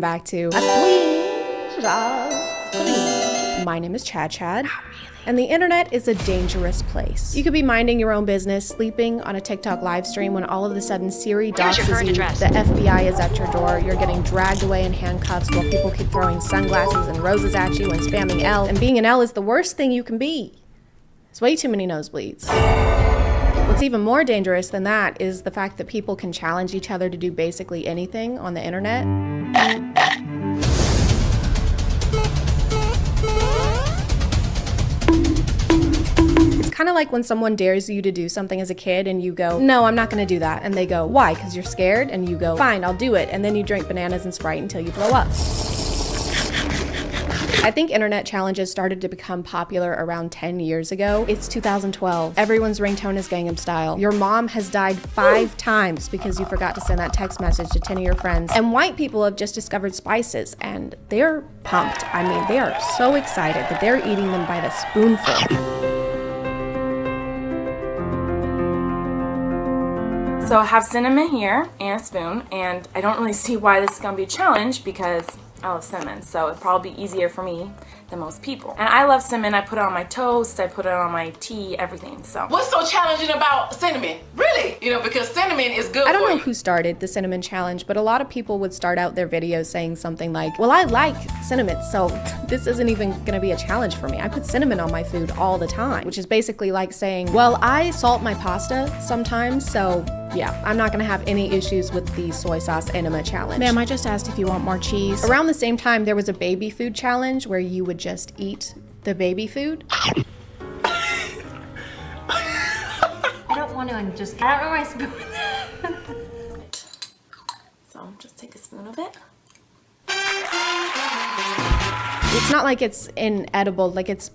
welcome back to A Twinge of Twinge. My name is ChadChad. And the internet is a dangerous place. You could be minding your own business, sleeping on a TikTok live stream when all of a sudden Siri doxes you, the FBI is at your door, you're getting dragged away in handcuffs while people keep throwing sunglasses and roses at you and spamming L. And being an L is the worst thing you can be. It's way too many nosebleeds. What's even more dangerous than that is the fact that people can challenge each other to do basically anything on the internet. Kind of like when someone dares you to do something as a kid and you go, no, I'm not gonna do that. And they go, why? Because you're scared? And you go, fine, I'll do it. And then you drink bananas and Sprite until you blow up. I think internet challenges started to become popular around 10 years ago. It's 2012. Everyone's ringtone is Gangnam Style. Your mom has died 5 times because you forgot to send that text message to 10 of your friends. And white people have just discovered spices and they're pumped. I mean, they are so excited that they're eating them by the spoonful. So I have cinnamon here and a spoon, and I don't really see why this is going to be a challenge because I love cinnamon, so it'd probably be easier for me than most people. And I love cinnamon. I put it on my toast, I put it on my tea, everything. So what's so challenging about cinnamon? Really? You know, because cinnamon is good for you. I don't know who started the cinnamon challenge, but a lot of people would start out their videos saying something like, well, I like cinnamon, so this isn't even gonna be a challenge for me. I put cinnamon on my food all the time, which is basically like saying, well, I salt my pasta sometimes, so yeah, I'm not gonna have any issues with the soy sauce enema challenge. Ma'am, I just asked if you want more cheese. Around the same time, there was a baby food challenge where you would just eat the baby food. I don't want to, I don't know my spoon. So just take a spoon of it. It's not like it's inedible, like it's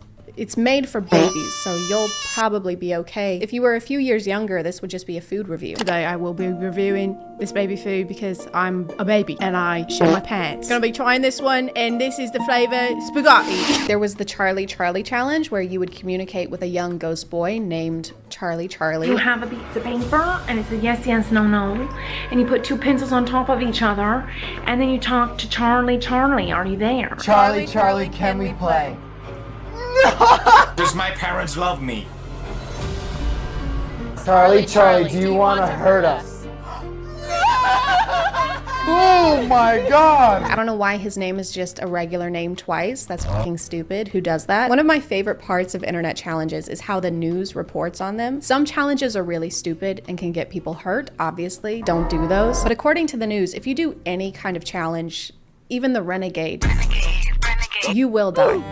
made for babies, so you'll probably be okay. If you were a few years younger, this would just be a food review. Today I will be reviewing this baby food because I'm a baby and I shit my pants. Gonna be trying this one, and this is the flavor spaghetti. There was the Charlie challenge where you would communicate with a young ghost boy named Charlie. You have a piece of paper and it's a yes, yes, no, no. And you put 2 pencils on top of each other and then you talk to Charlie, are you there? Charlie, can we play? Does my parents love me? Charlie, do you want to hurt us? Oh my god! I don't know why his name is just a regular name twice. That's fucking stupid. Who does that? One of my favorite parts of internet challenges is how the news reports on them. Some challenges are really stupid and can get people hurt, obviously. Don't do those. But according to the news, if you do any kind of challenge, even the renegade, you will die.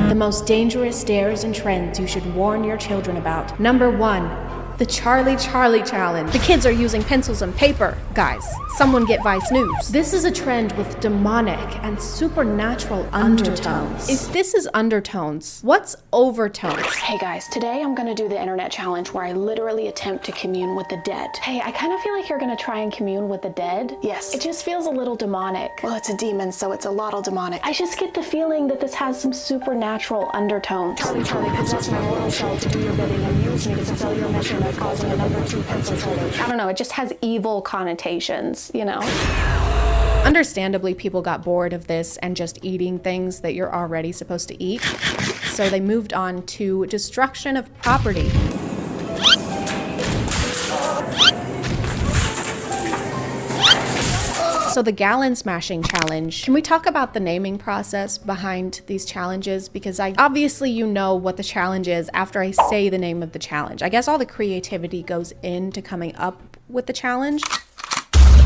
The most dangerous dares and trends you should warn your children about. Number 1, the Charlie challenge. The kids are using pencils and paper. Guys, someone get Vice News. This is a trend with demonic and supernatural undertones. If this is undertones, what's overtones? Hey guys, today I'm gonna do the internet challenge where I literally attempt to commune with the dead. Hey, I kind of feel like you're gonna try and commune with the dead. Yes. It just feels a little demonic. Well, it's a demon, so it's a lot demonic. I just get the feeling that this has some supernatural undertones. Charlie, possess my mortal shell to do your bidding and use me to fulfill your mission of causing a number 2 pencil shortage. I don't know, it just has evil connotations, you know? Understandably, people got bored of this and just eating things that you're already supposed to eat. So they moved on to destruction of property. So the gallon smashing challenge. Can we talk about the naming process behind these challenges? Because obviously you know what the challenge is after I say the name of the challenge. I guess all the creativity goes into coming up with the challenge,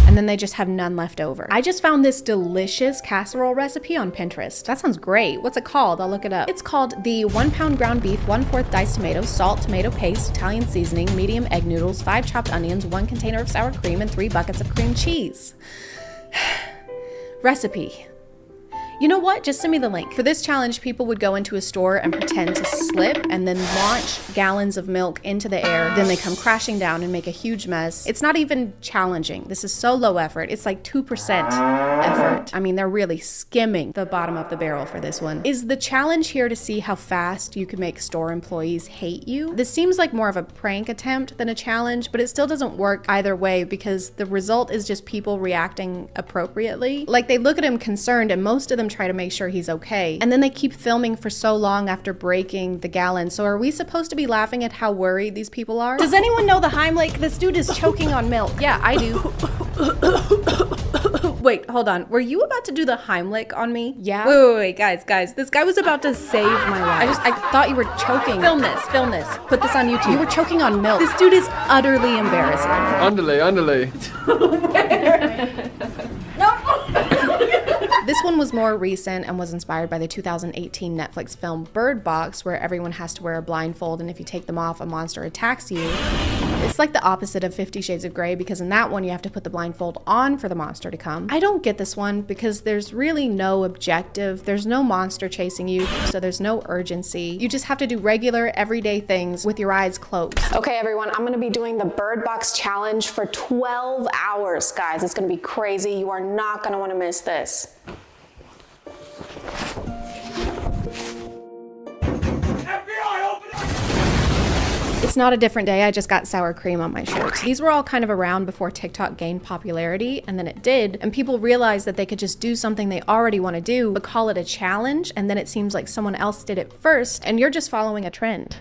and then they just have none left over. I just found this delicious casserole recipe on Pinterest. That sounds great. What's it called? I'll look it up. It's called the 1 pound ground beef, 1/4 diced tomatoes, salt, tomato paste, Italian seasoning, medium egg noodles, 5 chopped onions, 1 container of sour cream, and 3 buckets of cream cheese. Recipe. You know what? Just send me the link. For this challenge, people would go into a store and pretend to slip and then launch gallons of milk into the air. Then they come crashing down and make a huge mess. It's not even challenging. This is so low effort. It's like 2% effort. I mean, they're really skimming the bottom of the barrel for this one. Is the challenge here to see how fast you can make store employees hate you? This seems like more of a prank attempt than a challenge, but it still doesn't work either way because the result is just people reacting appropriately. Like they look at him concerned and most of them try to make sure he's okay. And then they keep filming for so long after breaking the gallon. So are we supposed to be laughing at how worried these people are? Does anyone know the Heimlich? This dude is choking on milk. Yeah, I do. Wait, hold on. Were you about to do the Heimlich on me? Yeah. Wait, guys. This guy was about to save my life. I thought you were choking. Film this. Put this on YouTube. You were choking on milk. This dude is utterly embarrassing. Underlay. This one was more recent and was inspired by the 2018 Netflix film Bird Box, where everyone has to wear a blindfold and if you take them off, a monster attacks you. It's like the opposite of 50 Shades of Grey because in that one you have to put the blindfold on for the monster to come. I don't get this one because there's really no objective. There's no monster chasing you, so there's no urgency. You just have to do regular, everyday things with your eyes closed. Okay, everyone, I'm gonna be doing the Bird Box challenge for 12 hours, guys. It's gonna be crazy. You are not gonna wanna miss this. It's not a different day, I just got sour cream on my shirt. These were all kind of around before TikTok gained popularity, and then it did, and people realized that they could just do something they already want to do, but call it a challenge, and then it seems like someone else did it first, and you're just following a trend.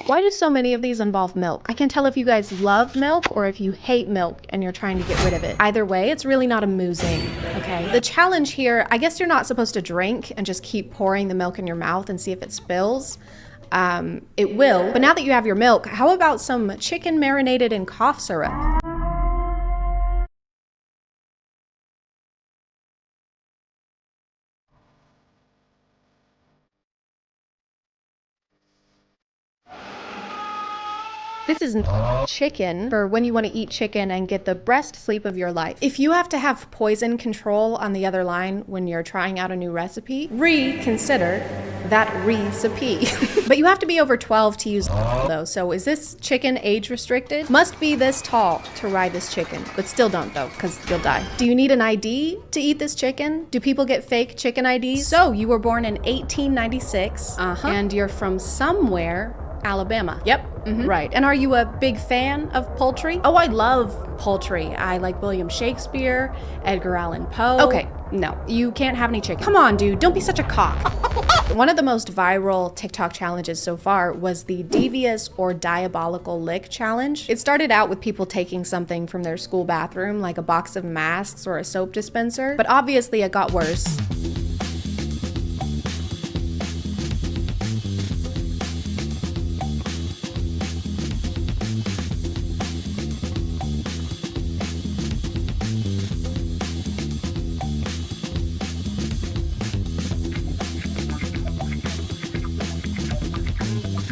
Why do so many of these involve milk? I can't tell if you guys love milk or if you hate milk and you're trying to get rid of it. Either way, it's really not amusing, okay? The challenge here, I guess you're not supposed to drink and just keep pouring the milk in your mouth and see if it spills. It will, but now that you have your milk, how about some chicken marinated in cough syrup? This is chicken for when you want to eat chicken and get the best sleep of your life. If you have to have poison control on the other line when you're trying out a new recipe, reconsider that recipe. But you have to be over 12 to use though. So is this chicken age restricted? Must be this tall to ride this chicken, but still don't though, because you'll die. Do you need an ID to eat this chicken? Do people get fake chicken IDs? So you were born in 1896 and you're from somewhere Alabama. Yep. Right. And are you a big fan of poultry? Oh, I love poultry. I like William Shakespeare, Edgar Allan Poe. Okay, no, you can't have any chicken. Come on, dude, don't be such a cock. One of the most viral TikTok challenges so far was the devious or diabolical lick challenge. It started out with people taking something from their school bathroom, like a box of masks or a soap dispenser, but obviously it got worse.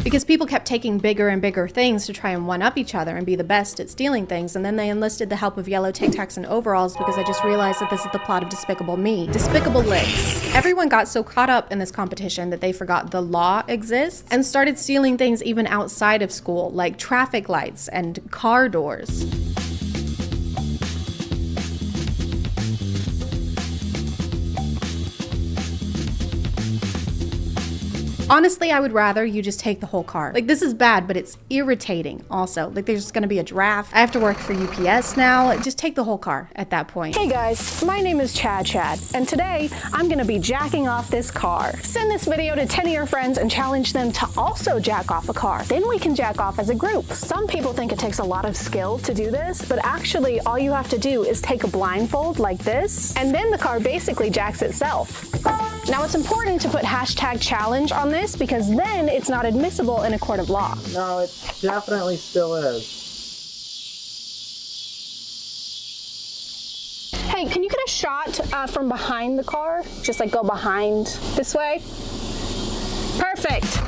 Because people kept taking bigger and bigger things to try and one-up each other and be the best at stealing things, and then they enlisted the help of yellow Tic Tacs and overalls because I just realized that this is the plot of Despicable Me. Despicable Licks. Everyone got so caught up in this competition that they forgot the law exists and started stealing things even outside of school, like traffic lights and car doors. Honestly, I would rather you just take the whole car. Like, this is bad, but it's irritating also. Like, there's gonna be a draft. I have to work for UPS now. Just take the whole car at that point. Hey guys, my name is ChadChad, and today I'm gonna be jacking off this car. Send this video to 10 of your friends and challenge them to also jack off a car. Then we can jack off as a group. Some people think it takes a lot of skill to do this, but actually all you have to do is take a blindfold like this, and then the car basically jacks itself. Now it's important to put #challenge on this because then it's not admissible in a court of law. No, it definitely still is. Hey, can you get a shot from behind the car? Just like go behind this way. Perfect.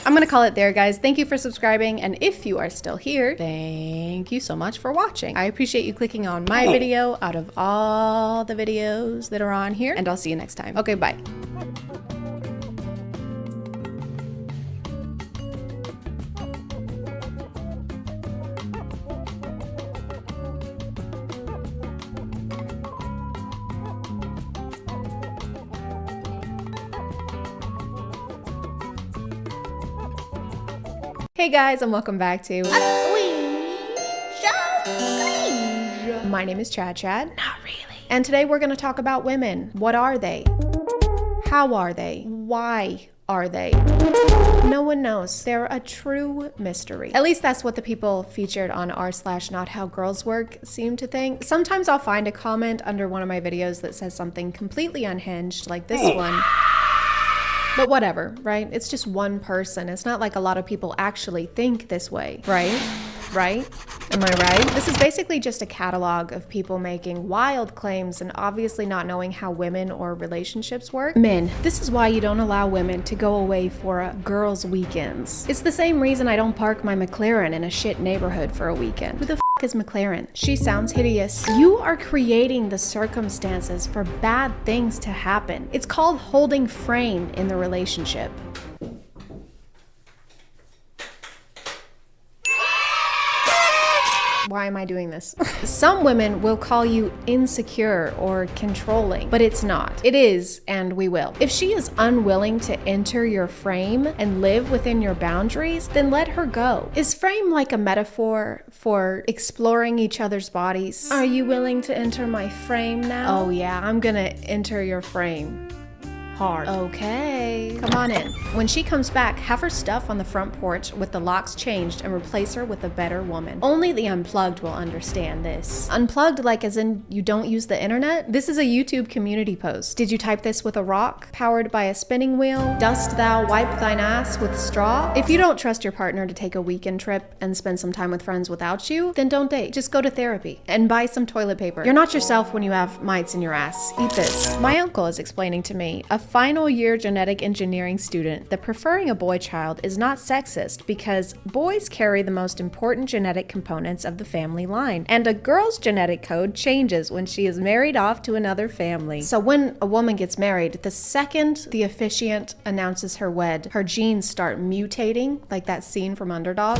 I'm gonna call it there, guys. Thank you for subscribing, and if you are still here, thank you so much for watching. I appreciate you clicking on my video out of all the videos that are on here, and I'll see you next time. Okay, bye. Hey guys, and welcome back to My name is ChadChad. Not really. And today we're going to talk about women. What are they? How are they? Why are they? No one knows. They're a true mystery. At least that's what the people featured on r/nothowgirlswork seem to think. Sometimes I'll find a comment under one of my videos that says something completely unhinged, like this one. But whatever, right? It's just one person. It's not like a lot of people actually think this way, right? Right? Am I right? This is basically just a catalog of people making wild claims and obviously not knowing how women or relationships work. Men, this is why you don't allow women to go away for girls' weekends. It's the same reason I don't park my McLaren in a shit neighborhood for a weekend. Who the f is McLaren? She sounds hideous. You are creating the circumstances for bad things to happen. It's called holding frame in the relationship. Why am I doing this? Some women will call you insecure or controlling, but it's not. It is, and we will. If she is unwilling to enter your frame and live within your boundaries, then let her go. Is frame like a metaphor for exploring each other's bodies? Are you willing to enter my frame now? Oh yeah, I'm gonna enter your frame. Hard. Okay, come on in. When she comes back, have her stuff on the front porch with the locks changed and replace her with a better woman. Only the unplugged will understand this. Unplugged like as in you don't use the internet? This is a YouTube community post. Did you type this with a rock? Powered by a spinning wheel? Dost thou wipe thine ass with straw? If you don't trust your partner to take a weekend trip and spend some time with friends without you, then don't date. Just go to therapy and buy some toilet paper. You're not yourself when you have mites in your ass. Eat this. My uncle is explaining to me, a final year genetic engineering student, that preferring a boy child is not sexist because boys carry the most important genetic components of the family line, and a girl's genetic code changes when she is married off to another family. So when a woman gets married, the second the officiant announces her wed, her genes start mutating, like that scene from Underdog.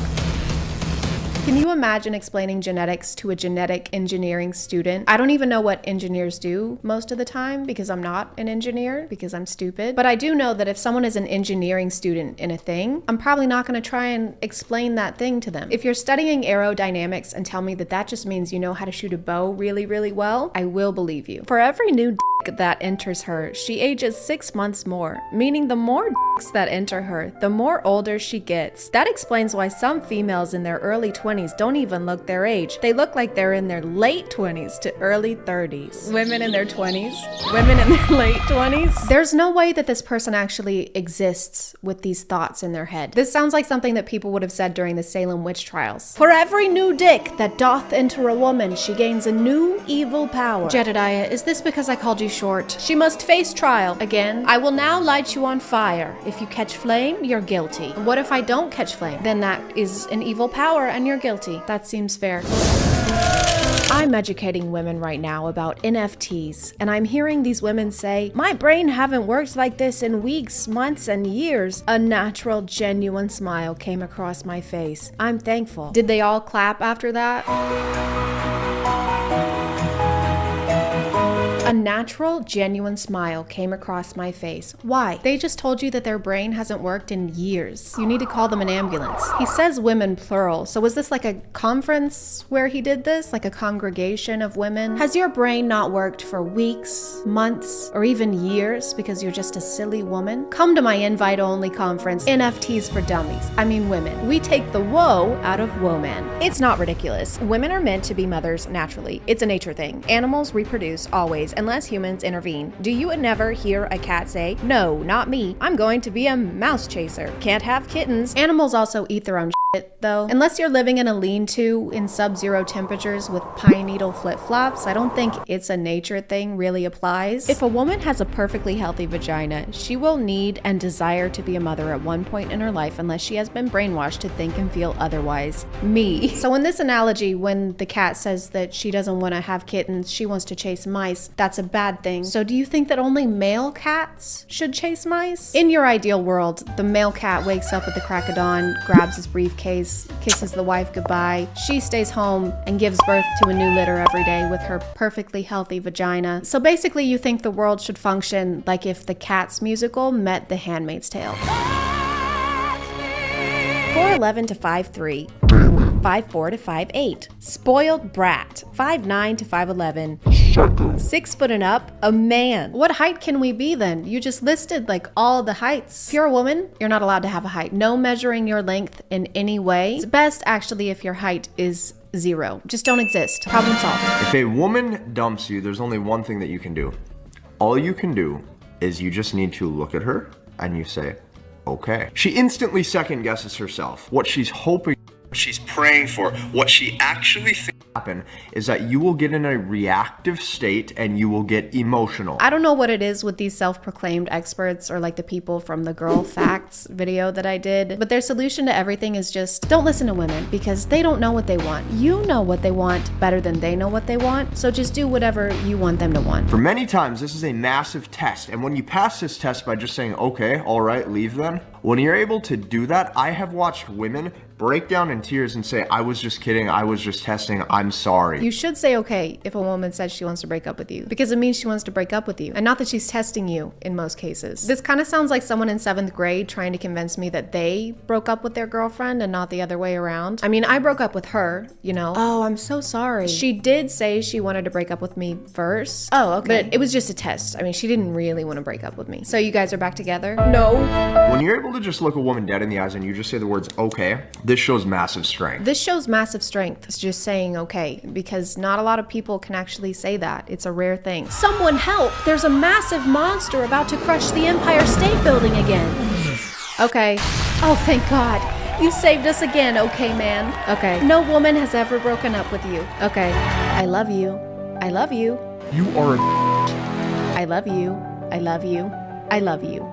Can you imagine explaining genetics to a genetic engineering student? I don't even know what engineers do most of the time because I'm not an engineer, because I'm stupid. But I do know that if someone is an engineering student in a thing, I'm probably not going to try and explain that thing to them. If you're studying aerodynamics and tell me that that just means you know how to shoot a bow really, really well, I will believe you. For every new dick that enters her, she ages 6 months more, meaning the more dicks that enter her, the more older she gets. That explains why some females in their early 20s don't even look their age. They look like they're in their late 20s to early 30s. Women in their 20s? Women in their late 20s? There's no way that this person actually exists with these thoughts in their head. This sounds like something that people would have said during the Salem witch trials. For every new dick that doth enter a woman, she gains a new evil power. Jedediah, is this because I called you short? She must face trial again. I will now light you on fire. If you catch flame, you're guilty. What if I don't catch flame? Then that is an evil power and you're guilty. That seems fair. I'm educating women right now about NFTs, and I'm hearing these women say, my brain haven't worked like this in weeks, months, and years. A natural, genuine smile came across my face. I'm thankful. Did they all clap after that? A natural, genuine smile came across my face. Why? They just told you that their brain hasn't worked in years. You need to call them an ambulance. He says women plural, so was this like a conference where he did this? Like a congregation of women? Has your brain not worked for weeks, months, or even years because you're just a silly woman? Come to my invite-only conference, NFTs for Dummies. I mean women. We take the woe out of woman. It's not ridiculous. Women are meant to be mothers naturally. It's a nature thing. Animals reproduce always, unless humans intervene. Do you never hear a cat say, no, not me, I'm going to be a mouse chaser. Can't have kittens. Animals also eat their own though. Unless you're living in a lean-to in sub-zero temperatures with pine needle flip-flops, I don't think it's a nature thing really applies. If a woman has a perfectly healthy vagina, she will need and desire to be a mother at one point in her life unless she has been brainwashed to think and feel otherwise. Me. So in this analogy, when the cat says that she doesn't want to have kittens, she wants to chase mice, that's a bad thing. So do you think that only male cats should chase mice? In your ideal world, the male cat wakes up at the crack of dawn, grabs his briefcase, kisses the wife goodbye. She stays home and gives birth to a new litter every day with her perfectly healthy vagina. So basically you think the world should function like if the Cats musical met The Handmaid's Tale. 4'11 to 5'3. 5'4 to 5'8. Spoiled brat. 5'9 to 5'11. 6 foot and up, a man. What height can we be then? You just listed like all the heights. If you're a woman, you're not allowed to have a height. No measuring your length in any way. It's best actually if your height is 0. Just don't exist. Problem solved. If a woman dumps you, there's only one thing that you can do. All you can do is you just need to look at her and you say, okay. She instantly second guesses herself. What she's hoping, she's praying for, what she actually thinks happen is that you will get in a reactive state and you will get emotional. I don't know what it is with these self-proclaimed experts or like the people from the Girl Facts video that I did, but their solution to everything is just don't listen to women because they don't know what they want. You know what they want better than they know what they want, so just do whatever you want them to want. For many times, this is a massive test, and when you pass this test by just saying, okay, all right, leave then, when you're able to do that, I have watched women break down in tears and say, I was just kidding, I was just testing, I'm sorry. You should say okay if a woman says she wants to break up with you, because it means she wants to break up with you, and not that she's testing you in most cases. This kind of sounds like someone in 7th grade trying to convince me that they broke up with their girlfriend and not the other way around. I mean, I broke up with her, you know. Oh, I'm so sorry. She did say she wanted to break up with me first. Oh, okay. But it was just a test. I mean, she didn't really want to break up with me. So you guys are back together? No. When you're able to just look a woman dead in the eyes and you just say the words, okay, this shows massive strength. This shows massive strength. It's just saying okay, because not a lot of people can actually say that. It's a rare thing. Someone help! There's a massive monster about to crush the Empire State Building again. Okay. Oh, thank God. You saved us again, okay, man. Okay. No woman has ever broken up with you. Okay. I love you. I love you. You are a I love you. I love you. I love you.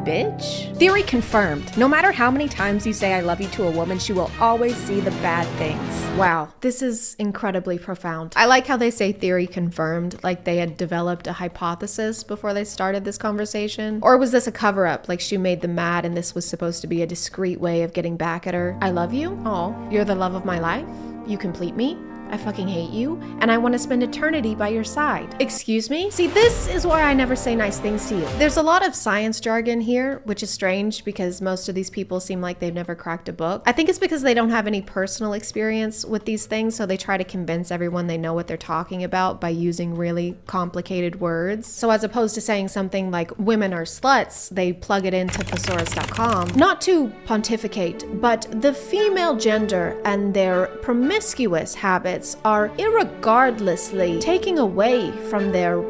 Bitch. Theory confirmed. No matter how many times you say I love you to a woman, she will always see the bad things. Wow, this is incredibly profound. I like how they say theory confirmed, like they had developed a hypothesis before they started this conversation. Or was this a cover-up, like she made them mad and this was supposed to be a discreet way of getting back at her? I love you? Oh, you're the love of my life? You complete me? I fucking hate you, and I want to spend eternity by your side. Excuse me? See, this is why I never say nice things to you. There's a lot of science jargon here, which is strange because most of these people seem like they've never cracked a book. I think it's because they don't have any personal experience with these things, so they try to convince everyone they know what they're talking about by using really complicated words. So as opposed to saying something like women are sluts, they plug it into thesaurus.com. Not to pontificate, but the female gender and their promiscuous habits are irregardlessly taking away from their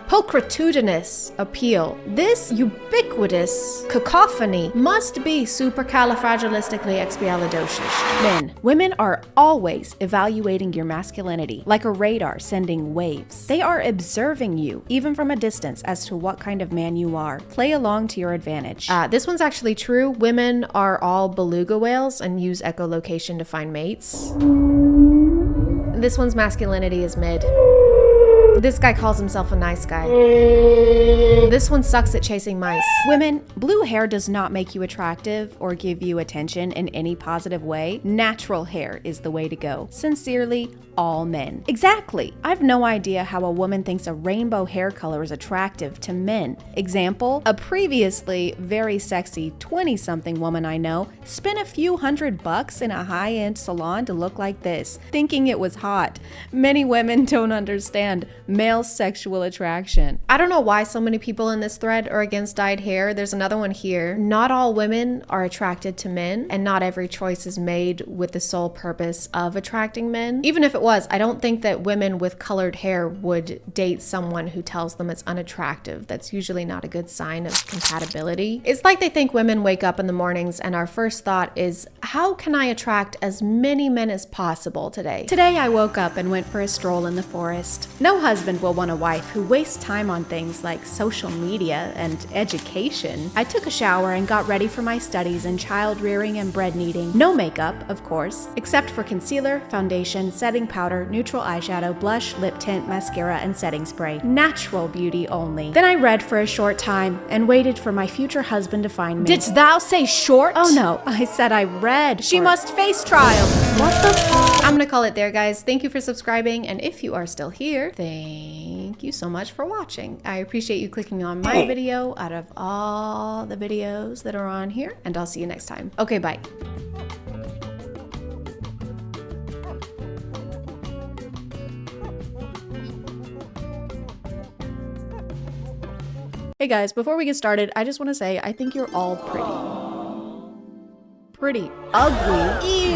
pulchritudinous appeal. This ubiquitous cacophony must be supercalifragilisticexpialidocious. Men, women are always evaluating your masculinity like a radar sending waves. They are observing you, even from a distance, as to what kind of man you are. Play along to your advantage. This one's actually true. Women are all beluga whales and use echolocation to find mates. This one's masculinity is mid. This guy calls himself a nice guy. This one sucks at chasing mice. Women, blue hair does not make you attractive or give you attention in any positive way. Natural hair is the way to go. Sincerely, all men. Exactly. I've no idea how a woman thinks a rainbow hair color is attractive to men. Example, a previously very sexy 20-something woman I know spent a few $100 in a high-end salon to look like this, thinking it was hot. Many women don't understand. male sexual attraction. I don't know why so many people in this thread are against dyed hair. There's another one here. Not all women are attracted to men, and not every choice is made with the sole purpose of attracting men. Even if it was, I don't think that women with colored hair would date someone who tells them it's unattractive. That's usually not a good sign of compatibility. It's like they think women wake up in the mornings and our first thought is, how can I attract as many men as possible today? Today I woke up and went for a stroll in the forest. No husband will want a wife who wastes time on things like social media and education. I took a shower and got ready for my studies in child rearing and bread kneading. No makeup, of course, except for concealer, foundation, setting powder, neutral eyeshadow, blush, lip tint, mascara, and setting spray. Natural beauty only. Then I read for a short time and waited for my future husband to find me. Didst thou say short? Oh no, I said I read. She must face trial. What the fuck? I'm gonna call it there, guys. Thank you for subscribing, and if you are still here, thank you so much for watching. I appreciate you clicking on my video out of all the videos that are on here, and I'll see you next time. Okay, bye. Hey guys, before we get started, I just want to say I think you're all pretty ugly. Ew,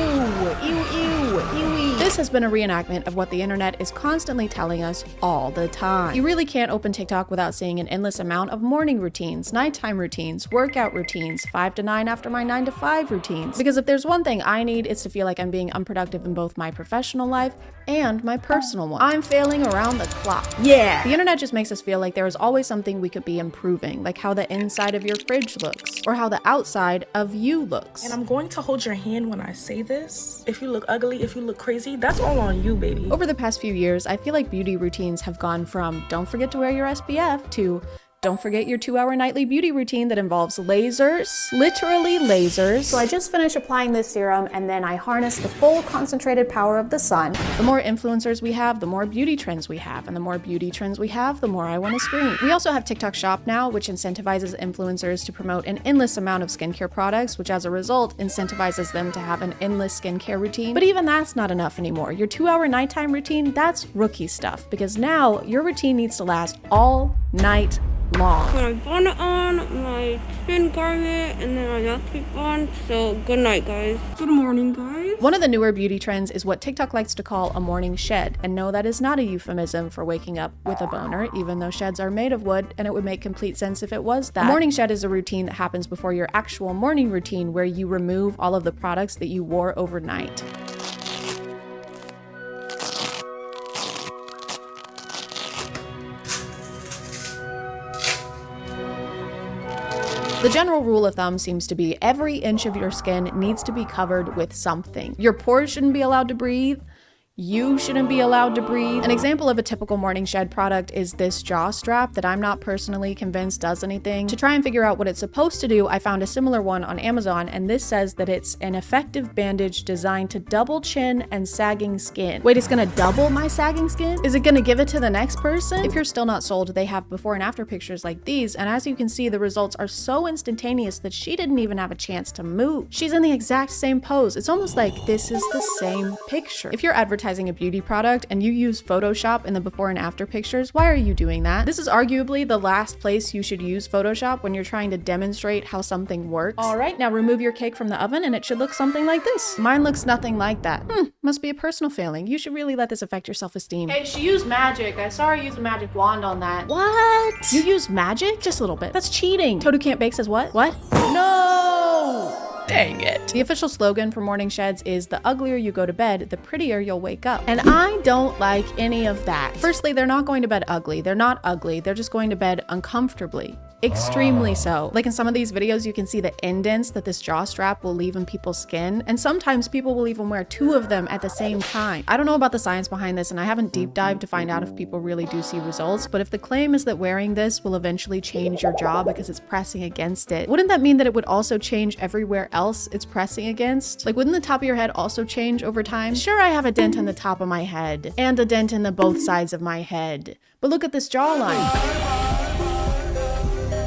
ew, ew, ew. This has been a reenactment of what the internet is constantly telling us all the time. You really can't open TikTok without seeing an endless amount of morning routines, nighttime routines, workout routines, 5 to 9 after my 9 to 5 routines. Because if there's one thing I need, it's to feel like I'm being unproductive in both my professional life and my personal one. I'm failing around the clock. Yeah. The internet just makes us feel like there is always something we could be improving, like how the inside of your fridge looks, or how the outside of you looks. And I'm going to hold your hand when I say this. If you look ugly, if you look crazy, that's all on you, baby. Over the past few years, I feel like beauty routines have gone from don't forget to wear your SPF to don't forget your 2-hour nightly beauty routine that involves lasers, literally lasers. So I just finished applying this serum and then I harness the full concentrated power of the sun. The more influencers we have, the more beauty trends we have, and the more beauty trends we have, the more I want to scream. We also have TikTok Shop now, which incentivizes influencers to promote an endless amount of skincare products, which as a result incentivizes them to have an endless skincare routine. But even that's not enough anymore. Your 2-hour nighttime routine, that's rookie stuff, because now your routine needs to last all night long. Put my bonnet on, my shin garment, and then my nail tape on. So good night, guys. Good morning, guys. One of the newer beauty trends is what TikTok likes to call a morning shed. And no, that is not a euphemism for waking up with a boner, even though sheds are made of wood, and it would make complete sense if it was that. A morning shed is a routine that happens before your actual morning routine, where you remove all of the products that you wore overnight. The general rule of thumb seems to be every inch of your skin needs to be covered with something. Your pores shouldn't be allowed to breathe. You shouldn't be allowed to breathe. An example of a typical morning shed product is this jaw strap that I'm not personally convinced does anything. To try and figure out what it's supposed to do, I found a similar one on Amazon, and this says that it's an effective bandage designed to double chin and sagging skin. Wait, it's gonna double my sagging skin? Is it gonna give it to the next person? If you're still not sold, they have before and after pictures like these, and as you can see, the results are so instantaneous that she didn't even have a chance to move. She's in the exact same pose. It's almost like this is the same picture. If you're advertising a beauty product and you use Photoshop in the before and after pictures, why are you doing that? This is arguably the last place you should use Photoshop when you're trying to demonstrate how something works. All right, now remove your cake from the oven and it should look something like this. Mine looks nothing like that. Must be a personal failing. You should really let this affect your self-esteem. Hey, she used magic. I saw her use a magic wand on that. What? You used magic? Just a little bit. That's cheating. Toad Who Can't Bake says what? What? No! Dang it. The official slogan for morning sheds is the uglier you go to bed, the prettier you'll wake up. And I don't like any of that. Firstly, they're not going to bed ugly. They're not ugly. They're just going to bed uncomfortably. Extremely so. Like in some of these videos, you can see the indents that this jaw strap will leave in people's skin. And sometimes people will even wear 2 of them at the same time. I don't know about the science behind this, and I haven't deep dived to find out if people really do see results. But if the claim is that wearing this will eventually change your jaw because it's pressing against it, wouldn't that mean that it would also change everywhere else it's pressing against? Like, wouldn't the top of your head also change over time? Sure, I have a dent in the top of my head and a dent in the both sides of my head. But look at this jawline.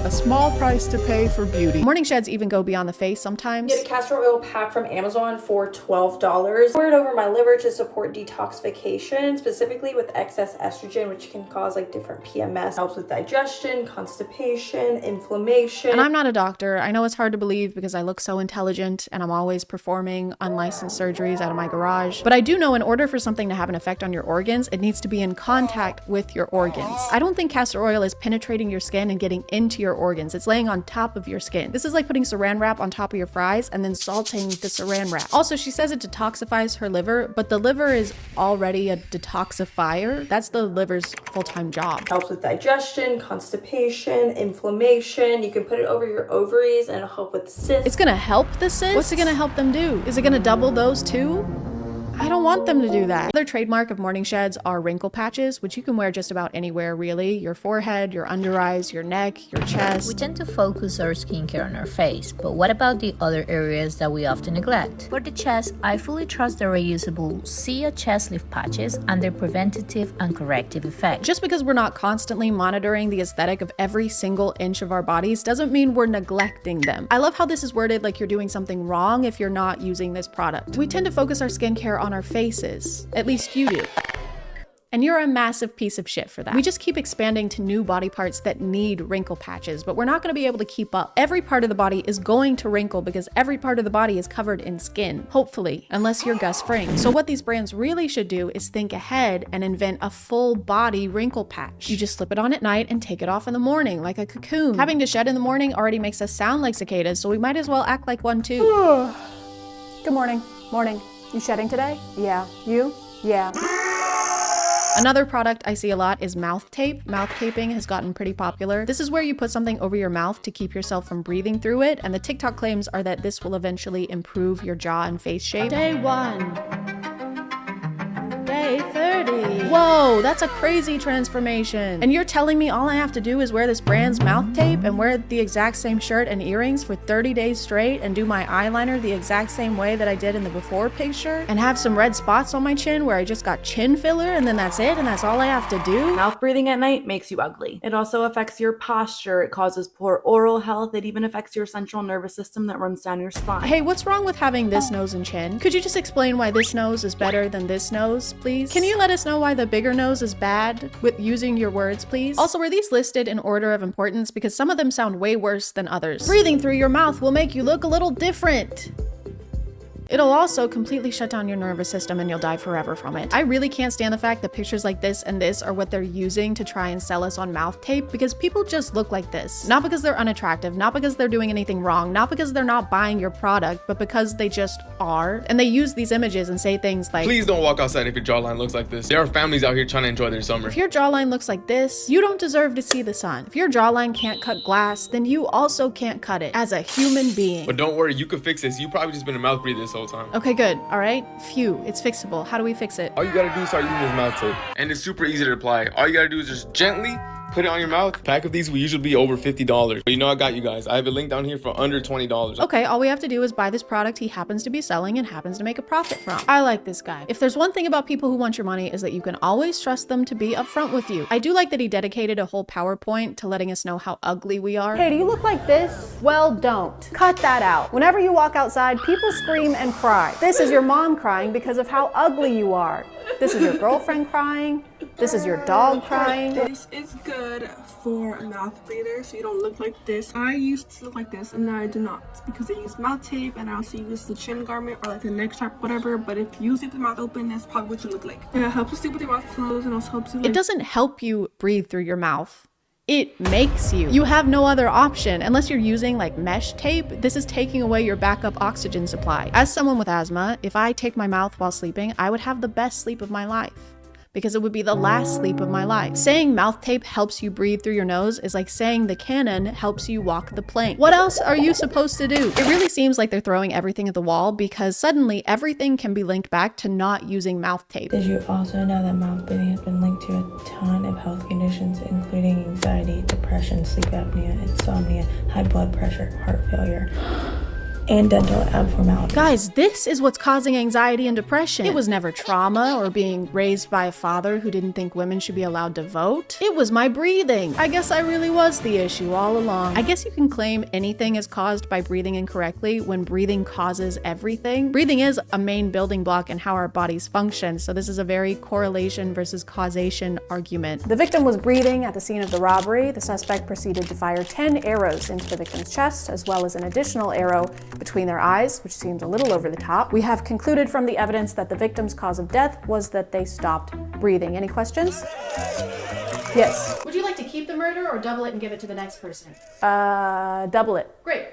A small price to pay for beauty. Morning sheds even go beyond the face sometimes. Get a castor oil pack from Amazon for $12. Pour it over my liver to support detoxification, specifically with excess estrogen, which can cause like different PMS. Helps with digestion, constipation, inflammation. And I'm not a doctor. I know it's hard to believe because I look so intelligent and I'm always performing unlicensed surgeries out of my garage. But I do know in order for something to have an effect on your organs, it needs to be in contact with your organs. I don't think castor oil is penetrating your skin and getting into your organs. It's laying on top of your skin. This is like putting saran wrap on top of your fries and then salting the saran wrap. Also, she says it detoxifies her liver, but the liver is already a detoxifier. That's the liver's full-time job. Helps with digestion, constipation, inflammation. You can put it over your ovaries and it'll help with cysts. It's gonna help the cysts? What's it gonna help them do? Is it gonna double those too? I don't want them to do that. Another trademark of Morning Sheds are wrinkle patches, which you can wear just about anywhere really. Your forehead, your under eyes, your neck, your chest. We tend to focus our skincare on our face, but what about the other areas that we often neglect? For the chest, I fully trust the reusable Sia chest lift patches and their preventative and corrective effect. Just because we're not constantly monitoring the aesthetic of every single inch of our bodies doesn't mean we're neglecting them. I love how this is worded like you're doing something wrong if you're not using this product. We tend to focus our skincare on our faces. At least you do. And you're a massive piece of shit for that. We just keep expanding to new body parts that need wrinkle patches, but we're not going to be able to keep up. Every part of the body is going to wrinkle because every part of the body is covered in skin, hopefully, unless you're Gus Fring. So what these brands really should do is think ahead and invent a full body wrinkle patch. You just slip it on at night and take it off in the morning like a cocoon. Having to shed in the morning already makes us sound like cicadas, so we might as well act like one too. Good morning. Morning. You shedding today? Yeah. You? Yeah. Another product I see a lot is mouth tape. Mouth taping has gotten pretty popular. This is where you put something over your mouth to keep yourself from breathing through it, and the TikTok claims are that this will eventually improve your jaw and face shape. Day 1. Day 30. Whoa, that's a crazy transformation. And you're telling me all I have to do is wear this brand's mouth tape and wear the exact same shirt and earrings for 30 days straight and do my eyeliner the exact same way that I did in the before picture and have some red spots on my chin where I just got chin filler and then that's it and that's all I have to do? Mouth breathing at night makes you ugly. It also affects your posture. It causes poor oral health. It even affects your central nervous system that runs down your spine. Hey, what's wrong with having this nose and chin? Could you just explain why this nose is better than this nose, please? Can you let us know why the bigger nose is bad with using your words, please? Also, were these listed in order of importance? Because some of them sound way worse than others. Breathing through your mouth will make you look a little different. It'll also completely shut down your nervous system and you'll die forever from it. I really can't stand the fact that pictures like this and this are what they're using to try and sell us on mouth tape because people just look like this. Not because they're unattractive, not because they're doing anything wrong, not because they're not buying your product, but because they just are. And they use these images and say things like, please don't walk outside if your jawline looks like this. There are families out here trying to enjoy their summer. If your jawline looks like this, you don't deserve to see the sun. If your jawline can't cut glass, then you also can't cut it as a human being. But don't worry, you can fix this. You probably just been a mouth breather this whole time. Okay, good. All right. Phew, it's fixable. How do we fix it? All you gotta do is start using this mouth tape. And it's super easy to apply. All you gotta do is just gently put it on your mouth. A pack of these will usually be over $50. But you know I got you guys. I have a link down here for under $20. Okay, all we have to do is buy this product he happens to be selling and happens to make a profit from. I like this guy. If there's one thing about people who want your money is that you can always trust them to be upfront with you. I do like that he dedicated a whole PowerPoint to letting us know how ugly we are. Hey, do you look like this? Well, don't. Cut that out. Whenever you walk outside, people scream and cry. This is your mom crying because of how ugly you are. This is your girlfriend crying. This is your dog crying. This is good for mouth breathers so you don't look like this. I used to look like this and now I do not because I use mouth tape and I also use the chin garment or like the neck strap, whatever. But if you sleep with your mouth open, that's probably what you look like. And it helps you sleep with your mouth closed and also helps you It doesn't help you breathe through your mouth. It makes you. You have no other option. Unless you're using like mesh tape, this is taking away your backup oxygen supply. As someone with asthma, if I take my mouth while sleeping, I would have the best sleep of my life. Because it would be the last sleep of my life. Saying mouth tape helps you breathe through your nose is like saying the cannon helps you walk the plank. What else are you supposed to do? It really seems like they're throwing everything at the wall because suddenly everything can be linked back to not using mouth tape. Did you also know that mouth breathing has been linked to a ton of health conditions, including anxiety, depression, sleep apnea, insomnia, high blood pressure, heart failure? and dental abnormalities. Guys, this is what's causing anxiety and depression. It was never trauma or being raised by a father who didn't think women should be allowed to vote. It was my breathing. I guess I really was the issue all along. I guess you can claim anything is caused by breathing incorrectly when breathing causes everything. Breathing is a main building block in how our bodies function, so this is a very correlation versus causation argument. The victim was breathing at the scene of the robbery. The suspect proceeded to fire 10 arrows into the victim's chest, as well as an additional arrow between their eyes, which seems a little over the top. We have concluded from the evidence that the victim's cause of death was that they stopped breathing. Any questions? Yes. Would you like to keep the murder or double it and give it to the next person? Double it. Great.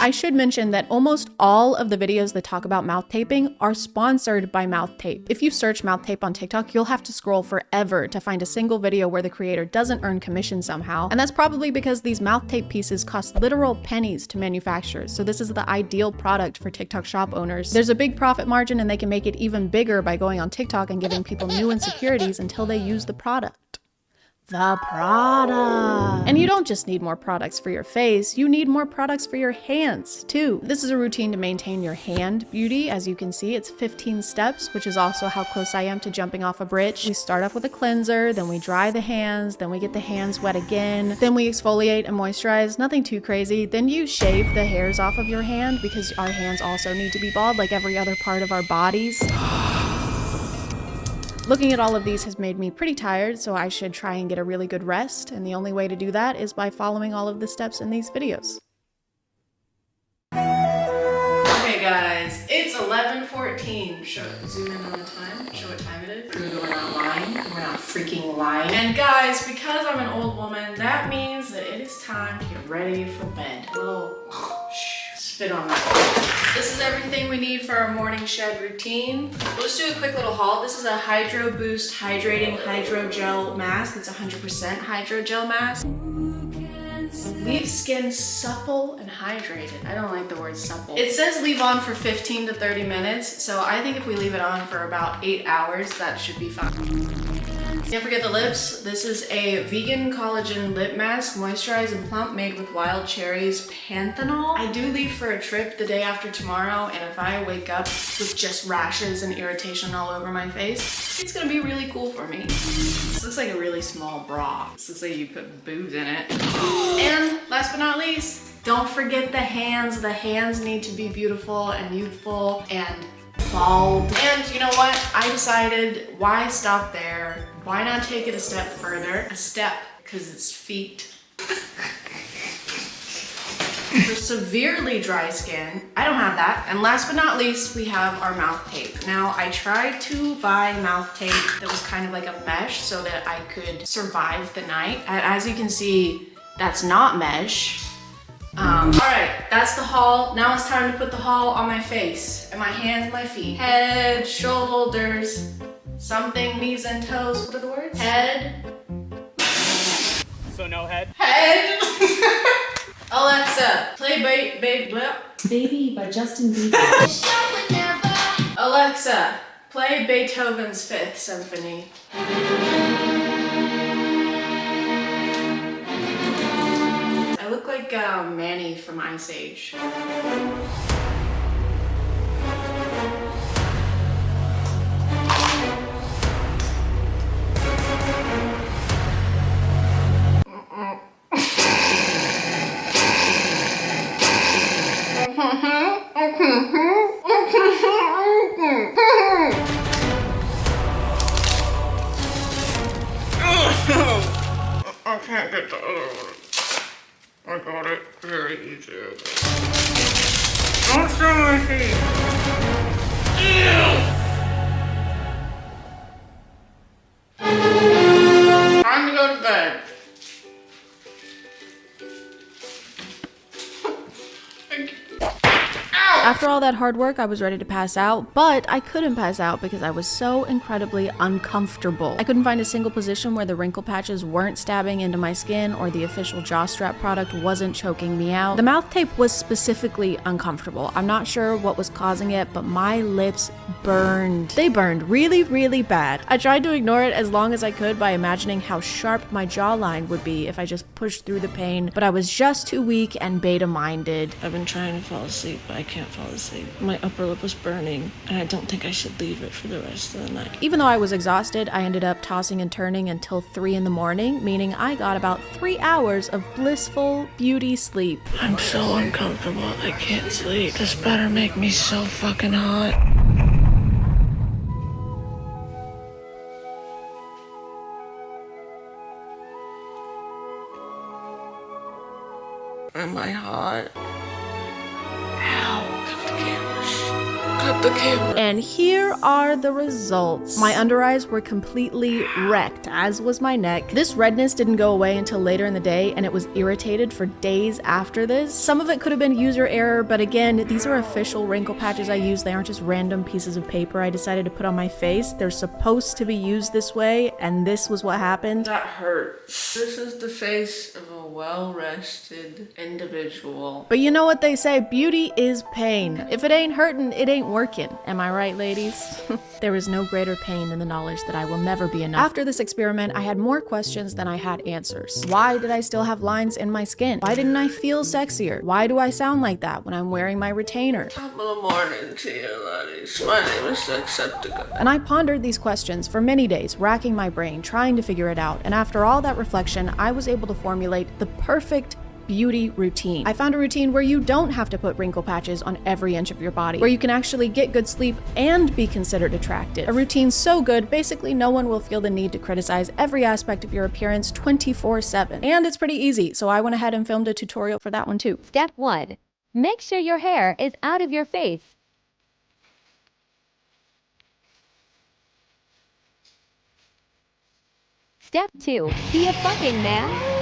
I should mention that almost all of the videos that talk about mouth taping are sponsored by mouth tape. If you search mouth tape on TikTok, you'll have to scroll forever to find a single video where the creator doesn't earn commission somehow. And that's probably because these mouth tape pieces cost literal pennies to manufacture. So this is the ideal product for TikTok shop owners. There's a big profit margin and they can make it even bigger by going on TikTok and giving people new insecurities until they use the product. The product. And you don't just need more products for your face, you need more products for your hands too. This is a routine to maintain your hand beauty. As you can see, it's 15 steps, which is also how close I am to jumping off a bridge. We start off with a cleanser, then we dry the hands, then we get the hands wet again, then we exfoliate and moisturize, nothing too crazy. Then you shave the hairs off of your hand because our hands also need to be bald like every other part of our bodies. Looking at all of these has made me pretty tired, so I should try and get a really good rest, and the only way to do that is by following all of the steps in these videos. Okay guys, it's 11:14. Zoom in on the time, show what time it is. We're not lying, we're not freaking lying. And guys, because I'm an old woman, that means that it is time to get ready for bed. A little spit on that. This is everything we need for our morning shed routine. We'll just do a quick little haul. This is a Hydro Boost Hydrating Hydrogel Mask. It's 100% hydrogel mask. Leave skin supple and hydrated. I don't like the word supple. It says leave on for 15 to 30 minutes, so I think if we leave it on for about 8 hours, that should be fine. Can't forget the lips. This is a vegan collagen lip mask, moisturized and plump, made with wild cherries panthenol. I do leave for a trip the day after tomorrow, and if I wake up with just rashes and irritation all over my face, it's gonna be really cool for me. This looks like a really small bra. This looks like you put boobs in it. And last but not least, don't forget the hands. The hands need to be beautiful and youthful and bald. And you know what? I decided, why stop there? Why not take it a step further? A step, because it's feet. For severely dry skin, I don't have that. And last but not least, we have our mouth tape. Now, I tried to buy mouth tape that was kind of like a mesh so that I could survive the night. And as you can see, that's not mesh. All right, that's the haul. Now it's time to put the haul on my face and my hands and my feet. Head, shoulders, something, knees and toes. What are the words? Head. So no head? Head. Alexa, play Baby by Justin Bieber. Alexa, play Beethoven's Fifth Symphony. I look like Manny from Ice Age. I can't get the other one. I got it very easy. Don't show my feet. Time to go to bed. Ow! After all that hard work, I was ready to pass out, but I couldn't pass out because I was so incredibly uncomfortable. I couldn't find a single position where the wrinkle patches weren't stabbing into my skin or the official jaw strap product wasn't choking me out. The mouth tape was specifically uncomfortable. I'm not sure what was causing it, but my lips burned. They burned really, really bad. I tried to ignore it as long as I could by imagining how sharp my jawline would be if I just pushed through the pain, but I was just too weak and beta-minded. I've been trying to fall asleep, but I can't fall asleep. My upper lip was burning, and I don't think I should leave it for the rest of the night. Even though I was exhausted, I ended up tossing and turning until 3 in the morning, meaning I got about 3 hours of blissful beauty sleep. I'm so uncomfortable, I can't sleep. This better make me so fucking hot. Am I hot? Ow, cut the cameras. Cut the camera. And here are the results. My under eyes were completely wrecked, as was my neck. This redness didn't go away until later in the day, and it was irritated for days after this. Some of it could have been user error, but again, these are official wrinkle patches I use. They aren't just random pieces of paper I decided to put on my face. They're supposed to be used this way, and this was what happened. That hurts. This is the face of a well-rested individual. But you know what they say, beauty is pain. If it ain't hurting, it ain't working. Am I right, ladies? There is no greater pain than the knowledge that I will never be enough. After this experiment, I had more questions than I had answers. Why did I still have lines in my skin? Why didn't I feel sexier? Why do I sound like that when I'm wearing my retainer? Top of the morning to you, ladies. My name is Sexcepticon. And I pondered these questions for many days, racking my brain, trying to figure it out. And after all that reflection, I was able to formulate the perfect beauty routine. I found a routine where you don't have to put wrinkle patches on every inch of your body, where you can actually get good sleep and be considered attractive. A routine so good, basically no one will feel the need to criticize every aspect of your appearance 24/7. And it's pretty easy, so I went ahead and filmed a tutorial for that one too. Step 1. Make sure your hair is out of your face. Step 2. Be a fucking man.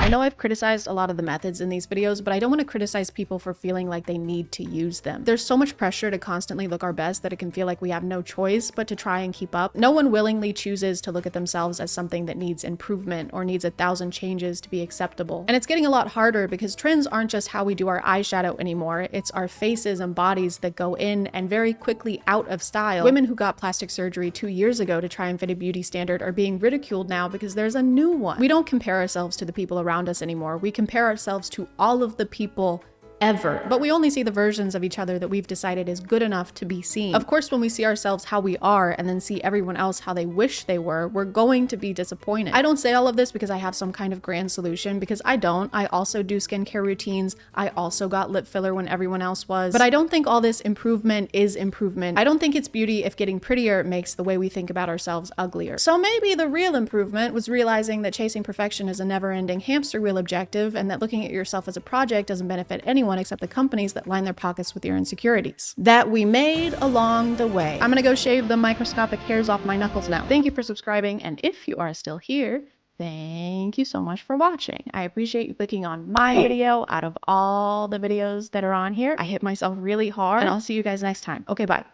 I know I've criticized a lot of the methods in these videos, but I don't want to criticize people for feeling like they need to use them. There's so much pressure to constantly look our best that it can feel like we have no choice but to try and keep up. No one willingly chooses to look at themselves as something that needs improvement or needs 1,000 changes to be acceptable. And it's getting a lot harder because trends aren't just how we do our eyeshadow anymore. It's our faces and bodies that go in and very quickly out of style. Women who got plastic surgery 2 years ago to try and fit a beauty standard are being ridiculed now because there's a new one. We don't compare ourselves to the people around us anymore. We compare ourselves to all of the people ever. But we only see the versions of each other that we've decided is good enough to be seen. Of course, when we see ourselves how we are and then see everyone else how they wish they were, we're going to be disappointed. I don't say all of this because I have some kind of grand solution, because I don't. I also do skincare routines. I also got lip filler when everyone else was. But I don't think all this improvement is improvement. I don't think it's beauty if getting prettier makes the way we think about ourselves uglier. So maybe the real improvement was realizing that chasing perfection is a never-ending hamster wheel objective, and that looking at yourself as a project doesn't benefit anyone except the companies that line their pockets with your insecurities. That we made along the way. I'm gonna go shave the microscopic hairs off my knuckles now. Thank you for subscribing, and if you are still here, thank you so much for watching. I appreciate you clicking on my video out of all the videos that are on here. I hit myself really hard, and I'll see you guys next time. Okay, bye.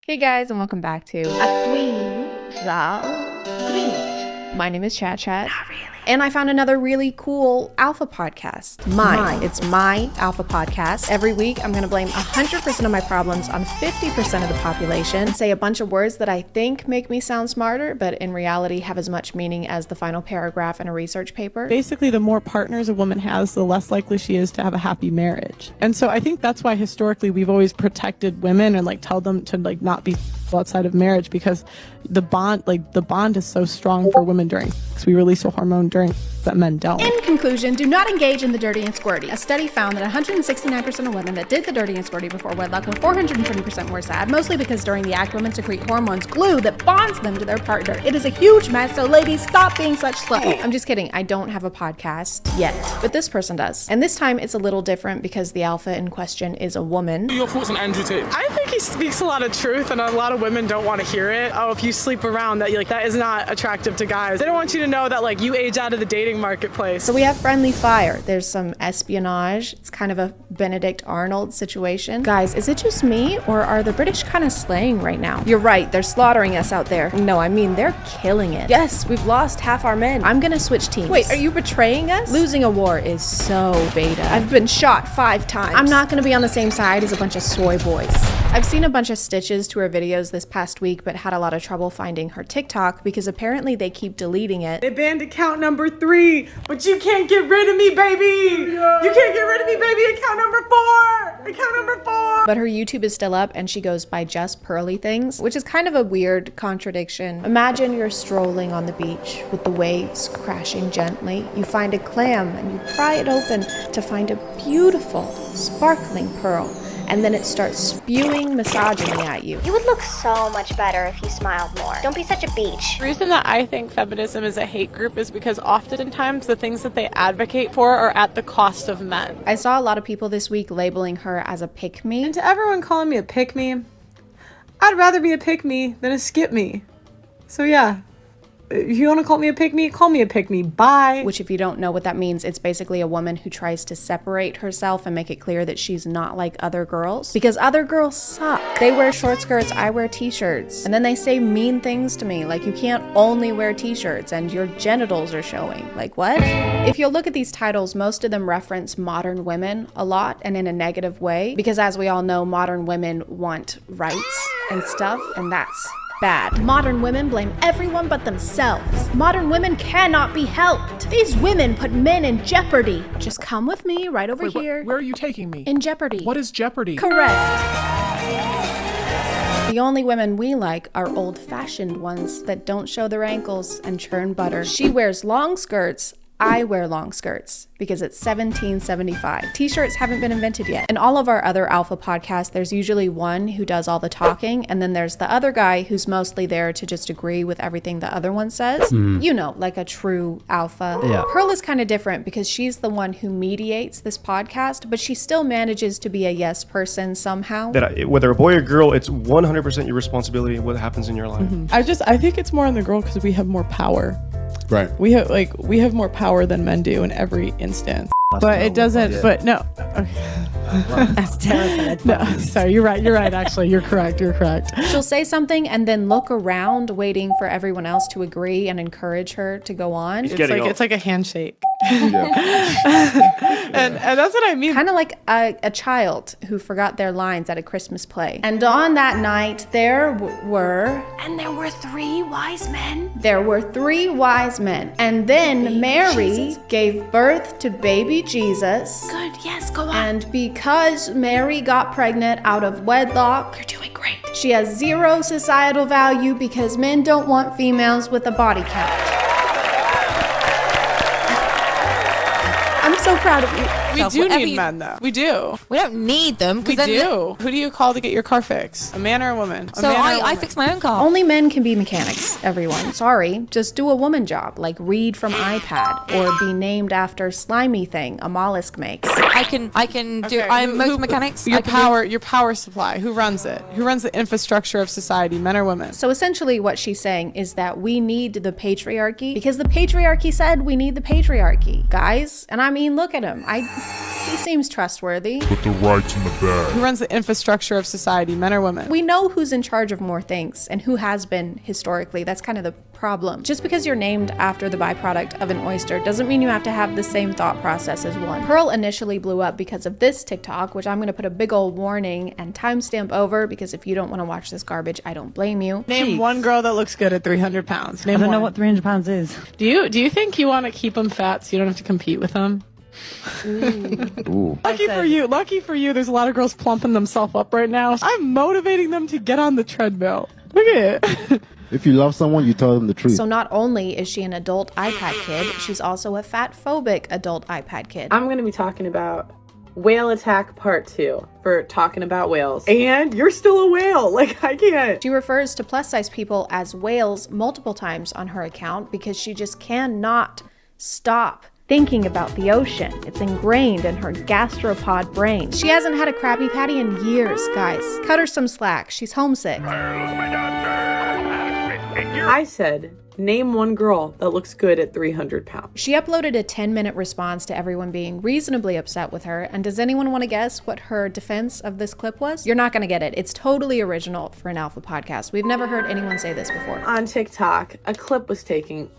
Hey guys, and welcome back to My name is ChadChad. And I found another really cool alpha podcast. It's my alpha podcast. Every week, I'm gonna blame 100% of my problems on 50% of the population, say a bunch of words that I think make me sound smarter, but in reality have as much meaning as the final paragraph in a research paper. Basically, the more partners a woman has, the less likely she is to have a happy marriage. And so I think that's why historically we've always protected women and like tell them to like not be outside of marriage, because the bond is so strong for women during sex. We release a hormone during that men don't. In conclusion, do not engage in the dirty and squirty. A study found that 169% of women that did the dirty and squirty before wedlock were 420% more sad, mostly because during the act, women secrete hormones, glue that bonds them to their partner. It is a huge mess, so ladies, stop being such sluts. I'm just kidding. I don't have a podcast yet, but this person does. And this time it's a little different because the alpha in question is a woman. What are your thoughts on Andrew Tate? I think he speaks a lot of truth, and a lot of women don't want to hear it. Oh, if you sleep around, that is not attractive to guys. They don't want you to know that you age out of the dating marketplace. So we have friendly fire. There's some espionage. It's kind of a Benedict Arnold situation. Guys, is it just me, or are the British kind of slaying right now? You're right, they're slaughtering us out there. No, I mean, they're killing it. Yes, we've lost half our men. I'm gonna switch teams. Wait, are you betraying us? Losing a war is so beta. I've been shot 5 times. I'm not gonna be on the same side as a bunch of soy boys. I've seen a bunch of stitches to her videos this past week, but had a lot of trouble finding her TikTok because apparently they keep deleting it. They banned account number 3, but you can't get rid of me, baby! Yeah. You can't get rid of me, baby! Account number 4! Account number 4! But her YouTube is still up and she goes by Just Pearly Things, which is kind of a weird contradiction. Imagine you're strolling on the beach with the waves crashing gently. You find a clam and you pry it open to find a beautiful, sparkling pearl. And then it starts spewing misogyny at you. You would look so much better if you smiled more. Don't be such a beach. The reason that I think feminism is a hate group is because oftentimes the things that they advocate for are at the cost of men. I saw a lot of people this week labeling her as a pick-me. And to everyone calling me a pick-me, I'd rather be a pick-me than a skip-me. So yeah. If you want to call me a pick-me, call me a pick-me. Bye. Which, if you don't know what that means, it's basically a woman who tries to separate herself and make it clear that she's not like other girls. Because other girls suck. They wear short skirts, I wear t-shirts. And then they say mean things to me, like you can't only wear t-shirts and your genitals are showing. Like, what? If you'll look at these titles, most of them reference modern women a lot and in a negative way. Because as we all know, modern women want rights and stuff, and that's bad. Modern women blame everyone but themselves. Modern women cannot be helped. These women put men in jeopardy. Just come with me right over here. Where are you taking me? In jeopardy. What is jeopardy? Correct. The only women we like are old-fashioned ones that don't show their ankles and churn butter. She wears long skirts. I wear long skirts because it's 1775. T-shirts haven't been invented yet. In all of our other alpha podcasts, there's usually one who does all the talking, and then there's the other guy who's mostly there to just agree with everything the other one says. You know, like a true alpha. Yeah. Pearl is kind of different because she's the one who mediates this podcast, but she still manages to be a yes person somehow. That whether a boy or girl, it's 100% your responsibility what happens in your life. I think it's more on the girl because we have more power. Right. We have more power than men do in every instance. But it doesn't, but no. Okay. That's terrible. No, sorry, you're right, actually. You're correct. She'll say something and then look around waiting for everyone else to agree and encourage her to go on. It's like a handshake. and that's what I mean. Kind of like a child who forgot their lines at a Christmas play. And on that night, there were 3 wise men. There were 3 wise men. And then Mary gave birth to baby Jesus. Good, yes, go on. And because Mary got pregnant out of wedlock, You're doing great. she has 0 societal value because men don't want females with a body count. I'm so proud of you. We do need men, though. We do. We don't need them. We do. Who do you call to get your car fixed? A man or a woman? So I fix my own car. Only men can be mechanics, everyone. Sorry. Just do a woman job, like read from iPad or be named after slimy thing a mollusk makes. I can do. I'm motor mechanics. Your power supply. Who runs it? Who runs the infrastructure of society? Men or women? So essentially, what she's saying is that we need the patriarchy because the patriarchy said we need the patriarchy, guys. And I mean, look at him. He seems trustworthy. Put the rights in the bag. Who runs the infrastructure of society? Men or women? We know who's in charge of more things and who has been historically. That's kind of the problem. Just because you're named after the byproduct of an oyster doesn't mean you have to have the same thought process as one. Pearl initially blew up because of this TikTok, which I'm going to put a big old warning and timestamp over because if you don't want to watch this garbage, I don't blame you. Name one girl that looks good at 300 pounds. I don't know what 300 pounds is. Do you think you want to keep them fat so you don't have to compete with them? Ooh. Lucky for you, there's a lot of girls plumping themselves up right now. I'm motivating them to get on the treadmill. Look at it. If you love someone, you tell them the truth. So not only is she an adult iPad kid, she's also a fat-phobic adult iPad kid. I'm going to be talking about Whale Attack Part 2 for talking about whales. And you're still a whale. Like, I can't. She refers to plus-size people as whales multiple times on her account because she just cannot stop thinking about the ocean. It's ingrained in her gastropod brain. She hasn't had a Krabby Patty in years, guys. Cut her some slack. She's homesick. I said, name one girl that looks good at 300 pounds. She uploaded a 10-minute response to everyone being reasonably upset with her, and does anyone want to guess what her defense of this clip was? You're not going to get it. It's totally original for an alpha podcast. We've never heard anyone say this before. On TikTok, a clip was taken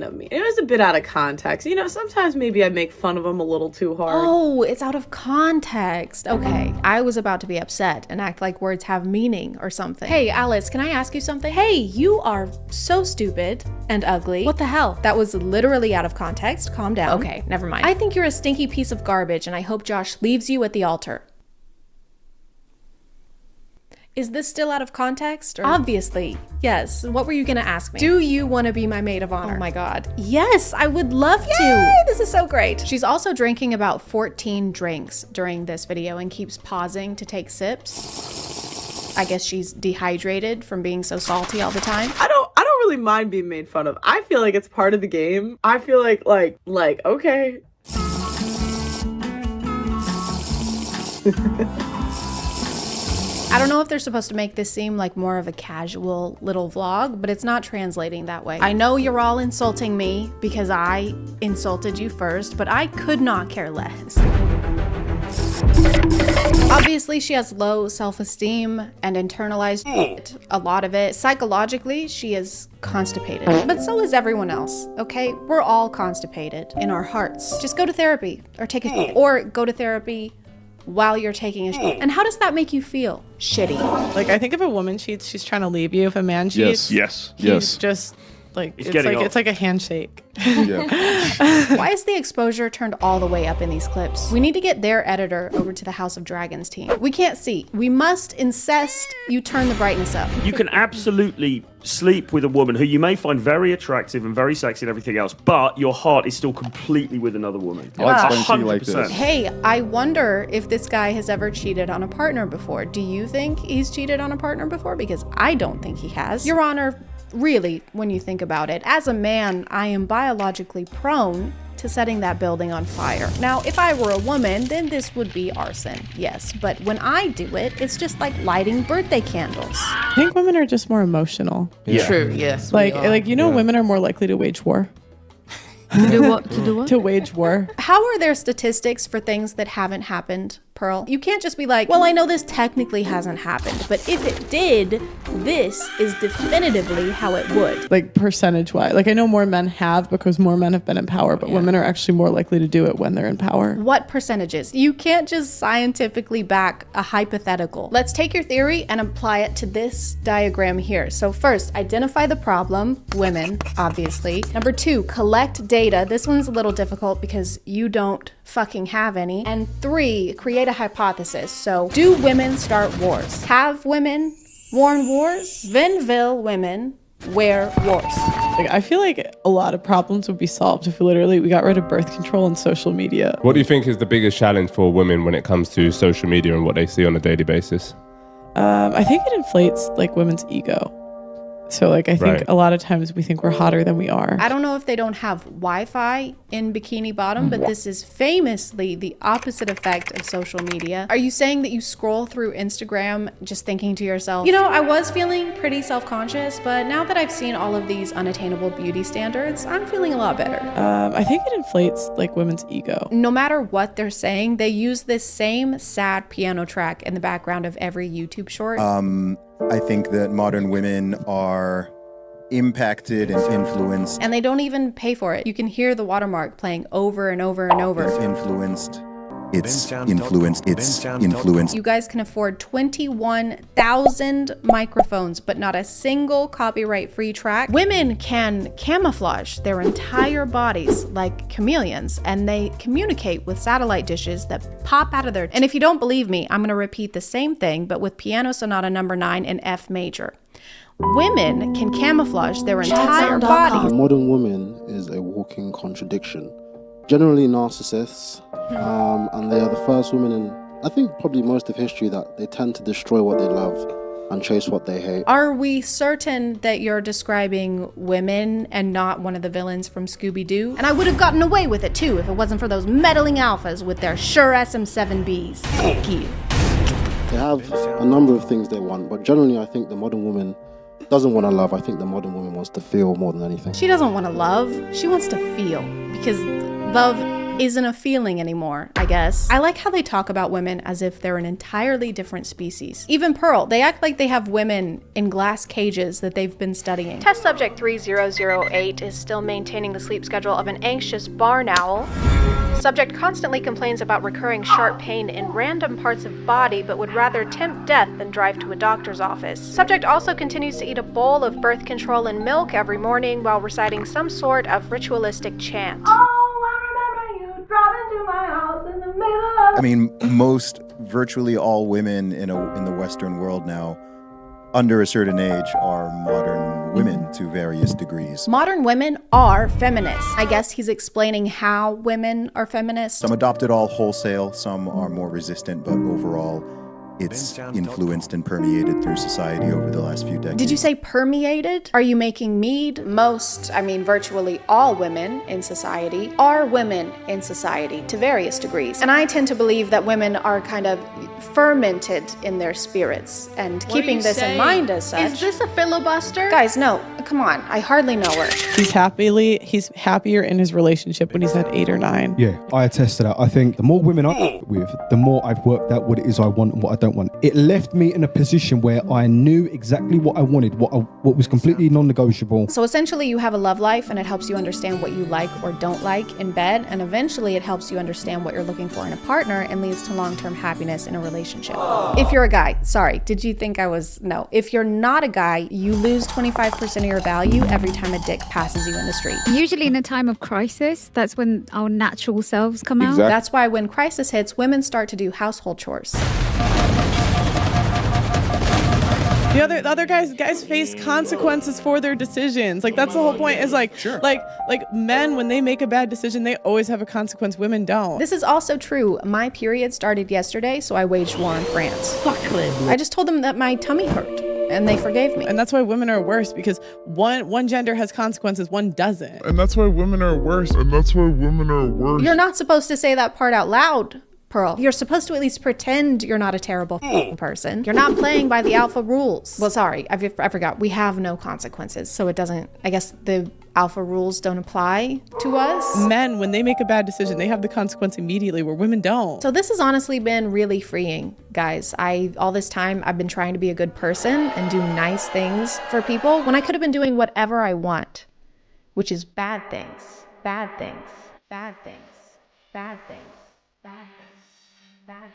of me. It was a bit out of context. You know, sometimes maybe I make fun of them a little too hard. Oh, it's out of context. Okay, I was about to be upset and act like words have meaning or something. Hey, Alice, can I ask you something? Hey, you are so stupid and ugly. What the hell? That was literally out of context. Calm down. Okay, never mind. I think you're a stinky piece of garbage and I hope Josh leaves you at the altar. Is this still out of context? Or? Obviously, yes. What were you gonna ask me? Do you want to be my maid of honor? Oh my god. Yes, I would love to. This is so great. She's also drinking about 14 drinks during this video and keeps pausing to take sips. I guess she's dehydrated from being so salty all the time. I don't really mind being made fun of. I feel like it's part of the game. I feel like okay. I don't know if they're supposed to make this seem like more of a casual little vlog, but it's not translating that way. I know you're all insulting me because I insulted you first, but I could not care less. Obviously, she has low self-esteem and internalized a lot of it. Psychologically, she is constipated, but so is everyone else, okay? We're all constipated in our hearts. Just go to therapy or take a or go to therapy while you're taking a shit. And how does that make you feel? Shitty. Like, I think if a woman cheats, she's trying to leave you. If a man cheats, yes. he's just like, it's like a handshake. Why is the exposure turned all the way up in these clips? We need to get their editor over to the House of Dragons team. We can't see. We must insist you turn the brightness up. You can absolutely sleep with a woman who you may find very attractive and very sexy and everything else, but your heart is still completely with another woman. I'll explain to you like this. Hey, I wonder if this guy has ever cheated on a partner before. Do you think he's cheated on a partner before? Because I don't think he has. Your Honor, really, when you think about it, as a man, I am biologically prone to setting that building on fire. Now, if I were a woman, then this would be arson, yes. But when I do it, it's just like lighting birthday candles. I think women are just more emotional. Yeah. True, yes. Women are more likely to wage war. To do what? To do what? To wage war. How are there statistics for things that haven't happened, Pearl? You can't just be like, well, I know this technically hasn't happened, but if it did, this is definitively how it would. Like percentage-wise. Like I know more men have because more men have been in power, but women are actually more likely to do it when they're in power. What percentages? You can't just scientifically back a hypothetical. Let's take your theory and apply it to this diagram here. So first, identify the problem, women, obviously. Number 2, collect data. This one's a little difficult because you don't fucking have any. And 3, create a hypothesis. So, do women start wars? Have women worn wars? Venville women wear wars. Like, I feel like a lot of problems would be solved if we got rid of birth control and social media. What do you think is the biggest challenge for women when it comes to social media and what they see on a daily basis? I think it inflates like women's ego. So like, I think a lot of times we think we're hotter than we are. I don't know if they don't have Wi-Fi in Bikini Bottom, but this is famously the opposite effect of social media. Are you saying that you scroll through Instagram just thinking to yourself, you know, I was feeling pretty self-conscious, but now that I've seen all of these unattainable beauty standards, I'm feeling a lot better. I think it inflates like women's ego. No matter what they're saying, they use this same sad piano track in the background of every YouTube short. I think that modern women are impacted and influenced. And they don't even pay for it. You can hear the watermark playing over and over and over. Influenced it's influenced. You guys can afford 21,000 microphones, but not a single copyright-free track. Women can camouflage their entire bodies like chameleons, and they communicate with satellite dishes that pop out of their... And if you don't believe me, I'm gonna repeat the same thing, but with Piano Sonata number 9 in F major. Women can camouflage their entire bodies. The modern woman is a walking contradiction. Generally narcissists, and they are the first women in, I think, probably most of history that they tend to destroy what they love and chase what they hate. Are we certain that you're describing women and not one of the villains from Scooby-Doo? And I would have gotten away with it too if it wasn't for those meddling alphas with their Shure SM7Bs. Thank you. They have a number of things they want, but generally I think the modern woman doesn't want to love. I think the modern woman wants to feel more than anything. She doesn't want to love, she wants to feel, because love isn't a feeling anymore, I guess. I like how they talk about women as if they're an entirely different species. Even Pearl, they act like they have women in glass cages that they've been studying. Test subject 3008 is still maintaining the sleep schedule of an anxious barn owl. Subject constantly complains about recurring sharp pain in random parts of body, but would rather tempt death than drive to a doctor's office. Subject also continues to eat a bowl of birth control and milk every morning while reciting some sort of ritualistic chant. I mean, virtually all women in the Western world now, under a certain age, are modern women to various degrees. Modern women are feminists. I guess he's explaining how women are feminists. Some adopt it all wholesale, some are more resistant, but overall, it's influenced and permeated through society over the last few decades. Did you say permeated? Are you making mead? Virtually all women in society are women in society to various degrees. And I tend to believe that women are kind of fermented in their spirits. And keeping this in mind as such. Is this a filibuster? Guys, no, come on. I hardly know her. He's happier in his relationship when he's at 8 or 9. Yeah, I attest to that. I think the more women I'm with, the more I've worked out what it is I want and what I don't want. It left me in a position where I knew exactly what I wanted, what was completely non-negotiable. So essentially you have a love life and it helps you understand what you like or don't like in bed, and eventually it helps you understand what you're looking for in a partner and leads to long-term happiness in a relationship. If you're a guy, sorry, did you think I was, no. If you're not a guy, you lose 25% of your value every time a dick passes you in the street. Usually in a time of crisis, that's when our natural selves come out. That's why when crisis hits, women start to do household chores. The other guys face consequences for their decisions. Like, that's the whole point, is like, sure. like men, when they make a bad decision, they always have a consequence. Women don't. This is also true. My period started yesterday, so I waged war on France. I just told them that my tummy hurt, and they forgave me. And that's why women are worse, because one gender has consequences, one doesn't. And that's why women are worse. You're not supposed to say that part out loud, Pearl. You're supposed to at least pretend you're not a terrible person. You're not playing by the alpha rules. Well, sorry, I forgot. We have no consequences, so it doesn't, I guess the alpha rules don't apply to us. Men, when they make a bad decision, they have the consequence immediately, where women don't. So this has honestly been really freeing, guys. All this time, I've been trying to be a good person and do nice things for people when I could have been doing whatever I want, which is bad things, bad things, bad things, bad things, bad things. Bad thing.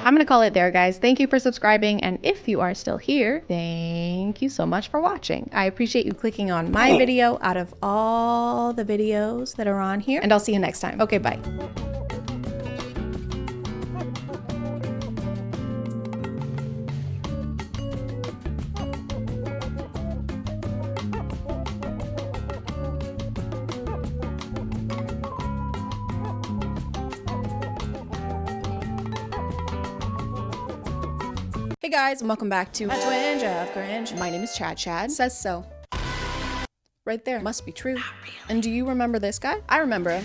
I'm gonna call it there, guys. Thank you for subscribing, and if you are still here, thank you so much for watching. I appreciate you clicking on my video out of all the videos that are on here, and I'll see you next time. Okay, bye. Hey guys, and welcome back to A Twinge of Cringe. My name is ChadChad. Says so. right there. Must be true. And do you remember this guy? I remember him.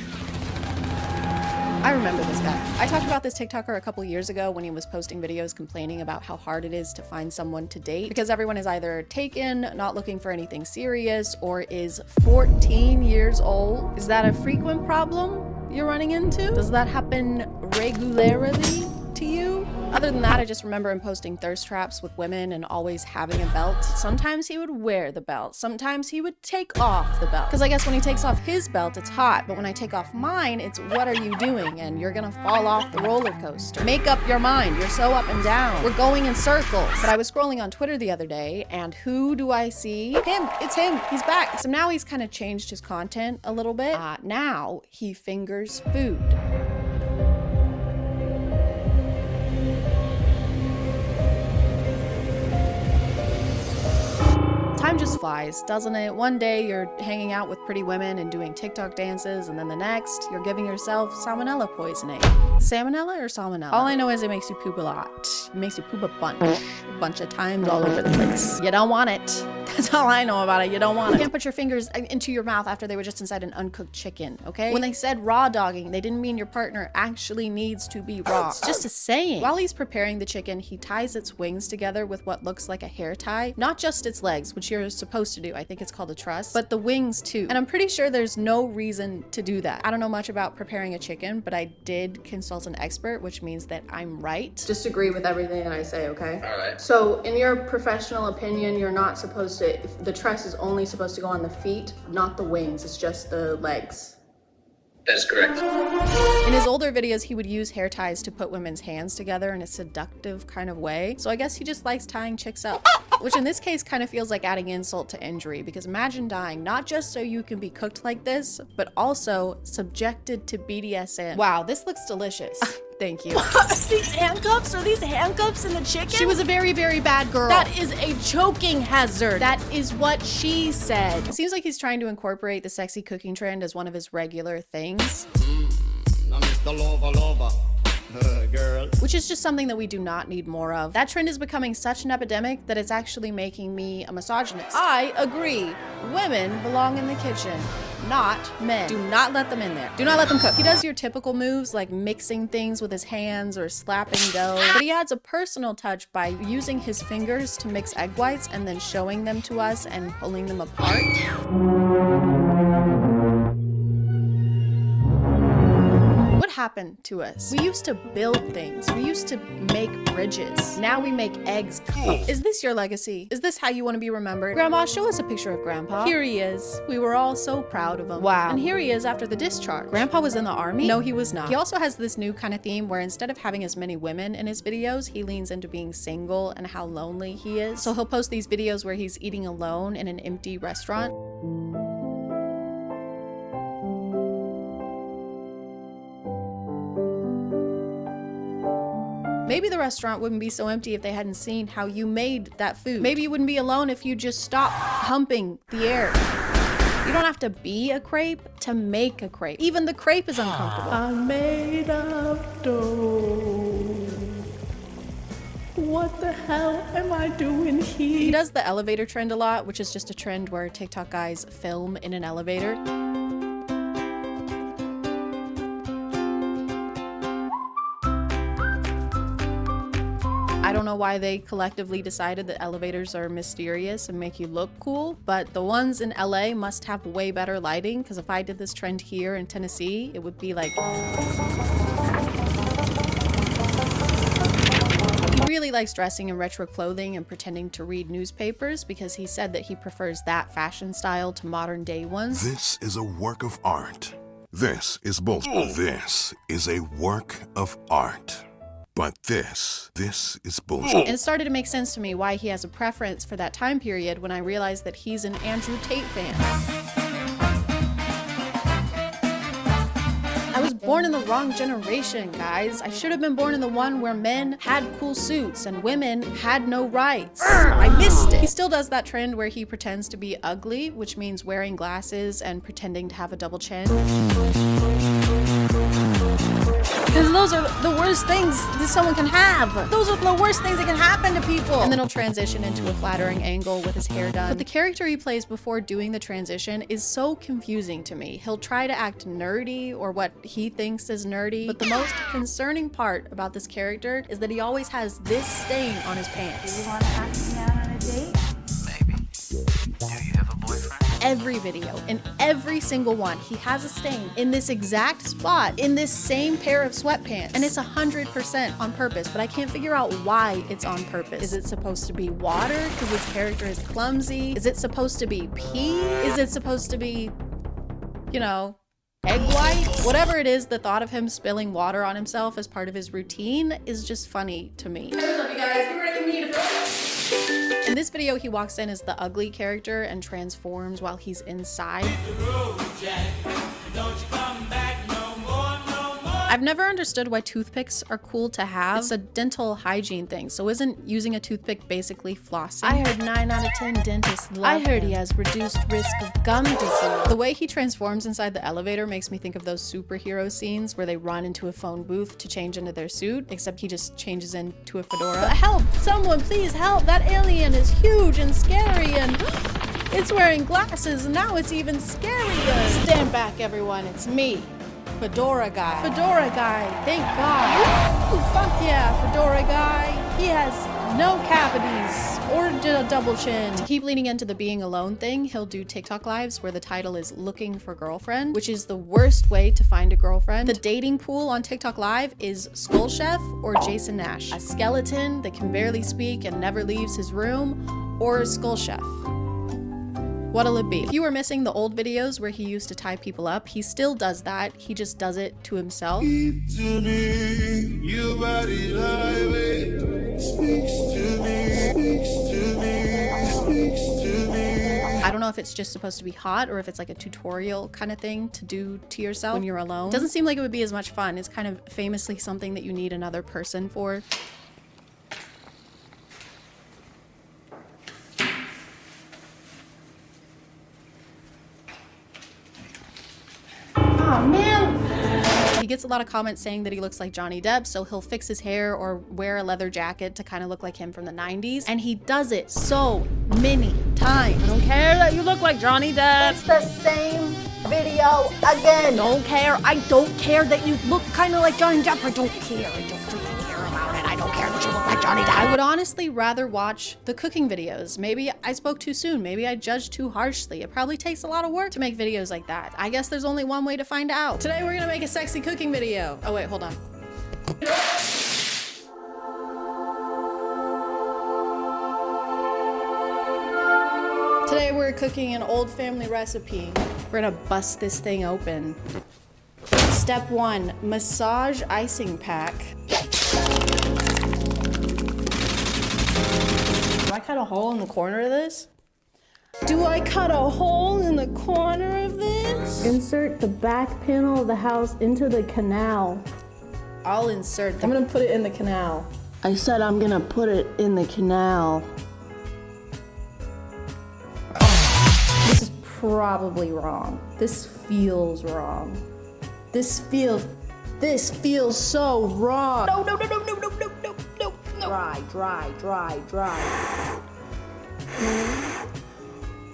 I remember this guy. I talked about this TikToker a couple years ago when he was posting videos complaining about how hard it is to find someone to date because everyone is either taken, not looking for anything serious, or is 14 years old. Is that a frequent problem you're running into? Does that happen regularly to you? Other than that, I just remember him posting thirst traps with women and always having a belt. Sometimes he would wear the belt. Sometimes he would take off the belt. Because I guess when he takes off his belt, it's hot. But when I take off mine, it's what are you doing? And you're gonna fall off the roller coaster. Make up your mind. You're so up and down. We're going in circles. But I was scrolling on Twitter the other day, and who do I see? Him. It's him. He's back. So now he's kind of changed his content a little bit. Now he fingers food. Time just flies, doesn't it? One day you're hanging out with pretty women and doing TikTok dances, and then the next you're giving yourself salmonella poisoning. Salmonella or salmonella? All I know is it makes you poop a lot. It makes you poop a bunch of times all over the place. You don't want it. That's all I know about it. You don't want it. You can't put your fingers into your mouth after they were just inside an uncooked chicken, okay? When they said raw dogging, they didn't mean your partner actually needs to be raw. It's just a saying. While he's preparing the chicken, he ties its wings together with what looks like a hair tie. Not just its legs, which you're supposed to do. I think it's called a truss, but the wings too. And I'm pretty sure there's no reason to do that. I don't know much about preparing a chicken, but I did consult an expert, which means that I'm right. Just agree with everything that I say, okay? All right. So in your professional opinion, you're not supposed to, if the truss is only supposed to go on the feet, not the wings, it's just the legs. That's correct. In his older videos, he would use hair ties to put women's hands together in a seductive kind of way. So I guess he just likes tying chicks up, which in this case kind of feels like adding insult to injury, because imagine dying not just so you can be cooked like this, but also subjected to BDSM. Wow, this looks delicious. Thank you. These handcuffs? Are these handcuffs in the chicken? She was a very, very bad girl. That is a choking hazard. That is what she said. It seems like he's trying to incorporate the sexy cooking trend as one of his regular things. Now Mr. Lover. Girl. Which is just something that we do not need more of. That trend is becoming such an epidemic that it's actually making me a misogynist. I agree. Women belong in the kitchen, not men. Do not let them in there. Do not let them cook. He does your typical moves like mixing things with his hands or slapping dough, but he adds a personal touch by using his fingers to mix egg whites and then showing them to us and pulling them apart. What happened to us? We used to build things. We used to make bridges. Now we make eggs. Is this your legacy? Is this how you want to be remembered? Grandma, show us a picture of Grandpa. Here he is. We were all so proud of him. Wow. And here he is after the discharge. Grandpa was in the army? No, he was not. He also has this new kind of theme where instead of having as many women in his videos, he leans into being single and how lonely he is. So he'll post these videos where he's eating alone in an empty restaurant. Maybe the restaurant wouldn't be so empty if they hadn't seen how you made that food. Maybe you wouldn't be alone if you just stopped humping the air. You don't have to be a crepe to make a crepe. Even the crepe is uncomfortable. I'm made of dough. What the hell am I doing here? He does the elevator trend a lot, which is just a trend where TikTok guys film in an elevator. I don't know why they collectively decided that elevators are mysterious and make you look cool, but the ones in LA must have way better lighting, because if I did this trend here in Tennessee, it would be like... He really likes dressing in retro clothing and pretending to read newspapers because he said that he prefers that fashion style to modern day ones. This is a work of art. This is bullshit. This is a work of art. But this is bullshit. And it started to make sense to me why he has a preference for that time period when I realized that he's an Andrew Tate fan. I was born in the wrong generation, guys. I should have been born in the one where men had cool suits and women had no rights. I missed it. He still does that trend where he pretends to be ugly, which means wearing glasses and pretending to have a double chin. Because those are the worst things that someone can have. Those are the worst things that can happen to people. And then he'll transition into a flattering angle with his hair done. But the character he plays before doing the transition is so confusing to me. He'll try to act nerdy or what he thinks is nerdy, but the most concerning part about this character is that he always has this stain on his pants. Do you want to ask me out on a date? Every video, in every single one, he has a stain in this exact spot, in this same pair of sweatpants. And it's 100% on purpose, but I can't figure out why it's on purpose. Is it supposed to be water because his character is clumsy? Is it supposed to be pee? Is it supposed to be, you know, egg whites? Whatever it is, the thought of him spilling water on himself as part of his routine is just funny to me. What's up, you guys? We're ready for me to In this video, he walks in as the ugly character and transforms while he's inside. I've never understood why toothpicks are cool to have. It's a dental hygiene thing, so isn't using a toothpick basically flossing? I heard 9 out of 10 dentists love him. He has reduced risk of gum disease. The way he transforms inside the elevator makes me think of those superhero scenes where they run into a phone booth to change into their suit, except he just changes into a fedora. Help! Someone please help! That alien is huge and scary and it's wearing glasses and now it's even scarier. Stand back, everyone. It's me. Fedora guy. Fedora guy, thank God. Ooh, fuck yeah, Fedora guy. He has no cavities or a double chin. To keep leaning into the being alone thing, he'll do TikTok lives where the title is looking for girlfriend, which is the worst way to find a girlfriend. The dating pool on TikTok Live is Skull Chef or Jason Nash, a skeleton that can barely speak and never leaves his room, or Skull Chef. What'll it be? If you were missing the old videos where he used to tie people up, he still does that. He just does it to himself. I don't know if it's just supposed to be hot or if it's like a tutorial kind of thing to do to yourself when you're alone. Doesn't seem like it would be as much fun. It's kind of famously something that you need another person for. Oh, man. He gets a lot of comments saying that he looks like Johnny Depp, so he'll fix his hair or wear a leather jacket to kind of look like him from the 90s. And he does it so many times. I don't care that you look like Johnny Depp. It's the same video again. Don't care. I don't care that you look kind of like Johnny Depp. I don't care. I don't freaking care about it. I don't care that you look like Johnny Depp. I would honestly rather watch the cooking videos. Maybe I spoke too soon. Maybe I judged too harshly. It probably takes a lot of work to make videos like that. I guess there's only one way to find out. Today we're gonna make a sexy cooking video. Oh wait, hold on. Today we're cooking an old family recipe. We're gonna bust this thing open. Step 1, massage icing pack. Do I cut a hole in the corner of this? Do I cut a hole in the corner of this? Insert the back panel of the house into the canal. I'll insert I'm gonna put it in the canal. I said I'm gonna put it in the canal. This is probably wrong. This feels wrong. This feels so wrong. No. Dry.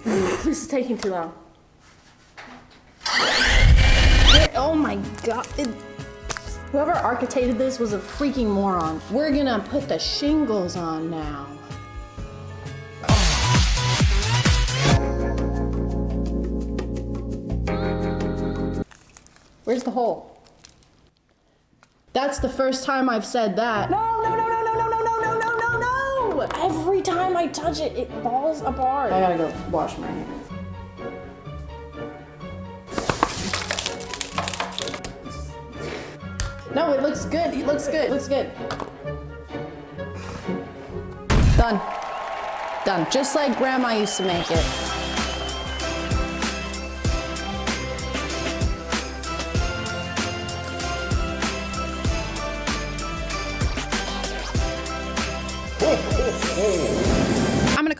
This is taking too long. Oh my God. Whoever architected this was a freaking moron. We're gonna put the shingles on now. Where's the hole? That's the first time I've said that. No. Every time I touch it, it falls apart. I gotta go wash my hands. No, it looks good. It looks good. Done. Just like Grandma used to make it. I'm gonna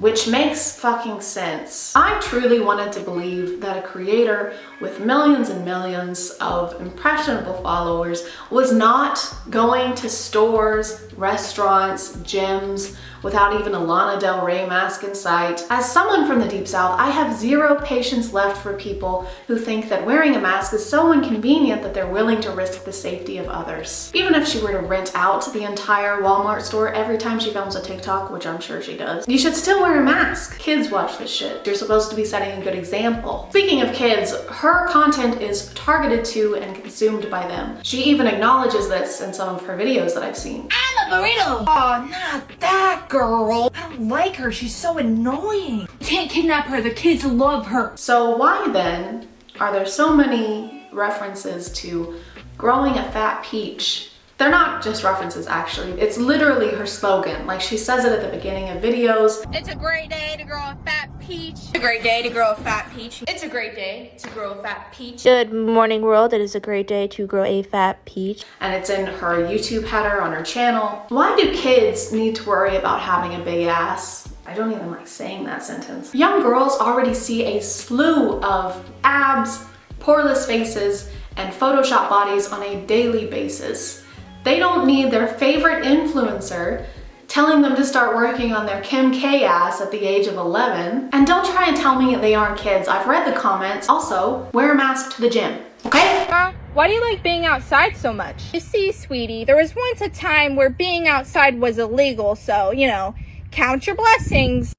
which makes fucking sense. I truly wanted to believe that a creator with millions and millions of impressionable followers was not going to stores, restaurants, gyms, without even a Lana Del Rey mask in sight. As someone from the Deep South, I have zero patience left for people who think that wearing a mask is so inconvenient that they're willing to risk the safety of others. Even if she were to rent out the entire Walmart store every time she films a TikTok, which I'm sure she does, you should still wear a mask. Kids watch this shit. You're supposed to be setting a good example. Speaking of kids, her content is targeted to and consumed by them. She even acknowledges this in some of her videos that I've seen. I'm a burrito! Oh, not that girl. I don't like her. She's so annoying. Can't kidnap her. The kids love her. So why then are there so many references to growing a fat peach? They're not just references, actually. It's literally her slogan. Like, she says it at the beginning of videos. It's a great day to grow a fat peach. It's a great day to grow a fat peach. It's a great day to grow a fat peach. Good morning, world. It is a great day to grow a fat peach. And it's in her YouTube header on her channel. Why do kids need to worry about having a big ass? I don't even like saying that sentence. Young girls already see a slew of abs, poreless faces, and Photoshop bodies on a daily basis. They don't need their favorite influencer telling them to start working on their Kim K ass at the age of 11. And don't try and tell me they aren't kids. I've read the comments. Also, wear a mask to the gym, okay? Why do you like being outside so much? You see, sweetie, there was once a time where being outside was illegal, so, you know, count your blessings.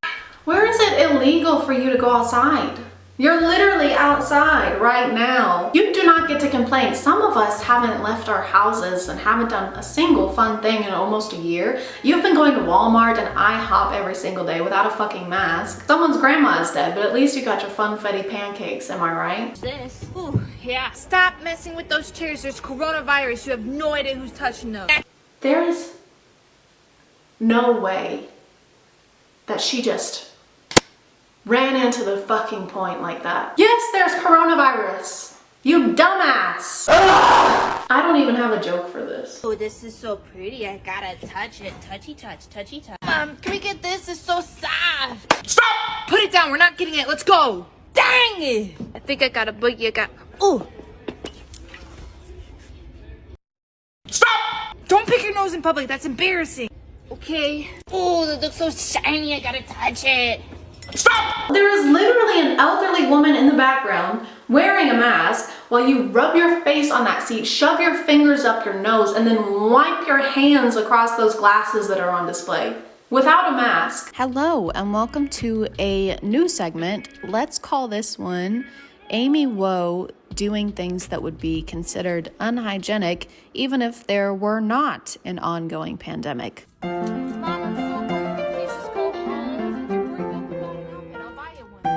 Where is it illegal for you to go outside? You're literally outside right now. You do not get to complain. Some of us haven't left our houses and haven't done a single fun thing in almost a year. You've been going to Walmart and IHOP every single day without a fucking mask. Someone's grandma is dead, but at least you got your funfetti pancakes, am I right? This? Ooh, yeah. Stop messing with those chairs. There's coronavirus. You have no idea who's touching those. There is no way that she just ran into the fucking point like that. Yes, there's coronavirus. You dumbass. Ugh! I don't even have a joke for this. Oh, this is so pretty. I gotta touch it. Touchy touch, touchy touch. Can we get this? It's so soft. Stop! Put it down. We're not getting it. Let's go. Dang it. I think I got a boogie. I got... Ooh. Stop! Don't pick your nose in public. That's embarrassing. Okay. Oh, that looks so shiny. I gotta touch it. Stop! There is literally an elderly woman in the background wearing a mask while you rub your face on that seat, shove your fingers up your nose, and then wipe your hands across those glasses that are on display without a mask. Hello, and welcome to a new segment. Let's call this one Amy Woe doing things that would be considered unhygienic even if there were not an ongoing pandemic.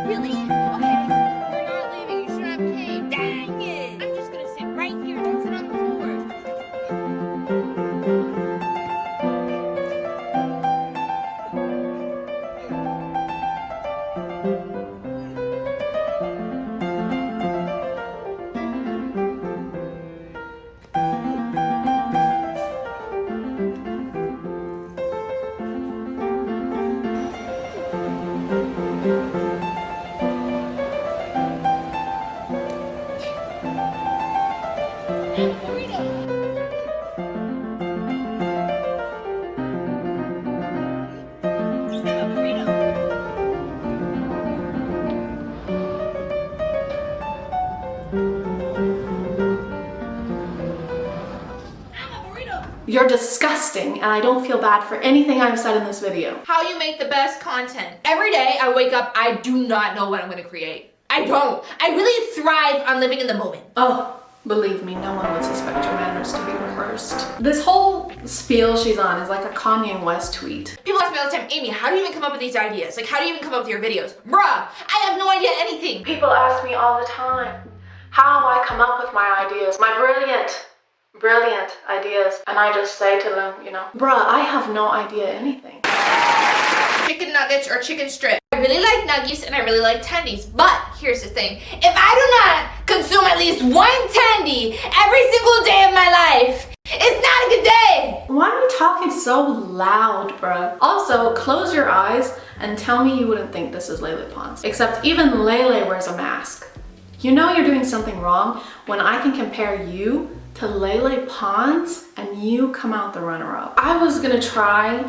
Really? Okay. We're not leaving. You should have cake. Dang it. I'm just gonna sit right here. Don't sit on the You're disgusting, and I don't feel bad for anything I've said in this video. How you make the best content. Every day I wake up, I do not know what I'm gonna create. I don't. I really thrive on living in the moment. Oh, believe me, no one would suspect your manners to be rehearsed. This whole spiel she's on is like a Kanye West tweet. People ask me all the time, Amy, how do you even come up with these ideas? Like, how do you even come up with your videos? Bruh, I have no idea anything. People ask me all the time how I come up with my ideas, my brilliant ideas, and I just say to them, you know, bruh, I have no idea anything. Chicken nuggets or chicken strip. I really like nuggies and I really like tendies, but here's the thing. If I do not consume at least one tendy every single day of my life, it's not a good day. Why are you talking so loud, bruh? Also, close your eyes and tell me you wouldn't think this is Lele Pons. Except even Lele wears a mask. You know you're doing something wrong when I can compare you to Lele Pons and you come out the runner-up. I was gonna try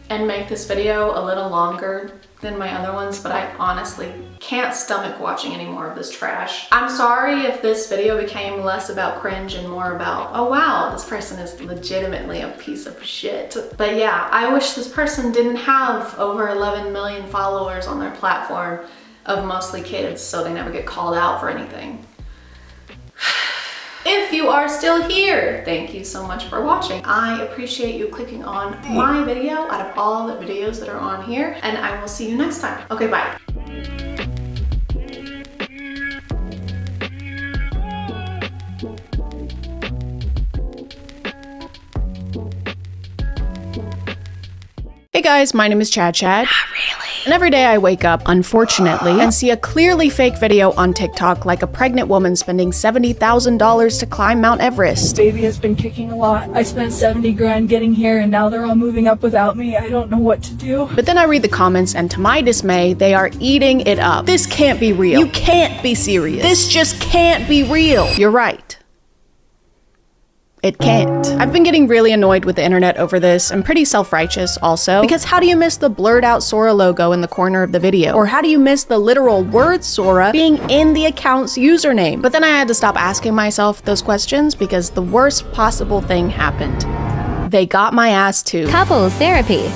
and make this video a little longer than my other ones, but I honestly can't stomach watching any more of this trash. I'm sorry if this video became less about cringe and more about, oh wow, this person is legitimately a piece of shit. But yeah, I wish this person didn't have over 11 million followers on their platform of mostly kids, so they never get called out for anything. If you are still here, thank you so much for watching. I appreciate you clicking on my video out of all the videos that are on here, and I will see you next time. Okay, bye. Hey guys, my name is ChadChad. Not really. And every day I wake up, unfortunately, and see a clearly fake video on TikTok like a pregnant woman spending $70,000 to climb Mount Everest. Baby has been kicking a lot. I spent 70 grand getting here and now they're all moving up without me. I don't know what to do. But then I read the comments and to my dismay, they are eating it up. This can't be real. You can't be serious. This just can't be real. You're right. It can't. I've been getting really annoyed with the internet over this. I'm pretty self-righteous also. Because how do you miss the blurred out Sora logo in the corner of the video? Or how do you miss the literal word Sora being in the account's username? But then I had to stop asking myself those questions because the worst possible thing happened. They got my ass too. Couples therapy.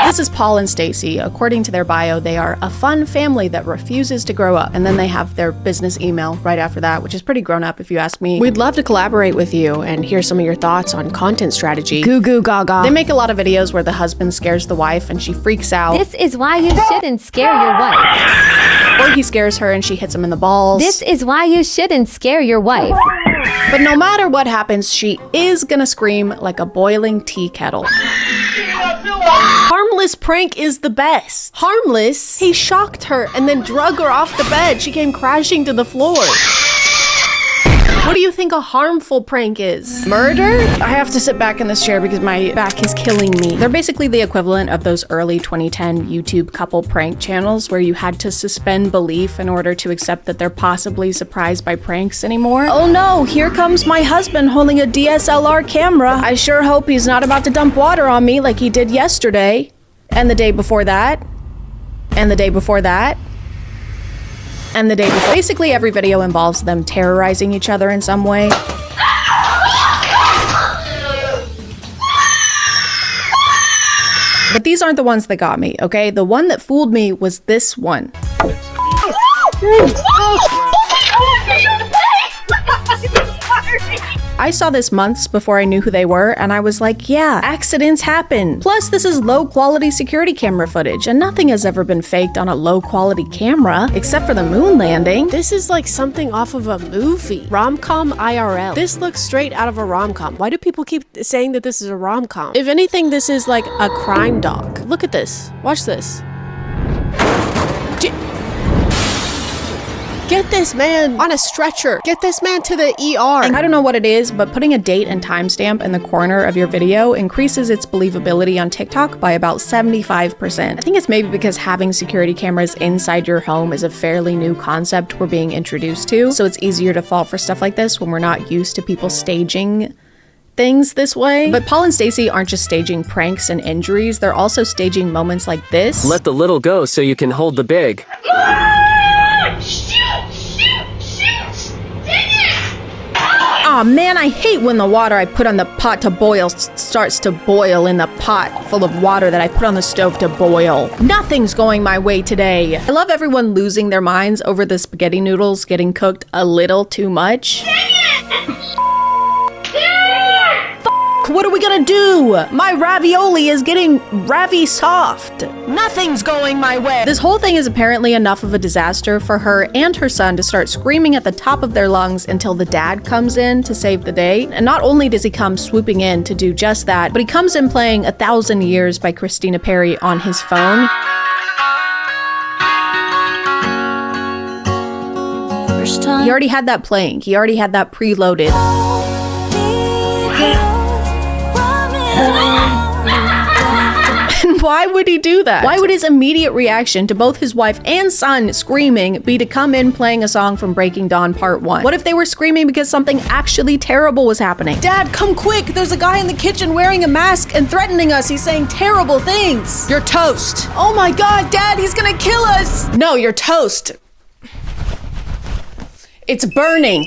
This is Paul and Stacy. According to their bio, they are a fun family that refuses to grow up. And then they have their business email right after that, which is pretty grown up if you ask me. We'd love to collaborate with you and hear some of your thoughts on content strategy. Goo goo gaga. They make a lot of videos where the husband scares the wife and she freaks out. This is why you shouldn't scare your wife. Or he scares her and she hits him in the balls. This is why you shouldn't scare your wife. But no matter what happens, she is gonna scream like a boiling tea kettle. Harmless prank is the best. Harmless? He shocked her and then drug her off the bed. She came crashing to the floor. What do you think a harmful prank is? Murder? I have to sit back in this chair because my back is killing me. They're basically the equivalent of those early 2010 YouTube couple prank channels where you had to suspend belief in order to accept that they're possibly surprised by pranks anymore. Oh no, here comes my husband holding a DSLR camera. I sure hope he's not about to dump water on me like he did yesterday. And the day before that. And the day before that. And the day before. Basically every video involves them terrorizing each other in some way. But these aren't the ones that got me, okay? The one that fooled me was this one. I saw this months before I knew who they were, and I was like, yeah, accidents happen. Plus, this is low-quality security camera footage, and nothing has ever been faked on a low-quality camera, except for the moon landing. This is like something off of a movie. Rom-com IRL. This looks straight out of a rom-com. Why do people keep saying that this is a rom-com? If anything, this is like a crime doc. Look at this. Watch this. Get this man on a stretcher. Get this man to the ER. And I don't know what it is, but putting a date and timestamp in the corner of your video increases its believability on TikTok by about 75%. I think it's maybe because having security cameras inside your home is a fairly new concept we're being introduced to, so it's easier to fall for stuff like this when we're not used to people staging things this way. But Paul and Stacy aren't just staging pranks and injuries, they're also staging moments like this. Let the little go so you can hold the big. Aw man, I hate when the water I put on the pot to boil starts to boil in the pot full of water that I put on the stove to boil. Nothing's going my way today. I love everyone losing their minds over the spaghetti noodles getting cooked a little too much. What are we gonna do? My ravioli is getting ravi soft. Nothing's going my way. This whole thing is apparently enough of a disaster for her and her son to start screaming at the top of their lungs until the dad comes in to save the day. And not only does he come swooping in to do just that, but he comes in playing 1,000 Years by Christina Perri on his phone. He already had that playing. He already had that preloaded. Why would he do that? Why would his immediate reaction to both his wife and son screaming be to come in playing a song from Breaking Dawn Part 1? What if they were screaming because something actually terrible was happening? Dad, come quick! There's a guy in the kitchen wearing a mask and threatening us. He's saying terrible things. You're toast. Oh my god, Dad, he's gonna kill us! No, you're toast. It's burning.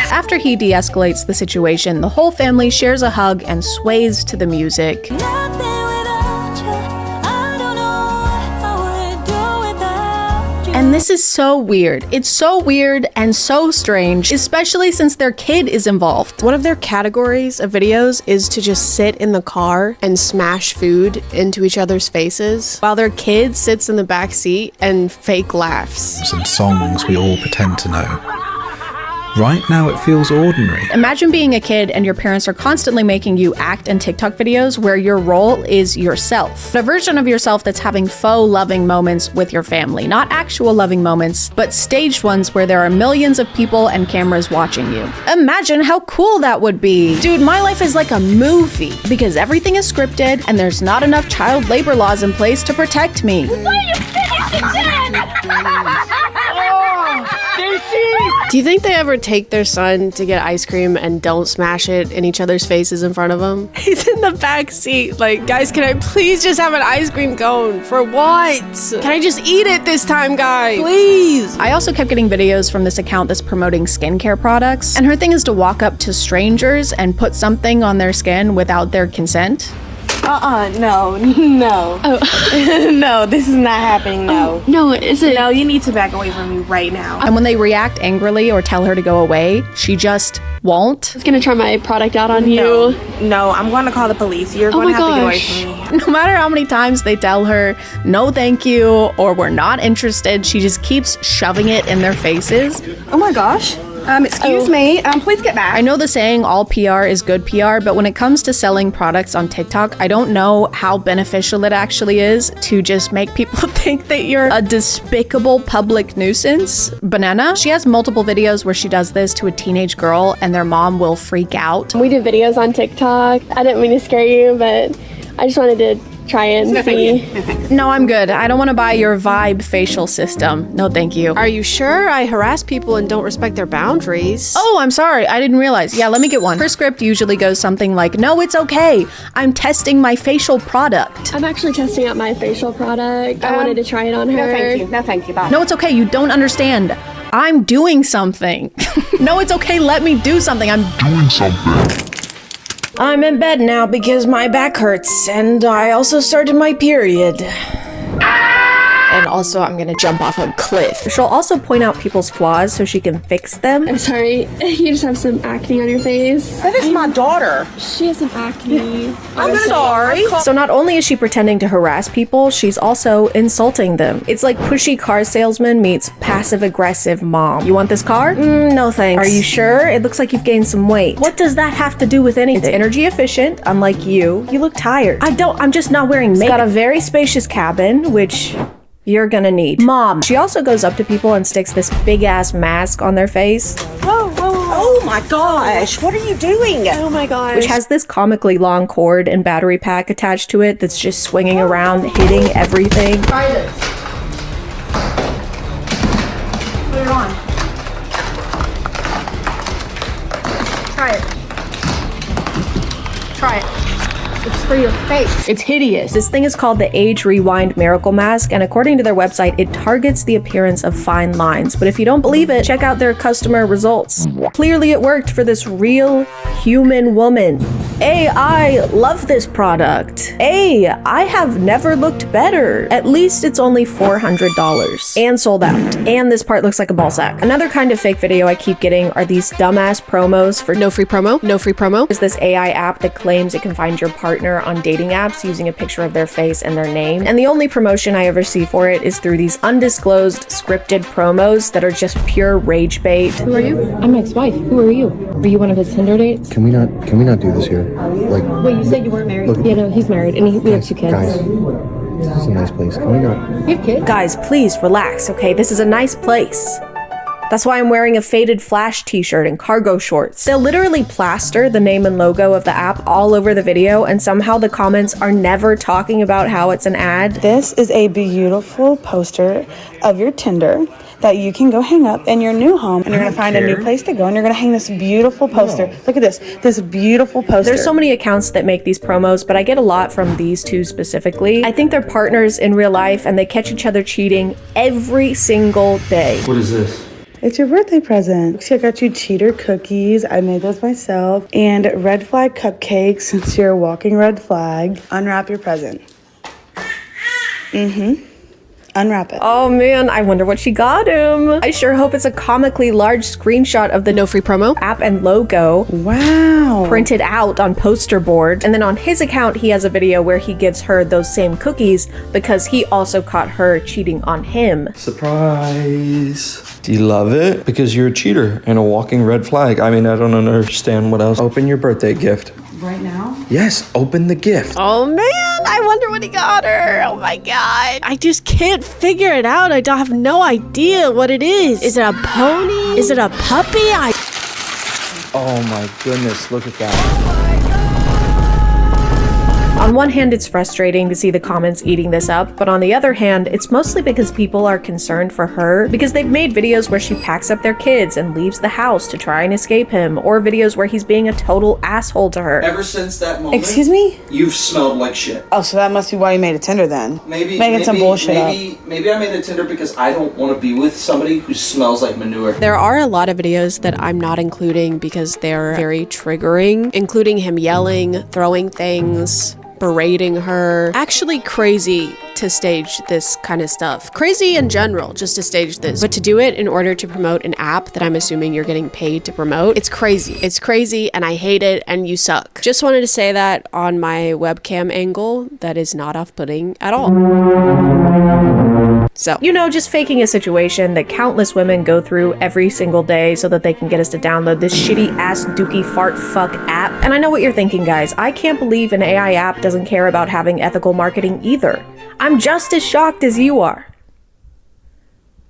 After he de-escalates the situation, the whole family shares a hug and sways to the music. And this is so weird. It's so weird and so strange, especially since their kid is involved. One of their categories of videos is to just sit in the car and smash food into each other's faces while their kid sits in the back seat and fake laughs. And songs we all pretend to know. Right now it feels ordinary. Imagine being a kid and your parents are constantly making you act in TikTok videos where your role is yourself. A version of yourself that's having faux loving moments with your family. Not actual loving moments, but staged ones where there are millions of people and cameras watching you. Imagine how cool that would be. Dude, my life is like a movie because everything is scripted and there's not enough child labor laws in place to protect me. Do you think they ever take their son to get ice cream and don't smash it in each other's faces in front of him? He's in the back seat like, guys, can I please just have an ice cream cone? For what? Can I just eat it this time, guys? Please. I also kept getting videos from this account that's promoting skincare products, and her thing is to walk up to strangers and put something on their skin without their consent. No. Oh. No, this is not happening, no. No, is it? No, you need to back away from me right now. And when they react angrily or tell her to go away, she just won't. I was gonna try my product out on you. No, I'm gonna call the police. You're gonna have to get away from me. No matter how many times they tell her, no thank you, or we're not interested, she just keeps shoving it in their faces. Oh my gosh. Excuse me, please get back. I know the saying all PR is good PR, but when it comes to selling products on TikTok, I don't know how beneficial it actually is to just make people think that you're a despicable public nuisance. Banana, she has multiple videos where she does this to a teenage girl and their mom will freak out. We do videos on TikTok. I didn't mean to scare you, but I just wanted to try and see. No, I'm good. I don't want to buy your Vibe facial system. No, thank you. Are you sure? I harass people and don't respect their boundaries. Oh, I'm sorry. I didn't realize. Yeah, let me get one. Her script usually goes something like, no, it's okay. I'm testing my facial product. I'm actually testing out my facial product. I wanted to try it on her. No, thank you. No, thank you. Bye. No, it's okay. You don't understand. I'm doing something. No, it's okay. Let me do something. I'm doing something. I'm in bed now because my back hurts, and I also started my period. And also, I'm gonna jump off a cliff. She'll also point out people's flaws so she can fix them. I'm sorry, you just have some acne on your face. That is my daughter. She has some acne. I'm sorry. So not only is she pretending to harass people, she's also insulting them. It's like pushy car salesman meets passive-aggressive mom. You want this car? No thanks. Are you sure? It looks like you've gained some weight. What does that have to do with anything? It's energy efficient, unlike you. You look tired. I'm just not wearing makeup. It's got a very spacious cabin, which you're gonna need. Mom. She also goes up to people and sticks this big ass mask on their face. Whoa. Oh my gosh. What are you doing? Oh my gosh. Which has this comically long cord and battery pack attached to it that's just swinging around, hitting everything. Try this. Put it on. Try it. Try it. It's for your face. It's hideous. This thing is called the Age Rewind Miracle Mask, and according to their website, it targets the appearance of fine lines. But if you don't believe it, check out their customer results. Clearly it worked for this real human woman. I love this product. I have never looked better. At least it's only $400 and sold out. And this part looks like a ball sack. Another kind of fake video I keep getting are these dumbass promos for no free promo. No free promo. There's this AI app that claims it can find your partner on dating apps using a picture of their face and their name. And the only promotion I ever see for it is through these undisclosed scripted promos that are just pure rage bait. Who are you? I'm my ex-wife. Who are you? Are you one of his Tinder dates? Can we not do this here? Like, wait, you said you weren't married. Look, yeah, no, he's married and we have 2 kids. Guys, This is a nice place. Can we go? Guys, please relax, okay? This is a nice place. That's why I'm wearing a faded Flash t-shirt and cargo shorts. They'll literally plaster the name and logo of the app all over the video, and somehow the comments are never talking about how it's an ad. This is a beautiful poster of your Tinder that you can go hang up in your new home, and you're gonna find a new place to go, and you're gonna hang this beautiful poster. Look at this beautiful poster. There's so many accounts that make these promos, but I get a lot from these two specifically. I think they're partners in real life, and they catch each other cheating every single day. What is this? It's your birthday present. See, I got you cheater cookies. I made those myself. And red flag cupcakes, since you're a walking red flag. Unwrap your present. Unwrap it. Oh man, I wonder what she got him. I sure hope it's a comically large screenshot of the No Free Promo app and logo. Wow. Printed out on poster board. And then on his account, he has a video where he gives her those same cookies because he also caught her cheating on him. Surprise. Do you love it? Because you're a cheater and a walking red flag. I mean, I don't understand what else. Open your birthday gift. Right now? Yes, open the gift. Oh man, I wonder what he got her. Oh my god. I just can't figure it out. I don't have no idea what it is. Is it a pony? Is it a puppy? Oh my goodness, look at that. On one hand, it's frustrating to see the comments eating this up, but on the other hand, it's mostly because people are concerned for her because they've made videos where she packs up their kids and leaves the house to try and escape him, or videos where he's being a total asshole to her. Ever since that moment, Excuse me? you've smelled like shit. Oh, so that must be why you made a Tinder then. Making some bullshit up. Maybe I made a Tinder because I don't want to be with somebody who smells like manure. There are a lot of videos that I'm not including because they're very triggering, including him yelling, throwing things, berating her. Actually crazy to stage this kind of stuff. Crazy in general, just to stage this. But to do it in order to promote an app that I'm assuming you're getting paid to promote, it's crazy. It's crazy and I hate it and you suck. Just wanted to say that on my webcam angle, that is not off-putting at all. So, you know, just faking a situation that countless women go through every single day so that they can get us to download this shitty ass dookie fart fuck app. And I know what you're thinking, guys. I can't believe an AI app doesn't care about having ethical marketing either. I'm just as shocked as you are.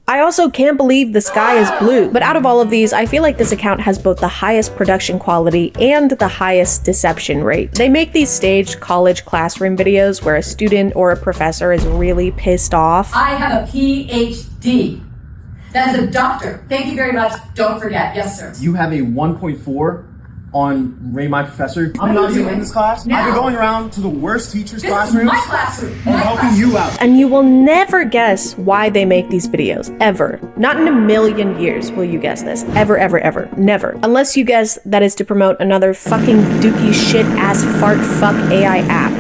I also can't believe the sky is blue. But out of all of these, I feel like this account has both the highest production quality and the highest deception rate. They make these staged college classroom videos where a student or a professor is really pissed off. I have a PhD. That's a doctor. Thank you very much. Don't forget. Yes, sir. You have a 1.4 on Rate My Professor. I'm not even in this class. No. I've been going around to the worst teachers' classrooms. This is my classroom. I'm helping you out. And you will never guess why they make these videos, ever. Not in a million years will you guess this. Ever, ever, ever. Never. Unless you guess that is to promote another fucking dookie shit ass fart fuck AI app.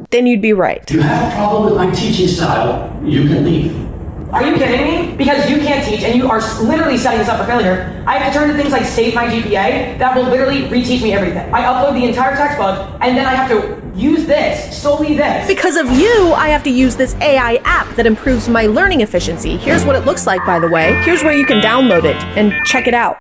Then you'd be right. If you have a problem with my teaching style, you can leave. Are you kidding me? Because you can't teach and you are literally setting us up for failure. I have to turn to things like Save My GPA that will literally reteach me everything. I upload the entire textbook and then I have to use this, solely this. Because of you, I have to use this AI app that improves my learning efficiency. Here's what it looks like, by the way. Here's where you can download it and check it out.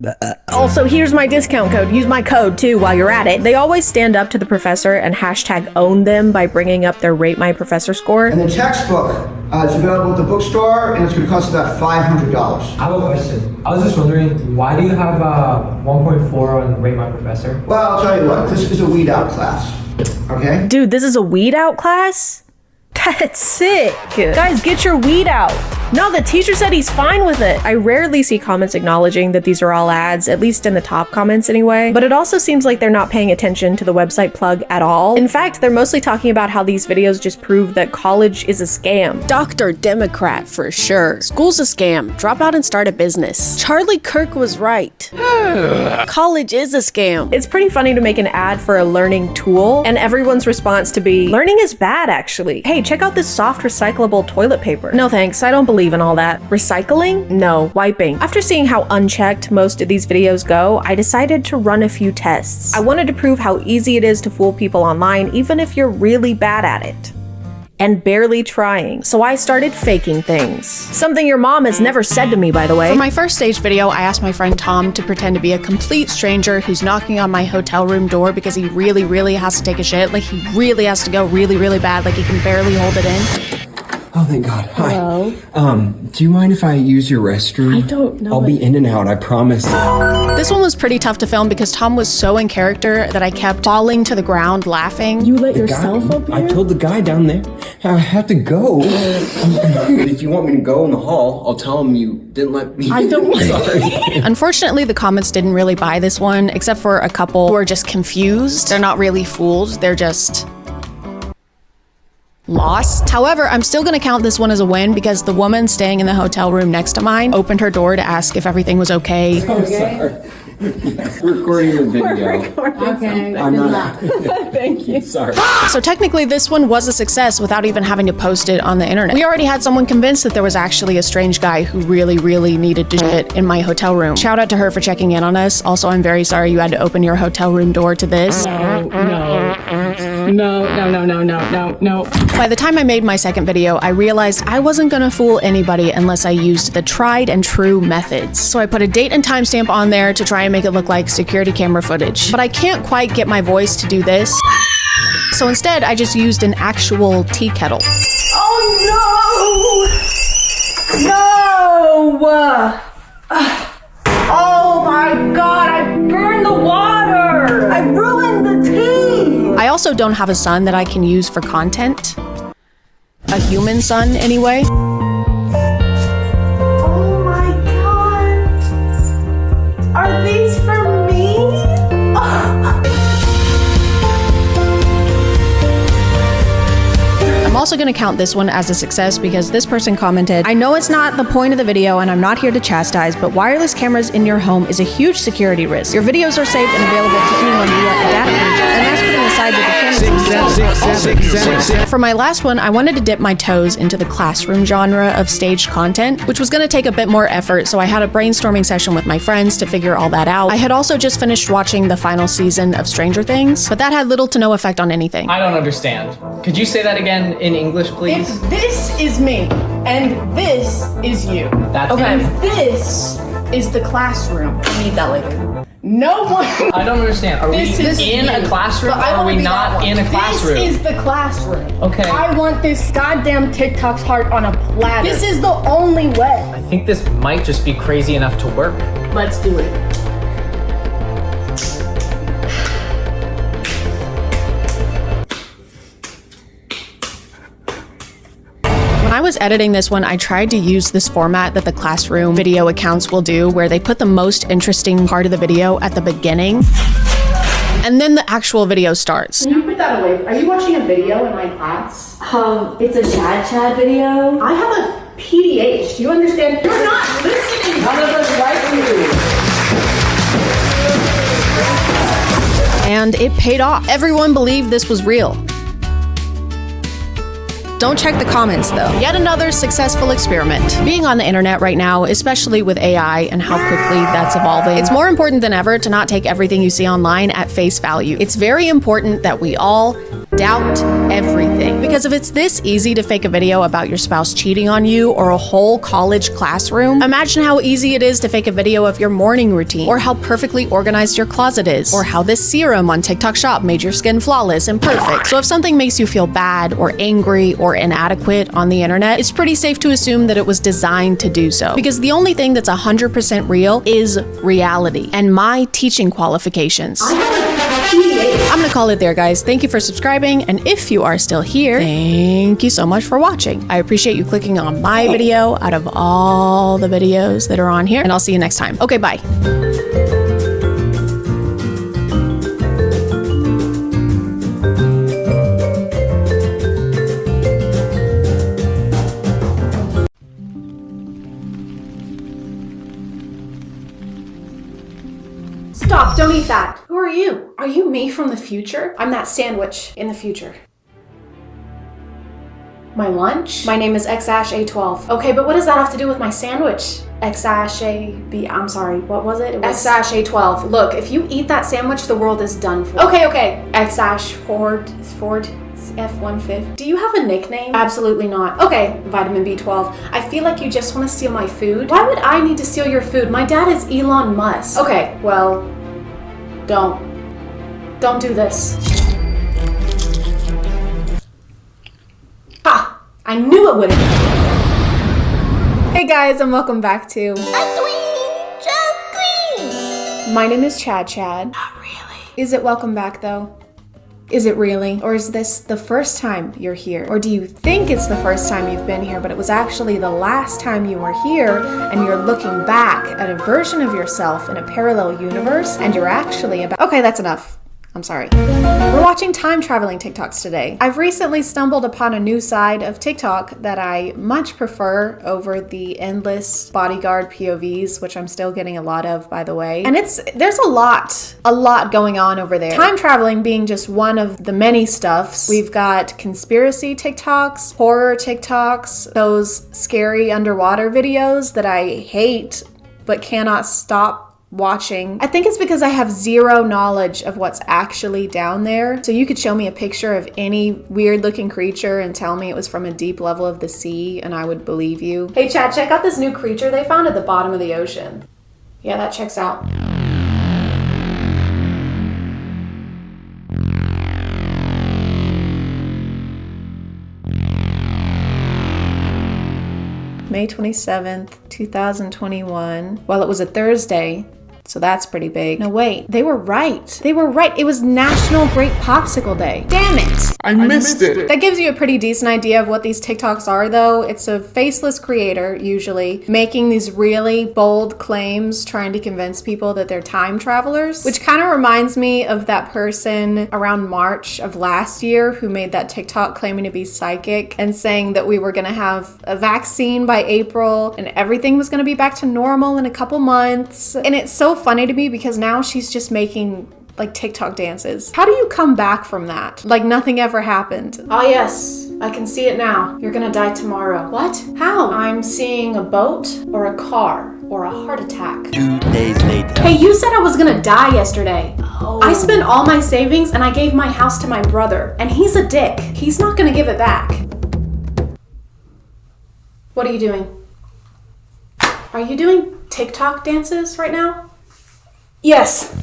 Also, here's my discount code. Use my code too while you're at it. They always stand up to the professor and hashtag own them by bringing up their Rate My Professor score. And the textbook is available at the bookstore and it's going to cost about $500. I have a question. I was just wondering, why do you have 1.4 on Rate My Professor? Well, I'll tell you what, this is a weed out class, okay? Dude, this is a weed out class? That's sick. Guys, get your weed out. No, the teacher said he's fine with it. I rarely see comments acknowledging that these are all ads, at least in the top comments anyway. But it also seems like they're not paying attention to the website plug at all. In fact, they're mostly talking about how these videos just prove that college is a scam. Dr. Democrat for sure. School's a scam. Drop out and start a business. Charlie Kirk was right. College is a scam. It's pretty funny to make an ad for a learning tool and everyone's response to be, learning is bad actually. Hey, check out this soft recyclable toilet paper. No thanks, I don't believe in all that. Recycling? No, wiping. After seeing how unchecked most of these videos go, I decided to run a few tests. I wanted to prove how easy it is to fool people online even if you're really bad at it. and barely trying. So I started faking things. Something your mom has never said to me, by the way. For my first stage video, I asked my friend Tom to pretend to be a complete stranger who's knocking on my hotel room door because he really, really has to take a shit. Like he really has to go really, really bad. Like he can barely hold it in. Oh, thank God. Hi. Hello? Do you mind if I use your restroom? I don't know. I'll be in and out, I promise. This one was pretty tough to film because Tom was so in character that I kept falling to the ground laughing. You let yourself up here? I told the guy down there I had to go. If you want me to go in the hall, I'll tell him you didn't let me. I don't. Sorry. Unfortunately, the comments didn't really buy this one, except for a couple who are just confused. They're not really fooled. They're just lost. However, I'm still gonna count this one as a win because the woman staying in the hotel room next to mine opened her door to ask if everything was okay. I'm sorry. We're recording the video. Okay. I'm not. Thank you. Sorry. So technically this one was a success without even having to post it on the internet. We already had someone convinced that there was actually a strange guy who really, really needed to shit in my hotel room. Shout out to her for checking in on us. Also, I'm very sorry you had to open your hotel room door to this. No. By the time I made my second video, I realized I wasn't gonna fool anybody unless I used the tried and true methods. So I put a date and timestamp on there to try and make it look like security camera footage. But I can't quite get my voice to do this. So instead, I just used an actual tea kettle. Oh no! No! Oh my God, I burned the water! I ruined the tea! I also don't have a son that I can use for content. A human son, anyway. Oh my God! Are these for me? I'm also gonna count this one as a success because this person commented, I know it's not the point of the video and I'm not here to chastise, but wireless cameras in your home is a huge security risk. Your videos are safe and available to anyone via a data connection, and that's putting aside that the cameras themselves are also safe. For my last one, I wanted to dip my toes into the classroom genre of staged content, which was gonna take a bit more effort, so I had a brainstorming session with my friends to figure all that out. I had also just finished watching the final season of Stranger Things, but that had little to no effect on anything. I don't understand. Could you say that again in English, please? If this is me and this is you, That's okay, me. this is the classroom. I need that later. No one. I don't understand. Are we in a classroom or are we not in a classroom? This is the classroom. Okay. I want this goddamn TikTok's heart on a platter. This is the only way. I think this might just be crazy enough to work. Let's do it. When I was editing this one, I tried to use this format that the classroom video accounts will do, where they put the most interesting part of the video at the beginning, and then the actual video starts. Can you put that away? Are you watching a video in my class? It's a ChadChad video. I have a PDH. Do you understand? You're not listening. None of us like you. And it paid off. Everyone believed this was real. Don't check the comments though. Yet another successful experiment. Being on the internet right now, especially with AI and how quickly that's evolving, it's more important than ever to not take everything you see online at face value. It's very important that we all doubt everything. Because if it's this easy to fake a video about your spouse cheating on you or a whole college classroom, imagine how easy it is to fake a video of your morning routine, or how perfectly organized your closet is, or how this serum on TikTok Shop made your skin flawless and perfect. So if something makes you feel bad or angry or inadequate on the internet, it's pretty safe to assume that it was designed to do so. Because the only thing that's 100% real is reality and my teaching qualifications. I'm gonna call it there, guys. Thank you for subscribing, and if you are still here, thank you so much for watching. I appreciate you clicking on my video out of all the videos that are on here, and I'll see you next time. Okay, bye. Stop, don't eat that. Who are you? Are you me from the future? I'm that sandwich in the future. My lunch? My name is XAsh-A12. Okay, but what does that have to do with my sandwich? XAsh-A-B, I'm sorry, what was it? It was XAsh-A12. Look, if you eat that sandwich, the world is done for. Okay, XAsh-Ford, F-150. Do you have a nickname? Absolutely not. Okay, vitamin B12. I feel like you just want to steal my food. Why would I need to steal your food? My dad is Elon Musk. Okay, well, don't do this. Ha! I knew it wouldn't. Hey guys, and welcome back to My name is ChadChad. Not really. Is it welcome back though? Is it really? Or is this the first time you're here? Or do you think it's the first time you've been here, but it was actually the last time you were here and you're looking back at a version of yourself in a parallel universe and you're actually about— Okay, that's enough. I'm sorry. We're watching time traveling TikToks today. I've recently stumbled upon a new side of TikTok that I much prefer over the endless bodyguard POVs, which I'm still getting a lot of, by the way. And there's a lot going on over there. Time traveling being just one of the many stuffs. We've got conspiracy TikToks, horror TikToks, those scary underwater videos that I hate but cannot stop watching. I think it's because I have zero knowledge of what's actually down there. So you could show me a picture of any weird looking creature and tell me it was from a deep level of the sea and I would believe you. Hey Chad, check out this new creature they found at the bottom of the ocean. Yeah, that checks out. May 27th, 2021. Well, it was a Thursday, so that's pretty big. No, wait, they were right. They were right. It was National Grape Popsicle Day. Damn it. I missed it. That gives you a pretty decent idea of what these TikToks are, though. It's a faceless creator, usually, making these really bold claims, trying to convince people that they're time travelers, which kind of reminds me of that person around March of last year who made that TikTok claiming to be psychic and saying that we were gonna have a vaccine by April and everything was gonna be back to normal in a couple months. And it's so funny to me because now she's just making like TikTok dances. How do you come back from that? Like nothing ever happened. Ah yes, I can see it now. You're gonna die tomorrow. What? How? I'm seeing a boat or a car or a heart attack. 2 days later. Hey, you said I was gonna die yesterday. Oh. I spent all my savings and I gave my house to my brother and he's a dick. He's not gonna give it back. What are you doing? Are you doing TikTok dances right now? Yes.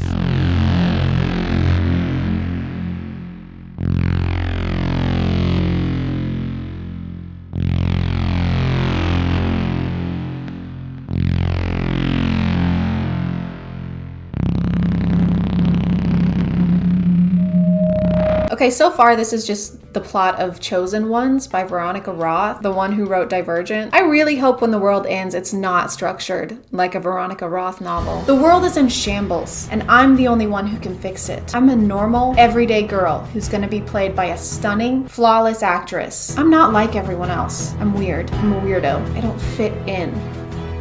Okay, so far this is just the plot of Chosen Ones by Veronica Roth, the one who wrote Divergent. I really hope when the world ends it's not structured like a Veronica Roth novel. The world is in shambles, and I'm the only one who can fix it. I'm a normal, everyday girl who's gonna be played by a stunning, flawless actress. I'm not like everyone else. I'm weird. I'm a weirdo. I don't fit in.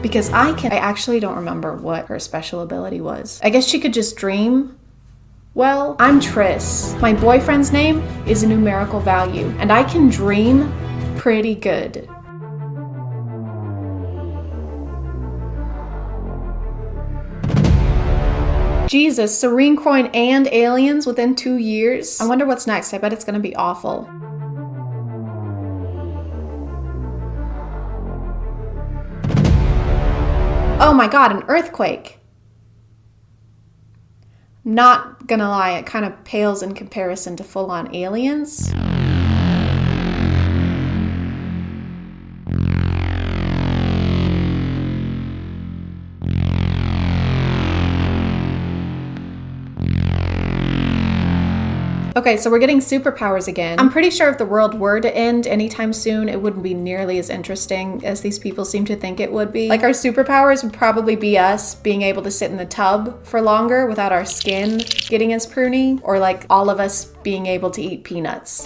Because I actually don't remember what her special ability was. I guess she could just dream. Well, I'm Tris. My boyfriend's name is a numerical value, and I can dream pretty good. Jesus, Serene Coin and aliens within 2 years? I wonder what's next. I bet it's gonna be awful. Oh my god, an earthquake. Not gonna lie, it kind of pales in comparison to full-on aliens. Okay, so we're getting superpowers again. I'm pretty sure if the world were to end anytime soon, it wouldn't be nearly as interesting as these people seem to think it would be. Like, our superpowers would probably be us being able to sit in the tub for longer without our skin getting as pruny, or like all of us being able to eat peanuts.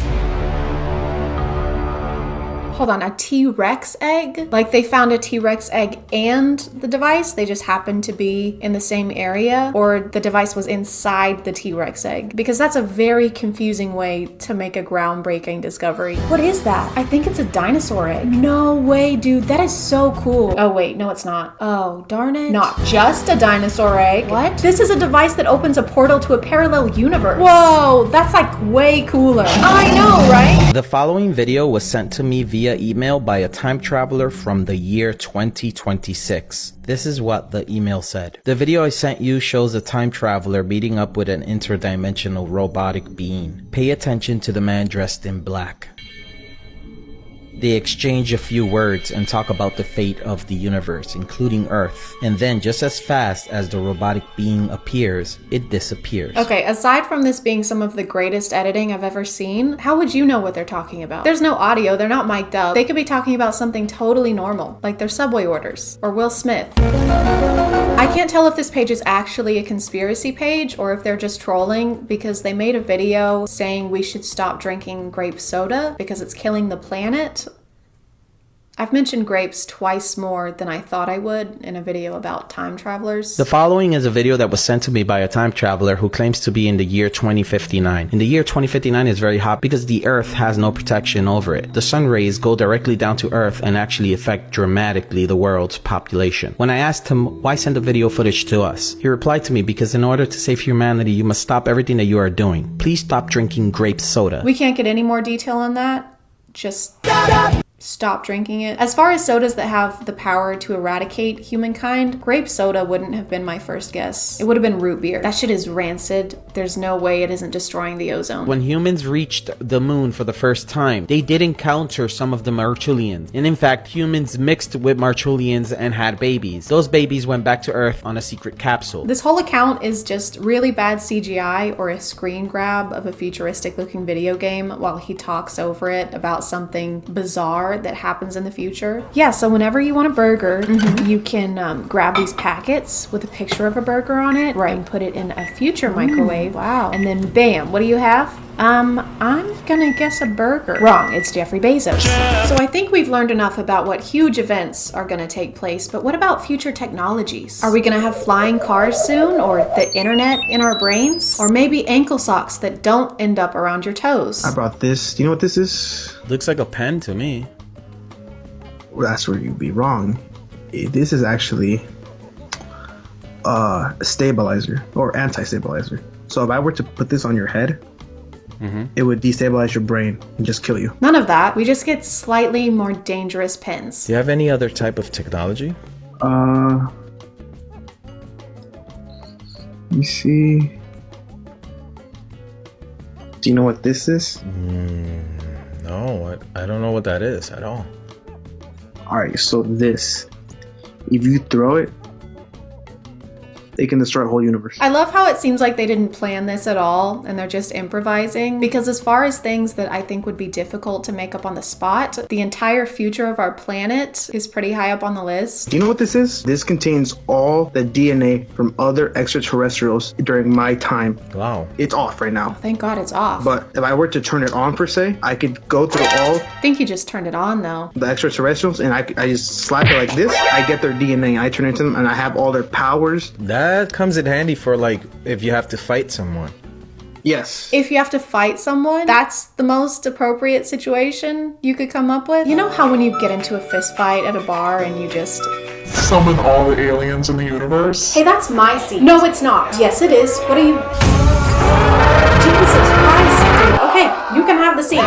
hold on, a T-Rex egg? Like they found a T-Rex egg and the device, they just happened to be in the same area, or the device was inside the T-Rex egg? Because that's a very confusing way to make a groundbreaking discovery. What is that? I think it's a dinosaur egg. No way, dude, that is so cool. Oh wait, no it's not. Oh, darn it. Not just a dinosaur egg. What? This is a device that opens a portal to a parallel universe. Whoa, that's like way cooler. I know, right? The following video was sent to me via email by a time traveler from the year 2026. This is what the email said. The video I sent you shows a time traveler meeting up with an interdimensional robotic being. Pay attention to the man dressed in black. They exchange a few words and talk about the fate of the universe, including Earth. And then just as fast as the robotic being appears, it disappears. Okay, aside from this being some of the greatest editing I've ever seen, how would you know what they're talking about? There's no audio, they're not mic'd up. They could be talking about something totally normal, like their Subway orders, or Will Smith. I can't tell if this page is actually a conspiracy page or if they're just trolling, because they made a video saying we should stop drinking grape soda because it's killing the planet. I've mentioned grapes twice more than I thought I would in a video about time travelers. The following is a video that was sent to me by a time traveler who claims to be in the year 2059. In the year 2059 is very hot because the Earth has no protection over it. The sun rays go directly down to Earth and actually affect dramatically the world's population. When I asked him why send the video footage to us, he replied to me, because in order to save humanity, you must stop everything that you are doing. Please stop drinking grape soda. We can't get any more detail on that. Just stop drinking it. As far as sodas that have the power to eradicate humankind, grape soda wouldn't have been my first guess. It would have been root beer. That shit is rancid. There's no way it isn't destroying the ozone. When humans reached the moon for the first time, they did encounter some of the Marchulians. And in fact, humans mixed with Marchulians and had babies. Those babies went back to Earth on a secret capsule. This whole account is just really bad CGI or a screen grab of a futuristic looking video game while he talks over it about something bizarre that happens in the future. Yeah, so whenever you want a burger, you can grab these packets with a picture of a burger on it, and put it in a future microwave. Wow. And then bam, what do you have? I'm gonna guess a burger. Wrong, it's Jeffrey Bezos. So I think we've learned enough about what huge events are gonna take place, but what about future technologies? Are we gonna have flying cars soon, or the internet in our brains? Or maybe ankle socks that don't end up around your toes? I brought this. Do you know what this is? Looks like a pen to me. Well, that's where you'd be wrong. This is actually a stabilizer or anti-stabilizer. So if I were to put this on your head, it would destabilize your brain and just kill you. None of that. We just get slightly more dangerous pens. Do you have any other type of technology? Let me see. Do you know what this is? No, I don't know what that is at all. Alright, so this, if you throw it, it can destroy a whole universe. I love how it seems like they didn't plan this at all and they're just improvising, because as far as things that I think would be difficult to make up on the spot, the entire future of our planet is pretty high up on the list. Do you know what this is? This contains all the DNA from other extraterrestrials during my time. Wow. It's off right now. Thank God it's off. But if I were to turn it on per se, I could go through all I think you just turned it on though. the extraterrestrials and I just slap it like this. I get their DNA, I turn it into them, and I have all their powers. That comes in handy for like if you have to fight someone. Yes. If you have to fight someone, that's the most appropriate situation you could come up with. You know how when you get into a fist fight at a bar and you just summon all the aliens in the universe? Hey, that's my seat. No, it's not. Yes, it is. What are you? Jesus Christ, dude. Okay, you can have the seat.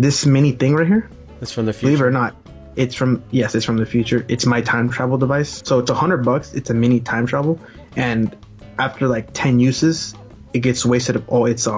This mini thing right here? It's from the future. Believe it or not, it's from the future. It's my time travel device. So it's $100. It's a mini time travel, and after like 10 uses, it gets wasted of all its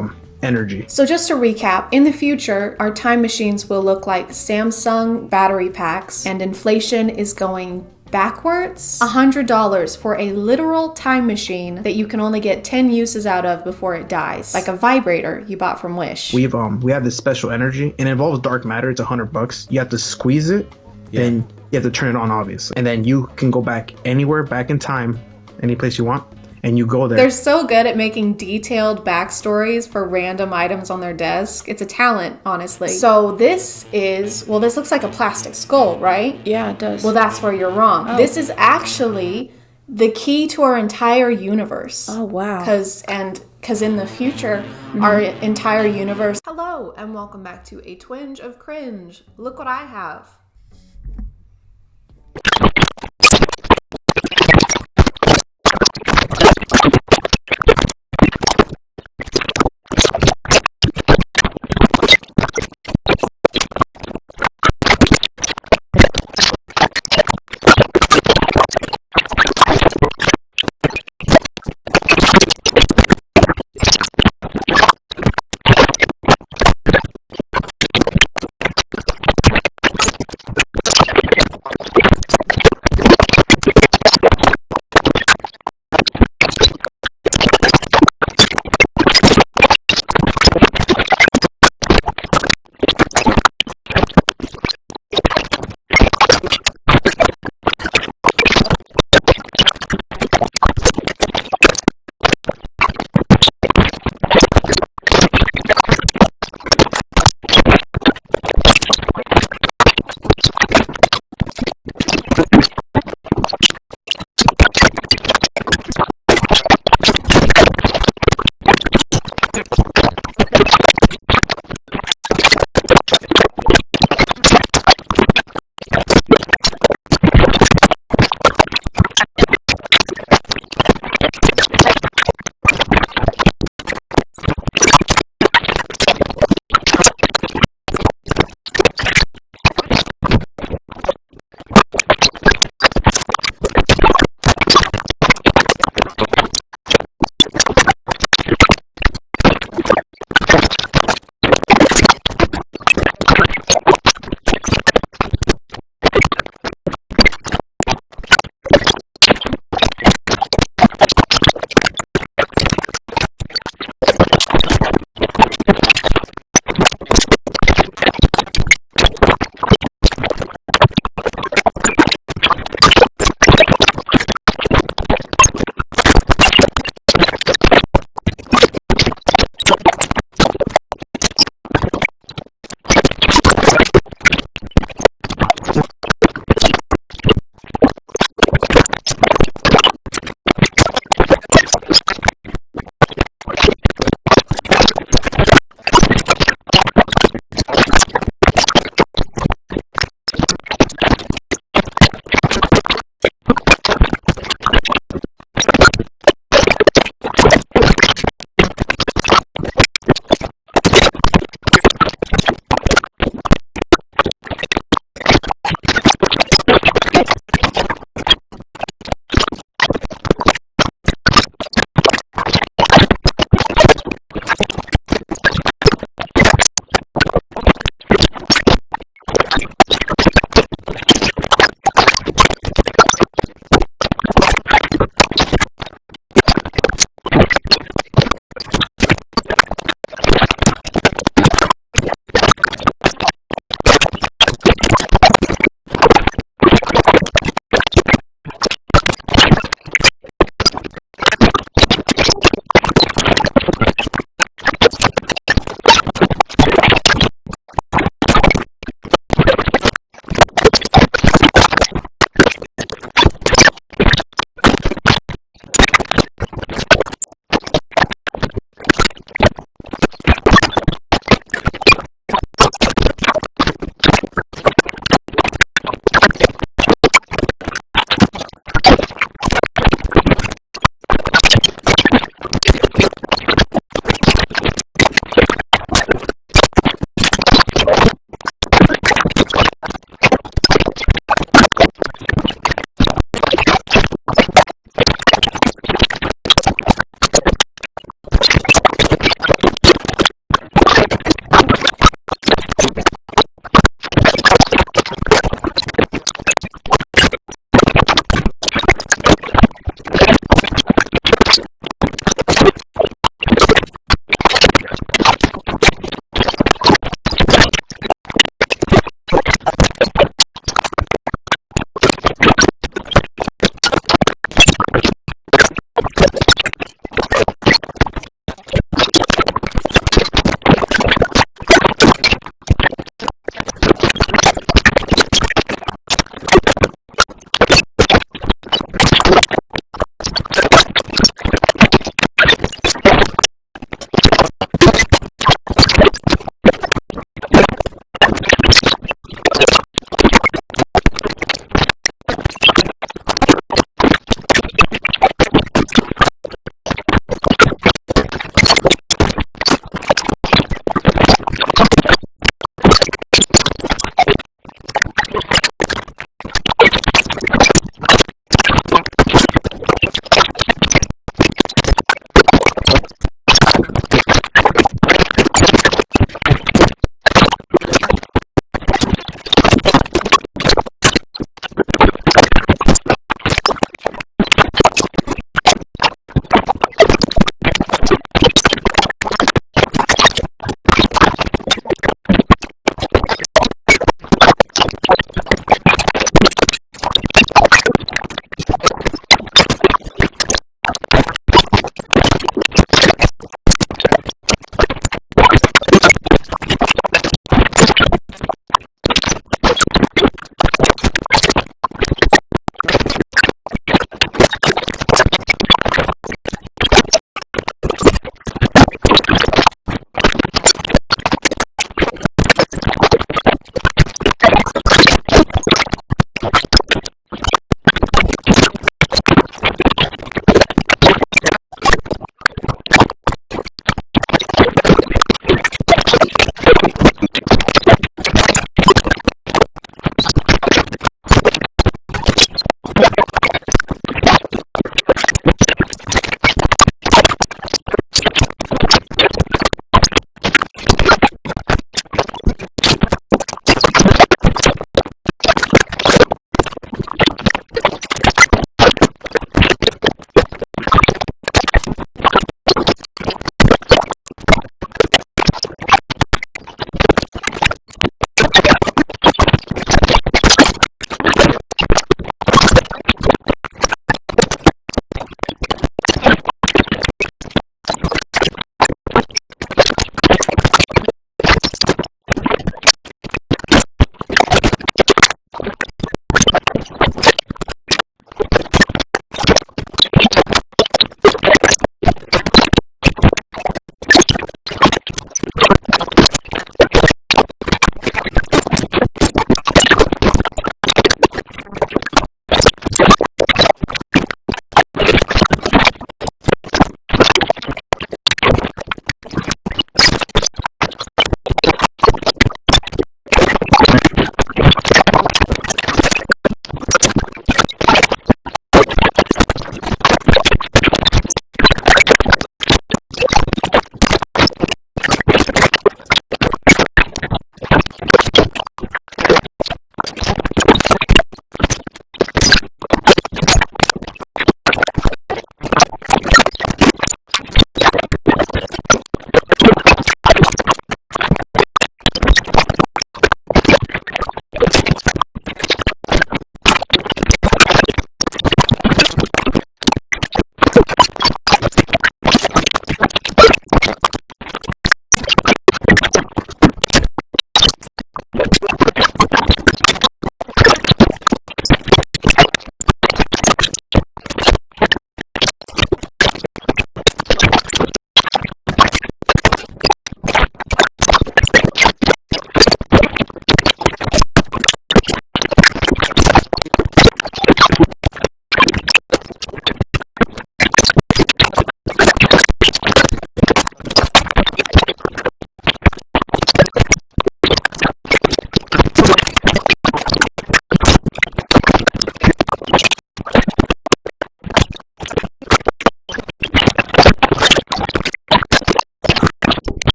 energy. So just to recap, in the future, our time machines will look like Samsung battery packs, and inflation is going backwards. $100 for a literal time machine that you can only get 10 uses out of before it dies, like a vibrator you bought from Wish. We have this special energy, and it involves dark matter. It's $100. You have to squeeze it, then you have to turn it on, obviously, and then you can go back anywhere, back in time, any place you want, and you go there. They're so good at making detailed backstories for random items on their desk. It's a talent, honestly. So this looks like a plastic skull, right? Yeah, it does. Well, that's where you're wrong. Oh. This is actually the key to our entire universe. Oh, wow. Because in the future, our entire universe... Hello, and welcome back to A Twinge of Cringe. Look what I have.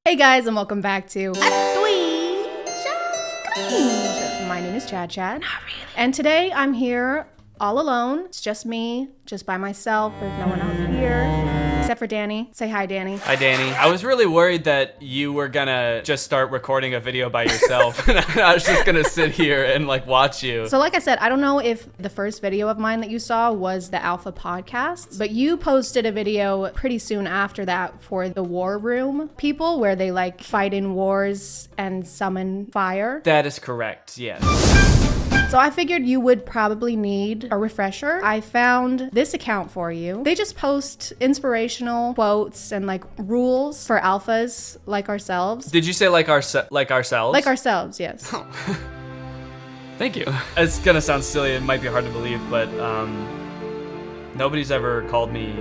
Hey guys, and welcome back to My name is ChadChad. Not really. And today I'm here all alone. It's just me, just by myself. There's no one else here. Except for Danny. Say hi, Danny. Hi, Danny. I was really worried that you were gonna just start recording a video by yourself. And I was just gonna sit here and like watch you. So like I said, I don't know if the first video of mine that you saw was the Alpha podcast, but you posted a video pretty soon after that for the War Room people where they like fight in wars and summon fire. That is correct, yes. So I figured you would probably need a refresher. I found this account for you. They just post inspirational quotes and like rules for alphas like ourselves. Did you say like ourselves? Like ourselves, yes. Thank you. It's gonna sound silly, it might be hard to believe, but nobody's ever called me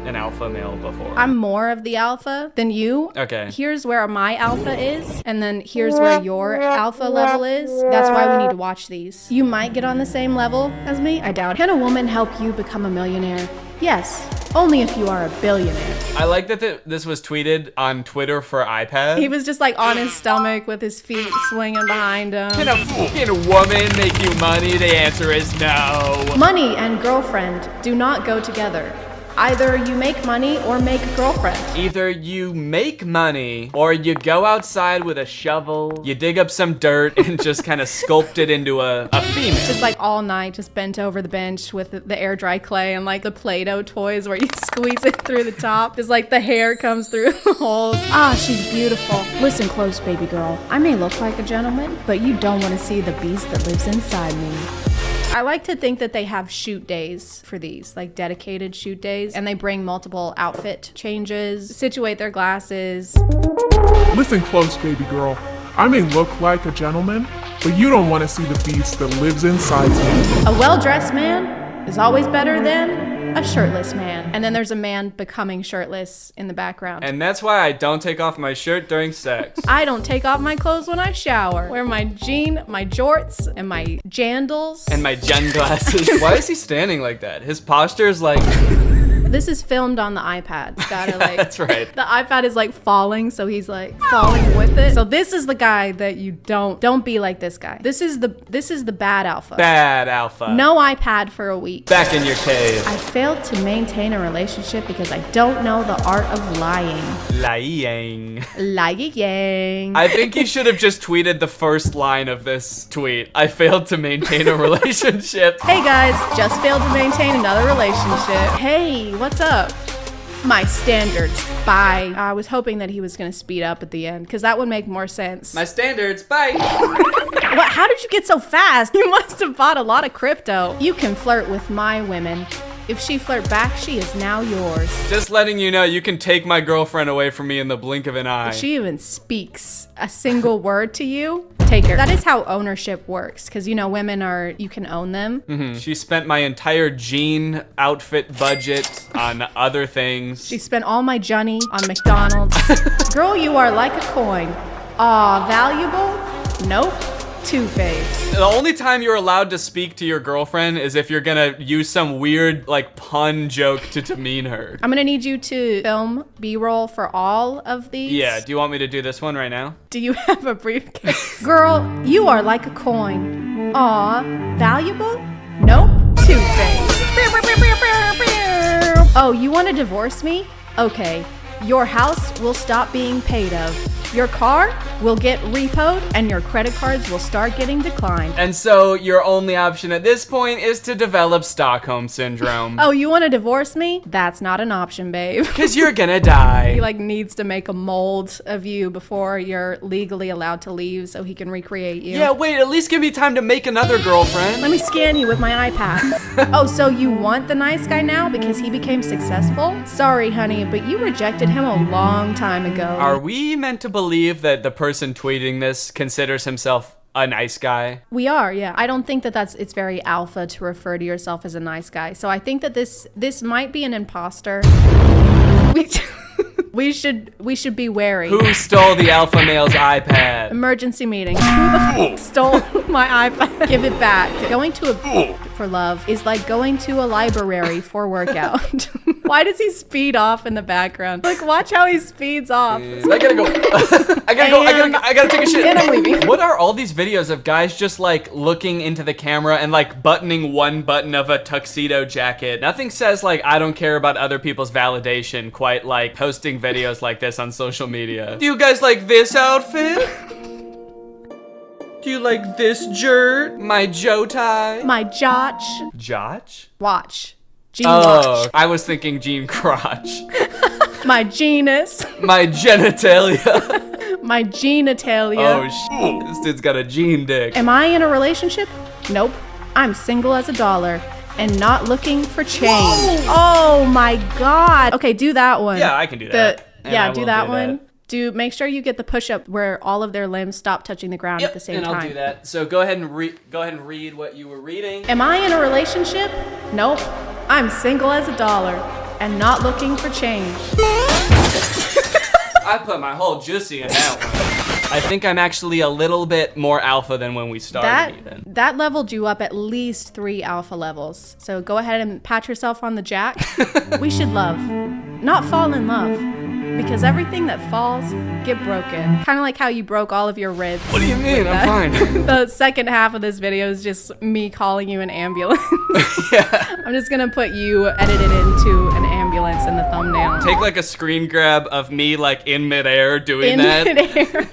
an alpha male before. I'm more of the alpha than you. Okay. Here's where my alpha is, and then here's where your alpha level is. That's why we need to watch these. You might get on the same level as me. I doubt it. Can a woman help you become a millionaire? Yes, only if you are a billionaire. I like that this was tweeted on Twitter for iPad. He was just like on his stomach with his feet swinging behind him. Can a woman make you money? The answer is no. Money and girlfriend do not go together. Either you make money or make a girlfriend. Either you make money or you go outside with a shovel, you dig up some dirt and just kind of sculpt it into a female. Just like all night, just bent over the bench with the air dry clay and like the Play-Doh toys where you squeeze it through the top. Just like the hair comes through the holes. Ah, she's beautiful. Listen close, baby girl. I may look like a gentleman, but you don't want to see the beast that lives inside me. I like to think that they have shoot days for these, like dedicated shoot days, and they bring multiple outfit changes, situate their glasses. Listen close, baby girl. I may look like a gentleman, but you don't want to see the beast that lives inside me. A well-dressed man is always better than a shirtless man. And then there's a man becoming shirtless in the background. And that's why I don't take off my shirt during sex. I don't take off my clothes when I shower. Wear my my jorts, and my jandals. And my gen glasses. Why is he standing like that? His posture is like... This is filmed on the iPad. It's gotta like... That's right. The iPad is like falling, so he's like falling with it. So this is the guy that you don't be like this guy. This is the bad alpha. Bad alpha. No iPad for a week. Back in your cave. I failed to maintain a relationship because I don't know the art of lying. Lying. Lying. I think you should have just tweeted the first line of this tweet. I failed to maintain a relationship. Hey guys, just failed to maintain another relationship. Hey, what's up? My standards, bye. I was hoping that he was gonna speed up at the end because that would make more sense. My standards, bye. What? How did you get so fast? You must have bought a lot of crypto. You can flirt with my women. If she flirt back, she is now yours. Just letting you know, you can take my girlfriend away from me in the blink of an eye. If she even speaks a single word to you, take her. That is how ownership works, because you know, women are, you can own them. Mm-hmm. She spent my entire jean outfit budget on other things. She spent all my Johnny on McDonald's. Girl, you are like a coin. Aw, valuable? Nope. Two-Face. The only time you're allowed to speak to your girlfriend is if you're gonna use some weird like pun joke to demean her. I'm gonna need you to film B-roll for all of these. Yeah, do you want me to do this one right now? Do you have a briefcase? Girl, you are like a coin. Aw, valuable? Nope. Two-Face. Oh, you wanna divorce me? Okay. Your house will stop being paid of. Your car will get repoed and your credit cards will start getting declined. And so your only option at this point is to develop Stockholm Syndrome. Oh, you want to divorce me? That's not an option, babe. Because you're gonna die. He like needs to make a mold of you before you're legally allowed to leave so he can recreate you. Yeah, wait, at least give me time to make another girlfriend. Let me scan you with my iPad. Oh, so you want the nice guy now because he became successful? Sorry, honey, but you rejected him a long time ago. Are we meant to believe that the person tweeting this considers himself a nice guy? We are, yeah. I don't think that it's very alpha to refer to yourself as a nice guy. So I think that this might be an imposter. We should be wary. Who stole the alpha male's iPad? Emergency meeting. Who the fuck stole my iPad? Give it back. Going to a for love is like going to a library for workout. Why does he speed off in the background? Like, watch how he speeds off. I gotta go. I gotta take a shit. And I'm leaving. What are all these videos of guys just like looking into the camera and like buttoning one button of a tuxedo jacket? Nothing says like I don't care about other people's validation quite like posting videos like this on social media. Do you guys like this outfit? Do you like this shirt? My Joe tie? My Jotch. Jotch? Watch. Gene watch. I was thinking Gene crotch. My genus. My genitalia. My genitalia. Oh, this dude's got a gene dick. Am I in a relationship? Nope. I'm single as a dollar and not looking for change. Whoa. Oh my God. Okay, do that one. Yeah, I can do that. Yeah, do that one. Make sure you get the push-up where all of their limbs stop touching the ground at the same time. I'll do that. So go ahead and read what you were reading. Am I in a relationship? Nope. I'm single as a dollar and not looking for change. I put my whole juicy in that one. I think I'm actually a little bit more alpha than when we started. That leveled you up at least 3 alpha levels. So go ahead and pat yourself on the jack. We should love, not fall in love. Because everything that falls get broken. Kind of like how you broke all of your ribs. What do you mean? I'm fine. The second half of this video is just me calling you an ambulance. Yeah. I'm just gonna put you edited into an ambulance in the thumbnail. Take like a screen grab of me like in midair doing that. In midair.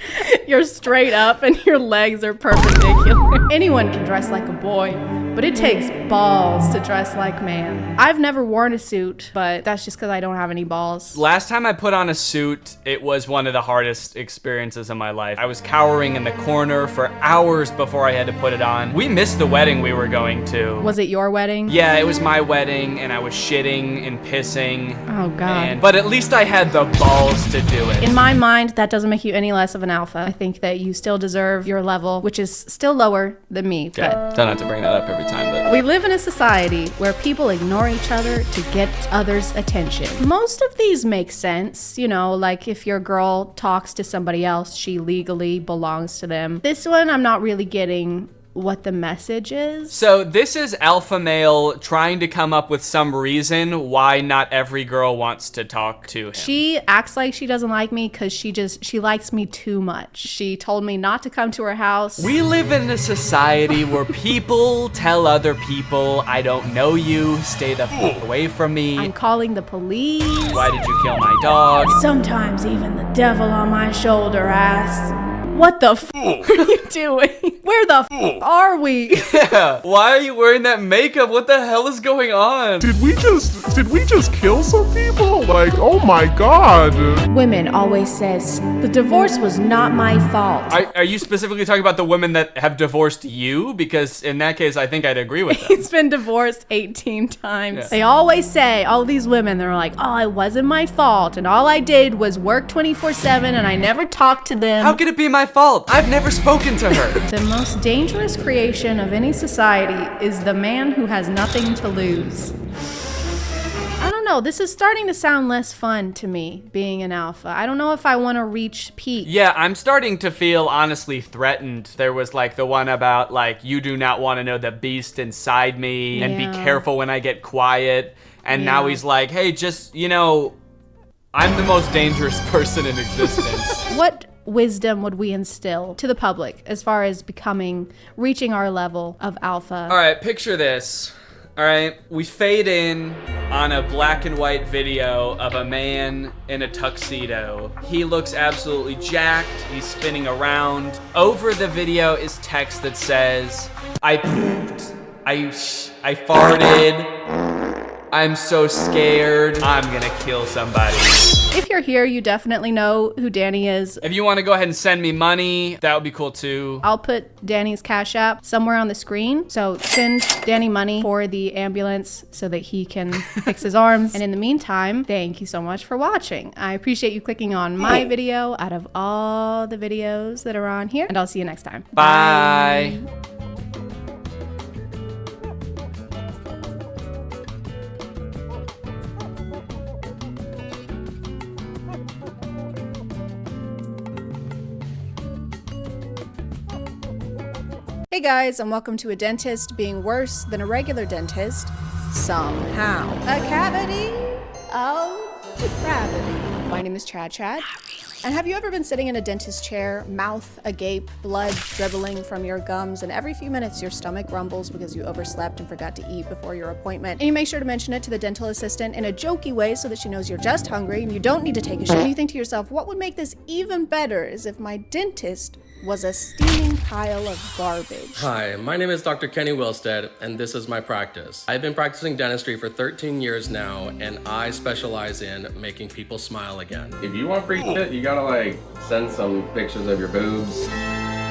You're straight up and your legs are perpendicular. Anyone can dress like a boy, but it takes balls to dress like man. I've never worn a suit, but that's just because I don't have any balls. Last time I put on a suit, it was one of the hardest experiences of my life. I was cowering in the corner for hours before I had to put it on. We missed the wedding we were going to. Was it your wedding? Yeah, it was my wedding, and I was shitting and pissing. Oh God. But at least I had the balls to do it. In my mind, that doesn't make you any less of an alpha. I think that you still deserve your level, which is still lower than me. Yeah, don't have to bring that up every time, but we live in a society where people ignore each other to get others' attention. Most of these make sense, you know, like if your girl talks to somebody else, she legally belongs to them. This one, I'm not really getting what the message is. So this is alpha male trying to come up with some reason why not every girl wants to talk to him. She acts like she doesn't like me because she likes me too much. She told me not to come to her house. We live in a society where people tell other people, I don't know you, stay the fuck away from me. I'm calling the police. Why did you kill my dog? Sometimes even the devil on my shoulder asks, what the f are you doing? Where the f are we? Yeah, why are you wearing that makeup? What the hell is going on? Did we just kill some people? Like, oh my God. Women always says, the divorce was not my fault. Are you specifically talking about the women that have divorced you? Because in that case, I think I'd agree with them. He's been divorced 18 times. Yeah. They always say, all these women, they're like, oh, it wasn't my fault. And all I did was work 24/7 and I never talked to them. How could it be my fault? I've never spoken to her. The most dangerous creation of any society is the man who has nothing to lose. I don't know, this is starting to sound less fun to me, being an alpha. I don't know if I want to reach peak. Yeah, I'm starting to feel honestly threatened. There was like the one about like, you do not want to know the beast inside me and be careful when I get quiet. And now he's like, hey, just, you know, I'm the most dangerous person in existence. What wisdom would we instill to the public as far as reaching our level of alpha? All right, picture this. All right, we fade in on a black and white video of a man in a tuxedo. He looks absolutely jacked. He's spinning around. Over the video is text that says, I pooped. I farted. I'm so scared. I'm gonna kill somebody. If you're here, you definitely know who Danny is. If you want to go ahead and send me money, that would be cool too. I'll put Danny's Cash App somewhere on the screen. So send Danny money for the ambulance so that he can fix his arms. And in the meantime, thank you so much for watching. I appreciate you clicking on my video out of all the videos that are on here. And I'll see you next time. Bye. Hey guys, and welcome to a dentist being worse than a regular dentist somehow. A cavity? of depravity. My name is ChadChad. And have you ever been sitting in a dentist chair, mouth agape, blood dribbling from your gums, and every few minutes your stomach rumbles because you overslept and forgot to eat before your appointment? And you make sure to mention it to the dental assistant in a jokey way so that she knows you're just hungry and you don't need to take a shit. And you think to yourself, what would make this even better is if my dentist was a steaming pile of garbage. Hi, my name is Dr. Kenny Wilstead, and this is my practice. I've been practicing dentistry for 13 years now, and I specialize in making people smile again. If you want free shit, you gotta like send some pictures of your boobs.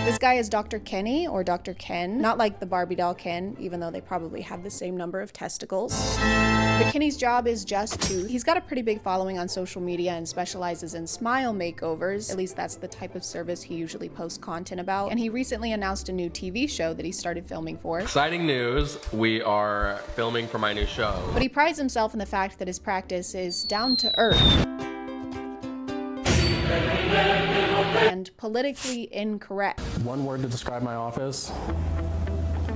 This guy is Dr. Kenny, or Dr. Ken, not like the Barbie doll Ken, even though they probably have the same number of testicles. But Kenny's job is just to, he's got a pretty big following on social media and specializes in smile makeovers. At least that's the type of service he usually posts content about. And he recently announced a new TV show that he started filming for. Exciting news, we are filming for my new show. But he prides himself in the fact that his practice is down to earth and politically incorrect. One word to describe my office: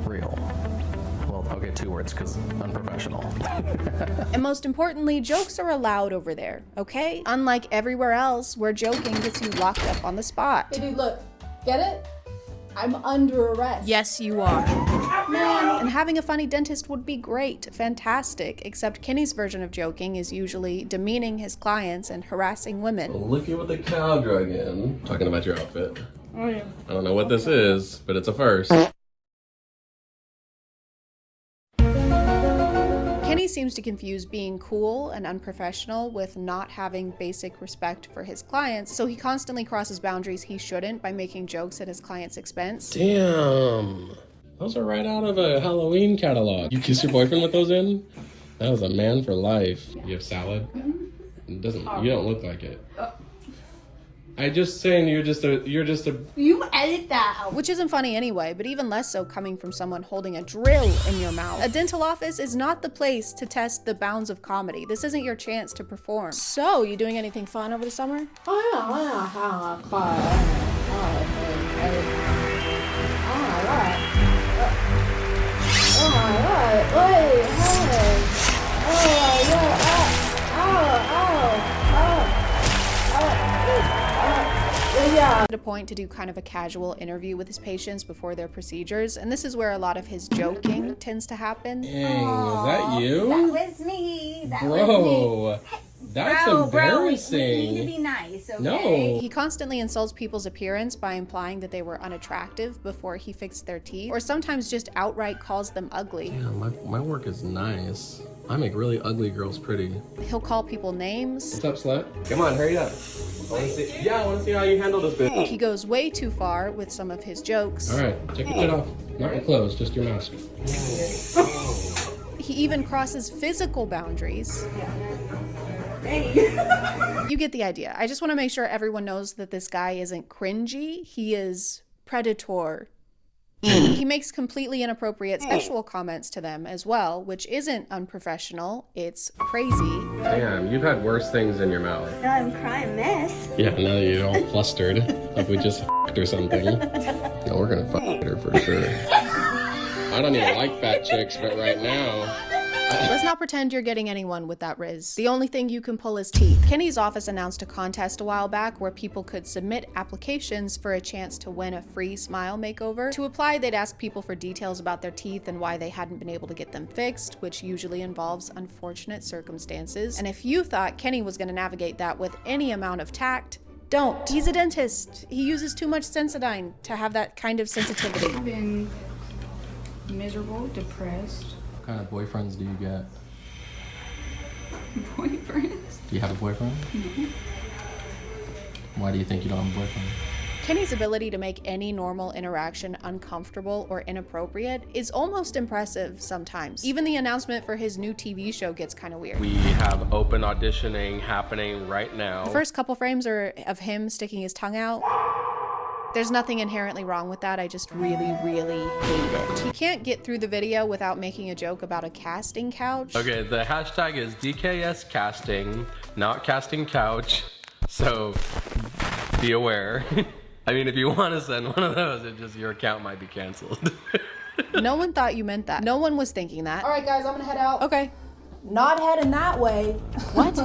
real. Well, okay, 2 words, because unprofessional. And most importantly, jokes are allowed over there, okay? Unlike everywhere else where joking gets you locked up on the spot. Hey dude, look, get it? I'm under arrest. Yes, you are. Man. And having a funny dentist would be great, fantastic, except Kenny's version of joking is usually demeaning his clients and harassing women. Look at what the cow drug in. Talking about your outfit. Oh yeah. I don't know what this is, but it's a first. Kenny seems to confuse being cool and unprofessional with not having basic respect for his clients, so he constantly crosses boundaries he shouldn't by making jokes at his client's expense. Damn. Those are right out of a Halloween catalog. You kiss your boyfriend with those in? That was a man for life. You have salad? It doesn't, you don't look like it. I just saying you're just a You edit that out. Which isn't funny anyway, but even less so coming from someone holding a drill in your mouth. A dental office is not the place to test the bounds of comedy. This isn't your chance to perform. So, you doing anything fun over the summer? At a point to do kind of a casual interview with his patients before their procedures, and this is where a lot of his joking tends to happen. Dang, was that you? That was me. That Bro, was me. that's embarrassing. We need to be nice, okay? No. He constantly insults people's appearance by implying that they were unattractive before he fixed their teeth, or sometimes just outright calls them ugly. Yeah, my work is nice. I make really ugly girls pretty. He'll call people names. What's up, slut? Come on, hurry up. I want to see how you handle this bitch. He goes way too far with some of his jokes. All right, take your shit off. Not your clothes, just your mask. He even crosses physical boundaries. You get the idea. I just want to make sure everyone knows that this guy isn't cringy. He is predator. He makes completely inappropriate sexual comments to them as well, which isn't unprofessional, it's crazy. Damn, you've had worse things in your mouth. Now I'm crying mess. Yeah, now that you're all flustered, like we just f***ed or something. No, we're gonna f*** her for sure. I don't even like fat chicks, but right now... Let's not pretend you're getting anyone with that riz. The only thing you can pull is teeth. Kenny's office announced a contest a while back where people could submit applications for a chance to win a free smile makeover. To apply, they'd ask people for details about their teeth and why they hadn't been able to get them fixed, which usually involves unfortunate circumstances. And if you thought Kenny was going to navigate that with any amount of tact, don't. He's a dentist. He uses too much Sensodyne to have that kind of sensitivity. I've been miserable, depressed. What kind of boyfriends do you get? Boyfriends? Do you have a boyfriend? No. Why do you think you don't have a boyfriend? Kenny's ability to make any normal interaction uncomfortable or inappropriate is almost impressive sometimes. Even the announcement for his new TV show gets kind of weird. We have open auditioning happening right now. The first couple frames are of him sticking his tongue out. There's nothing inherently wrong with that, I just really, really hate it. He can't get through the video without making a joke about a casting couch. Okay, the hashtag is DKS casting, not casting couch, so be aware. I mean, if you want to send one of those, it just, your account might be canceled. No one thought you meant that. No one was thinking that. All right, guys, I'm gonna head out. Okay. not heading that way. What?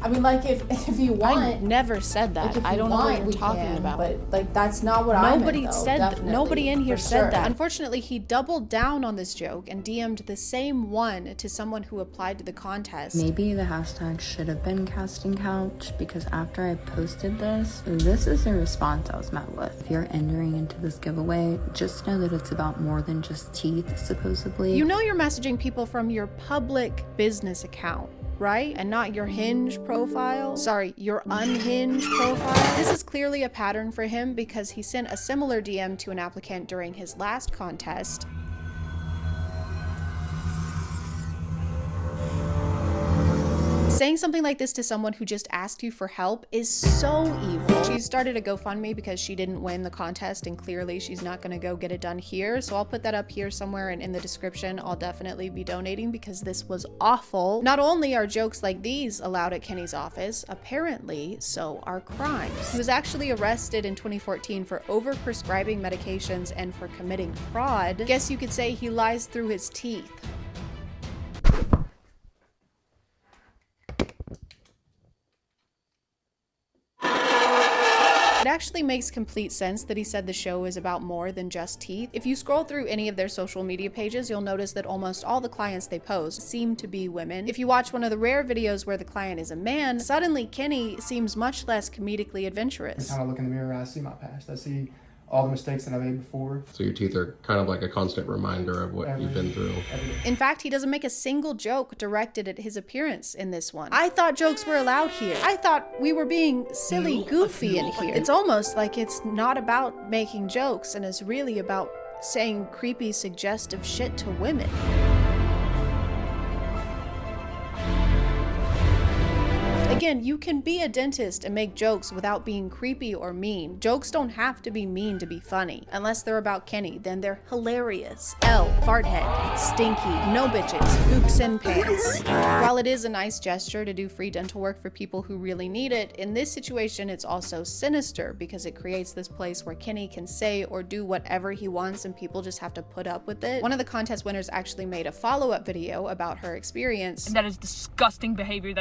I mean, like, if you want. I never said that. Like, if I you don't know what want, you're we talking can, about. But like, that's not what I Nobody meant, though, said that. definitely, Nobody in here for said sure. that. Unfortunately, he doubled down on this joke and DM'd the same one to someone who applied to the contest. Maybe the hashtag should have been casting couch, because after I posted this is the response I was met with. If you're entering into this giveaway, just know that it's about more than just teeth, supposedly. You know you're messaging people from your public business account, right? And not your Hinge profile. Sorry, your unhinged profile. This is clearly a pattern for him because he sent a similar DM to an applicant during his last contest. Saying something like this to someone who just asked you for help is so evil. She started a GoFundMe because she didn't win the contest and clearly she's not gonna go get it done here. So I'll put that up here somewhere, and in the description, I'll definitely be donating because this was awful. Not only are jokes like these allowed at Kenny's office, apparently so are crimes. He was actually arrested in 2014 for overprescribing medications and for committing fraud. Guess you could say he lies through his teeth. It actually makes complete sense that he said the show is about more than just teeth. If you scroll through any of their social media pages, you'll notice that almost all the clients they post seem to be women. If you watch one of the rare videos where the client is a man, suddenly Kenny seems much less comedically adventurous. Every time I look in the mirror, I see my past. I see all the mistakes that I made before. So your teeth are kind of like a constant reminder of what you've been through. In fact, he doesn't make a single joke directed at his appearance in this one. I thought jokes were allowed here. I thought we were being silly goofy in here. It's almost like it's not about making jokes and it's really about saying creepy, suggestive shit to women. Again, you can be a dentist and make jokes without being creepy or mean. Jokes don't have to be mean to be funny. Unless they're about Kenny, then they're hilarious. L, farthead, stinky, no bitches, hoops and pants. While it is a nice gesture to do free dental work for people who really need it, in this situation it's also sinister because it creates this place where Kenny can say or do whatever he wants and people just have to put up with it. One of the contest winners actually made a follow-up video about her experience. And that is disgusting behavior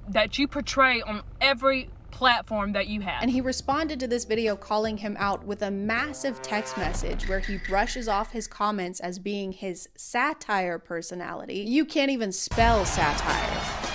that you portray on every platform that you have. And he responded to this video calling him out with a massive text message where he brushes off his comments as being his satire personality. You can't even spell satire.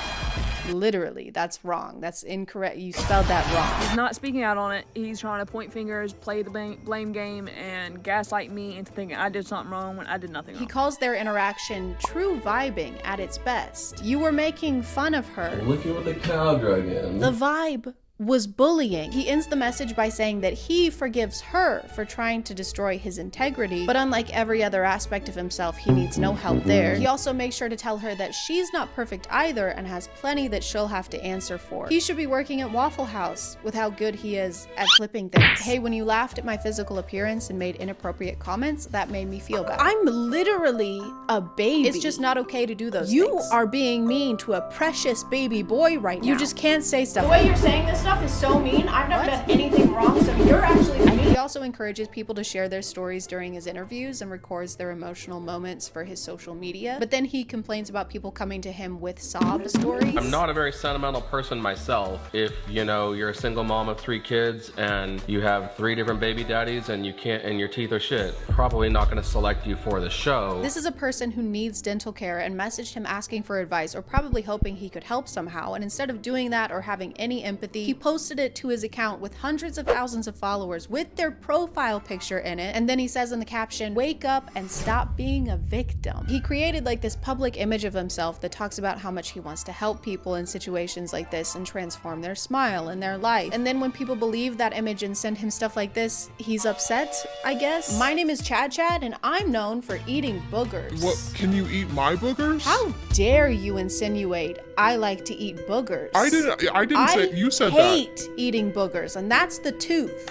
Literally, that's wrong. That's incorrect. You spelled that wrong. He's not speaking out on it. He's trying to point fingers, play the blame game, and gaslight me into thinking I did something wrong when I did nothing wrong. He calls their interaction true vibing at its best. You were making fun of her. Look at what the cow drug in. The vibe was bullying. He ends the message by saying that he forgives her for trying to destroy his integrity, but unlike every other aspect of himself, he needs no help there. He also makes sure to tell her that she's not perfect either and has plenty that she'll have to answer for. He should be working at Waffle House with how good he is at flipping things. Hey, when you laughed at my physical appearance and made inappropriate comments, that made me feel better. I'm literally a baby. It's just not okay to do those things. You are being mean to a precious baby boy right now. You just can't say stuff. The way you're saying this stuff is so mean. I've never done anything wrong, so you're actually mean. He also encourages people to share their stories during his interviews and records their emotional moments for his social media. But then he complains about people coming to him with sob stories. I'm not a very sentimental person myself. If, you know, you're a single mom of 3 kids and you have 3 different baby daddies and your teeth are shit, probably not gonna select you for the show. This is a person who needs dental care and messaged him asking for advice or probably hoping he could help somehow. And instead of doing that or having any empathy, he posted it to his account with hundreds of thousands of followers with their profile picture in it. And then he says in the caption, "Wake up and stop being a victim." He created like this public image of himself that talks about how much he wants to help people in situations like this and transform their smile and their life. And then when people believe that image and send him stuff like this, he's upset, I guess. My name is ChadChad and I'm known for eating boogers. What, can you eat my boogers? How dare you insinuate I like to eat boogers? I didn't say, you said that. I hate eating boogers, and that's the tooth.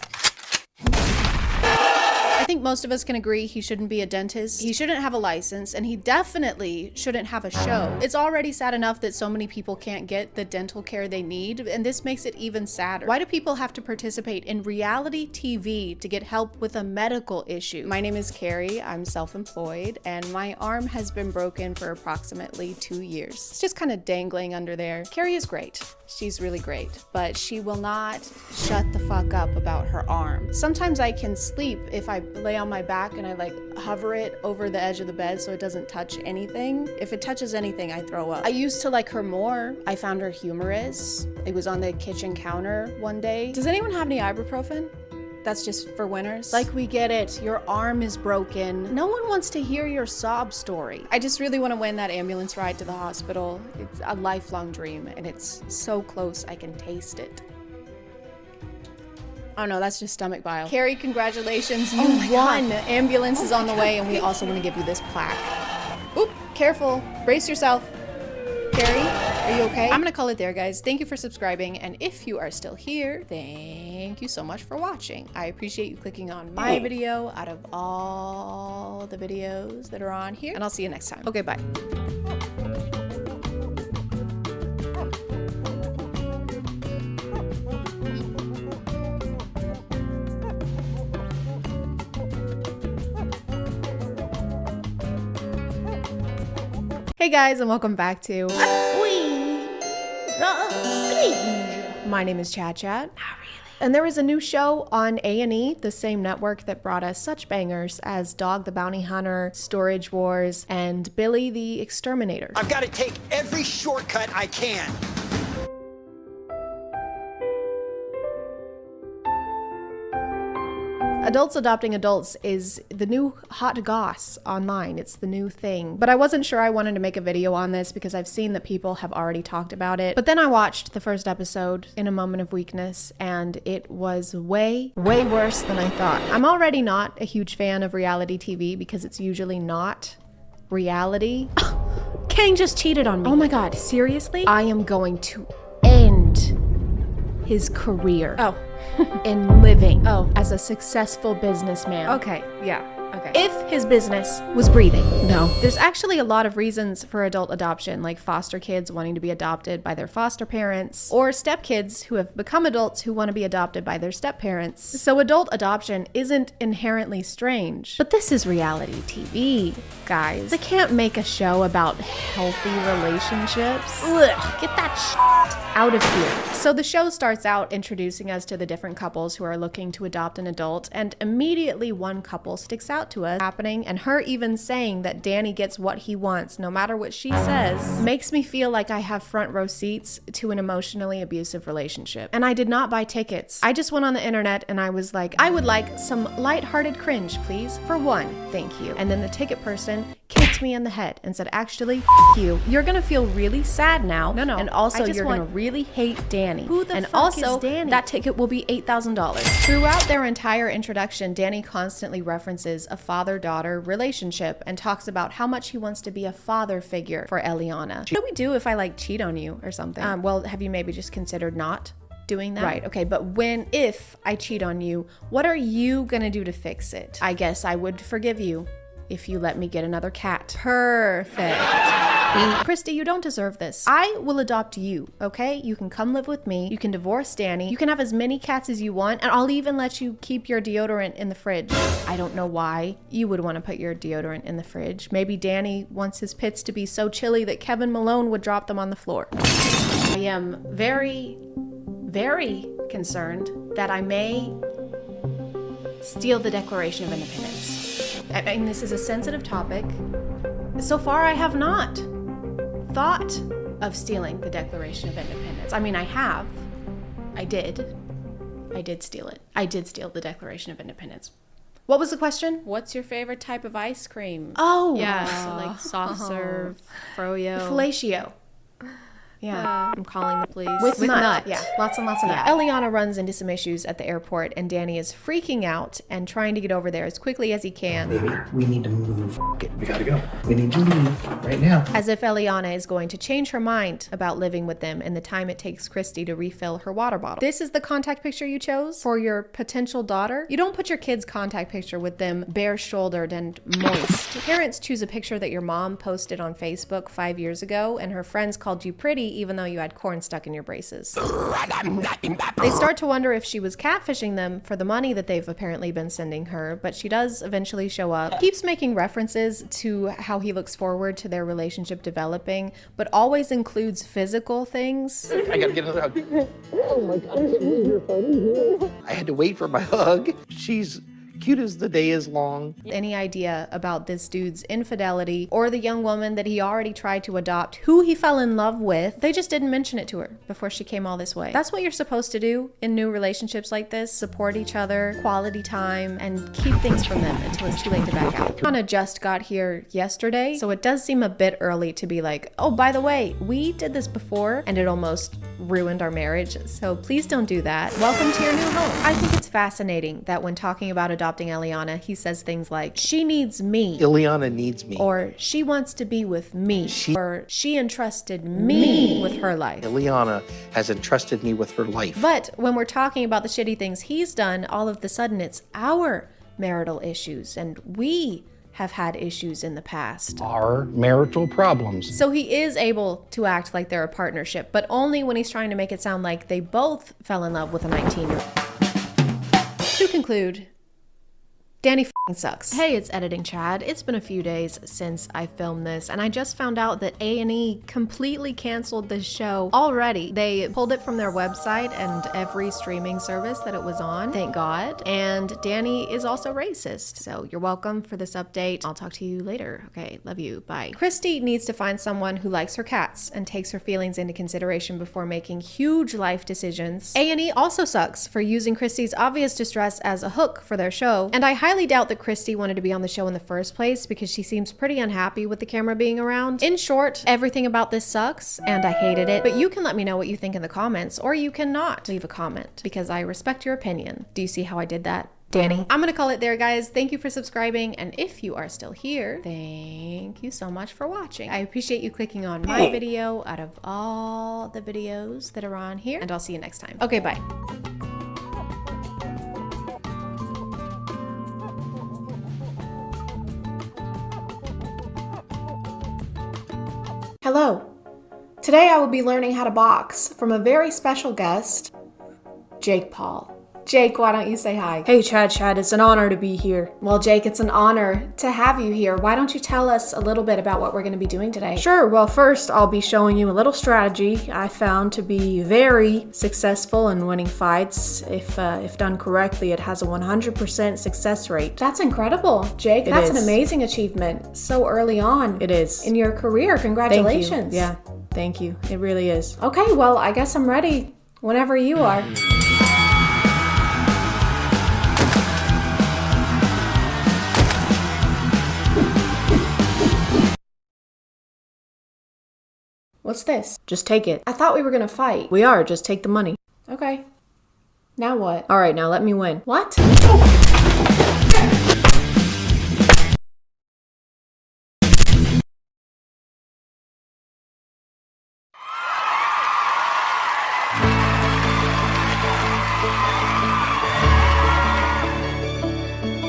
I think most of us can agree he shouldn't be a dentist, he shouldn't have a license, and he definitely shouldn't have a show. It's already sad enough that so many people can't get the dental care they need, and this makes it even sadder. Why do people have to participate in reality TV to get help with a medical issue? My name is Carrie, I'm self-employed, and my arm has been broken for approximately 2 years. It's just kind of dangling under there. Carrie is great. She's really great, but she will not shut the fuck up about her arm. Sometimes I can sleep if I lay on my back and I like hover it over the edge of the bed so it doesn't touch anything. If it touches anything, I throw up. I used to like her more. I found her humorous. It was on the kitchen counter one day. Does anyone have any ibuprofen? That's just for winners. Like, we get it. Your arm is broken. No one wants to hear your sob story. I just really want to win that ambulance ride to the hospital. It's a lifelong dream, and it's so close I can taste it. Oh no, that's just stomach bile. Carrie, congratulations. You won. Ambulance is on the way, and we also want to give you this plaque. Oop, careful. Brace yourself. Carrie, are you okay? I'm gonna call it there, guys. Thank you for subscribing, and if you are still here, thank you so much for watching. I appreciate you clicking on my video out of all the videos that are on here, and I'll see you next time. Okay, bye. Hey guys, and welcome back to My name is ChadChad. And there is a new show on A&E, the same network that brought us such bangers as Dog the Bounty Hunter, Storage Wars, and Billy the Exterminator. I've got to take every shortcut I can. Adults adopting adults is the new hot goss online. It's the new thing. But I wasn't sure I wanted to make a video on this because I've seen that people have already talked about it. But then I watched the first episode in a moment of weakness, and it was way worse than I thought. I'm already not a huge fan of reality TV because it's usually not reality. Kang just cheated on me. Oh my God, seriously? I am going to end his career. Oh. In living as a successful businessman. Okay, yeah, okay. If his business was breathing. No. There's actually a lot of reasons for adult adoption, like foster kids wanting to be adopted by their foster parents, or stepkids who have become adults who want to be adopted by their step-parents. So adult adoption isn't inherently strange. But this is reality TV, guys. They can't make a show about healthy relationships. Ugh, get that shit out of here. So the show starts out introducing us to the different couples who are looking to adopt an adult, and immediately one couple sticks out to us happening, and her even saying that Danny gets what he wants no matter what she says makes me feel like I have front row seats to an emotionally abusive relationship. And I did not buy tickets. I just went on the internet and I was like, I would like some lighthearted cringe, please. For one, thank you. And then the ticket person kicked me in the head and said, actually, f you. You're gonna feel really sad now. No. And also you're gonna really hate Danny. Who the fuck is Danny? That ticket will be $8,000. Throughout their entire introduction, Danny constantly references a father-daughter relationship and talks about how much he wants to be a father figure for Eliana. What do we do if I like cheat on you or something? Well, have you maybe just considered not doing that? Right, okay, but if I cheat on you, what are you gonna do to fix it? I guess I would forgive you if you let me get another cat. Perfect. Christy, you don't deserve this. I will adopt you, okay? You can come live with me. You can divorce Danny. You can have as many cats as you want, and I'll even let you keep your deodorant in the fridge. I don't know why you would want to put your deodorant in the fridge. Maybe Danny wants his pits to be so chilly that Kevin Malone would drop them on the floor. I am very concerned that I may steal the Declaration of Independence. I mean, this is a sensitive topic. So far, I have not thought of stealing the Declaration of Independence. I mean, I have. I did steal it. I did steal the Declaration of Independence. What was the question? What's your favorite type of ice cream? Oh, Yeah, so like soft serve, froyo. Fellatio. Yeah, I'm calling the police. With nut. Yeah, lots and lots of nut. Eliana runs into some issues at the airport, and Danny is freaking out and trying to get over there as quickly as he can. Baby, we need to move. We gotta go. We need to leave right now. As if Eliana is going to change her mind about living with them in the time it takes Christy to refill her water bottle. This is the contact picture you chose for your potential daughter? You don't put your kid's contact picture with them bare-shouldered and moist. Parents choose a picture that your mom posted on Facebook 5 years ago, and her friends called you pretty even though you had corn stuck in your braces. They start to wonder if she was catfishing them for the money that they've apparently been sending her, but she does eventually show up. Keeps making references to how he looks forward to their relationship developing, but always includes physical things. I gotta get another hug. Oh my God, I had to wait for my hug. She's cute as the day is long. Any idea about this dude's infidelity or the young woman that he already tried to adopt, who he fell in love with, they just didn't mention it to her before she came all this way. That's what you're supposed to do in new relationships like this. Support each other, quality time, and keep things from them until it's too late to back out. Anna just got here yesterday, so it does seem a bit early to be like, oh, by the way, we did this before and it almost ruined our marriage, so please don't do that. Welcome to your new home. I think it's fascinating that when talking about adopting Eliana, he says things like, she needs me. Eliana needs me. Or she wants to be with me. Or she entrusted me with her life. Eliana has entrusted me with her life. But when we're talking about the shitty things he's done, all of the sudden it's our marital issues, and we have had issues in the past. Our marital problems. So he is able to act like they're a partnership, but only when he's trying to make it sound like they both fell in love with a 19-year-old. To conclude, Danny f***ing sucks. Hey, it's Editing Chad. It's been a few days since I filmed this, and I just found out that A&E completely canceled this show already. They pulled it from their website and every streaming service that it was on, thank God. And Danny is also racist, so you're welcome for this update. I'll talk to you later. Okay, love you, bye. Christy needs to find someone who likes her cats and takes her feelings into consideration before making huge life decisions. A&E also sucks for using Christy's obvious distress as a hook for their show, and I highly doubt that Christy wanted to be on the show in the first place because she seems pretty unhappy with the camera being around. In short, everything about this sucks and I hated it, but you can let me know what you think in the comments, or you cannot leave a comment because I respect your opinion. Do you see how I did that, Danny? I'm gonna call it there, guys. Thank you for subscribing, and if you are still here, thank you so much for watching. I appreciate you clicking on my video out of all the videos that are on here, and I'll see you next time. Okay, bye. Hello. Today I will be learning how to box from a very special guest, Jake Paul. Jake, why don't you say hi? Hey, Chad, it's an honor to be here. Well, Jake, it's an honor to have you here. Why don't you tell us a little bit about what we're going to be doing today? Sure. Well, first, I'll be showing you a little strategy I found to be very successful in winning fights. If done correctly, it has a 100% success rate. That's incredible, Jake. That's an amazing achievement so early on. It is. In your career. Congratulations. Thank you. Yeah, thank you. It really is. Okay, well, I guess I'm ready whenever you are. What's this? Just take it. I thought we were gonna fight. We are. Just take the money. Okay. Now what? All right, now let me win. What?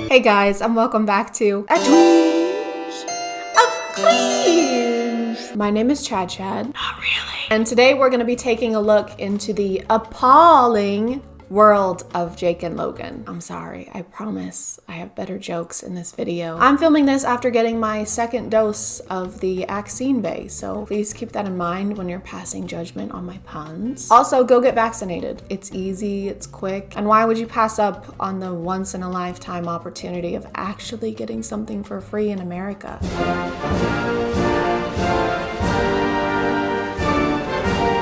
Hey guys, and welcome back to A Twinge of Cringe. My name is ChadChad. Not really. And today we're going to be taking a look into the appalling world of Jake and Logan. I'm sorry, I promise I have better jokes in this video. I'm filming this after getting my second dose of the vaccine bay, so please keep that in mind when you're passing judgment on my puns. Also, go get vaccinated. It's easy, it's quick, and why would you pass up on the once-in-a-lifetime opportunity of actually getting something for free in America?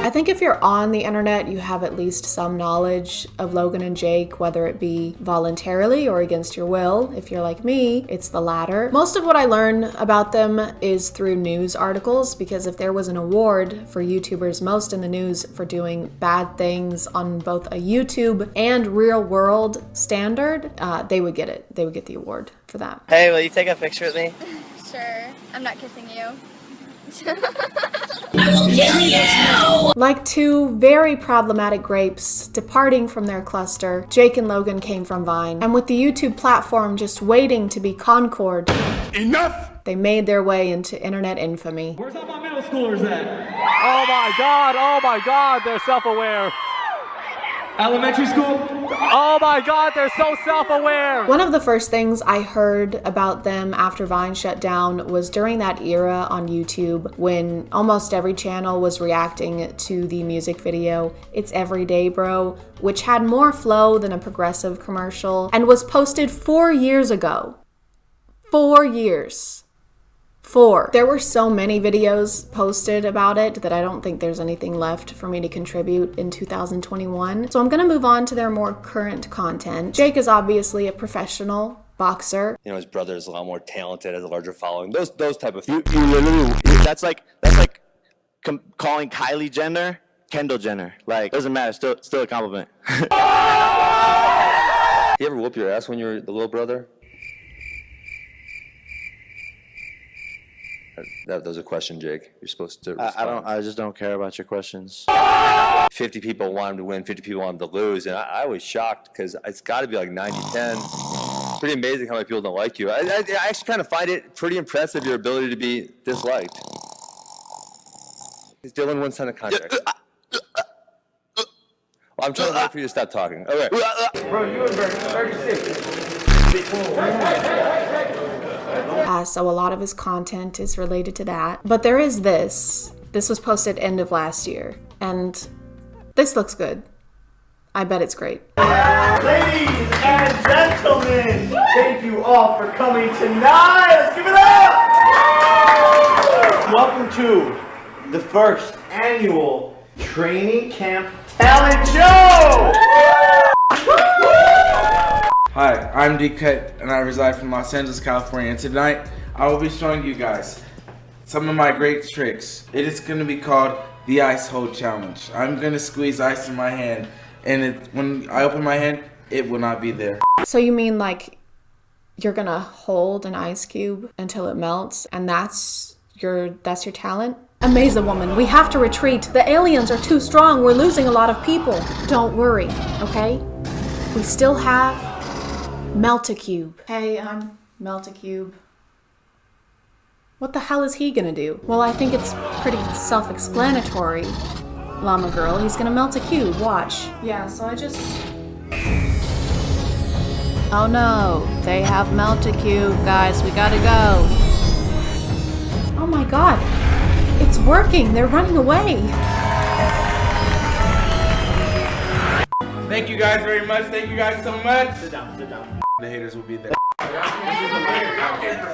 I think if you're on the internet, you have at least some knowledge of Logan and Jake, whether it be voluntarily or against your will. If you're like me, it's the latter. Most of what I learn about them is through news articles, because if there was an award for YouTubers most in the news for doing bad things on both a YouTube and real world standard, they would get it. They would get the award for that. Hey, will you take a picture with me? Sure. I'm not kissing you. Like two very problematic grapes departing from their cluster, Jake and Logan came from Vine, and with the YouTube platform just waiting to be Concord, enough! They made their way into internet infamy. Where's all my middle schoolers at? Oh my god, they're self-aware. Elementary school? Oh my god, they're so self-aware. One of the first things I heard about them after Vine shut down was during that era on YouTube when almost every channel was reacting to the music video It's Everyday Bro, which had more flow than a Progressive commercial and was posted 4 years ago. 4 years. 4. There were so many videos posted about it that I don't think there's anything left for me to contribute in 2021. So I'm gonna move on to their more current content. Jake is obviously a professional boxer. You know, his brother is a lot more talented, has a larger following. Those type of things. You literally, that's like calling Kylie Jenner Kendall Jenner. Like, doesn't matter, still a compliment. You ever whoop your ass when you were the little brother? That was a question, Jake. You're supposed to respond. I just don't care about your questions. 50 people want him to win, 50 people want him to lose, and I was shocked because it's got to be like 90-10. Pretty amazing how many people don't like you. I actually kind of find it pretty impressive, your ability to be disliked. Dylan won't sign a contract. Well, I'm trying to wait for you to stop talking. Okay. Bro, you were 36. So a lot of his content is related to that. But there is this. This was posted end of last year. And this looks good. I bet it's great. Ladies and gentlemen, thank you all for coming tonight. Let's give it up! Welcome to the first annual training camp talent show! Hi, I'm D-Cut and I reside from Los Angeles, California, and tonight I will be showing you guys some of my great tricks. It is going to be called the Ice Hole Challenge. I'm going to squeeze ice in my hand, and when I open my hand, it will not be there. So you mean like you're gonna hold an ice cube until it melts, and that's your talent? Amaze the woman. We have to retreat. The aliens are too strong. We're losing a lot of people. Don't worry, okay? We still have Melt-A-Cube. Hey, I'm Melt-A-Cube. What the hell is he gonna do? Well, I think it's pretty self-explanatory, Llama Girl. He's gonna melt a cube, watch. Yeah, so I just... Oh no, they have Melt-A-Cube, guys, we gotta go. Oh my god, it's working, they're running away. Thank you guys very much, thank you guys so much. Sit down. The haters will be there.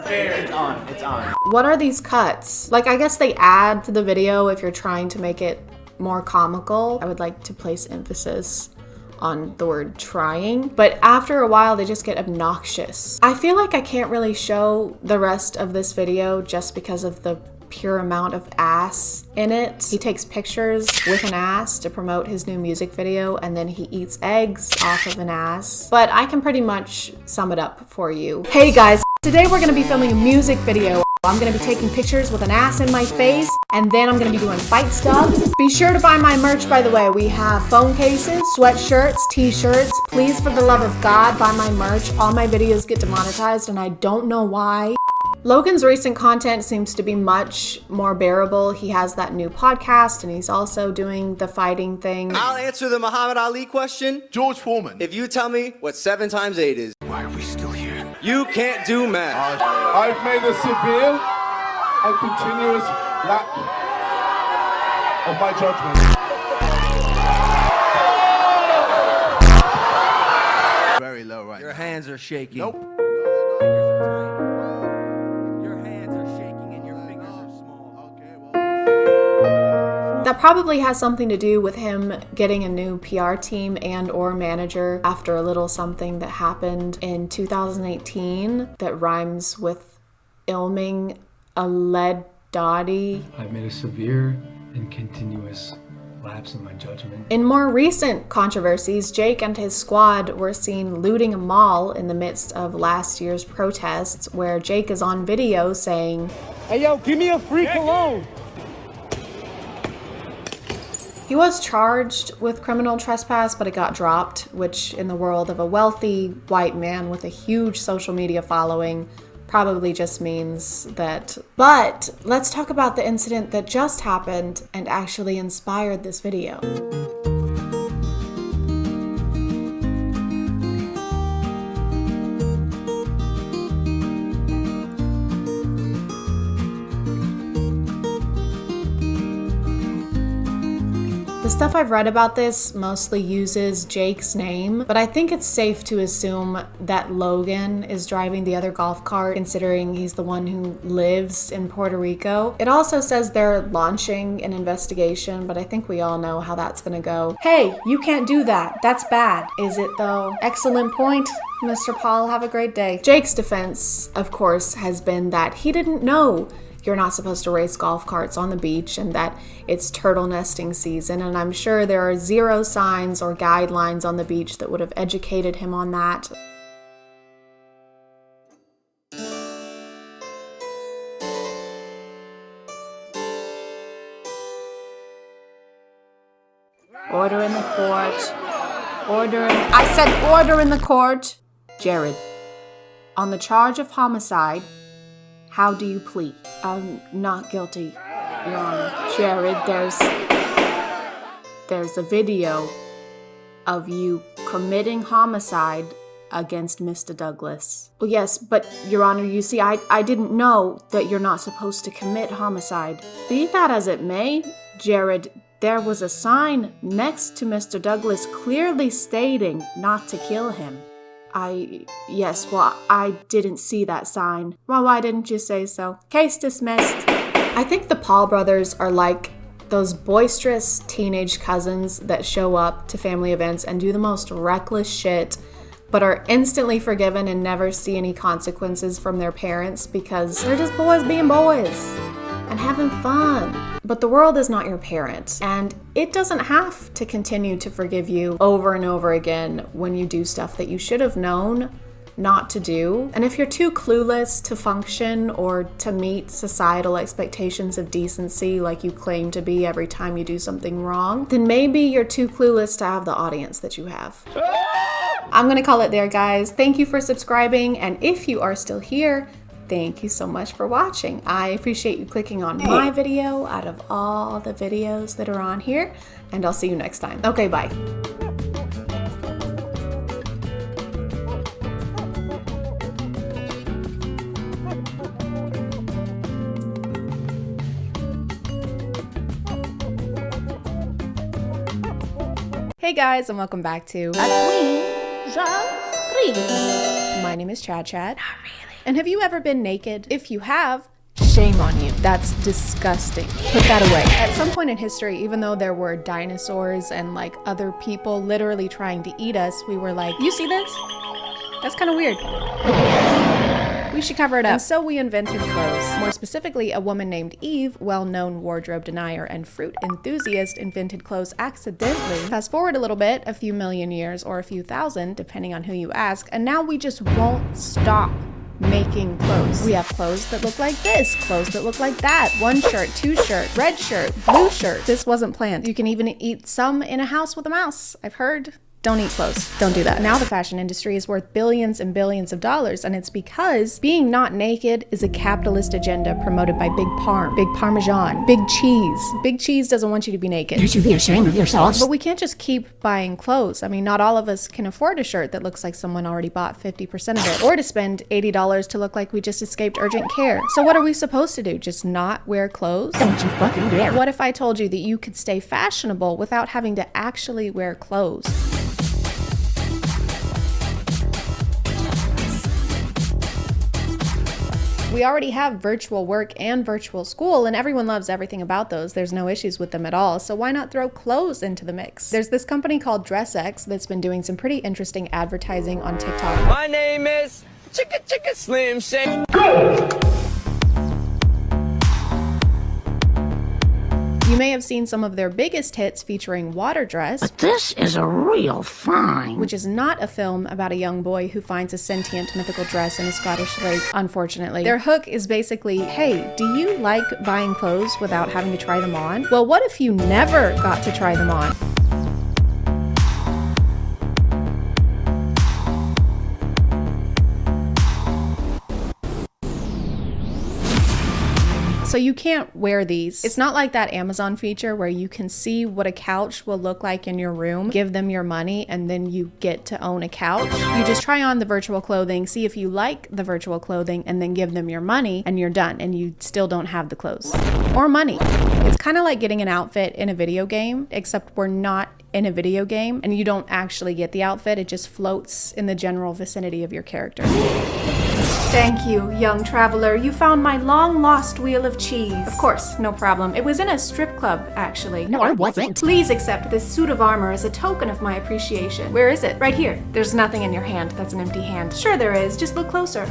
It's on. What are these cuts? Like, I guess they add to the video if you're trying to make it more comical. I would like to place emphasis on the word trying, but after a while they just get obnoxious. I feel like I can't really show the rest of this video just because of the pure amount of ass in it. He takes pictures with an ass to promote his new music video, and then he eats eggs off of an ass. But I can pretty much sum it up for you. Hey guys, today we're gonna be filming a music video. I'm gonna be taking pictures with an ass in my face, and then I'm gonna be doing fight stuff. Be sure to buy my merch, by the way. We have phone cases, sweatshirts, t-shirts. Please, for the love of God, buy my merch. All my videos get demonetized, and I don't know why. Logan's recent content seems to be much more bearable. He has that new podcast, and he's also doing the fighting thing. I'll answer the Muhammad Ali question. George Foreman. If you tell me what 7 times 8 is. Why are we still here? You can't do math. I've made a severe and continuous lack of my judgment. Very low right Your hands are shaking. Nope. That probably has something to do with him getting a new PR team and or manager after a little something that happened in 2018 that rhymes with ilming a lead dotty. I've made a severe and continuous lapse in my judgment. In more recent controversies, Jake and his squad were seen looting a mall in the midst of last year's protests, where Jake is on video saying, "Hey yo, give me a free cologne." He was charged with criminal trespass, but it got dropped, which in the world of a wealthy white man with a huge social media following probably just means that. But let's talk about the incident that just happened and actually inspired this video. The stuff I've read about this mostly uses Jake's name, but I think it's safe to assume that Logan is driving the other golf cart, considering he's the one who lives in Puerto Rico. It also says they're launching an investigation, but I think we all know how that's gonna go. Hey, you can't do that. That's bad. Is it though? Excellent point, Mr. Paul. Have a great day. Jake's defense, of course, has been that he didn't know you're not supposed to race golf carts on the beach and that it's turtle nesting season, and I'm sure there are zero signs or guidelines on the beach that would have educated him on that. Order in the court. I said order in the court. Jared, on the charge of homicide, how do you plead? I'm not guilty, Your Honor. Jared, there's a video of you committing homicide against Mr. Douglas. Well, yes, but Your Honor, you see, I didn't know that you're not supposed to commit homicide. Be that as it may, Jared, there was a sign next to Mr. Douglas clearly stating not to kill him. Yes, well, I didn't see that sign. Well, why didn't you say so? Case dismissed. I think the Paul brothers are like those boisterous teenage cousins that show up to family events and do the most reckless shit, but are instantly forgiven and never see any consequences from their parents because they're just boys being boys and having fun. But the world is not your parent, and it doesn't have to continue to forgive you over and over again when you do stuff that you should have known not to do. And if you're too clueless to function or to meet societal expectations of decency like you claim to be every time you do something wrong, then maybe you're too clueless to have the audience that you have. I'm gonna call it there, guys. Thank you for subscribing, and if you are still here, thank you so much for watching. I appreciate you clicking on my video out of all the videos that are on here, and I'll see you next time. Okay, bye. Hey guys, and welcome back to My name is ChadChad. And have you ever been naked? If you have, shame on you. That's disgusting. Put that away. At some point in history, even though there were dinosaurs and like other people literally trying to eat us, we were like, you see this? That's kind of weird. We should cover it up. And so we invented clothes. More specifically, a woman named Eve, well-known wardrobe denier and fruit enthusiast, invented clothes accidentally. Fast forward a little bit, a few million years or a few thousand, depending on who you ask, and now we just won't stop making clothes. We have clothes that look like this, clothes that look like that, one shirt, two shirts, red shirt, blue shirt. This wasn't planned. You can even eat some in a house with a mouse, I've heard. Don't eat clothes. Don't do that. Now the fashion industry is worth billions and billions of dollars, and it's because being not naked is a capitalist agenda promoted by Big Parm, Big Parmesan, Big Cheese. Big Cheese doesn't want you to be naked. You should be ashamed of yourselves. But we can't just keep buying clothes. I mean, not all of us can afford a shirt that looks like someone already bought 50% of it, or to spend $80 to look like we just escaped urgent care. So what are we supposed to do? Just not wear clothes? Don't you fucking dare. What if I told you that you could stay fashionable without having to actually wear clothes? We already have virtual work and virtual school, and everyone loves everything about those. There's no issues with them at all, so why not throw clothes into the mix? There's this company called DressX that's been doing some pretty interesting advertising on TikTok. My name is Chicka Slim Shady. You may have seen some of their biggest hits featuring Water Dress. But this is a real find. Which is not a film about a young boy who finds a sentient mythical dress in a Scottish lake, unfortunately. Their hook is basically, hey, do you like buying clothes without having to try them on? Well, what if you never got to try them on? So you can't wear these. It's not like that Amazon feature where you can see what a couch will look like in your room, give them your money, and then you get to own a couch. You just try on the virtual clothing, see if you like the virtual clothing, and then give them your money, and you're done, and you still don't have the clothes or money. It's kind of like getting an outfit in a video game, except we're not in a video game, and you don't actually get the outfit. It just floats in the general vicinity of your character. Thank you, young traveler. You found my long-lost wheel of cheese. Of course, no problem. It was in a strip club, actually. No, I wasn't. Please accept this suit of armor as a token of my appreciation. Where is it? Right here. There's nothing in your hand. That's an empty hand. Sure there is. Just look closer.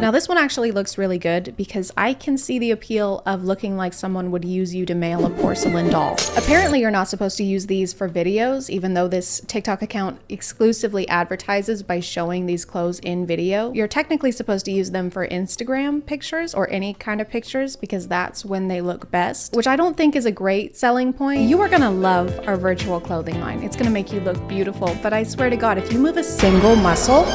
Now this one actually looks really good because I can see the appeal of looking like someone would use you to mail a porcelain doll. Apparently you're not supposed to use these for videos, even though this TikTok account exclusively advertises by showing these clothes in video. You're technically supposed to use them for Instagram pictures or any kind of pictures because that's when they look best, which I don't think is a great selling point. You are gonna love our virtual clothing line. It's gonna make you look beautiful, but I swear to God, if you move a single muscle,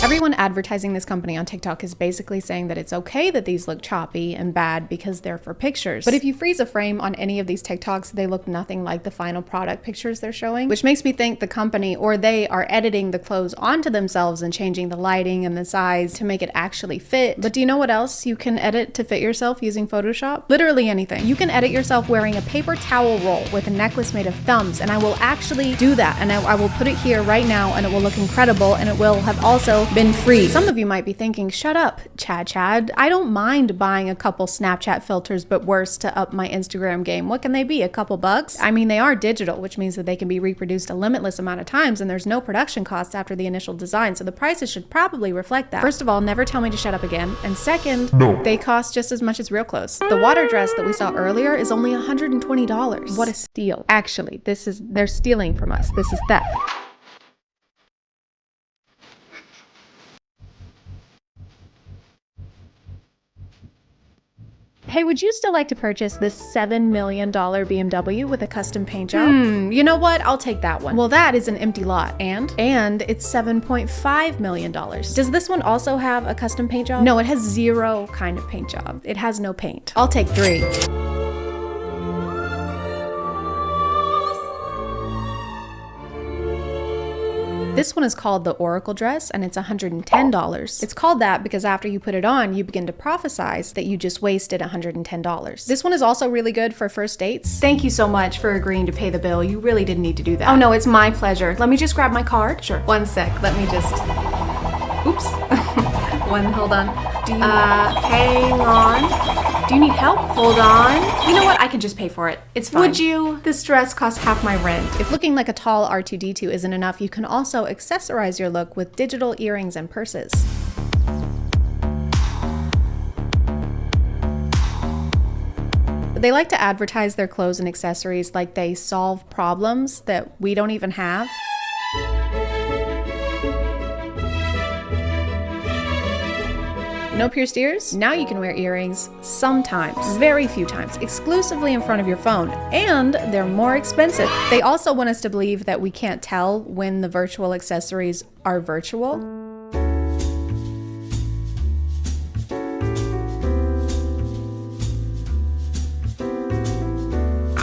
everyone advertising this company on TikTok is basically saying that it's okay that these look choppy and bad because they're for pictures. But if you freeze a frame on any of these TikToks, they look nothing like the final product pictures they're showing, which makes me think the company or they are editing the clothes onto themselves and changing the lighting and the size to make it actually fit. But do you know what else you can edit to fit yourself using Photoshop? Literally anything. You can edit yourself wearing a paper towel roll with a necklace made of thumbs, and I will actually do that, and I will put it here right now, and it will look incredible, and it will have also been free. Some of you might be thinking, shut up, Chad. I don't mind buying a couple Snapchat filters, but worse, to up my Instagram game. What can they be, a couple bucks? I mean, they are digital, which means that they can be reproduced a limitless amount of times, and there's no production costs after the initial design, so the prices should probably reflect that. First of all, never tell me to shut up again, and second, no, they cost just as much as real clothes. The water dress that we saw earlier is only $120. What a steal. Actually, they're stealing from us. This is theft. Hey, would you still like to purchase this $7 million BMW with a custom paint job? You know what? I'll take that one. Well, that is an empty lot. And it's $7.5 million. Does this one also have a custom paint job? No, it has zero kind of paint job. It has no paint. I'll take 3. This one is called the Oracle dress, and it's $110. It's called that because after you put it on, you begin to prophesize that you just wasted $110. This one is also really good for first dates. Thank you so much for agreeing to pay the bill. You really didn't need to do that. Oh no, it's my pleasure. Let me just grab my card. Sure. One sec. Let me just... Oops. Hold on. Hang on. Do you need help? Hold on. You know what? I can just pay for it. It's fine. Would you? This dress costs half my rent. If looking like a tall R2-D2 isn't enough, you can also accessorize your look with digital earrings and purses. They like to advertise their clothes and accessories like they solve problems that we don't even have. No pierced ears? Now you can wear earrings sometimes, very few times, exclusively in front of your phone, and they're more expensive. They also want us to believe that we can't tell when the virtual accessories are virtual.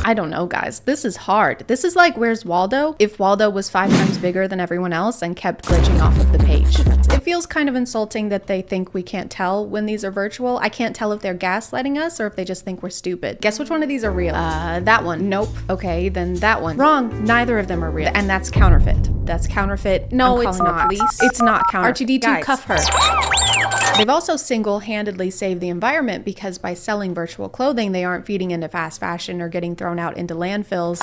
I don't know, guys. This is hard. This is like Where's Waldo? If Waldo was 5 times bigger than everyone else and kept glitching off of the page. If feels kind of insulting that they think we can't tell when these are virtual. I can't tell if they're gaslighting us or if they just think we're stupid. Guess which one of these are real? That one. Nope. Okay, then that one. Wrong. Neither of them are real. And that's counterfeit. That's counterfeit. No, it's not. It's not counterfeit. R2-D2, guys, cuff her. They've also single-handedly saved the environment because by selling virtual clothing, they aren't feeding into fast fashion or getting thrown out into landfills.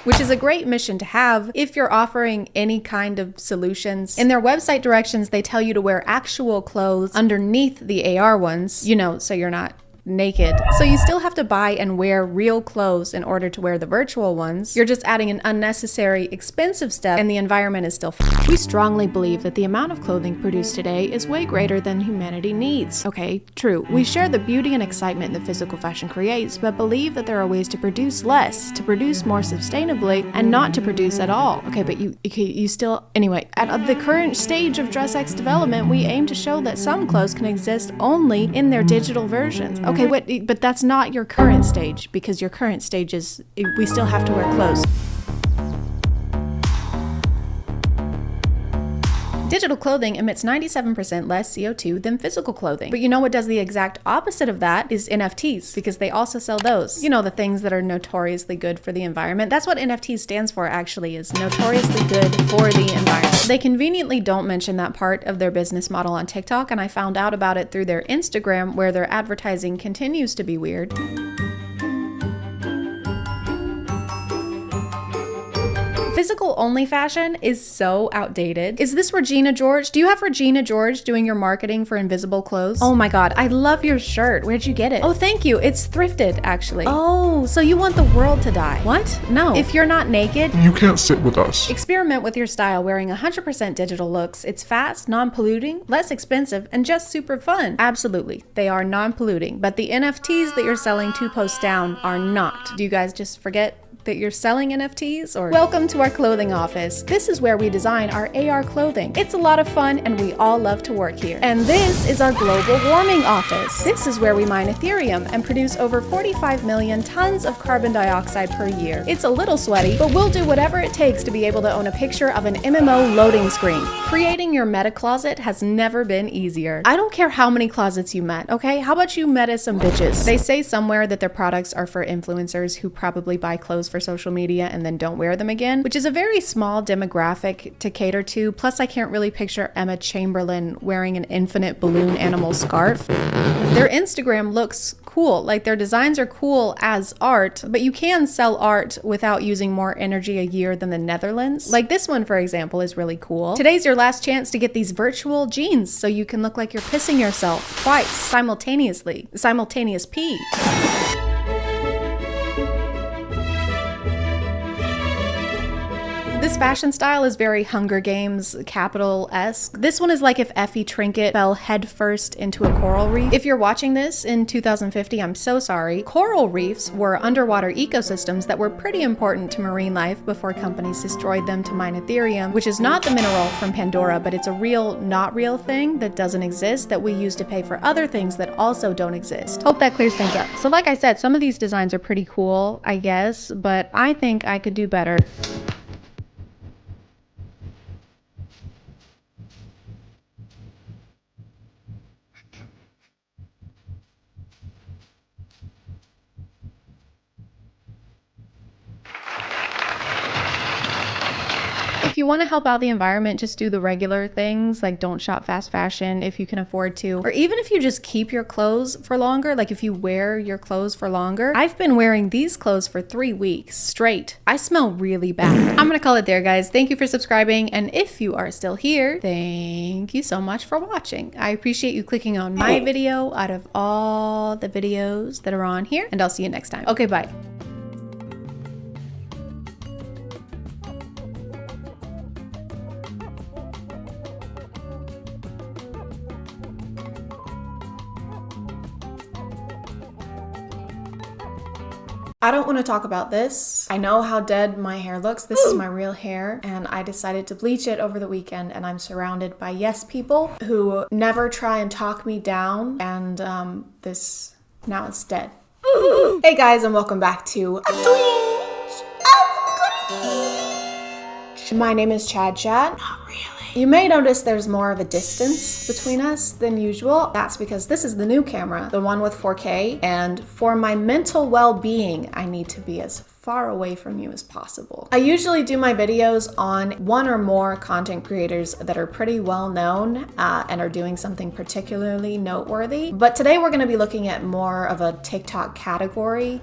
Which is a great mission to have if you're offering any kind of solutions. In their website directions, they tell you to wear actual clothes underneath the AR ones, you know, so you're not naked. So you still have to buy and wear real clothes in order to wear the virtual ones. You're just adding an unnecessary, expensive step and the environment is still We strongly believe that the amount of clothing produced today is way greater than humanity needs. Okay, true. We share the beauty and excitement that physical fashion creates, but believe that there are ways to produce less, to produce more sustainably, and not to produce at all. Okay, but you still... Anyway, at the current stage of DressX development, we aim to show that some clothes can exist only in their digital versions. Okay, wait, but that's not your current stage, because your current stage is we still have to wear clothes. Digital clothing emits 97% less CO2 than physical clothing. But you know what does the exact opposite of that is NFTs, because they also sell those. You know, the things that are notoriously good for the environment. That's what NFTs stands for, actually, is notoriously good for the environment. They conveniently don't mention that part of their business model on TikTok, and I found out about it through their Instagram, where their advertising continues to be weird. Physical only fashion is so outdated. Is this Regina George? Do you have Regina George doing your marketing for invisible clothes? Oh my god, I love your shirt. Where'd you get it? Oh, thank you. It's thrifted, actually. Oh, so you want the world to die. What? No. If you're not naked, you can't sit with us. Experiment with your style wearing 100% digital looks. It's fast, non-polluting, less expensive, and just super fun. Absolutely, they are non-polluting, but the NFTs that you're selling 2 posts down are not. Do you guys just forget that you're selling NFTs? Or welcome to our clothing office. This is where we design our AR clothing. It's a lot of fun and we all love to work here. And this is our global warming office. This is where we mine Ethereum and produce over 45 million tons of carbon dioxide per year. It's a little sweaty, but we'll do whatever it takes to be able to own a picture of an MMO loading screen. Creating your meta closet has never been easier. I don't care how many closets you met, okay? How about you meta some bitches? They say somewhere that their products are for influencers who probably buy clothes for social media and then don't wear them again, which is a very small demographic to cater to. Plus, I can't really picture Emma Chamberlain wearing an infinite balloon animal scarf. Their Instagram looks cool. Like, their designs are cool as art, but you can sell art without using more energy a year than the Netherlands. Like this one, for example, is really cool. Today's your last chance to get these virtual jeans so you can look like you're pissing yourself twice simultaneously. Simultaneous pee. This fashion style is very Hunger Games capital-esque. This one is like if Effie Trinket fell headfirst into a coral reef. If you're watching this in 2050, I'm so sorry. Coral reefs were underwater ecosystems that were pretty important to marine life before companies destroyed them to mine Ethereum, which is not the mineral from Pandora, but it's a real, not real thing that doesn't exist that we use to pay for other things that also don't exist. Hope that clears things up. So like I said, some of these designs are pretty cool, I guess, but I think I could do better. If you want to help out the environment, just do the regular things, like don't shop fast fashion if you can afford to, or even if you just keep your clothes for longer, like if you wear your clothes for longer. I've been wearing these clothes for 3 weeks straight. I smell really bad. I'm gonna call it there, guys. Thank you for subscribing, and if you are still here, thank you so much for watching. I appreciate you clicking on my video out of all the videos that are on here, and I'll see you next time. Okay, bye. I don't want to talk about this. I know how dead my hair looks. This is my real hair, and I decided to bleach it over the weekend, and I'm surrounded by yes people who never try and talk me down, and now it's dead. Hey guys, and welcome back to A Twinge of Green. My name is ChadChad. Not really. You may notice there's more of a distance between us than usual. That's because this is the new camera, the one with 4K, and for my mental well-being, I need to be as far away from you as possible. I usually do my videos on one or more content creators that are pretty well known and are doing something particularly noteworthy. But today we're gonna be looking at more of a TikTok category.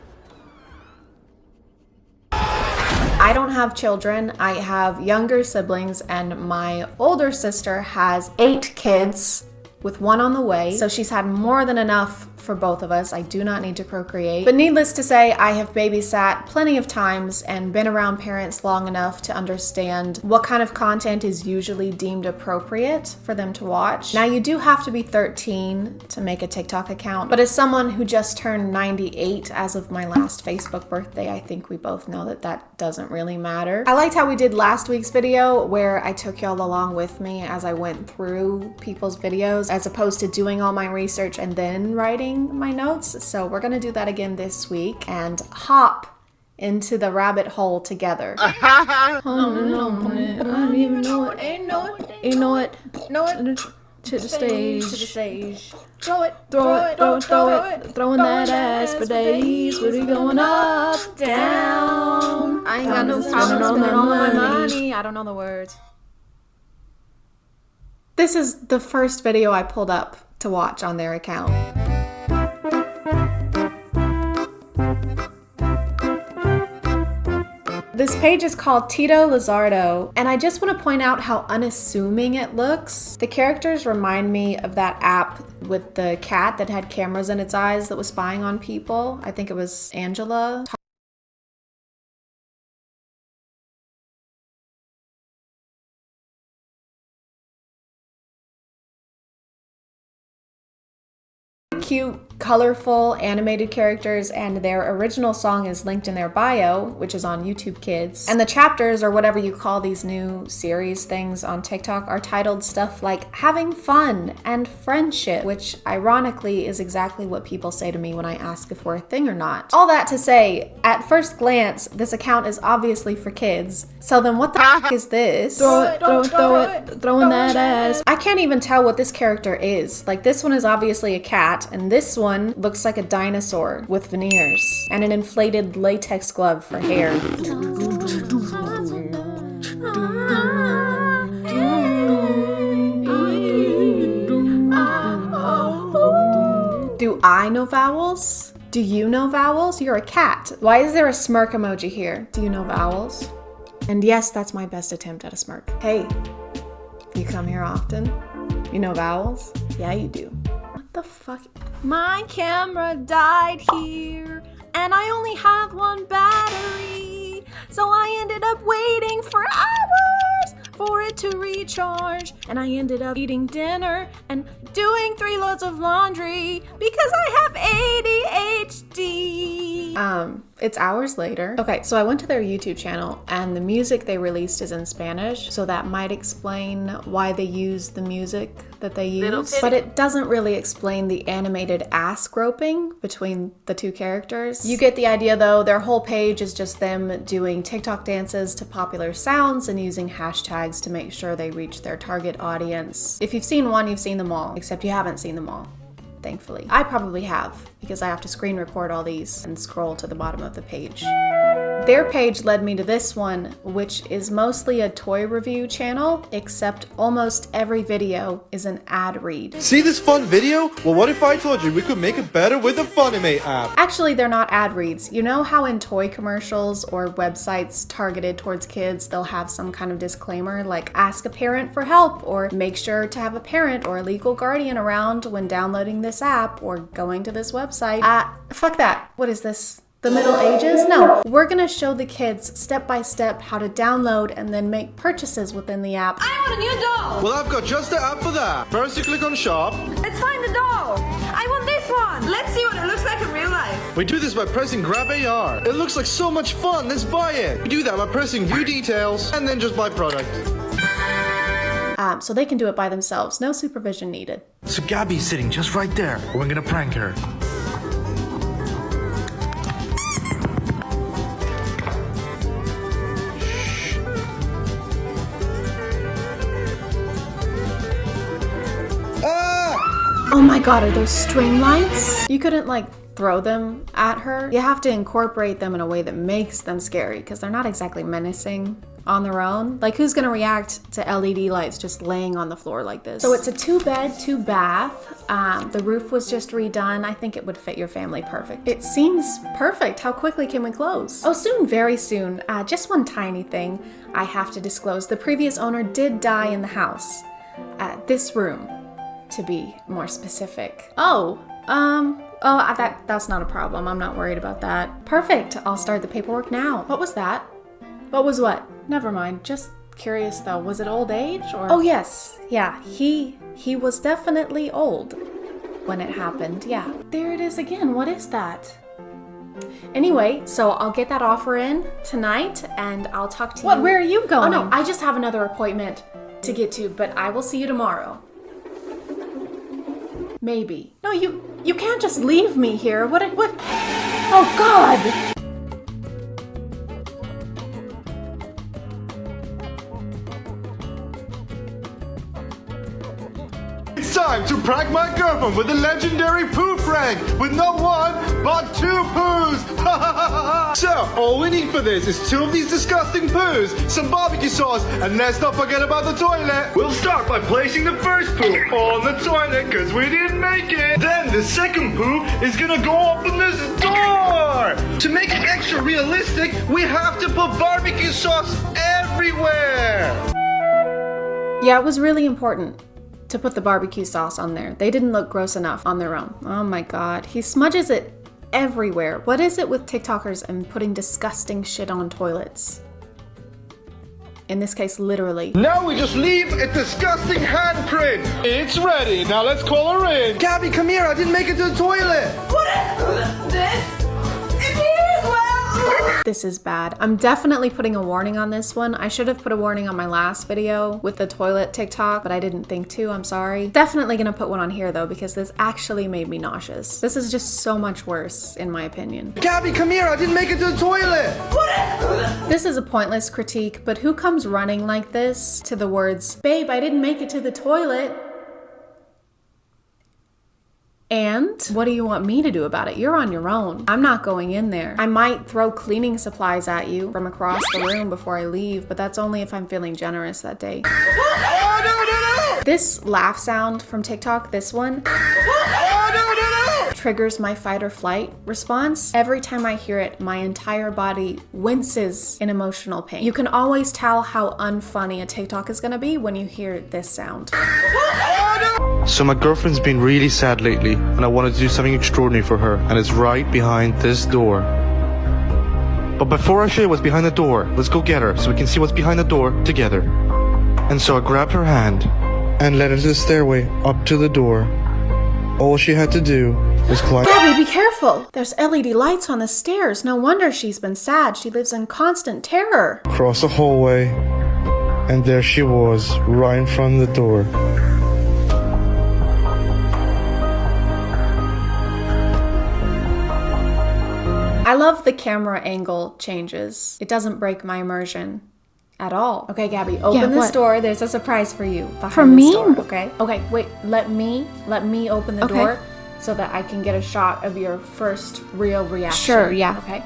I don't have children, I have younger siblings, and my older sister has 8 kids with 1 on the way, so she's had more than enough for both of us. I do not need to procreate. But needless to say, I have babysat plenty of times and been around parents long enough to understand what kind of content is usually deemed appropriate for them to watch. Now, you do have to be 13 to make a TikTok account, but as someone who just turned 98 as of my last Facebook birthday, I think we both know that that doesn't really matter. I liked how we did last week's video where I took y'all along with me as I went through people's videos, as opposed to doing all my research and then writing my notes. So we're gonna do that again this week and hop into the rabbit hole together. I don't even know it. Ain't know it. You know it. Know it. To the stage. To the stage. Throw it. Throw it. Throw it. Throw it. Throwing that ass for days. We're going up, down. I ain't got no problem spending all my money. I don't know the words. This is the first video I pulled up to watch on their account. This page is called Tito Lizardo, and I just want to point out how unassuming it looks. The characters remind me of that app with the cat that had cameras in its eyes that was spying on people. I think it was Angela. Cute, colorful, animated characters, and their original song is linked in their bio, which is on YouTube Kids. And the chapters, or whatever you call these new series things on TikTok, are titled stuff like having fun and friendship, which ironically is exactly what people say to me when I ask if we're a thing or not. All that to say, at first glance, this account is obviously for kids. So then what the f is this? Throw it, throw it, throw it, throwing that ass. I can't even tell what this character is. Like, this one is obviously a cat, and this one looks like a dinosaur with veneers and an inflated latex glove for hair. Do I know vowels? Do you know vowels? You're a cat. Why is there a smirk emoji here? Do you know vowels? And yes, that's my best attempt at a smirk. Hey, you come here often? You know vowels? Yeah, you do. What the fuck? My camera died here, and I only have 1 battery, so I ended up waiting for hours for it to recharge, and I ended up eating dinner and doing 3 loads of laundry because I have ADHD. It's hours later. Okay, so I went to their YouTube channel, and the music they released is in Spanish, so that might explain why they use the music that they use. But it doesn't really explain the animated ass groping between the 2 characters. You get the idea though. Their whole page is just them doing TikTok dances to popular sounds and using hashtags to make sure they reach their target audience. If you've seen one, you've seen them all, except you haven't seen them all. Thankfully. I probably have, because I have to screen record all these and scroll to the bottom of the page. Their page led me to this one, which is mostly a toy review channel, except almost every video is an ad read. See this fun video? Well, what if I told you we could make it better with the Funimate app? Actually, they're not ad reads. You know how in toy commercials or websites targeted towards kids, they'll have some kind of disclaimer like ask a parent for help, or make sure to have a parent or a legal guardian around when downloading this app or going to this website. Fuck that. What is this? The Middle Ages? No, we're gonna show the kids step by step how to download and then make purchases within the app. I want a new doll! Well, I've got just the app for that. First you click on shop. Let's find the doll! I want this one! Let's see what it looks like in real life. We do this by pressing grab AR. It looks like so much fun, let's buy it. We do that by pressing view details and then just buy product. So they can do it by themselves, no supervision needed. So Gabby's sitting just right there. We're gonna prank her. Oh my god, are those string lights? You couldn't like throw them at her. You have to incorporate them in a way that makes them scary because they're not exactly menacing on their own. Like who's gonna react to LED lights just laying on the floor like this? So it's a 2-bed, 2-bath. The roof was just redone. I think it would fit your family perfect. It seems perfect. How quickly can we close? Oh, soon, very soon. Just one tiny thing I have to disclose. The previous owner did die in the house. This room, to be more specific. That's not a problem. I'm not worried about that. Perfect. I'll start the paperwork now. What was that? What was what? Never mind. Just curious though. Was it old age or? Oh yes. Yeah. He was definitely old when it happened. Yeah. There it is again. What is that? Anyway, so I'll get that offer in tonight and I'll talk to you. What? Where are you going? Oh no, I just have another appointment to get to, but I will see you tomorrow. Maybe. No, you can't just leave me here. What? Oh God! It's time to prank my girlfriend with a legendary poo prank with not one, but 2 poos. So, all we need for this is 2 of these disgusting poos, some barbecue sauce, and let's not forget about the toilet. We'll start by placing the first poo on the toilet because we didn't make it. Then the second poo is gonna go up in this door. To make it extra realistic, we have to put barbecue sauce everywhere. Yeah, it was really important to put the barbecue sauce on there. They didn't look gross enough on their own. Oh my God, he smudges it everywhere. What is it with TikTokers and putting disgusting shit on toilets? In this case, literally. Now we just leave a disgusting handprint. It's ready. Now let's call her in. Gabby, come here. I didn't make it to the toilet. What is this? It's here as well. This is bad. I'm definitely putting a warning on this one. I should have put a warning on my last video with the toilet TikTok, but I didn't think to. I'm sorry. Definitely gonna put one on here though, because this actually made me nauseous. This is just so much worse, in my opinion. Gabby, come here. I didn't make it to the toilet. What? This is a pointless critique, but who comes running like this to the words, "Babe, I didn't make it to the toilet"? And what do you want me to do about it? You're on your own. I'm not going in there. I might throw cleaning supplies at you from across the room before I leave, but that's only if I'm feeling generous that day. Oh, no. This laugh sound from TikTok, this one, Oh, no. triggers my fight or flight response. Every time I hear it, my entire body winces in emotional pain. You can always tell how unfunny a TikTok is gonna be when you hear this sound. So my girlfriend's been really sad lately, and I wanted to do something extraordinary for her, and it's right behind this door. But before I show you what's behind the door, let's go get her so we can see what's behind the door together. And so I grabbed her hand and led her to the stairway up to the door. All she had to do was climb. Gabby, be careful! There's LED lights on the stairs. No wonder she's been sad. She lives in constant terror. Across the hallway, and there she was, right in front of the door. I love the camera angle changes. It doesn't break my immersion at all. Okay, Gabby, open this door. There's a surprise for you behind this door, okay? Okay, wait, let me open the door so that I can get a shot of your first real reaction. Sure, yeah. Okay.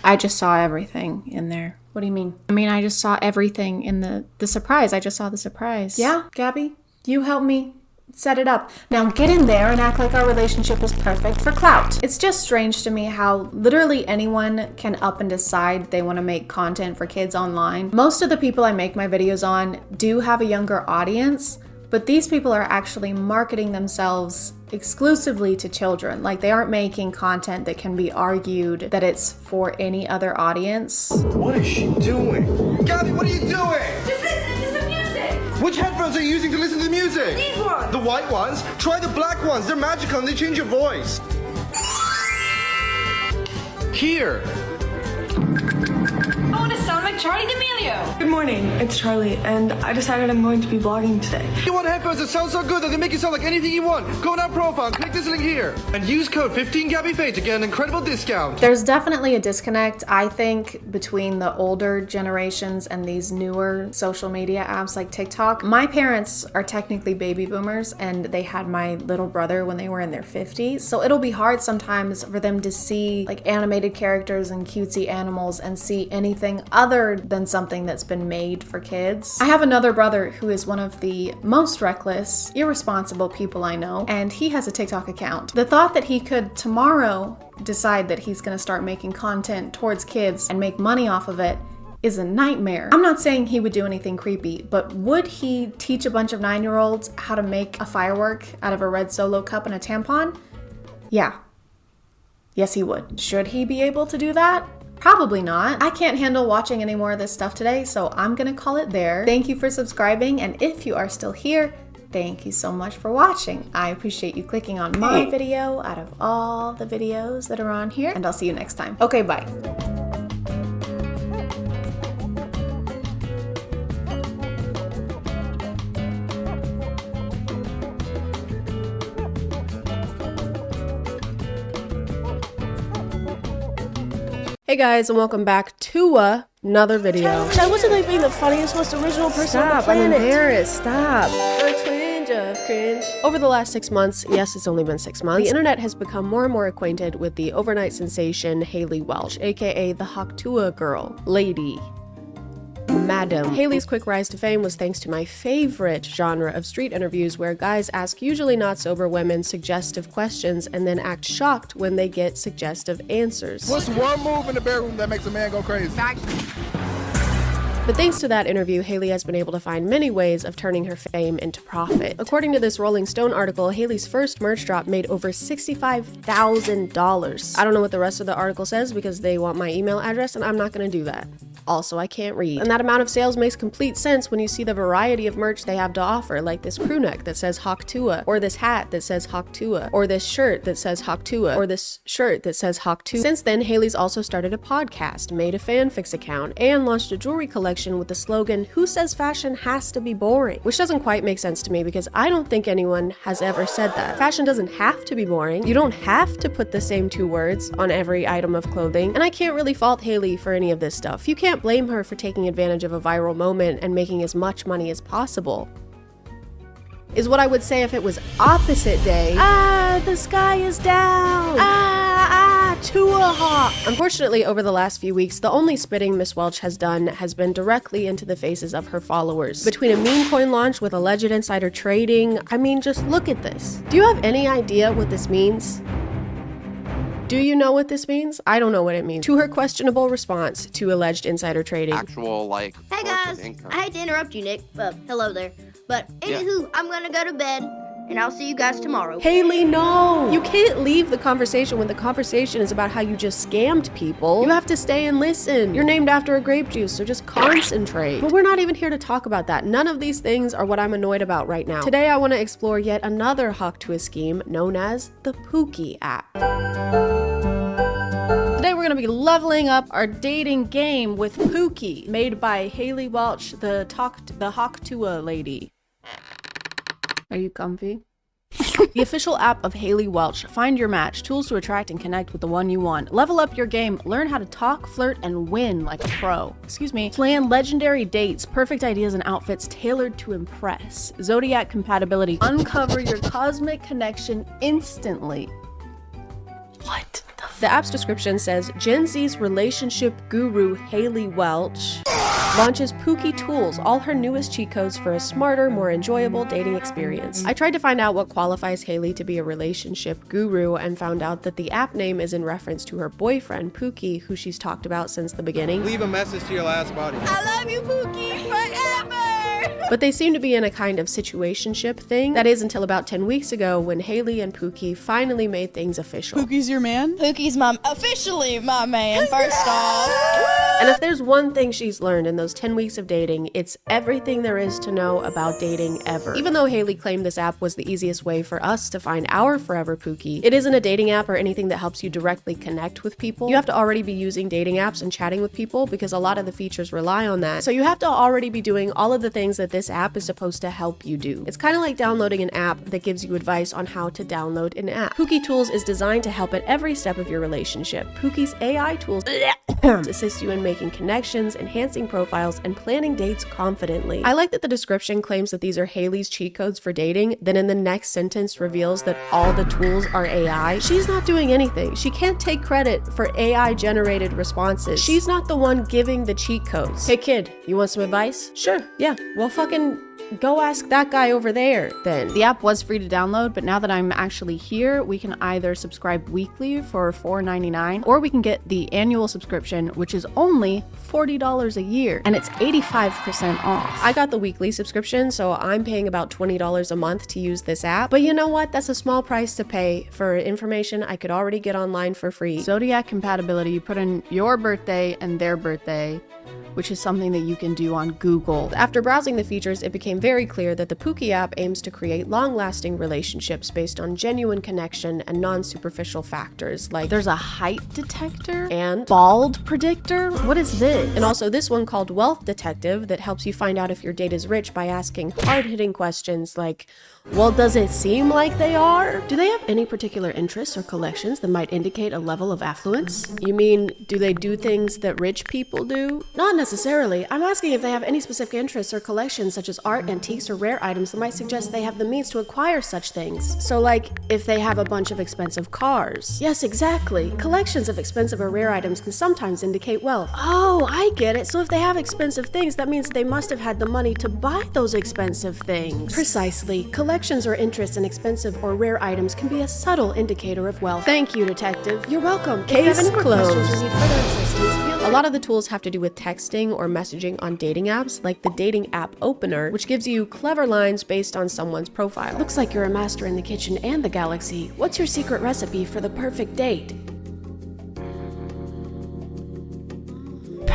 I just saw everything in there. What do you mean? I mean, I just saw everything in the surprise. I just saw the surprise. Yeah, Gabby, you help me set it up. Now get in there and act like our relationship was perfect for clout. It's just strange to me how literally anyone can up and decide they want to make content for kids online. Most of the people I make my videos on do have a younger audience, but these people are actually marketing themselves exclusively to children. Like they aren't making content that can be argued that it's for any other audience. What is she doing? Gabby, what are you doing? Just listen to some music. Which headphones are you using to listen to the music? These ones. The white ones? Try the black ones. They're magical and they change your voice. Here. I want to sound like Charlie D'Amelio. Good morning, it's Charlie, and I decided I'm going to be vlogging today. You want headphones that sound so good that they make you sound like anything you want? Go in our profile, click this link here, and use code 15GabbyFaye to get an incredible discount. There's definitely a disconnect, I think, between the older generations and these newer social media apps like TikTok. My parents are technically baby boomers, and they had my little brother when they were in their 50s, so it'll be hard sometimes for them to see like animated characters and cutesy animals and see anything other than something that's been made for kids. I have another brother who is one of the most reckless, irresponsible people I know, and he has a TikTok account. The thought that he could tomorrow decide that he's gonna start making content towards kids and make money off of it is a nightmare. I'm not saying he would do anything creepy, but would he teach a bunch of 9-year-olds how to make a firework out of a red Solo cup and a tampon? Yeah. Yes, he would. Should he be able to do that? Probably not. I can't handle watching any more of this stuff today, so I'm gonna call it there. Thank you for subscribing, and if you are still here, thank you so much for watching. I appreciate you clicking on my video out of all the videos that are on here, and I'll see you next time. Okay, bye. Hey guys, and welcome back to another video. I wasn't like being the funniest, most original person on the planet. I'm embarrassed. Stop. A twinge of cringe. Over the last 6 months, yes, it's only been 6 months, the internet has become more and more acquainted with the overnight sensation Hayley Welch, aka the Hawktua girl, lady. Madam. Hayley's quick rise to fame was thanks to my favorite genre of street interviews where guys ask usually not sober women suggestive questions and then act shocked when they get suggestive answers. What's one move in the bedroom that makes a man go crazy? But thanks to that interview, Hayley has been able to find many ways of turning her fame into profit. According to this Rolling Stone article, Hayley's first merch drop made over $65,000. I don't know what the rest of the article says because they want my email address and I'm not gonna do that. Also, I can't read. And that amount of sales makes complete sense when you see the variety of merch they have to offer, like this crew neck that says Hawktua, or this hat that says Hawktua, or this shirt that says Hawktua, or this shirt that says Hawktua. Since then, Hayley's also started a podcast, made a fanfics account, and launched a jewelry collection with the slogan, "Who says fashion has to be boring?" Which doesn't quite make sense to me because I don't think anyone has ever said that. Fashion doesn't have to be boring. You don't have to put the same 2 words on every item of clothing, and I can't really fault Hayley for any of this stuff. You can't blame her for taking advantage of a viral moment and making as much money as possible. Is what I would say if it was opposite day. The sky is down. To a hawk. Unfortunately, over the last few weeks, the only spitting Miss Welch has done has been directly into the faces of her followers. Between a meme coin launch with alleged insider trading, I mean, just look at this. Do you have any idea what this means? Do you know what this means? I don't know what it means. To her questionable response to alleged insider trading. Actual, like, hey guys, I hate to interrupt you, Nick. Hello there. But anywho, I'm gonna go to bed, and I'll see you guys tomorrow. Hayley, no! You can't leave the conversation when the conversation is about how you just scammed people. You have to stay and listen. You're named after a grape juice, so just concentrate. But we're not even here to talk about that. None of these things are what I'm annoyed about right now. Today, I want to explore yet another Hawktua scheme known as the Pookie app. Today we're going to be leveling up our dating game with Pookie, made by Hayley Welch, the Hawktua lady. Are you comfy? The official app of Hayley Welch. Find your match, tools to attract and connect with the one you want. Level up your game, learn how to talk, flirt, and win like a pro. Excuse me. Plan legendary dates, perfect ideas and outfits tailored to impress. Zodiac compatibility. Uncover your cosmic connection instantly. What? The app's description says, Gen Z's relationship guru Hayley Welch launches Pookie Tools, all her newest cheat codes for a smarter, more enjoyable dating experience. I tried to find out what qualifies Hayley to be a relationship guru and found out that the app name is in reference to her boyfriend, Pookie, who she's talked about since the beginning. Leave a message to your last body. I love you, Pookie, forever! But they seem to be in a kind of situationship thing. That is until about 10 weeks ago when Haley and Pookie finally made things official. Pookie's your man? Pookie's officially my man, first off. And if there's one thing she's learned in those 10 weeks of dating, it's everything there is to know about dating ever. Even though Haley claimed this app was the easiest way for us to find our forever Pookie, it isn't a dating app or anything that helps you directly connect with people. You have to already be using dating apps and chatting with people because a lot of the features rely on that. So you have to already be doing all of the things that this app is supposed to help you do. It's kind of like downloading an app that gives you advice on how to download an app. Pookie Tools is designed to help at every step of your relationship. Pookie's AI tools assist you in making connections, enhancing profiles, and planning dates confidently. I like that the description claims that these are Haley's cheat codes for dating, then in the next sentence reveals that all the tools are AI. She's not doing anything. She can't take credit for AI generated responses. She's not the one giving the cheat codes. Hey kid, you want some advice? Sure, yeah. Well, fucking go ask that guy over there then. The app was free to download, but now that I'm actually here, we can either subscribe weekly for $4.99 or we can get the annual subscription, which is only $40 a year, and it's 85% off. I got the weekly subscription, so I'm paying about $20 a month to use this app. But you know what? That's a small price to pay for information I could already get online for free. Zodiac compatibility, you put in your birthday and their birthday, which is something that you can do on Google. After browsing the features, it became very clear that the Pookie app aims to create long-lasting relationships based on genuine connection and non-superficial factors like there's a height detector and bald predictor. What is this? And also this one called Wealth Detective that helps you find out if your date is rich by asking hard-hitting questions like, well, does it seem like they are? Do they have any particular interests or collections that might indicate a level of affluence? You mean, do they do things that rich people do? Not necessarily. I'm asking if they have any specific interests or collections such as art, antiques, or rare items that might suggest they have the means to acquire such things. So like, if they have a bunch of expensive cars. Yes, exactly. Collections of expensive or rare items can sometimes indicate wealth. Oh, I get it. So if they have expensive things, that means they must have had the money to buy those expensive things. Precisely. Collections or interests in expensive or rare items can be a subtle indicator of wealth. Thank you, detective. You're welcome. Case closed. A lot of the tools have to do with texting or messaging on dating apps, like the dating app opener, which gives you clever lines based on someone's profile. Looks like you're a master in the kitchen and the galaxy. What's your secret recipe for the perfect date?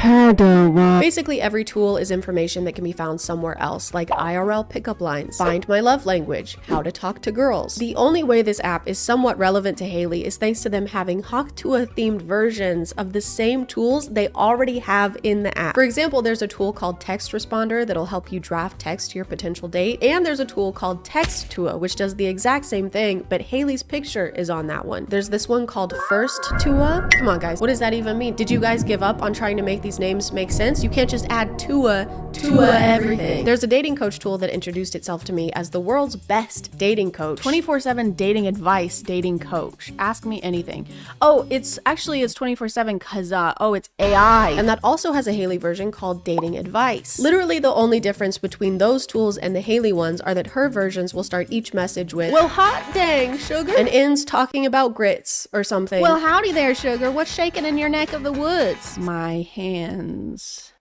Basically, every tool is information that can be found somewhere else, like IRL pickup lines, find my love language, how to talk to girls. The only way this app is somewhat relevant to Haley is thanks to them having Hawktua themed versions of the same tools they already have in the app. For example, there's a tool called Text Responder that'll help you draft text to your potential date, and there's a tool called Textua, which does the exact same thing, but Haley's picture is on that one. There's this one called First-Tua. Come on, guys, what does that even mean? Did you guys give up on trying to make these names make sense? You can't just add Tua everything. There's a dating coach tool that introduced itself to me as the world's best dating coach. 24/7 dating advice, dating coach. Ask me anything. Oh, it's 24/7 because, it's AI. And that also has a Haley version called Dating Advice. Literally the only difference between those tools and the Haley ones are that her versions will start each message with, well, hot dang, sugar, and ends talking about grits or something. Well, howdy there, sugar. What's shaking in your neck of the woods? My hands.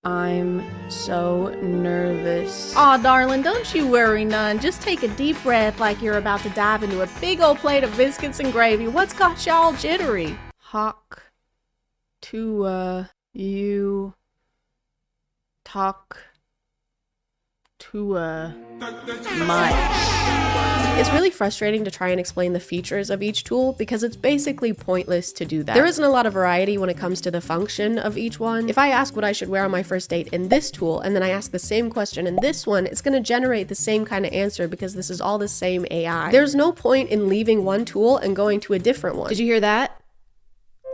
I'm so nervous. Aw, darling, don't you worry none. Just take a deep breath like you're about to dive into a big old plate of biscuits and gravy. What's got y'all jittery? Hawk to, you talk to, much. It's really frustrating to try and explain the features of each tool because it's basically pointless to do that. There isn't a lot of variety when it comes to the function of each one. If I ask what I should wear on my first date in this tool and then I ask the same question in this one, it's going to generate the same kind of answer because this is all the same AI. There's no point in leaving one tool and going to a different one. Did you hear that?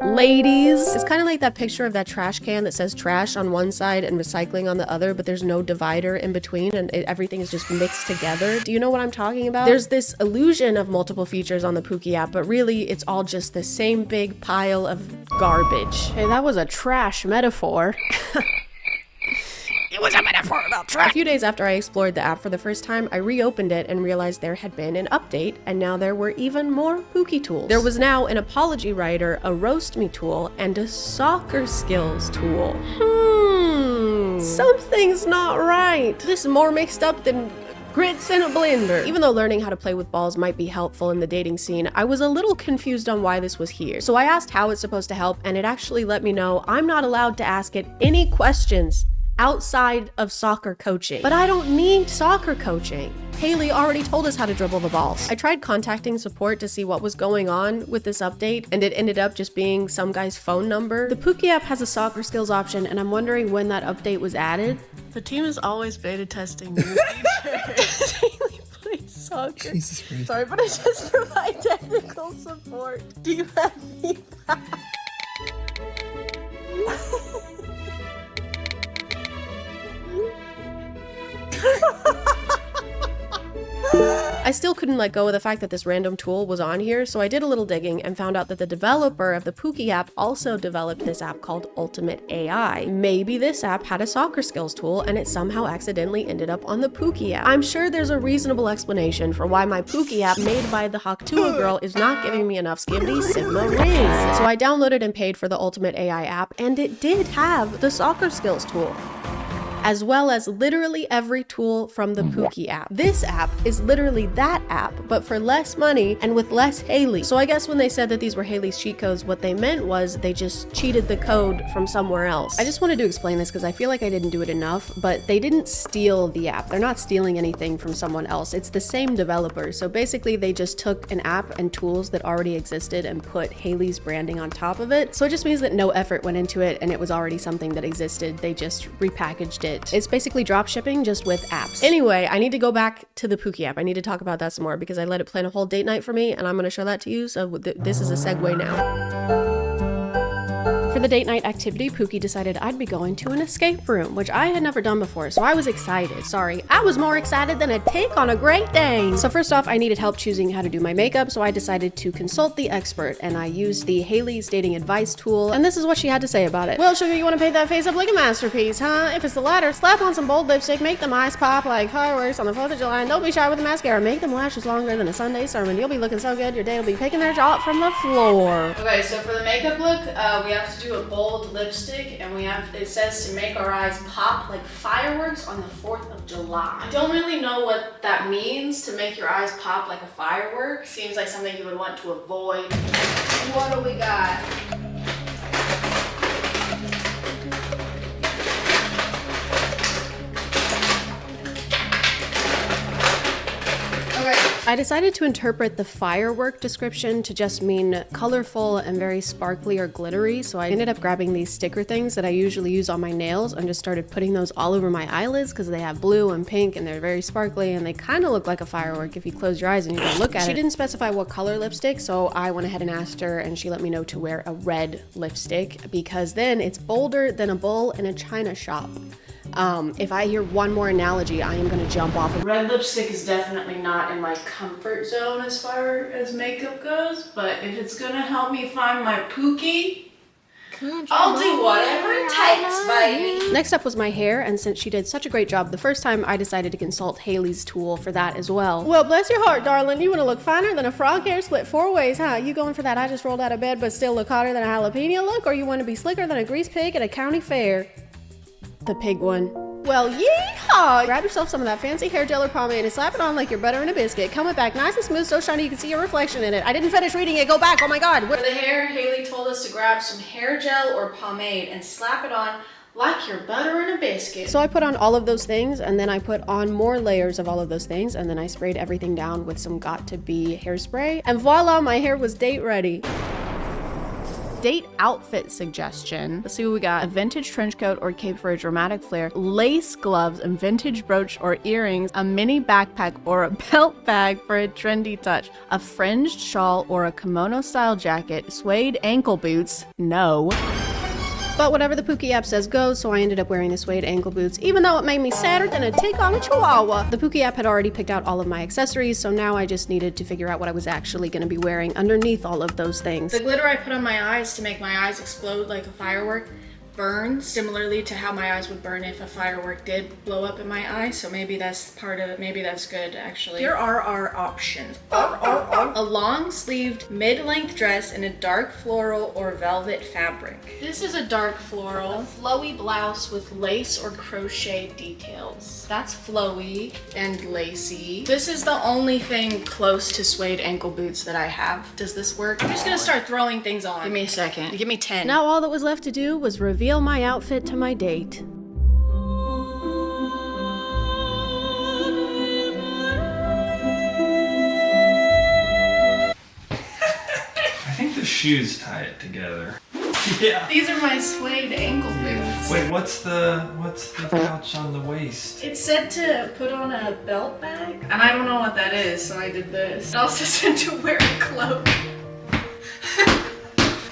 Ladies. It's kind of like that picture of that trash can that says trash on one side and recycling on the other, but there's no divider in between and everything is just mixed together. Do you know what I'm talking about? There's this illusion of multiple features on the Pookie app, but really it's all just the same big pile of garbage. Hey, that was a trash metaphor. It was a metaphor about trash. A few days after I explored the app for the first time, I reopened it and realized there had been an update, and now there were even more Pookie tools. There was now an apology writer, a roast me tool, and a soccer skills tool. Something's not right. This is more mixed up than grits in a blender. Even though learning how to play with balls might be helpful in the dating scene, I was a little confused on why this was here. So I asked how it's supposed to help, and it actually let me know I'm not allowed to ask it any questions outside of soccer coaching. But I don't need soccer coaching. Haley already told us how to dribble the balls. I tried contacting support to see what was going on with this update, and it ended up just being some guy's phone number. The Pookie app has a soccer skills option, and I'm wondering when that update was added. The team is always beta testing new features. Haley plays soccer. Jesus Christ. Sorry, but I just provide technical support. Do you have feedback? I still couldn't let go of the fact that this random tool was on here, so I did a little digging and found out that the developer of the Pookie app also developed this app called Ultimate AI. Maybe this app had a soccer skills tool and it somehow accidentally ended up on the Pookie app. I'm sure there's a reasonable explanation for why my Pookie app made by the Haktua girl is not giving me enough Skibbity Sigma rings. So I downloaded and paid for the Ultimate AI app, and it did have the soccer skills tool, as well as literally every tool from the Pookie app. This app is literally that app, but for less money and with less Haley. So I guess when they said that these were Haley's cheat codes, what they meant was they just cheated the code from somewhere else. I just wanted to explain this because I feel like I didn't do it enough, but they didn't steal the app. They're not stealing anything from someone else. It's the same developer. So basically they just took an app and tools that already existed and put Haley's branding on top of it. So it just means that no effort went into it and it was already something that existed. They just repackaged it. It's basically drop shipping just with apps. Anyway, I need to go back to the Pookie app. I need to talk about that some more because I let it plan a whole date night for me, and I'm going to show that to you. So this is a segue now. For the date night activity, Pookie decided I'd be going to an escape room, which I had never done before, so I was excited. Sorry, I was more excited than a take on a Great Dane. So first off, I needed help choosing how to do my makeup, so I decided to consult the expert, and I used the Haley's dating advice tool, and this is what she had to say about it. Well, sugar, you want to paint that face up like a masterpiece, huh? If it's the latter, slap on some bold lipstick, make them eyes pop like fireworks on the 4th of July, and don't be shy with the mascara. Make them lashes longer than a Sunday sermon. You'll be looking so good, your day will be picking their jaw up from the floor. Okay, so for the makeup look, we have to do a bold lipstick, and it says to make our eyes pop like fireworks on the 4th of July. I don't really know what that means, to make your eyes pop like a firework. Seems like something you would want to avoid. What do we got? I decided to interpret the firework description to just mean colorful and very sparkly or glittery, so I ended up grabbing these sticker things that I usually use on my nails and just started putting those all over my eyelids because they have blue and pink and they're very sparkly and they kind of look like a firework if you close your eyes and you can look at it. She didn't specify what color lipstick, so I went ahead and asked her, and she let me know to wear a red lipstick because then it's bolder than a bull in a china shop. If I hear one more analogy, I am gonna jump off. Red lipstick is definitely not in my comfort zone as far as makeup goes, but if it's gonna help me find my Pookie, I'll do whatever it takes, baby. Next up was my hair, and since she did such a great job the first time, I decided to consult Haley's tool for that as well. Well, bless your heart, darling. You want to look finer than a frog hair split 4 ways, huh? You going for that I just rolled out of bed but still look hotter than a jalapeno look, or you want to be slicker than a grease pig at a county fair? The pig one. Well, yeehaw! Grab yourself some of that fancy hair gel or pomade and slap it on like you're butter in a biscuit. Comb it back nice and smooth, so shiny you can see your reflection in it. I didn't finish reading it. Go back. Oh my god. For the hair, Haley told us to grab some hair gel or pomade and slap it on like you're butter in a biscuit. So I put on all of those things, and then I put on more layers of all of those things, and then I sprayed everything down with some Got2b hairspray, and voila, my hair was date ready. Date outfit suggestion. Let's see what we got. A vintage trench coat or cape for a dramatic flair, lace gloves and vintage brooch or earrings, a mini backpack or a belt bag for a trendy touch, a fringed shawl or a kimono style jacket, suede ankle boots, no. But whatever the Pookie app says goes, so I ended up wearing the suede ankle boots, even though it made me sadder than a tick on a chihuahua. The Pookie app had already picked out all of my accessories, so now I just needed to figure out what I was actually going to be wearing underneath all of those things. The glitter I put on my eyes to make my eyes explode like a firework, burns similarly to how my eyes would burn if a firework did blow up in my eye. So maybe that's part of it. Maybe that's good, actually. Here are our options. A long-sleeved mid-length dress in a dark floral or velvet fabric. This is a dark floral, flowy blouse with lace or crochet details. That's flowy and lacy. This is the only thing close to suede ankle boots that I have. Does this work? I'm just gonna start throwing things on. Give me a second. Give me 10. Now all that was left to do was reveal my outfit to my date. I think the shoes tie it together. Yeah. These are my suede ankle boots. Wait, what's the pouch on the waist? It said to put on a belt bag, and I don't know what that is, so I did this. It also said to wear a cloak.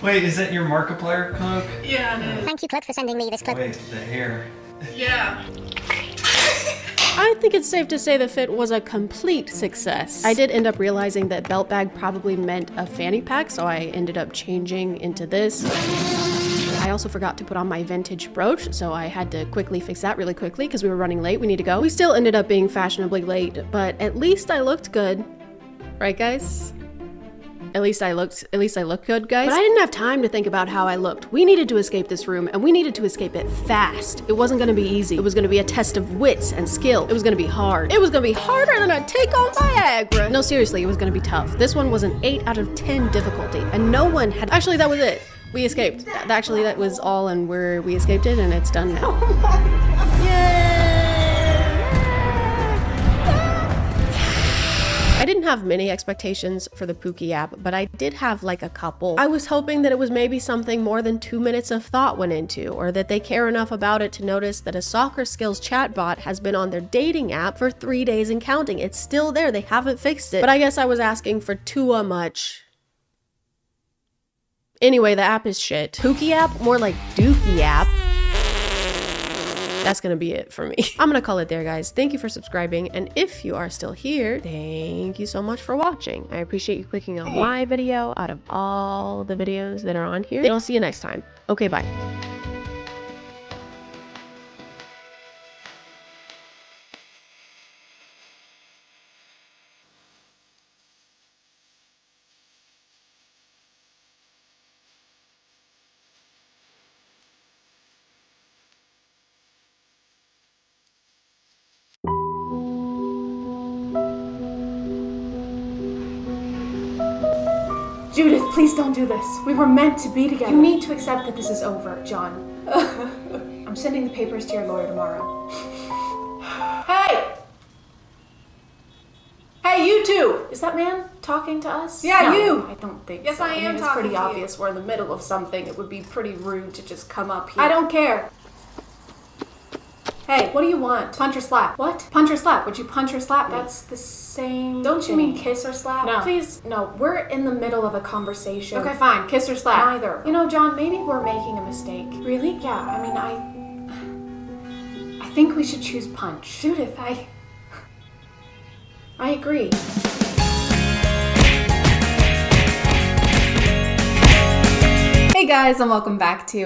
Wait, is that your Markiplier cloak? Yeah, it is. Thank you, Cloak, for sending me this clip. Wait, the hair. Yeah. I think it's safe to say the fit was a complete success. I did end up realizing that belt bag probably meant a fanny pack, so I ended up changing into this. I also forgot to put on my vintage brooch, so I had to quickly fix that really quickly because we were running late. We need to go. We still ended up being fashionably late, but at least I looked good. Right, guys? At least I looked good, guys. But I didn't have time to think about how I looked. We needed to escape this room, and we needed to escape it fast. It wasn't gonna be easy. It was gonna be a test of wits and skill. It was gonna be hard. It was gonna be harder than a take on Viagra. No, seriously, it was gonna be tough. This one was an 8 out of 10 difficulty, and no one had. Actually, that was it. We escaped. Actually, that was all, and we escaped it, and it's done now. I didn't have many expectations for the Pookie app, but I did have like a couple. I was hoping that it was maybe something more than 2 minutes of thought went into, or that they care enough about it to notice that a soccer skills chatbot has been on their dating app for 3 days and counting. It's still there, they haven't fixed it. But I guess I was asking for too much. Anyway, the app is shit. Pookie app? More like Dookie app. That's gonna be it for me. I'm gonna call it there, guys. Thank you for subscribing, and if you are still here, thank you so much for watching. I appreciate you clicking on my video out of all the videos that are on here. And I'll see you next time. Okay, bye. Judith, please don't do this. We were meant to be together. You need to accept that this is over, John. I'm sending the papers to your lawyer tomorrow. Hey! Hey, you two! Is that man talking to us? Yeah, no, you! I don't think Yes, so. I am It's talking pretty to you. obvious. We're in the middle of something. It would be pretty rude to just come up here. I don't care. Hey, what do you want? Punch or slap? What? Punch or slap? Would you punch or slap me? That's the same. Don't you mean kiss or slap? No. Please, no. We're in the middle of a conversation. Okay, fine. Kiss or slap? Neither. You know, John, maybe we're making a mistake. Really? Yeah, I mean, I think we should choose punch. Judith, I agree. Hey guys, and welcome back to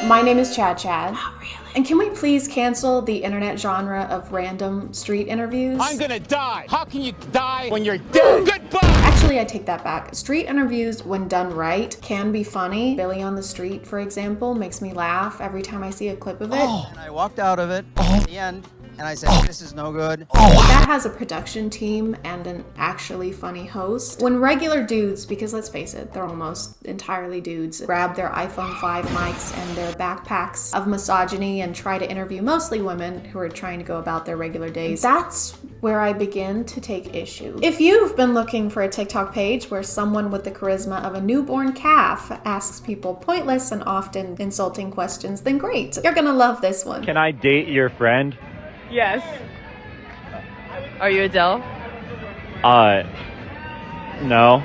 My name is ChadChad. Not really. And can we please cancel the internet genre of random street interviews? I'm gonna die. How can you die when you're dead? Goodbye. Actually, I take that back. Street interviews, when done right, can be funny. Billy on the Street, for example, makes me laugh every time I see a clip of it. And I walked out of it at the end, and I said, this is no good. That has a production team and an actually funny host. When regular dudes, because let's face it, they're almost entirely dudes, grab their iPhone 5 mics and their backpacks of misogyny and try to interview mostly women who are trying to go about their regular days, that's where I begin to take issue. If you've been looking for a TikTok page where someone with the charisma of a newborn calf asks people pointless and often insulting questions, then great. You're gonna love this one. Can I date your friend? Yes. Are you Adele? No.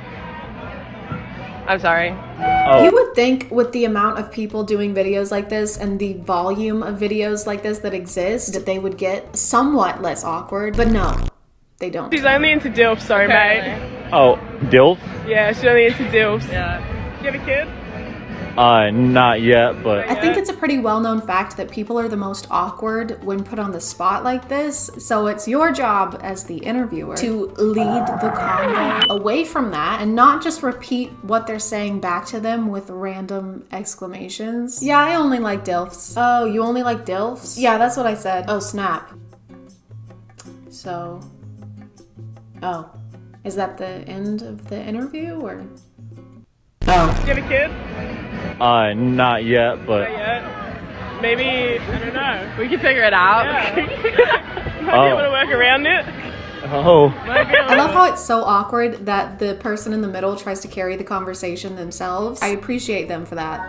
I'm sorry. Oh. You would think with the amount of people doing videos like this and the volume of videos like this that exist, that they would get somewhat less awkward, but no, they don't. She's only into DILF, sorry mate. Oh, DILF? Yeah, she's only into DILFs. Yeah. You have a kid? Not yet, but I think it's a pretty well-known fact that people are the most awkward when put on the spot like this, so it's your job as the interviewer to lead the convo away from that and not just repeat what they're saying back to them with random exclamations. Yeah, I only like DILFs. Oh, you only like DILFs? Yeah, that's what I said. Oh, snap. So, oh, is that the end of the interview, or? Oh. Do you have a kid? Not yet, but... Not yet. Maybe, I don't know. We can figure it out. Yeah. Might be able to work around it. Oh. I love how it's so awkward that the person in the middle tries to carry the conversation themselves. I appreciate them for that.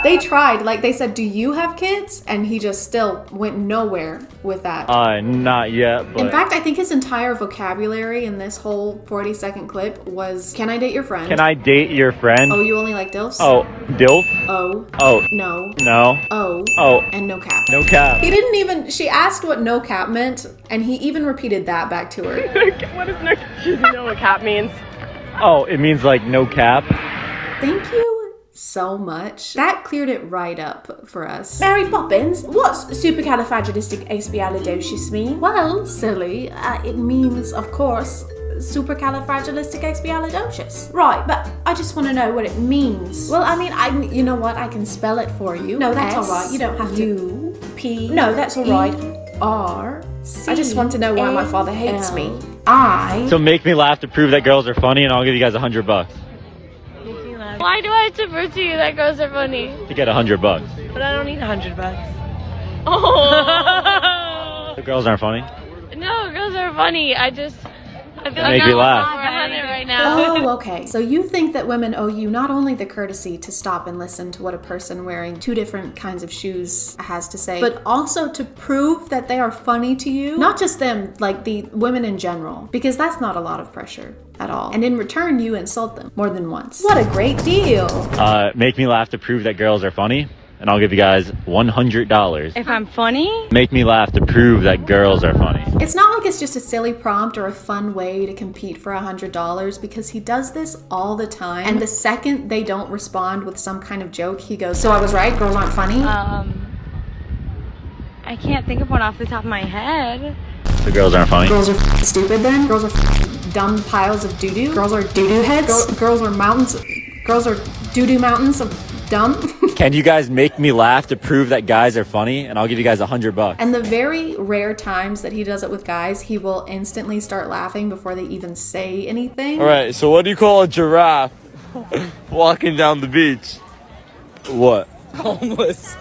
They tried, like they said, do you have kids? And he just still went nowhere with that. Not yet, but... In fact, I think his entire vocabulary in this whole 40-second clip was, can I date your friend? Can I date your friend? Oh, you only like DILFs? Oh, DILF? Oh. Oh. No. No. Oh. Oh. And no cap. No cap. He didn't even, she asked what no cap meant, and he even repeated that back to her. What does no cap? She doesn't know what cap means. Oh, it means like no cap? Thank you so much. That cleared it right up for us. Mary Poppins, what's supercalifragilisticexpialidocious mean? Well, silly, it means, of course, supercalifragilisticexpialidocious. Right, but I just want to know what it means. Well, I mean, you know what? I can spell it for you. No, that's all right. You don't have to. U-P. No, that's all right. R-C. I just want to know why my father hates me. So make me laugh to prove that girls are funny, and I'll give you guys $100. Why do I have to prove to you that girls are funny? To get $100. But I don't need $100. Oh! The girls aren't funny? No, girls are funny. I feel like make me laugh. on it right now. Oh, okay. So you think that women owe you not only the courtesy to stop and listen to what a person wearing two different kinds of shoes has to say, but also to prove that they are funny to you? Not just them, like the women in general, because that's not a lot of pressure at all. And in return, you insult them more than once. What a great deal. Make me laugh to prove that girls are funny, and I'll give you guys $100. If I'm funny? Make me laugh to prove that girls are funny. It's not like it's just a silly prompt or a fun way to compete for $100, because he does this all the time. And the second they don't respond with some kind of joke, he goes, so I was right, girls aren't funny? I can't think of one off the top of my head. The girls aren't funny. Girls are stupid then? Girls are dumb piles of doo-doo? Girls are doo-doo heads? Girls are mountains? Girls are doo-doo mountains of dumb? Can you guys make me laugh to prove that guys are funny? And I'll give you guys $100. And the very rare times that he does it with guys, he will instantly start laughing before they even say anything. All right, so what do you call a giraffe walking down the beach? What? Homeless.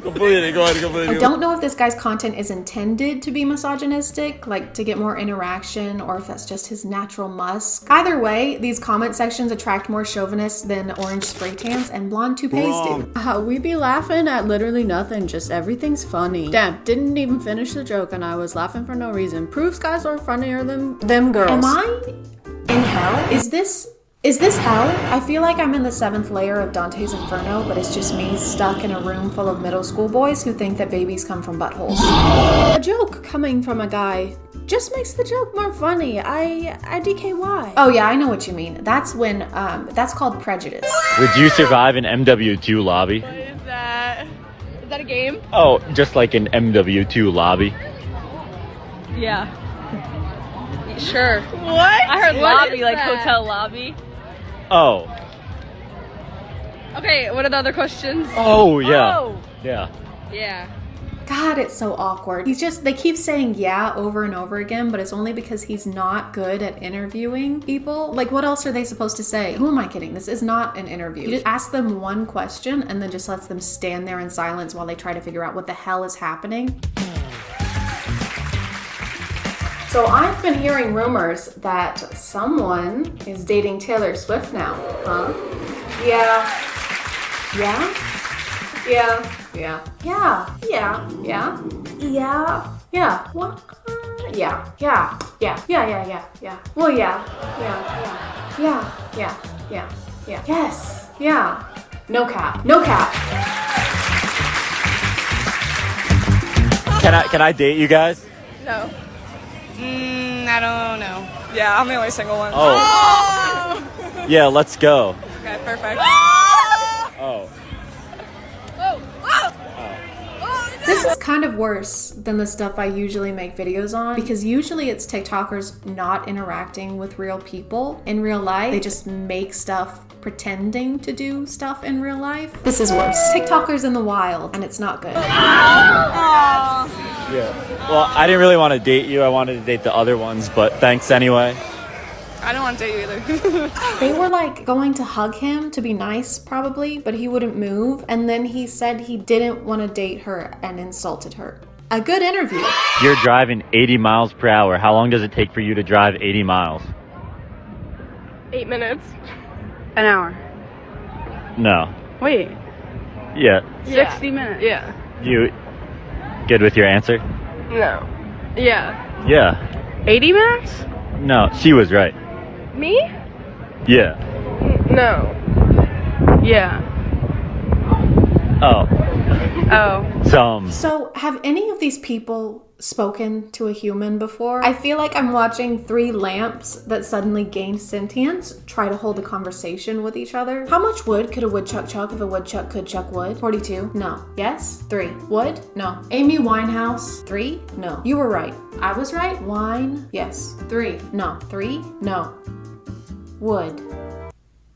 Completely, go ahead, completely. I don't know if this guy's content is intended to be misogynistic, like to get more interaction, or if that's just his natural musk. Either way, these comment sections attract more chauvinists than orange spray tans and blonde toupees do. We be laughing at literally nothing, just everything's funny. Damn, didn't even finish the joke and I was laughing for no reason. Proves guys are funnier than them girls. Am I in hell? Is this hell? I feel like I'm in the 7th layer of Dante's Inferno, but it's just me stuck in a room full of middle school boys who think that babies come from buttholes. A joke coming from a guy just makes the joke more funny. I DKY. Oh yeah, I know what you mean. That's when, that's called prejudice. Would you survive an MW2 lobby? What is that? Is that a game? Oh, just like an MW2 lobby. Yeah. Sure. What? I heard What lobby, is like that? hotel lobby. Oh. Okay, what are the other questions? Oh, yeah. Oh. Yeah. Yeah. God, it's so awkward. They keep saying yeah over and over again, but it's only because he's not good at interviewing people. Like, what else are they supposed to say? Who am I kidding? This is not an interview. He just asks them one question and then just lets them stand there in silence while they try to figure out what the hell is happening. So I've been hearing rumors that someone is dating Taylor Swift now, huh? Yeah. Yeah? Yeah. Yeah. Yeah. Yeah. Yeah. Yeah. Yeah. What? Yeah. Yeah. Yeah. Yeah. Yeah. Yeah. Yeah. Well, yeah. Yeah. Yeah. Yeah. Yeah. Yeah. Yeah. Yes. Yeah. No cap. No cap. Can I date you guys? No. I don't know. Yeah, I'm the only single one. Oh. Yeah, let's go. Okay, perfect. Oh. This is kind of worse than the stuff I usually make videos on, because usually it's TikTokers not interacting with real people in real life. They just make stuff pretending to do stuff in real life. This is worse. TikTokers in the wild, and it's not good. Yeah. Well, I didn't really want to date you. I wanted to date the other ones, but thanks anyway. I don't want to date you either. They were like going to hug him to be nice probably, but he wouldn't move. And then he said he didn't want to date her and insulted her. A good interview. You're driving 80 miles per hour. How long does it take for you to drive 80 miles? 8 minutes. An hour. No. Wait. Yeah. 60 minutes. Yeah. You good with your answer? No. Yeah. Yeah. 80 minutes? No, she was right. Me? Yeah. No. Yeah. Oh. Oh. So have any of these people spoken to a human before? I feel like I'm watching three lamps that suddenly gain sentience try to hold a conversation with each other. How much wood could a woodchuck chuck if a woodchuck could chuck wood? 42? No. Yes? 3. Wood? No. Amy Winehouse? 3? No. You were right. I was right. Wine? Yes. 3? No. 3? No. Wood?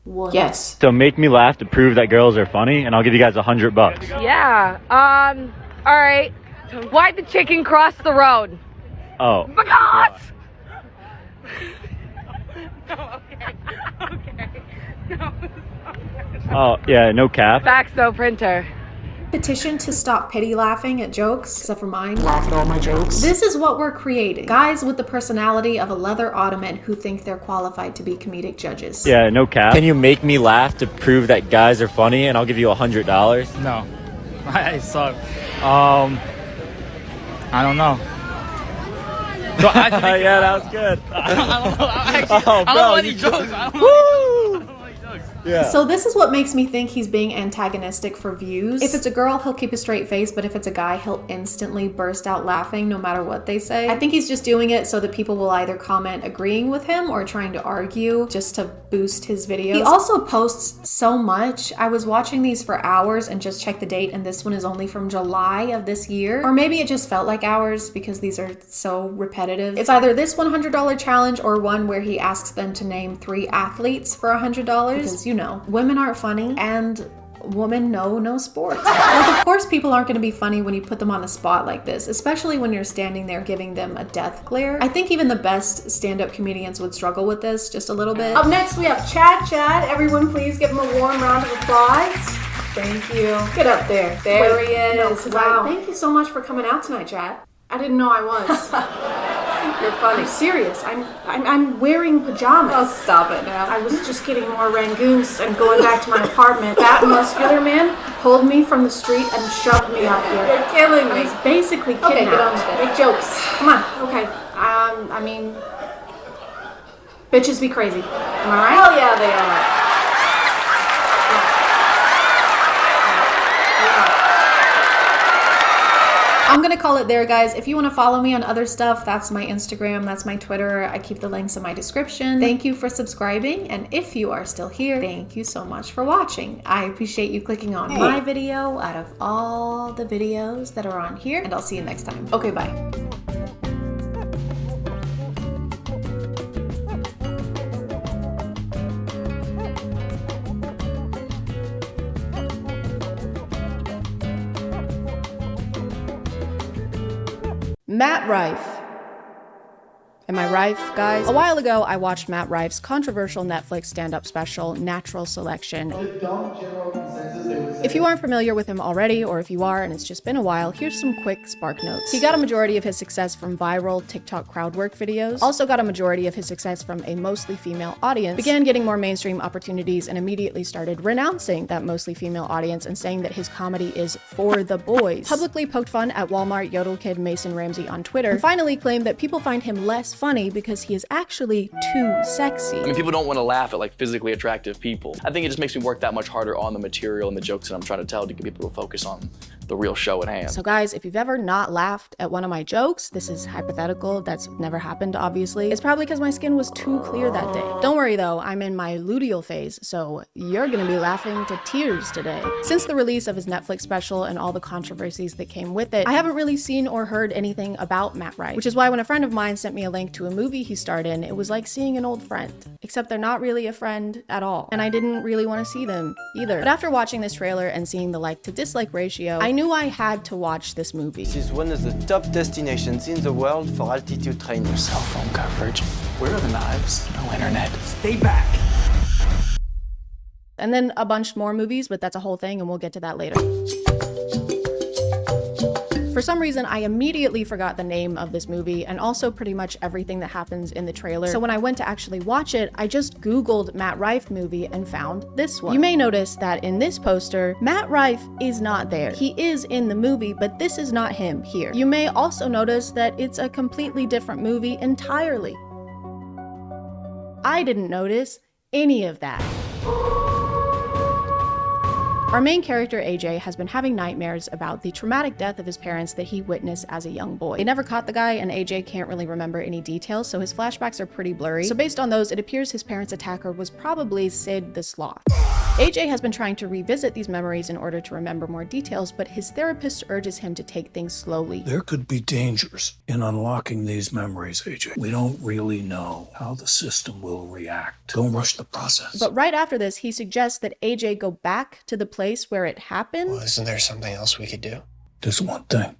Wood? Yes. So make me laugh to prove that girls are funny, and I'll give you guys $100. Yeah. All right. Why'd the chicken cross the road? Oh. Because. Oh, yeah, no cap. Facts though, printer. Petition to stop pity laughing at jokes, except for mine. Laugh at all my jokes. This is what we're creating. Guys with the personality of a leather ottoman who think they're qualified to be comedic judges. Yeah, no cap. Can you make me laugh to prove that guys are funny, and I'll give you $100? No. I suck. I don't know. So yeah, that was good. I don't know. I don't know any jokes. I don't know. Yeah. So this is what makes me think he's being antagonistic for views. If it's a girl, he'll keep a straight face, but if it's a guy, he'll instantly burst out laughing no matter what they say. I think he's just doing it so that people will either comment agreeing with him or trying to argue just to boost his videos. He also posts so much. I was watching these for hours and just checked the date, and this one is only from July of this year. Or maybe it just felt like hours because these are so repetitive. It's either this $100 challenge or one where he asks them to name 3 athletes for $100, because you know, women aren't funny and women know no sports. Like, of course people aren't going to be funny when you put them on the spot like this, especially when you're standing there giving them a death glare. I think even the best stand-up comedians would struggle with this just a little bit. Up next we have ChadChad. Everyone please give him a warm round of applause. Thank you. Get up there. There he is. No, wow. Thank you so much for coming out tonight, Chad. I didn't know I was. You're funny. I'm serious. I'm wearing pajamas. Oh, stop it now. I was just getting more rangoons and going back to my apartment. That muscular man pulled me from the street and shoved me up here. You're killing me. He's basically kidnapped. Okay, get on with it. Make jokes. Come on. Okay. I mean, bitches be crazy. Am I right? Hell yeah, they are. I'm gonna call it there, guys. If you want to follow me on other stuff, that's my Instagram, that's my Twitter. I keep the links in my description. Thank you for subscribing, and if you are still here, thank you so much for watching. I appreciate you clicking on my video out of all the videos that are on here, and I'll see you next time. Okay, bye. Matt Rife. Am I Rife, guys? A while ago, I watched Matt Rife's controversial Netflix stand-up special, Natural Selection. If you aren't familiar with him already, or if you are and it's just been a while, here's some quick spark notes. He got a majority of his success from viral TikTok crowd work videos, also got a majority of his success from a mostly female audience, began getting more mainstream opportunities, and immediately started renouncing that mostly female audience and saying that his comedy is for the boys. Publicly poked fun at Walmart Yodel Kid Mason Ramsey on Twitter, and finally claimed that people find him less funny because he is actually too sexy. I mean, people don't want to laugh at like physically attractive people. I think it just makes me work that much harder on the material. the jokes that I'm trying to tell to get people to focus on the real show at hand. So guys, if you've ever not laughed at one of my jokes, this is hypothetical, that's never happened obviously, it's probably because my skin was too clear that day. Don't worry though, I'm in my luteal phase, so you're gonna be laughing to tears today. Since the release of his Netflix special and all the controversies that came with it, I haven't really seen or heard anything about Matt Rife, which is why when a friend of mine sent me a link to a movie he starred in, it was like seeing an old friend, except they're not really a friend at all. And I didn't really want to see them either. But after watching this trailer and seeing the like to dislike ratio, I knew I had to watch this movie. This is one of the top destinations in the world for altitude training. No cell phone coverage. Where are the knives? No internet. Stay back. And then a bunch more movies, but that's a whole thing and we'll get to that later. For some reason, I immediately forgot the name of this movie and also pretty much everything that happens in the trailer. So when I went to actually watch it, I just Googled Matt Rife movie and found this one. You may notice that in this poster, Matt Rife is not there. He is in the movie, but this is not him here. You may also notice that it's a completely different movie entirely. I didn't notice any of that. Our main character, AJ, has been having nightmares about the traumatic death of his parents that he witnessed as a young boy. They never caught the guy, and AJ can't really remember any details, so his flashbacks are pretty blurry. So based on those, it appears his parents' attacker was probably Sid the Sloth. AJ has been trying to revisit these memories in order to remember more details, but his therapist urges him to take things slowly. There could be dangers in unlocking these memories, AJ. We don't really know how the system will react. Don't rush the process. But right after this, he suggests that AJ go back to the place where it happened. Well, isn't there something else we could do? There's one thing.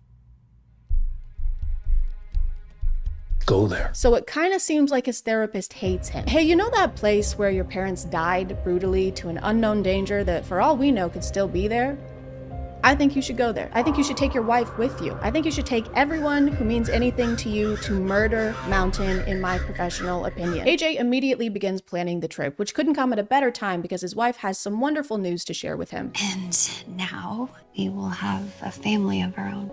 Go there. So it kind of seems like his therapist hates him. Hey, you know that place where your parents died brutally to an unknown danger that for all we know could still be there? I think you should go there. I think you should take your wife with you. I think you should take everyone who means anything to you to Murder Mountain, in my professional opinion. AJ immediately begins planning the trip, which couldn't come at a better time because his wife has some wonderful news to share with him. And now we will have a family of our own.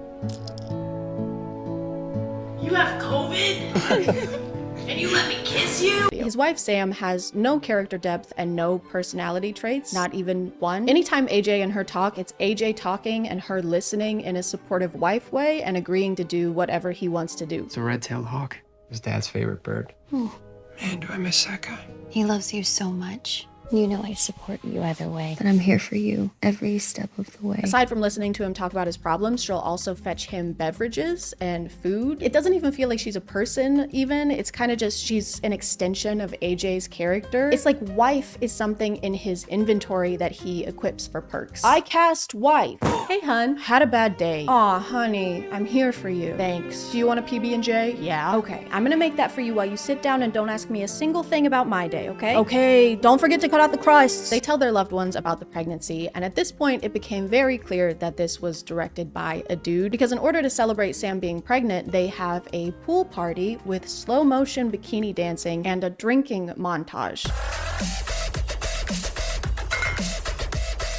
You have COVID? And you let me kiss you? His wife Sam has no character depth and no personality traits, not even one. Anytime AJ and her talk, it's AJ talking and her listening in a supportive wife way and agreeing to do whatever he wants to do. It's a red-tailed hawk. His dad's favorite bird. Oh. Man, do I miss that guy. He loves you so much. You know I support you either way, and I'm here for you every step of the way. Aside from listening to him talk about his problems, she'll also fetch him beverages and food. It doesn't even feel like she's a person even. It's kind of just she's an extension of AJ's character. It's like wife is something in his inventory that he equips for perks. I cast wife. Hey hun, had a bad day. Aw honey, I'm here for you. Thanks. Do you want a PB&J? Yeah. Okay, I'm gonna make that for you while you sit down and don't ask me a single thing about my day, okay? Okay, don't forget to cut out the crusts. They tell their loved ones about the pregnancy, and at this point it became very clear that this was directed by a dude, because in order to celebrate Sam being pregnant, they have a pool party with slow motion bikini dancing and a drinking montage.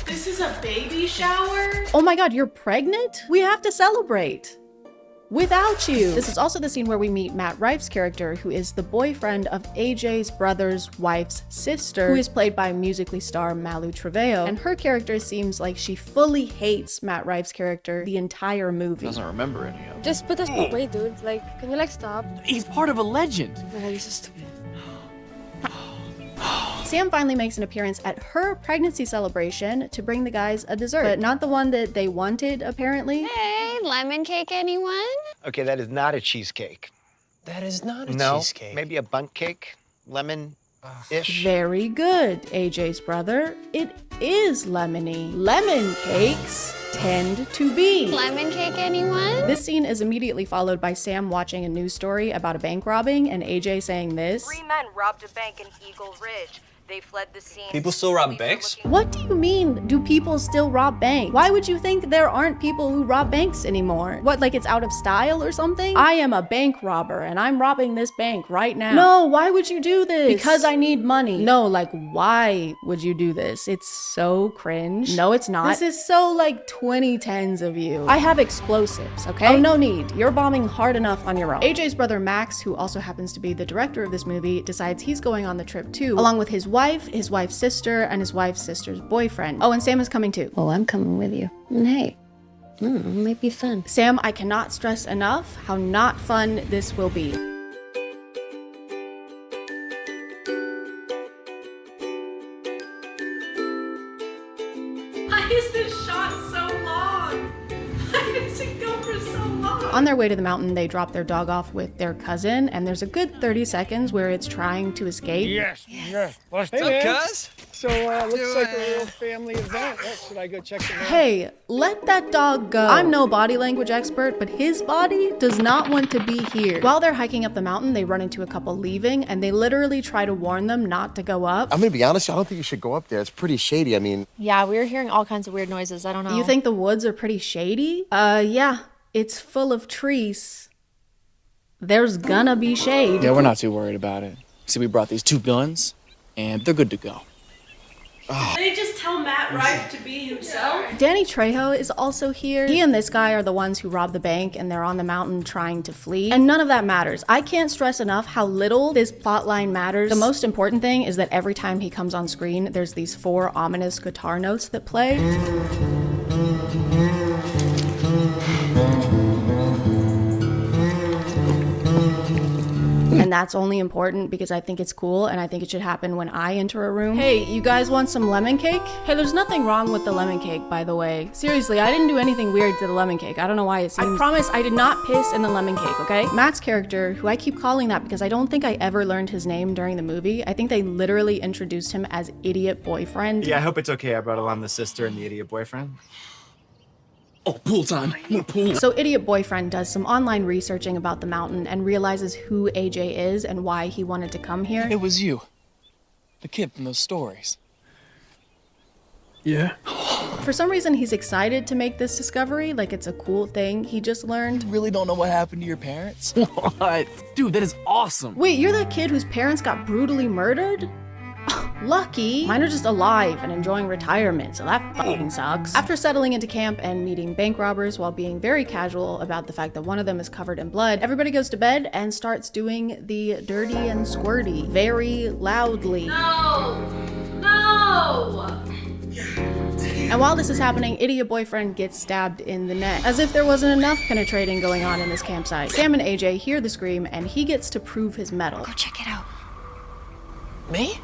This is a baby shower? Oh my god, you're pregnant? We have to celebrate without you. This is also the scene where we meet Matt Rife's character, who is the boyfriend of AJ's brother's wife's sister, who is played by Musically star Malu Trevelyo. And her character seems like she fully hates Matt Rife's character the entire movie. Doesn't remember any of it. Just put this away, dude. Like, can you like stop? He's part of a legend. Oh, this is stupid. Sam finally makes an appearance at her pregnancy celebration to bring the guys a dessert, but not the one that they wanted, apparently. Hey, lemon cake, anyone? Okay, that is not a cheesecake. That is not a No, cheesecake. maybe a bundt cake, lemon-ish. Very good, AJ's brother. It is lemony. Lemon cakes tend to be. Lemon cake, anyone? This scene is immediately followed by Sam watching a news story about a bank robbing and AJ saying this. 3 men robbed a bank in Eagle Ridge. They fled the scene. People still rob banks? What do you mean, do people still rob banks? Why would you think there aren't people who rob banks anymore? What, like it's out of style or something? I am a bank robber and I'm robbing this bank right now. No, why would you do this? Because I need money. No, like why would you do this? It's so cringe. No, it's not. This is so like 2010s of you. I have explosives, okay? Oh, no need. You're bombing hard enough on your own. AJ's brother Max, who also happens to be the director of this movie, decides he's going on the trip too, along with his wife, wife, his wife's sister, and his wife's sister's boyfriend. Oh, and Sam is coming too. Oh, I'm coming with you. And hey, it might be fun. Sam, I cannot stress enough how not fun this will be. Why is this shot so long? Why does it go for so long? On their way to the mountain, they drop their dog off with their cousin, and there's a good 30 seconds where it's trying to escape. Yes. What's Hey, man. Cuz? So, looks like a real family event. Should I go check them out? Hey, let that dog go. I'm no body language expert, but his body does not want to be here. While they're hiking up the mountain, they run into a couple leaving, and they literally try to warn them not to go up. I'm gonna be honest, I don't think you should go up there. It's pretty shady. I mean... Yeah, we were hearing all kinds of weird noises. I don't know. You think the woods are pretty shady? Yeah, it's full of trees. There's gonna be shade. Yeah, we're not too worried about it. See, we brought these 2 guns, and they're good to go. Did they just tell Matt Rife to be himself? Danny Trejo is also here. He and this guy are the ones who robbed the bank, and they're on the mountain trying to flee. And none of that matters. I can't stress enough how little this plotline matters. The most important thing is that every time he comes on screen, there's these 4 ominous guitar notes that play. And that's only important because I think it's cool and I think it should happen when I enter a room. Hey, you guys want some lemon cake? Hey, there's nothing wrong with the lemon cake, by the way. Seriously, I didn't do anything weird to the lemon cake. I don't know why it seems... I promise I did not piss in the lemon cake, okay? Matt's character, who I keep calling that because I don't think I ever learned his name during the movie. I think they literally introduced him as Idiot Boyfriend. Yeah, I hope it's okay I brought along the sister and the idiot boyfriend. Oh, pool time. More pool. So Idiot Boyfriend does some online researching about the mountain and realizes who AJ is and why he wanted to come here. It was you. The kid from those stories. Yeah? For some reason, he's excited to make this discovery, like it's a cool thing he just learned. You really don't know what happened to your parents? What? Dude, that is awesome. Wait, you're that kid whose parents got brutally murdered? Lucky. Mine are just alive and enjoying retirement, so that fucking sucks. After settling into camp and meeting bank robbers while being very casual about the fact that one of them is covered in blood, everybody goes to bed and starts doing the dirty and squirty very loudly. No! No! And while this is happening, Idiot Boyfriend gets stabbed in the neck. As if there wasn't enough penetrating going on in this campsite. Sam and AJ hear the scream and he gets to prove his mettle. Go check it out. Me?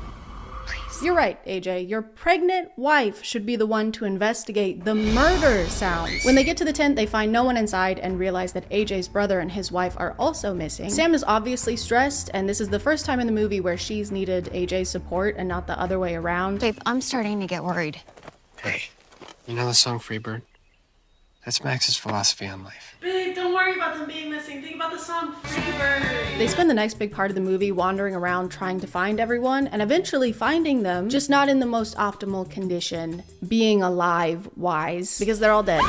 You're right, AJ. Your pregnant wife should be the one to investigate the murder sounds. When they get to the tent, they find no one inside and realize that AJ's brother and his wife are also missing. Sam is obviously stressed, and this is the first time in the movie where she's needed AJ's support and not the other way around. Babe, I'm starting to get worried. Hey, you know the song Freebird? That's Max's philosophy on life. Babe, don't worry about them being missing. Think about the song Freebird. They spend the next big part of the movie wandering around trying to find everyone and eventually finding them, just not in the most optimal condition, being alive-wise, because they're all dead.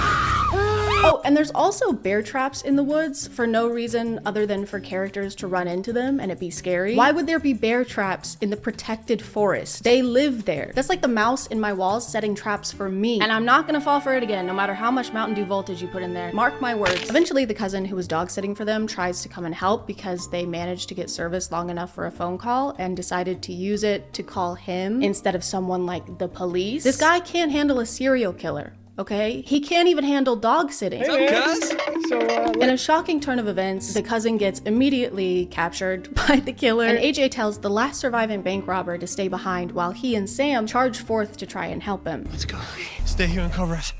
Oh, and there's also bear traps in the woods for no reason other than for characters to run into them and it be scary. Why would there be bear traps in the protected forest? They live there. That's like the mouse in my walls setting traps for me. And I'm not gonna fall for it again, no matter how much Mountain Dew voltage you put in there. Mark my words. Eventually, the cousin who was dog sitting for them tries to come and help because they managed to get service long enough for a phone call and decided to use it to call him instead of someone like the police. This guy can't handle a serial killer. Okay? He can't even handle dog sitting. In a shocking turn of events, the cousin gets immediately captured by the killer, and AJ tells the last surviving bank robber to stay behind while he and Sam charge forth to try and help him. Let's go. Stay here and cover us.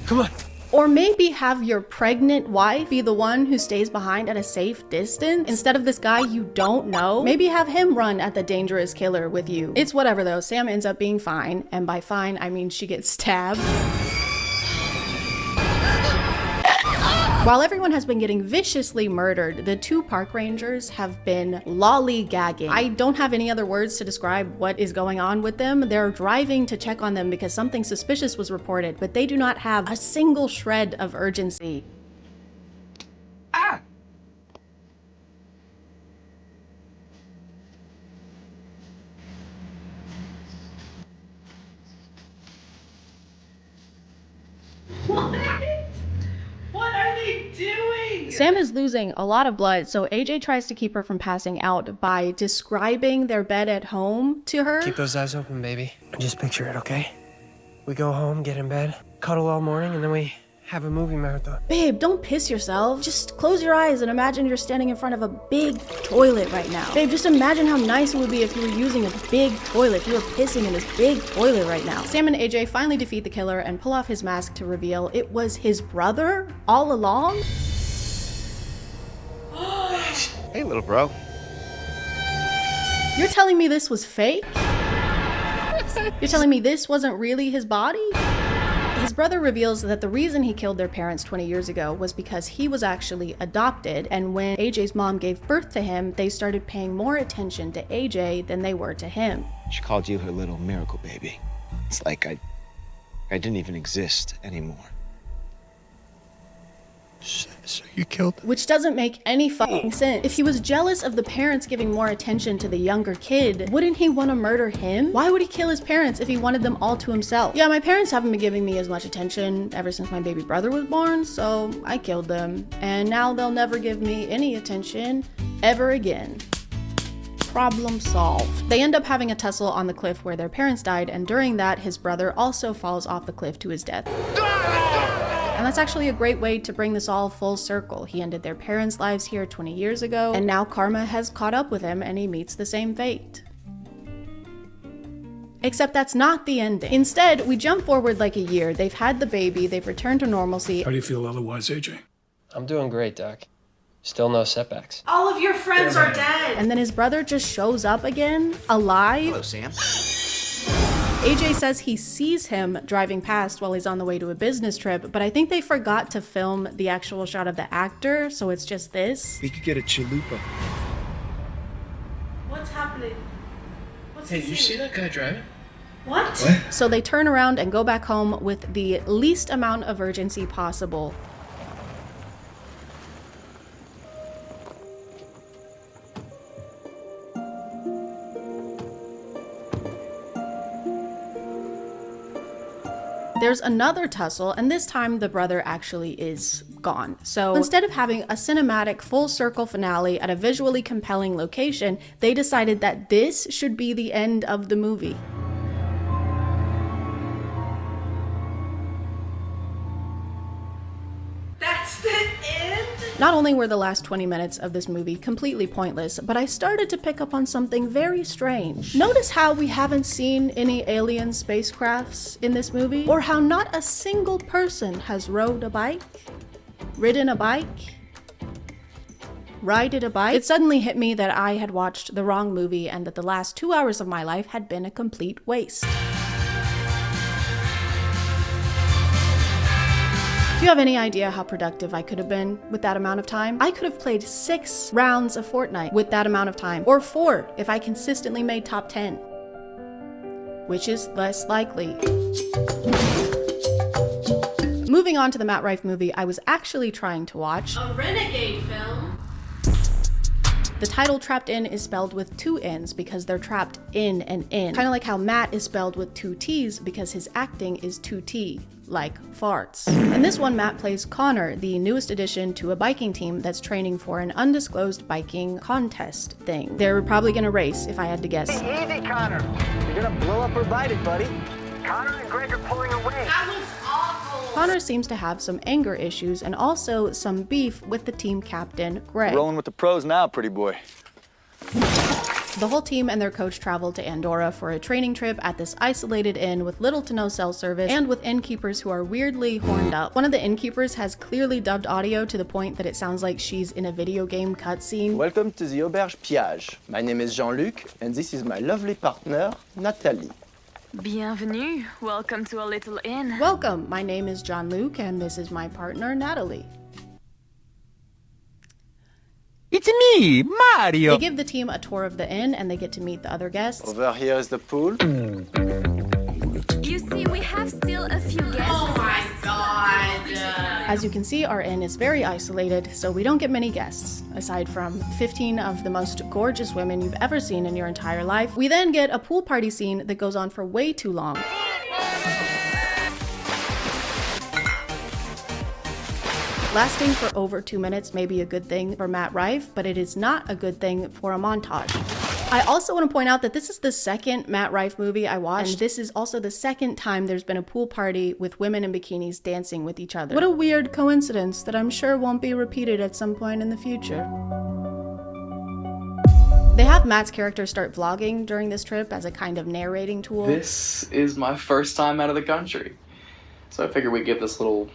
Come on. Or maybe have your pregnant wife be the one who stays behind at a safe distance instead of this guy you don't know. Maybe have him run at the dangerous killer with you. It's whatever though, Sam ends up being fine, and by fine I mean she gets stabbed. While everyone has been getting viciously murdered, the 2 park rangers have been lollygagging. I don't have any other words to describe what is going on with them. They're driving to check on them because something suspicious was reported, but they do not have a single shred of urgency. Ah! What? What are they doing? Sam is losing a lot of blood, so AJ tries to keep her from passing out by describing their bed at home to her. Keep those eyes open, baby. Just picture it, okay? We go home, get in bed, cuddle all morning, and then we have a movie marathon. Babe, don't piss yourself. Just close your eyes and imagine you're standing in front of a big toilet right now. Babe, just imagine how nice it would be if you were using a big toilet, if you were pissing in this big toilet right now. Sam and AJ finally defeat the killer and pull off his mask to reveal it was his brother all along. Hey, little bro. You're telling me this was fake? You're telling me this wasn't really his body? His brother reveals that the reason he killed their parents 20 years ago was because he was actually adopted, and when AJ's mom gave birth to him, they started paying more attention to AJ than they were to him. She called you her little miracle baby. It's like I didn't even exist anymore. So you killed him? Which doesn't make any fucking sense. If he was jealous of the parents giving more attention to the younger kid, wouldn't he want to murder him? Why would he kill his parents if he wanted them all to himself? Yeah, my parents haven't been giving me as much attention ever since my baby brother was born, so I killed them. And now they'll never give me any attention ever again. Problem solved. They end up having a tussle on the cliff where their parents died, and during that, his brother also falls off the cliff to his death. And that's actually a great way to bring this all full circle. He ended their parents' lives here 20 years ago, and now karma has caught up with him and he meets the same fate. Except that's not the ending. Instead, we jump forward like a year. They've had the baby, they've returned to normalcy. How do you feel otherwise, AJ? I'm doing great, Doc. Still no setbacks. All of your friends are dead! And then his brother just shows up again, alive. Hello, Sam. AJ says he sees him driving past while he's on the way to a business trip, but I think they forgot to film the actual shot of the actor, so it's just this. We could get a chalupa. What's happening? Hey, you see that guy driving? What? So they turn around and go back home with the least amount of urgency possible. There's another tussle, and this time the brother actually is gone. So instead of having a cinematic full circle finale at a visually compelling location, they decided that this should be the end of the movie. That's the end? Not only were the last 20 minutes of this movie completely pointless, but I started to pick up on something very strange. Notice how we haven't seen any alien spacecrafts in this movie, or how not a single person has rode a bike, ridden a bike, rided a bike. It suddenly hit me that I had watched the wrong movie and that the last 2 hours of my life had been a complete waste. Do you have any idea how productive I could have been with that amount of time? I could have played 6 rounds of Fortnite with that amount of time, or 4 if I consistently made top 10, which is less likely. Moving on to the Matt Rife movie I was actually trying to watch. A renegade film. The title Trapped In is spelled with 2 N's because they're trapped in an N. Kind of like how Matt is spelled with 2 T's because his acting is 2T, like farts. In this one, Matt plays Connor, the newest addition to a biking team that's training for an undisclosed biking contest thing. They're probably gonna race, if I had to guess. Easy, Connor. You're gonna blow up provided, buddy. Connor and Greg are pulling away. That was awful. Connor seems to have some anger issues and also some beef with the team captain, Greg. Rolling with the pros now, pretty boy. The whole team and their coach travel to Andorra for a training trip at this isolated inn with little to no cell service and with innkeepers who are weirdly horned up. One of the innkeepers has clearly dubbed audio to the point that it sounds like she's in a video game cutscene. Welcome to the Auberge Piage. My name is Jean-Luc, and this is my lovely partner, Nathalie. Bienvenue. Welcome to a little inn. Welcome. My name is Jean-Luc, and this is my partner, Natalie. It's me, Mario! They give the team a tour of the inn, and they get to meet the other guests. Over here is the pool. You see, we have still a few guests. Oh my god! As you can see, our inn is very isolated, so we don't get many guests, aside from 15 of the most gorgeous women you've ever seen in your entire life. We then get a pool party scene that goes on for way too long. Lasting for over 2 minutes may be a good thing for Matt Rife, but it is not a good thing for a montage. I also want to point out that this is the second Matt Rife movie I watched, and this is also the second time there's been a pool party with women in bikinis dancing with each other. What a weird coincidence that I'm sure won't be repeated at some point in the future. They have Matt's character start vlogging during this trip as a kind of narrating tool. This is my first time out of the country, so I figured we'd give this little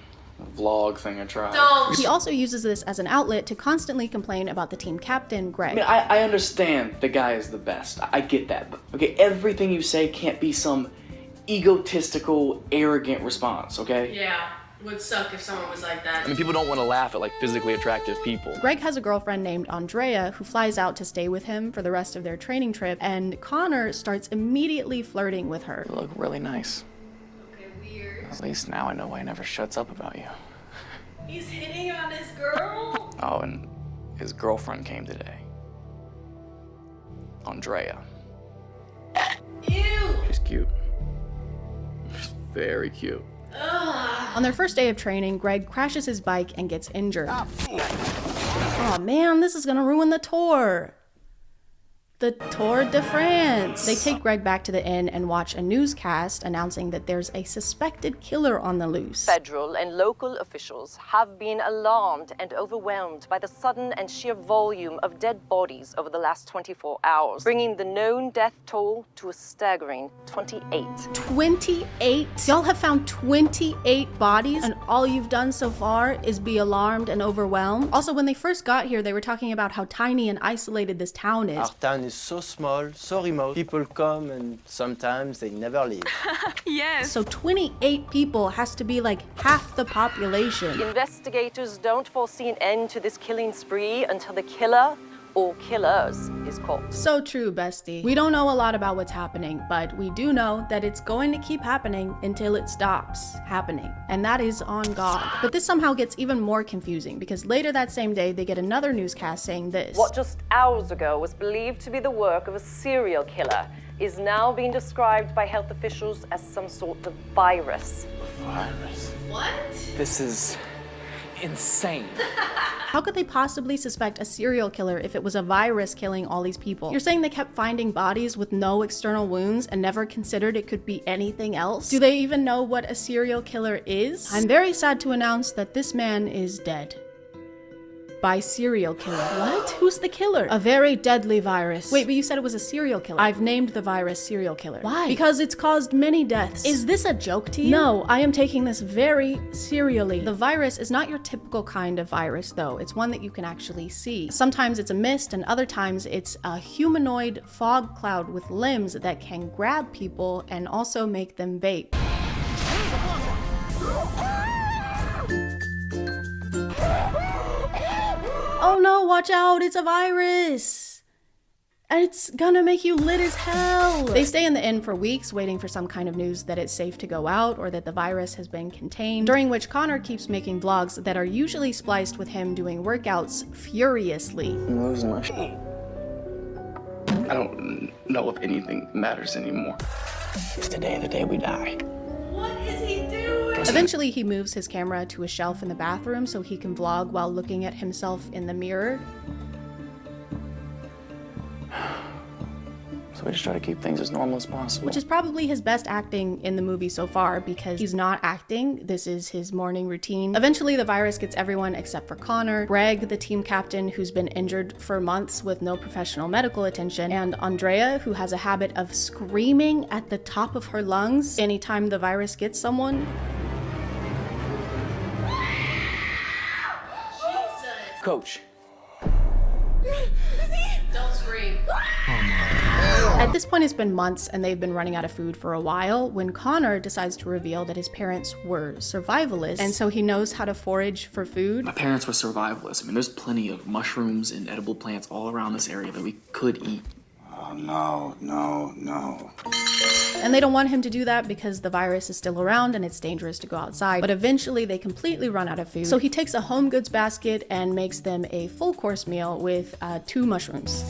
vlog thing a try. He also uses this as an outlet to constantly complain about the team captain, Greg. I mean, I understand the guy is the best. I get that. But, okay, everything you say can't be some egotistical, arrogant response, okay? Yeah, would suck if someone was like that. I mean, people don't want to laugh at, like, physically attractive people. Greg has a girlfriend named Andrea who flies out to stay with him for the rest of their training trip, and Connor starts immediately flirting with her. You look really nice. At least now I know why he never shuts up about you. He's hitting on his girl? Oh, and his girlfriend came today. Andrea. Ew! She's cute. She's very cute. On their first day of training, Greg crashes his bike and gets injured. Oh man, this is gonna ruin the tour. The Tour de France. They take Greg back to the inn and watch a newscast announcing that there's a suspected killer on the loose. Federal and local officials have been alarmed and overwhelmed by the sudden and sheer volume of dead bodies over the last 24 hours, bringing the known death toll to a staggering 28. 28? Y'all have found 28 bodies, and all you've done so far is be alarmed and overwhelmed? Also, when they first got here, they were talking about how tiny and isolated this town is. Our town is so small, so remote. People come and sometimes they never leave. Yes. So 28 people has to be like half the population. Investigators don't foresee an end to this killing spree until the killer or killers is caught. So true, bestie. We don't know a lot about what's happening, but we do know that it's going to keep happening until it stops happening. And that is on God. But this somehow gets even more confusing because later that same day, they get another newscast saying this. What just hours ago was believed to be the work of a serial killer is now being described by health officials as some sort of virus. Virus? What? This is insane. How could they possibly suspect a serial killer if it was a virus killing all these people? You're saying they kept finding bodies with no external wounds and never considered it could be anything else? Do they even know what a serial killer is? I'm very sad to announce that this man is dead. By serial killer. What? Who's the killer? A very deadly virus. Wait, but you said it was a serial killer. I've named the virus serial killer. Why? Because it's caused many deaths. Is this a joke to you? No, I am taking this very serially. The virus is not your typical kind of virus, though. It's one that you can actually see. Sometimes it's a mist, and other times it's a humanoid fog cloud with limbs that can grab people and also make them vape. Oh no, watch out, it's a virus! And it's gonna make you lit as hell! They stay in the inn for weeks, waiting for some kind of news that it's safe to go out or that the virus has been contained, during which Connor keeps making vlogs that are usually spliced with him doing workouts furiously. I'm losing my shit. I don't know if anything matters anymore. It's today the day we die. What is he doing? Eventually, he moves his camera to a shelf in the bathroom so he can vlog while looking at himself in the mirror. So we just try to keep things as normal as possible. Which is probably his best acting in the movie so far because he's not acting. This is his morning routine. Eventually, the virus gets everyone except for Connor, Greg, the team captain who's been injured for months with no professional medical attention, and Andrea, who has a habit of screaming at the top of her lungs anytime the virus gets someone. Coach. Don't scream. At this point, it's been months and they've been running out of food for a while when Connor decides to reveal that his parents were survivalists, and so he knows how to forage for food. My parents were survivalists. I mean, there's plenty of mushrooms and edible plants all around this area that we could eat. Oh, no, no, no. And they don't want him to do that because the virus is still around and it's dangerous to go outside. But eventually they completely run out of food. So he takes a home goods basket and makes them a full course meal with 2 mushrooms.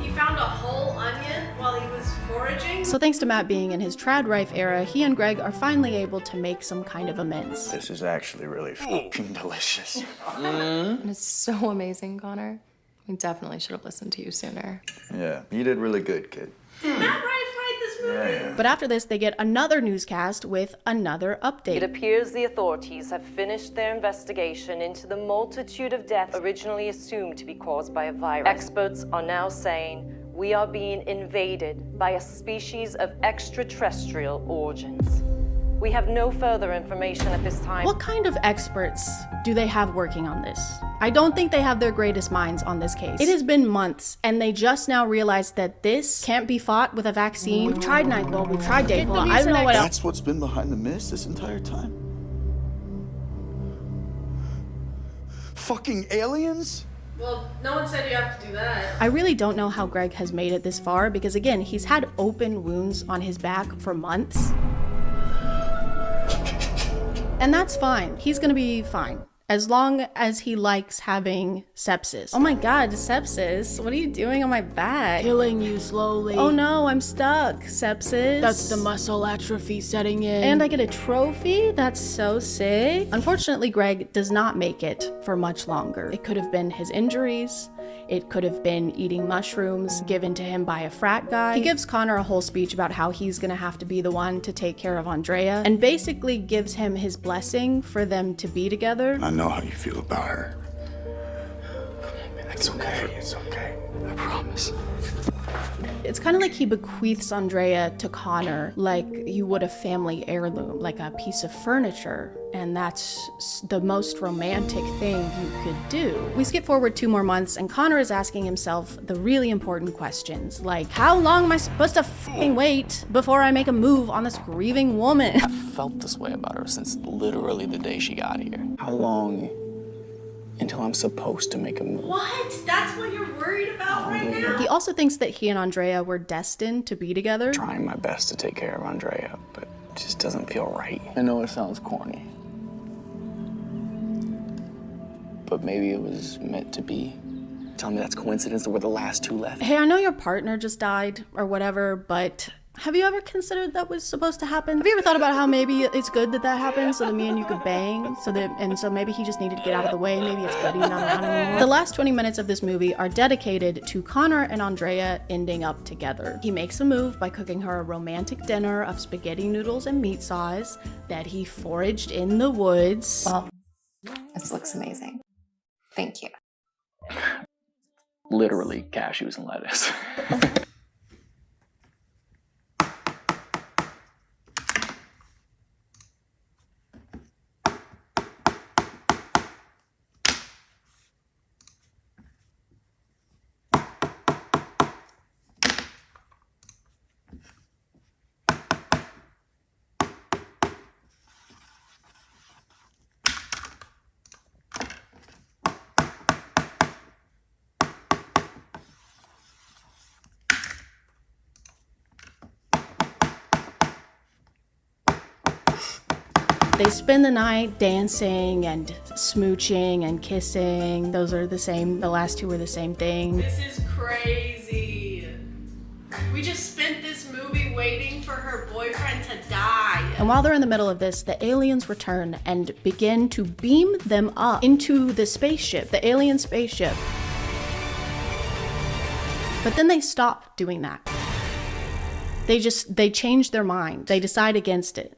He found a whole onion while he was foraging. So thanks to Matt being in his trad rife era, he and Greg are finally able to make some kind of amends. This is actually really f***ing delicious. It's so amazing, Connor. We definitely should have listened to you sooner. Yeah, you did really good, kid. Did Matt Rife write this movie? Yeah. But after this, they get another newscast with another update. It appears the authorities have finished their investigation into the multitude of deaths originally assumed to be caused by a virus. Experts are now saying we are being invaded by a species of extraterrestrial origins. We have no further information at this time. What kind of experts do they have working on this? I don't think they have their greatest minds on this case. It has been months, and they just now realized that this can't be fought with a vaccine. We've tried NyQuil, we've tried Dayquil, I don't know what else. That's what's been behind the mist this entire time? Fucking aliens? Well, no one said you have to do that. I really don't know how Greg has made it this far, because again, he's had open wounds on his back for months. And that's fine. He's gonna be fine. As long as he likes having sepsis. Oh my god, sepsis? What are you doing on my back? Killing you slowly. Oh no, I'm stuck. Sepsis? That's the muscle atrophy setting in. And I get a trophy? That's so sick. Unfortunately, Greg does not make it for much longer. It could have been his injuries. It could have been eating mushrooms given to him by a frat guy. He gives Connor a whole speech about how he's gonna have to be the one to take care of Andrea, and basically gives him his blessing for them to be together. I know how you feel about her. It's okay, it's okay. I promise. It's kind of like he bequeaths Andrea to Connor like you would a family heirloom, like a piece of furniture. And that's the most romantic thing you could do. We skip forward 2 more months, and Connor is asking himself the really important questions, like, how long am I supposed to f***ing wait before I make a move on this grieving woman? I've felt this way about her since literally the day she got here. How long until I'm supposed to make a move? What? That's what you're worried about right now? He also thinks that he and Andrea were destined to be together. Trying my best to take care of Andrea, but it just doesn't feel right. I know it sounds corny, but maybe it was meant to be. Tell me that's coincidence that we're the last 2 left. Hey, I know your partner just died or whatever, but have you ever considered that was supposed to happen? Have you ever thought about how maybe it's good that that happened so that me and you could bang? So maybe he just needed to get out of the way. Maybe it's good he's not around anymore. The last 20 minutes of this movie are dedicated to Connor and Andrea ending up together. He makes a move by cooking her a romantic dinner of spaghetti noodles and meat sauce that he foraged in the woods. Well, this looks amazing. Thank you. Literally cashews and lettuce. They spend the night dancing and smooching and kissing. Those are the same, the last 2 were the same thing. This is crazy. We just spent this movie waiting for her boyfriend to die. And while they're in the middle of this, the aliens return and begin to beam them up into the spaceship, the alien spaceship. But then they stop doing that. They change their mind. They decide against it.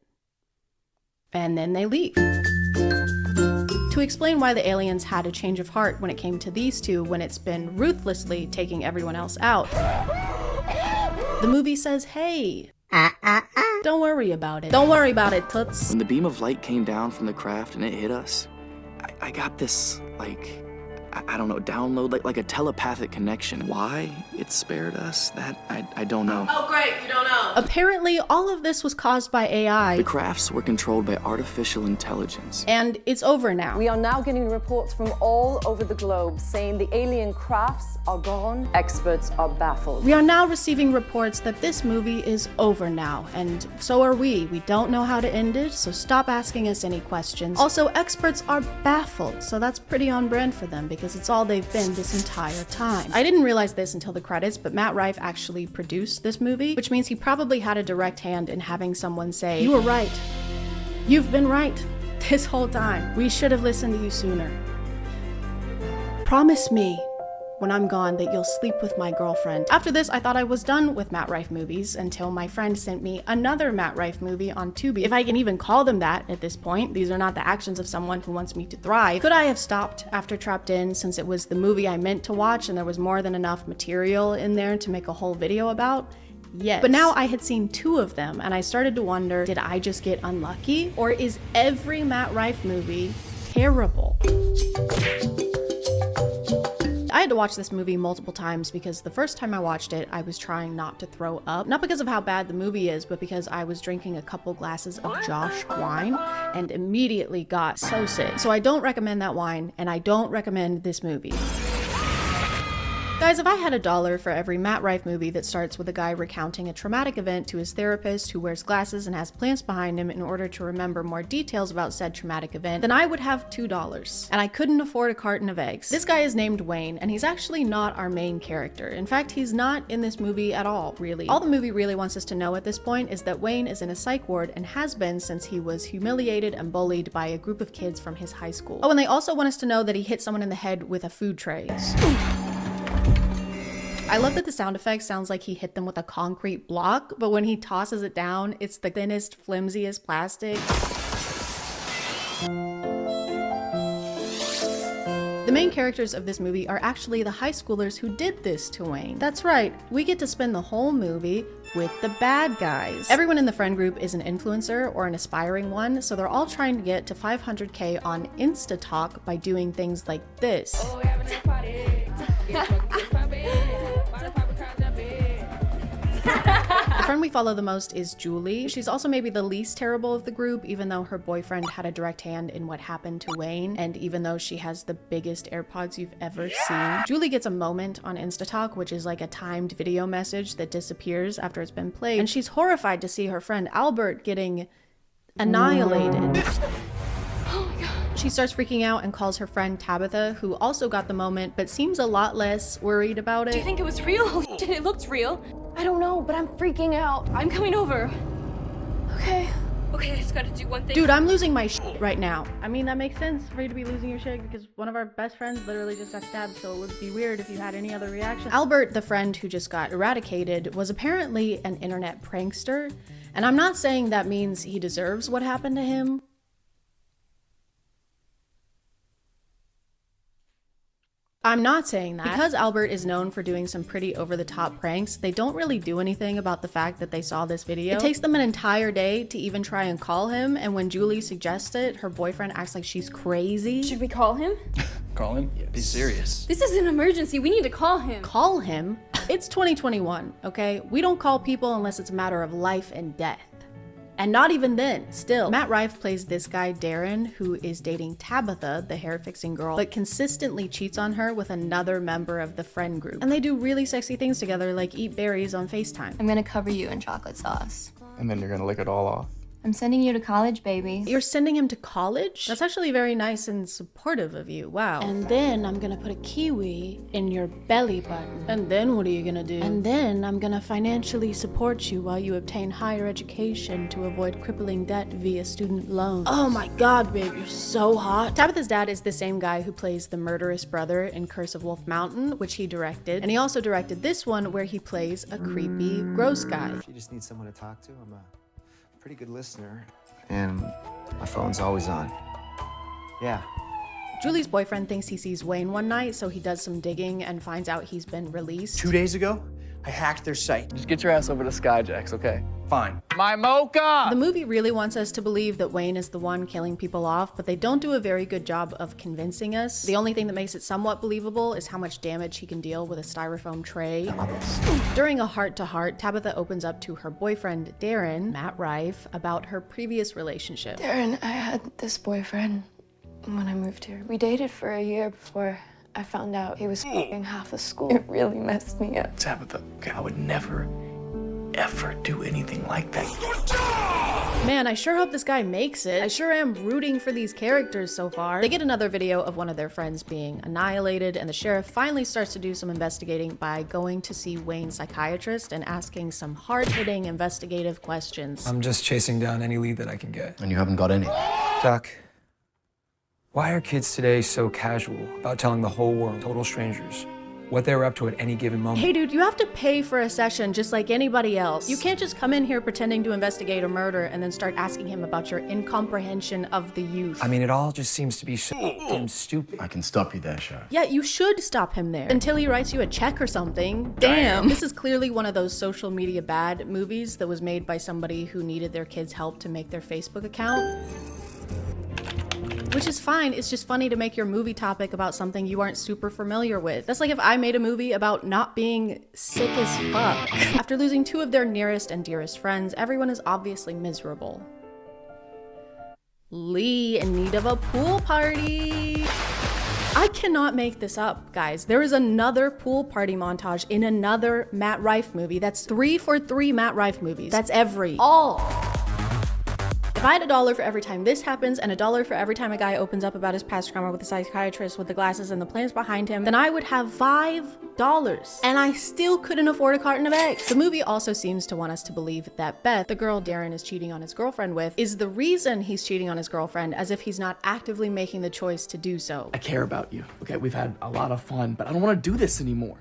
And then they leave. To explain why the aliens had a change of heart when it came to these 2 when it's been ruthlessly taking everyone else out, the movie says, hey, don't worry about it. Don't worry about it, toots. When the beam of light came down from the craft and it hit us, I got this, like, I don't know, download, like a telepathic connection. Why it spared us, that I don't know. Oh great, you don't know. Apparently, all of this was caused by AI. The crafts were controlled by artificial intelligence. And it's over now. We are now getting reports from all over the globe saying the alien crafts are gone. Experts are baffled. We are now receiving reports that this movie is over now, and so are we. We don't know how to end it, so stop asking us any questions. Also, experts are baffled, so that's pretty on brand for them because because it's all they've been this entire time. I didn't realize this until the credits, but Matt Rife actually produced this movie, which means he probably had a direct hand in having someone say, "You were right. You've been right this whole time. We should have listened to you sooner. Promise me when I'm gone that you'll sleep with my girlfriend." After this, I thought I was done with Matt Rife movies until my friend sent me another Matt Rife movie on Tubi. If I can even call them that at this point, these are not the actions of someone who wants me to thrive. Could I have stopped after Trapped In, since it was the movie I meant to watch and there was more than enough material in there to make a whole video about? Yes. But now I had seen 2 of them and I started to wonder, did I just get unlucky? Or is every Matt Rife movie terrible? I had to watch this movie multiple times because the first time I watched it, I was trying not to throw up. Not because of how bad the movie is, but because I was drinking a couple glasses of Josh wine and immediately got so sick. So I don't recommend that wine, and I don't recommend this movie. Guys, if I had $1 for every Matt Rife movie that starts with a guy recounting a traumatic event to his therapist who wears glasses and has plants behind him in order to remember more details about said traumatic event, then I would have $2. And I couldn't afford a carton of eggs. This guy is named Wayne, and he's actually not our main character. In fact, he's not in this movie at all, really. All the movie really wants us to know at this point is that Wayne is in a psych ward and has been since he was humiliated and bullied by a group of kids from his high school. Oh, and they also want us to know that he hit someone in the head with a food tray. I love that the sound effect sounds like he hit them with a concrete block, but when he tosses it down, it's the thinnest, flimsiest plastic. The main characters of this movie are actually the high schoolers who did this to Wayne. That's right, we get to spend the whole movie with the bad guys. Everyone in the friend group is an influencer or an aspiring one, so they're all trying to get to 500K on InstaTalk by doing things like this. The friend we follow the most is Julie. She's also maybe the least terrible of the group, even though her boyfriend had a direct hand in what happened to Wayne, and even though she has the biggest AirPods you've ever seen. Julie gets a moment on InstaTalk, which is like a timed video message that disappears after it's been played, and she's horrified to see her friend Albert getting annihilated. She starts freaking out and calls her friend Tabitha, who also got the moment, but seems a lot less worried about it. Do you think it was real? It looked real. I don't know, but I'm freaking out. I'm coming over. Okay. Okay, I just gotta do one thing. Dude, I'm losing my shit right now. I mean, that makes sense for you to be losing your shit because one of our best friends literally just got stabbed, so it would be weird if you had any other reaction. Albert, the friend who just got eradicated, was apparently an internet prankster, and I'm not saying that means he deserves what happened to him. I'm not saying that. Because Albert is known for doing some pretty over-the-top pranks, they don't really do anything about the fact that they saw this video. It takes them an entire day to even try and call him, and when Julie suggests it, her boyfriend acts like she's crazy. Should we call him? Call him? Yeah, be serious. This is an emergency. We need to call him. Call him? It's 2021, okay? We don't call people unless it's a matter of life and death. And not even then, still. Matt Rife plays this guy, Darren, who is dating Tabitha, the hair-fixing girl, but consistently cheats on her with another member of the friend group. And they do really sexy things together, like eat berries on FaceTime. I'm gonna cover you in chocolate sauce. And then you're gonna lick it all off. I'm sending you to college, baby. You're sending him to college? That's actually very nice and supportive of you, wow. And then I'm gonna put a kiwi in your belly button. And then what are you gonna do? And then I'm gonna financially support you while you obtain higher education to avoid crippling debt via student loans. Oh my god, babe, you're so hot. Tabitha's dad is the same guy who plays the murderous brother in Curse of Wolf Mountain, which he directed. And he also directed this one where he plays a creepy, gross guy. If you just need someone to talk to, I'm a pretty good listener. And my phone's always on. Yeah. Julie's boyfriend thinks he sees Wayne one night, so he does some digging and finds out he's been released. 2 days ago, I hacked their site. Just get your ass over to Skyjacks, okay? Fine. My mocha! The movie really wants us to believe that Wayne is the one killing people off, but they don't do a very good job of convincing us. The only thing that makes it somewhat believable is how much damage he can deal with a styrofoam tray. During a heart-to-heart, Tabitha opens up to her boyfriend, Darren, Matt Rife, about her previous relationship. Darren, I had this boyfriend when I moved here. We dated for a year before I found out he was f***ing half the school. It really messed me up. Tabitha, okay, I would never, ever do anything like that. Man, I sure hope this guy makes it. I sure am rooting for these characters so far. They get another video of one of their friends being annihilated, and the sheriff finally starts to do some investigating by going to see Wayne's psychiatrist and asking some hard-hitting investigative questions. I'm just chasing down any lead that I can get. And you haven't got any? Doc, why are kids today so casual about telling the whole world, total strangers, what they're up to at any given moment? Hey dude, you have to pay for a session just like anybody else. You can't just come in here pretending to investigate a murder and then start asking him about your incomprehension of the youth. I mean, it all just seems to be so damn stupid. I can stop you there, Sheriff. Yeah, you should stop him there until he writes you a check or something. Damn. This is clearly one of those social media bad movies that was made by somebody who needed their kids' help to make their Facebook account. Which is fine, it's just funny to make your movie topic about something you aren't super familiar with. That's like if I made a movie about not being sick as fuck. After losing two of their nearest and dearest friends, everyone is obviously miserable. Lee in need of a pool party. I cannot make this up, guys. There is another pool party montage in another Matt Rife movie. That's 3 for 3 Matt Rife movies. That's all. If I had $1 for every time this happens and $1 for every time a guy opens up about his past trauma with a psychiatrist with the glasses and the plans behind him, then I would have $5. And I still couldn't afford a carton of eggs. The movie also seems to want us to believe that Beth, the girl Darren is cheating on his girlfriend with, is the reason he's cheating on his girlfriend, as if he's not actively making the choice to do so. I care about you, okay? We've had a lot of fun, but I don't want to do this anymore.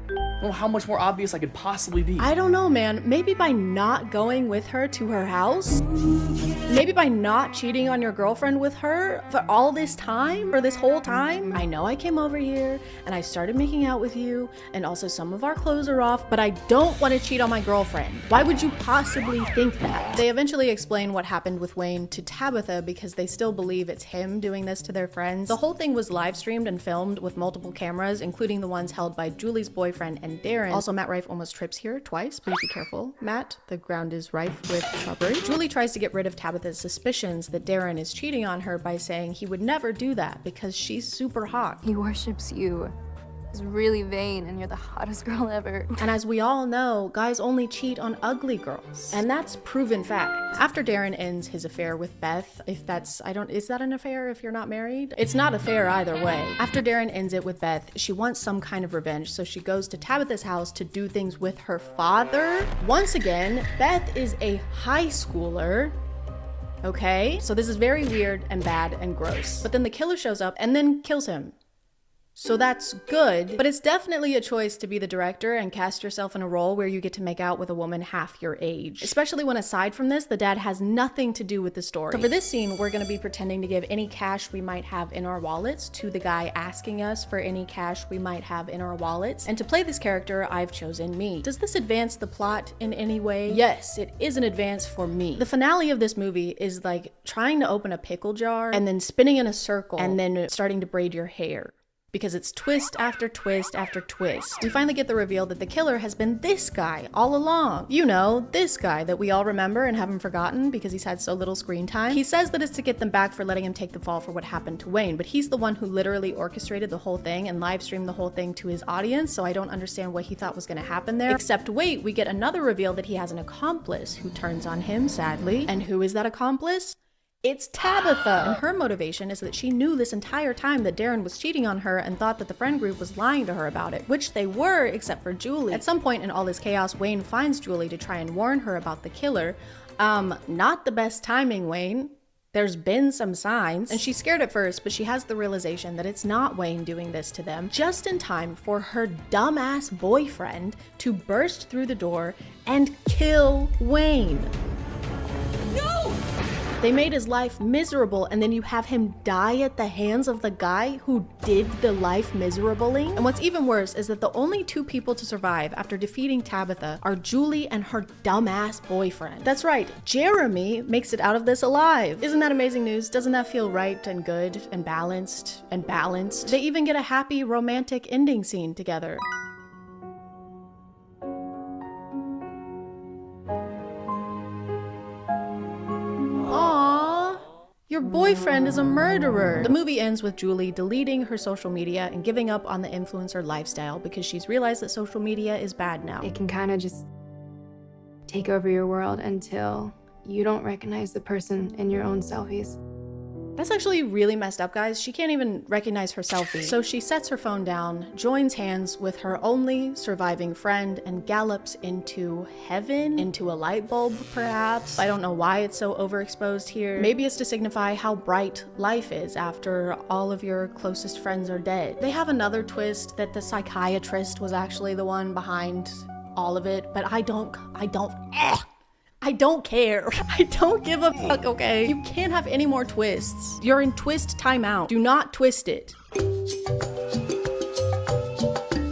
I don't know how much more obvious I could possibly be. I don't know, man. Maybe by not going with her to her house? Maybe by not cheating on your girlfriend with her for all this time? For this whole time? I know I came over here and I started making out with you and also some of our clothes are off, but I don't want to cheat on my girlfriend. Why would you possibly think that? They eventually explain what happened with Wayne to Tabitha because they still believe it's him doing this to their friends. The whole thing was live streamed and filmed with multiple cameras, including the ones held by Julie's boyfriend and Darren. Also, Matt Rife almost trips here twice. Please be careful, Matt. The ground is rife with shrubbery. Julie tries to get rid of Tabitha's suspicions that Darren is cheating on her by saying he would never do that because she's super hot. He worships you. He's really vain and you're the hottest girl ever. And as we all know, guys only cheat on ugly girls. And that's proven fact. After Darren ends his affair with Beth, is that an affair if you're not married? It's not a fair either way. After Darren ends it with Beth, she wants some kind of revenge, so she goes to Tabitha's house to do things with her father. Once again, Beth is a high schooler. Okay? So this is very weird and bad and gross. But then the killer shows up and then kills him. So that's good, but it's definitely a choice to be the director and cast yourself in a role where you get to make out with a woman half your age. Especially when aside from this, the dad has nothing to do with the story. So for this scene, we're gonna be pretending to give any cash we might have in our wallets to the guy asking us for any cash we might have in our wallets. And to play this character, I've chosen me. Does this advance the plot in any way? Yes, it is an advance for me. The finale of this movie is like trying to open a pickle jar and then spinning in a circle and then starting to braid your hair. Because it's twist after twist after twist. We finally get the reveal that the killer has been this guy all along. You know, this guy that we all remember and haven't forgotten because he's had so little screen time. He says that it's to get them back for letting him take the fall for what happened to Wayne, but he's the one who literally orchestrated the whole thing and live streamed the whole thing to his audience, so I don't understand what he thought was gonna happen there. Except wait, we get another reveal that he has an accomplice who turns on him, sadly. And who is that accomplice? It's Tabitha! And her motivation is that she knew this entire time that Darren was cheating on her and thought that the friend group was lying to her about it, which they were, except for Julie. At some point in all this chaos, Wayne finds Julie to try and warn her about the killer. Not the best timing, Wayne. There's been some signs. And she's scared at first, but she has the realization that it's not Wayne doing this to them, just in time for her dumbass boyfriend to burst through the door and kill Wayne. No! They made his life miserable, and then you have him die at the hands of the guy who did the life miserabling. And what's even worse is that the only two people to survive after defeating Tabitha are Julie and her dumbass boyfriend. That's right, Jeremy makes it out of this alive. Isn't that amazing news? Doesn't that feel right and good and balanced and balanced? They even get a happy romantic ending scene together. Your boyfriend is a murderer. The movie ends with Julie deleting her social media and giving up on the influencer lifestyle because she's realized that social media is bad now. It can kind of just take over your world until you don't recognize the person in your own selfies. That's actually really messed up, guys. She can't even recognize her selfie. So she sets her phone down, joins hands with her only surviving friend, and gallops into heaven, into a light bulb, perhaps. I don't know why it's so overexposed here. Maybe it's to signify how bright life is after all of your closest friends are dead. They have another twist that the psychiatrist was actually the one behind all of it, but I don't care. I don't give a fuck, okay? You can't have any more twists. You're in twist timeout. Do not twist it.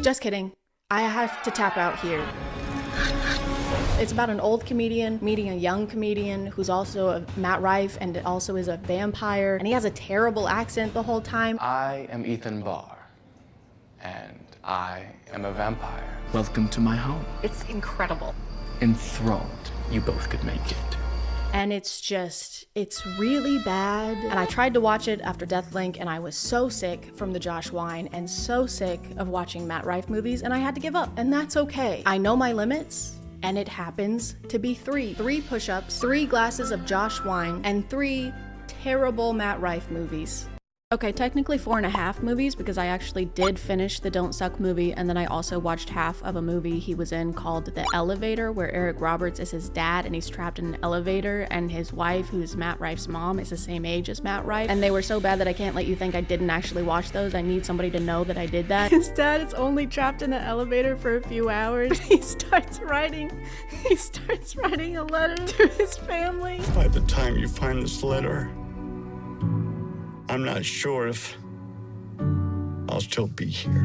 Just kidding. I have to tap out here. It's about an old comedian meeting a young comedian who's also a Matt Rife and also is a vampire, and he has a terrible accent the whole time. I am Ethan Barr, and I am a vampire. Welcome to my home. It's incredible. Enthralled. You both could make it. And it's really bad. And I tried to watch it after Deathlink, and I was so sick from the Josh Wine and so sick of watching Matt Rife movies, and I had to give up, and that's okay. I know my limits, and it happens to be 3. 3 push-ups, 3 glasses of Josh Wine, and 3 terrible Matt Rife movies. Okay, technically 4.5 movies because I actually did finish the Don't Suck movie, and then I also watched half of a movie he was in called The Elevator, where Eric Roberts is his dad and he's trapped in an elevator, and his wife, who's Matt Rife's mom, is the same age as Matt Rife. And they were so bad that I can't let you think I didn't actually watch those. I need somebody to know that I did that. His dad is only trapped in the elevator for a few hours. He starts writing a letter to his family. By the time you find this letter, I'm not sure if I'll still be here.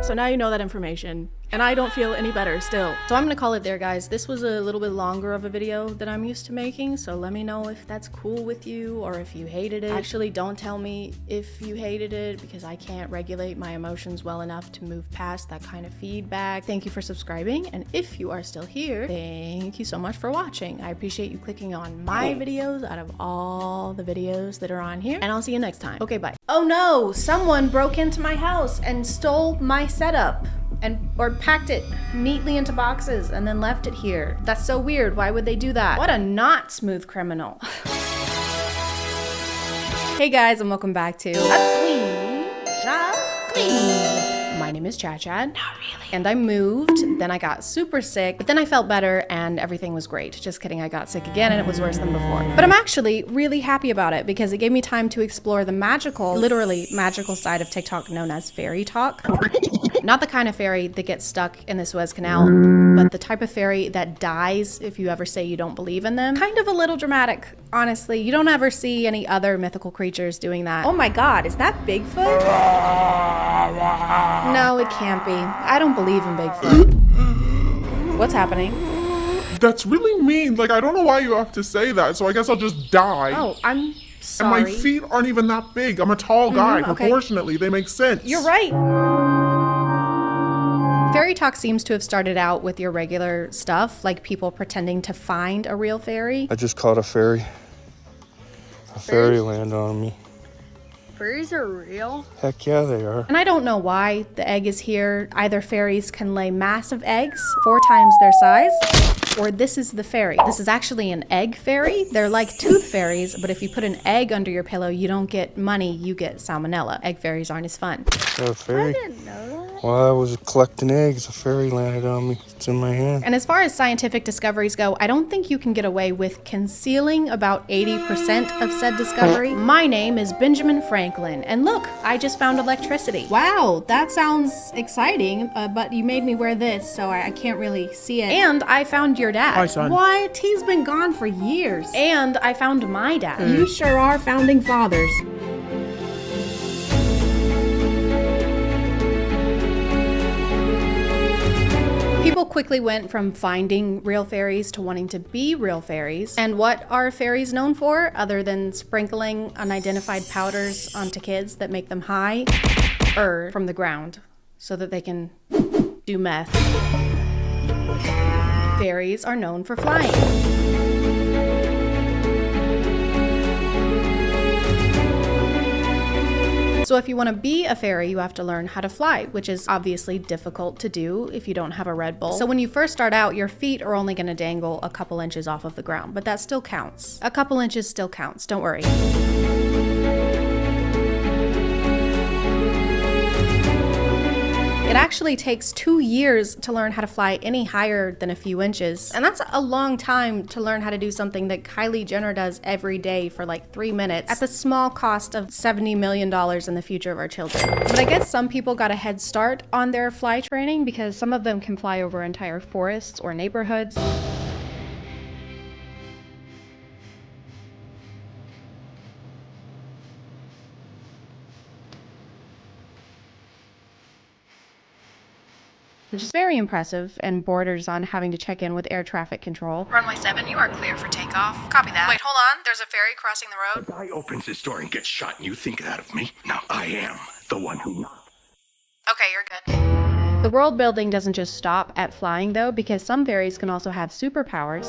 So now you know that information, and I don't feel any better still. So I'm gonna call it there, guys. This was a little bit longer of a video than I'm used to making, so let me know if that's cool with you or if you hated it. Actually, don't tell me if you hated it because I can't regulate my emotions well enough to move past that kind of feedback. Thank you for subscribing, and if you are still here, thank you so much for watching. I appreciate you clicking on my videos out of all the videos that are on here, and I'll see you next time. Okay, bye. Oh no, someone broke into my house and stole my setup or packed it neatly into boxes and then left it here. That's so weird. Why would they do that? What a not smooth criminal. Hey guys, and welcome back to My name is ChadChad. Not really. And I moved, then I got super sick, but then I felt better and everything was great. Just kidding, I got sick again and it was worse than before. But I'm actually really happy about it because it gave me time to explore the magical, literally magical side of TikTok known as fairy talk. Not the kind of fairy that gets stuck in the Suez Canal, but the type of fairy that dies if you ever say you don't believe in them. Kind of a little dramatic, honestly. You don't ever see any other mythical creatures doing that. Oh my God, is that Bigfoot? No, it can't be. I don't believe in Bigfoot. What's happening? That's really mean. Like, I don't know why you have to say that, so I guess I'll just die. Oh, I'm sorry. And my feet aren't even that big. I'm a tall guy. Okay. Proportionately, they make sense. You're right. Fairy talk seems to have started out with your regular stuff, like people pretending to find a real fairy. I just caught a fairy. A fairy landed on me. Fairies are real? Heck yeah, they are. And I don't know why the egg is here. Either fairies can lay massive eggs, 4 times their size, or this is the fairy. This is actually an egg fairy. They're like tooth fairies, but if you put an egg under your pillow, you don't get money, you get salmonella. Egg fairies aren't as fun. A fairy? I didn't know that. While I was collecting eggs, a fairy landed on me. It's in my hand. And as far as scientific discoveries go, I don't think you can get away with concealing about 80% of said discovery. My name is Benjamin Franklin, and look, I just found electricity. Wow, that sounds exciting, but you made me wear this, so I can't really see it. And I found your dad. Hi, son. What? He's been gone for years. And I found my dad. You sure are founding fathers. People quickly went from finding real fairies to wanting to be real fairies. And what are fairies known for, other than sprinkling unidentified powders onto kids that make them high from the ground so that they can do meth? Fairies are known for flying. So if you want to be a fairy, you have to learn how to fly, which is obviously difficult to do if you don't have a Red Bull. So when you first start out, your feet are only going to dangle a couple inches off of the ground, but that still counts. A couple inches still counts, don't worry. It actually takes 2 years to learn how to fly any higher than a few inches. And that's a long time to learn how to do something that Kylie Jenner does every day for like 3 minutes at the small cost of $70 million in the future of our children. But I guess some people got a head start on their fly training because some of them can fly over entire forests or neighborhoods. Which is very impressive and borders on having to check in with air traffic control. Runway 7, you are clear for takeoff. Copy that. Wait, hold on. There's a ferry crossing the road. The guy opens his door and gets shot, and you think that of me? Now I am the one who... Okay, you're good. The world building doesn't just stop at flying though, because some fairies can also have superpowers.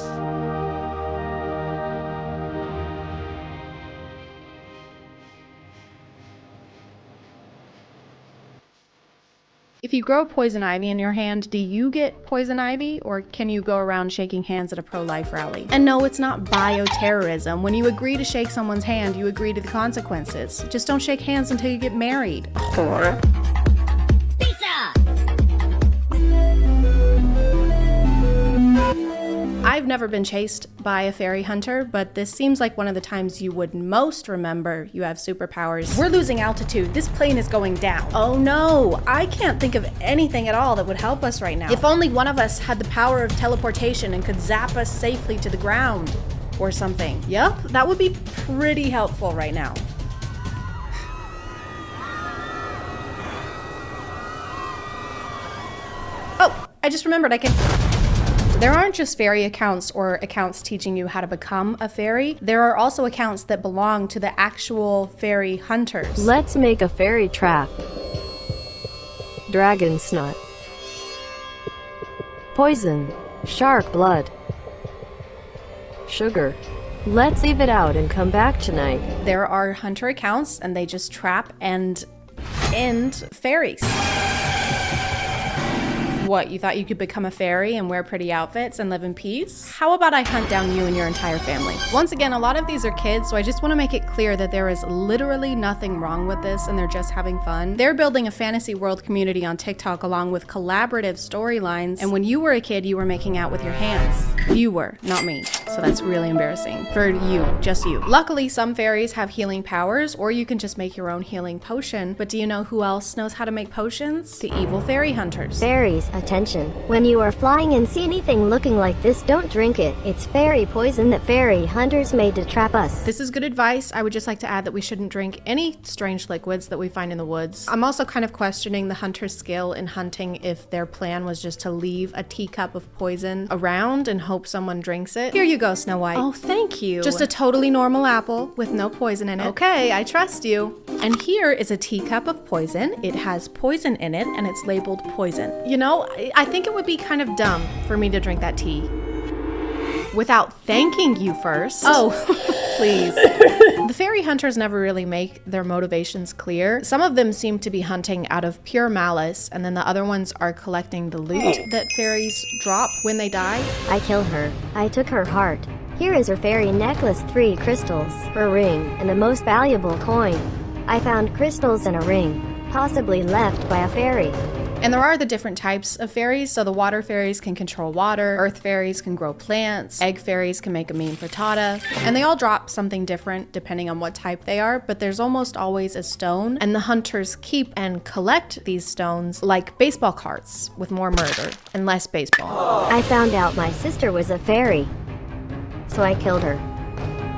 If you grow poison ivy in your hand, do you get poison ivy, or can you go around shaking hands at a pro-life rally? And no, it's not bioterrorism. When you agree to shake someone's hand, you agree to the consequences. Just don't shake hands until you get married. I've never been chased by a fairy hunter, but this seems like one of the times you would most remember you have superpowers. We're losing altitude. This plane is going down. Oh no, I can't think of anything at all that would help us right now. If only one of us had the power of teleportation and could zap us safely to the ground or something. Yup, that would be pretty helpful right now. Oh, I just remembered I can... There aren't just fairy accounts or accounts teaching you how to become a fairy. There are also accounts that belong to the actual fairy hunters. Let's make a fairy trap. Dragon snot. Poison. Shark blood. Sugar. Let's leave it out and come back tonight. There are hunter accounts and they just trap and end fairies. What, you thought you could become a fairy and wear pretty outfits and live in peace? How about I hunt down you and your entire family? Once again, a lot of these are kids, so I just want to make it clear that there is literally nothing wrong with this and they're just having fun. They're building a fantasy world community on TikTok along with collaborative storylines, and when you were a kid, you were making out with your hands. You were, not me. So that's really embarrassing. For you, just you. Luckily, some fairies have healing powers, or you can just make your own healing potion. But do you know who else knows how to make potions? The evil fairy hunters. Fairies, attention. When you are flying and see anything looking like this, don't drink it. It's fairy poison that fairy hunters made to trap us. This is good advice. I would just like to add that we shouldn't drink any strange liquids that we find in the woods. I'm also kind of questioning the hunter's skill in hunting if their plan was just to leave a teacup of poison around and hope someone drinks it. Here you go, Snow White. Oh, thank you. Just a totally normal apple with no poison in it. Okay, I trust you. And here is a teacup of poison. It has poison in it and it's labeled poison. You know, I think it would be kind of dumb for me to drink that tea without thanking you first. Oh, please. The fairy hunters never really make their motivations clear. Some of them seem to be hunting out of pure malice, and then the other ones are collecting the loot that fairies drop when they die. I killed her. I took her heart. Here is her fairy necklace, 3 crystals, her ring, and the most valuable coin. I found crystals in a ring, possibly left by a fairy. And there are the different types of fairies. So the water fairies can control water, earth fairies can grow plants, egg fairies can make a mean frittata, and they all drop something different depending on what type they are, but there's almost always a stone, and the hunters keep and collect these stones like baseball cards with more murder and less baseball. I found out my sister was a fairy, so I killed her.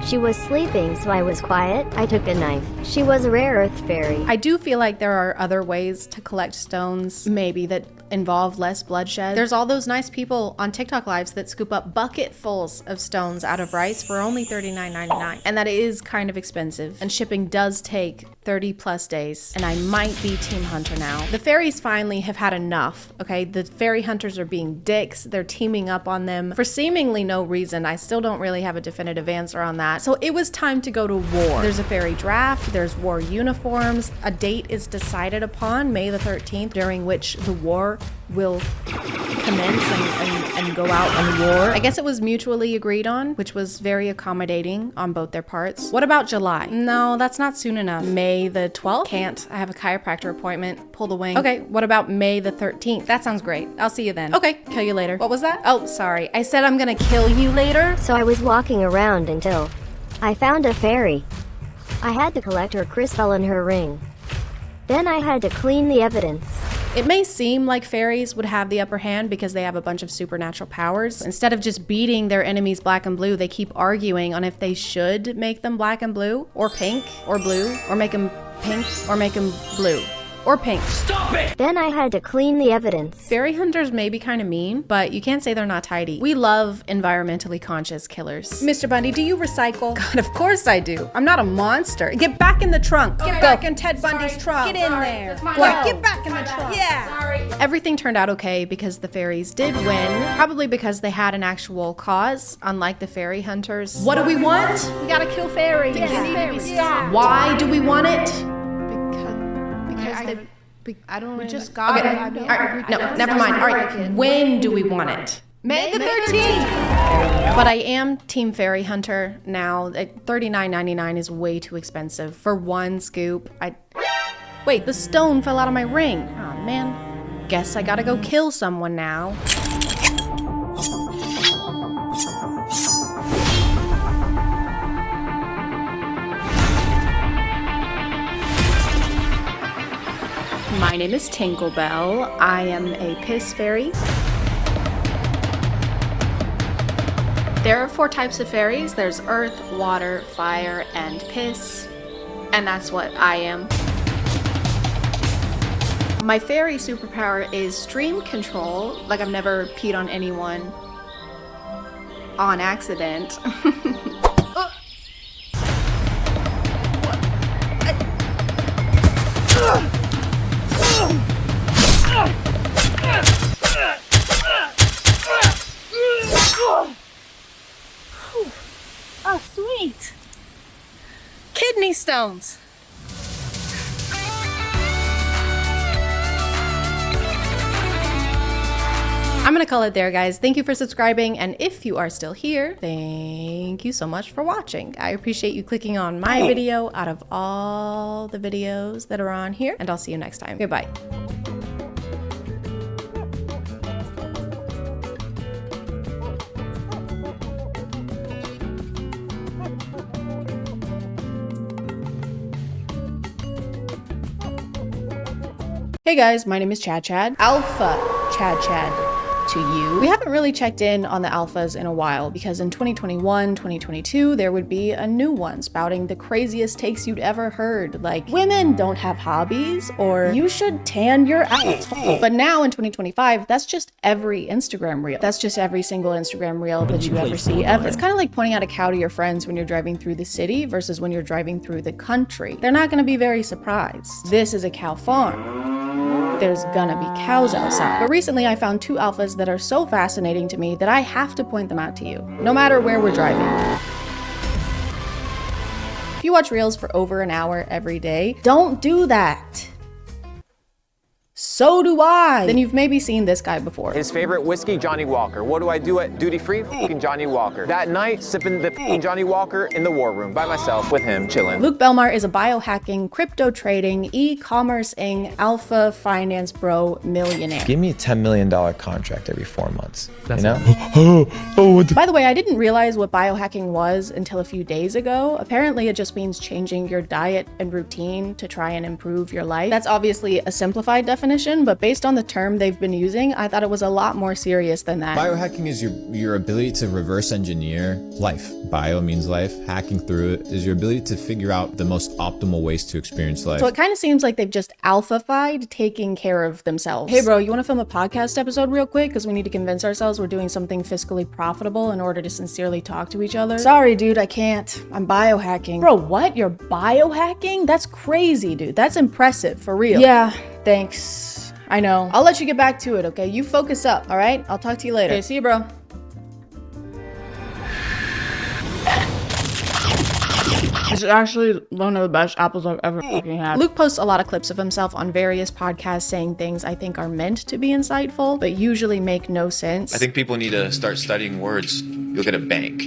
She was sleeping, so I was quiet. I took a knife. She was a rare earth fairy. I do feel like there are other ways to collect stones, maybe that involve less bloodshed. There's all those nice people on TikTok lives that scoop up bucketfuls of stones out of rice for only $39.99. And that is kind of expensive. And shipping does take 30 plus days. And I might be Team Hunter now. The fairies finally have had enough, okay? The fairy hunters are being dicks. They're teaming up on them for seemingly no reason. I still don't really have a definitive answer on that. So it was time to go to war. There's a fairy draft, there's war uniforms. A date is decided upon, May the 13th, during which the war will commence and go out on war. I guess it was mutually agreed on, which was very accommodating on both their parts. What about July? No, that's not soon enough. May the 12th? Can't. I have a chiropractor appointment. Pull the wing. Okay, what about May the 13th? That sounds great. I'll see you then. Okay, kill you later. What was that? Oh, sorry. I said I'm gonna kill you later. So I was walking around until I found a fairy. I had to collect her crystal and her ring. Then I had to clean the evidence. It may seem like fairies would have the upper hand because they have a bunch of supernatural powers. Instead of just beating their enemies black and blue, they keep arguing on if they should make them black and blue, or pink, or blue, or make them pink, or make them blue. Or pink. Stop it! Then I had to clean the evidence. Fairy hunters may be kind of mean, but you can't say they're not tidy. We love environmentally conscious killers. Mr. Bundy, do you recycle? God, of course I do. I'm not a monster. Get back in the trunk. Get back in Ted Bundy's trunk. Get in there. What? Get back in the trunk. Yeah. Sorry. Everything turned out okay because the fairies did win. Probably because they had an actual cause, unlike the fairy hunters. What do we want? We gotta kill fairies. Yeah. Why do we want it? I don't. We just got it. All right. No, never mind. All right. When do we want it? May the 13th. But I am Team Fairy Hunter now. $39.99 is way too expensive for one scoop. Wait, the stone fell out of my ring. Oh man. Guess I gotta go kill someone now. My name is Tinklebell. I am a piss fairy. There are 4 types of fairies. There's earth, water, fire, and piss. And that's what I am. My fairy superpower is stream control. Like I've never peed on anyone on accident. Oh, sweet. Kidney stones. I'm gonna call it there, guys. Thank you for subscribing, and if you are still here, thank you so much for watching. I appreciate you clicking on my video out of all the videos that are on here, and I'll see you next time. Goodbye. Hey guys, my name is ChadChad. Alpha ChadChad to you. We haven't really checked in on the alphas in a while because in 2021, 2022, there would be a new one spouting the craziest takes you'd ever heard, like women don't have hobbies or you should tan your ass. But now in 2025, that's just every Instagram reel. That's just every single Instagram reel that you ever see ever. It's kind of like pointing out a cow to your friends when you're driving through the city versus when you're driving through the country. They're not gonna be very surprised. This is a cow farm. There's gonna be cows outside. But recently I found 2 alphas that are so fascinating to me that I have to point them out to you, no matter where we're driving. If you watch reels for over an hour every day, don't do that. So do I. Then you've maybe seen this guy before. His favorite whiskey, Johnny Walker. What do I do at duty free? Fucking Johnny Walker. That night, sipping the Johnny Walker in the war room by myself with him, chilling. Luke Belmar is a biohacking, crypto trading, e-commerce-ing, alpha finance bro millionaire. Give me a $10 million contract every 4 months. That's you know? By the way, I didn't realize what biohacking was until a few days ago. Apparently, it just means changing your diet and routine to try and improve your life. That's obviously a simplified definition, definition, but based on the term they've been using, I thought it was a lot more serious than that. Biohacking is your ability to reverse engineer life. Bio means life. Hacking through it is your ability to figure out the most optimal ways to experience life. So it kind of seems like they've just alpha-fied taking care of themselves. Hey bro, you want to film a podcast episode real quick? Because we need to convince ourselves we're doing something fiscally profitable in order to sincerely talk to each other. Sorry dude, I can't. I'm biohacking. Bro, what? You're biohacking? That's crazy, dude. That's impressive, for real. Yeah, thanks. I know. I'll let you get back to it, okay? You focus up, all right? I'll talk to you later. Okay, see you, bro. This is actually one of the best apples I've ever fucking had. Luke posts a lot of clips of himself on various podcasts saying things I think are meant to be insightful, but usually make no sense. I think people need to start studying words. Look at a bank,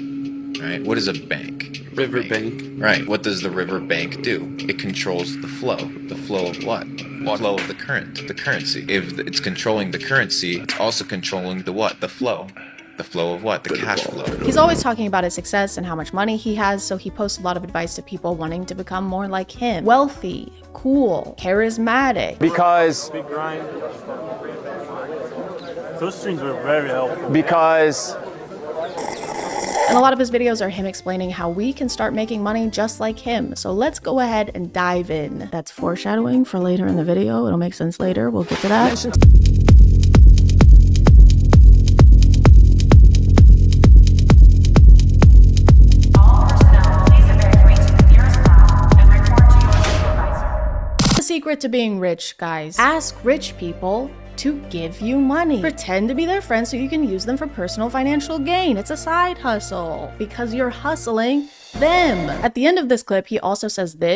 right? What is a bank? River bank. Right. What does the river bank do? It controls the flow. The flow of what? The flow of the current, the currency. If it's controlling the currency, it's also controlling the what? The flow. The flow of what? The cash flow. He's always talking about his success and how much money he has, so he posts a lot of advice to people wanting to become more like him. Wealthy, cool, charismatic. Because Big grind. Those streams were very helpful. Because And a lot of his videos are him explaining how we can start making money just like him. So let's go ahead and dive in. That's foreshadowing for later in the video. It'll make sense later. We'll get to that. Secret to being rich, guys. Ask rich people to give you money. Pretend to be their friend so you can use them for personal financial gain. It's a side hustle because you're hustling them. At the end of this clip, he also says this.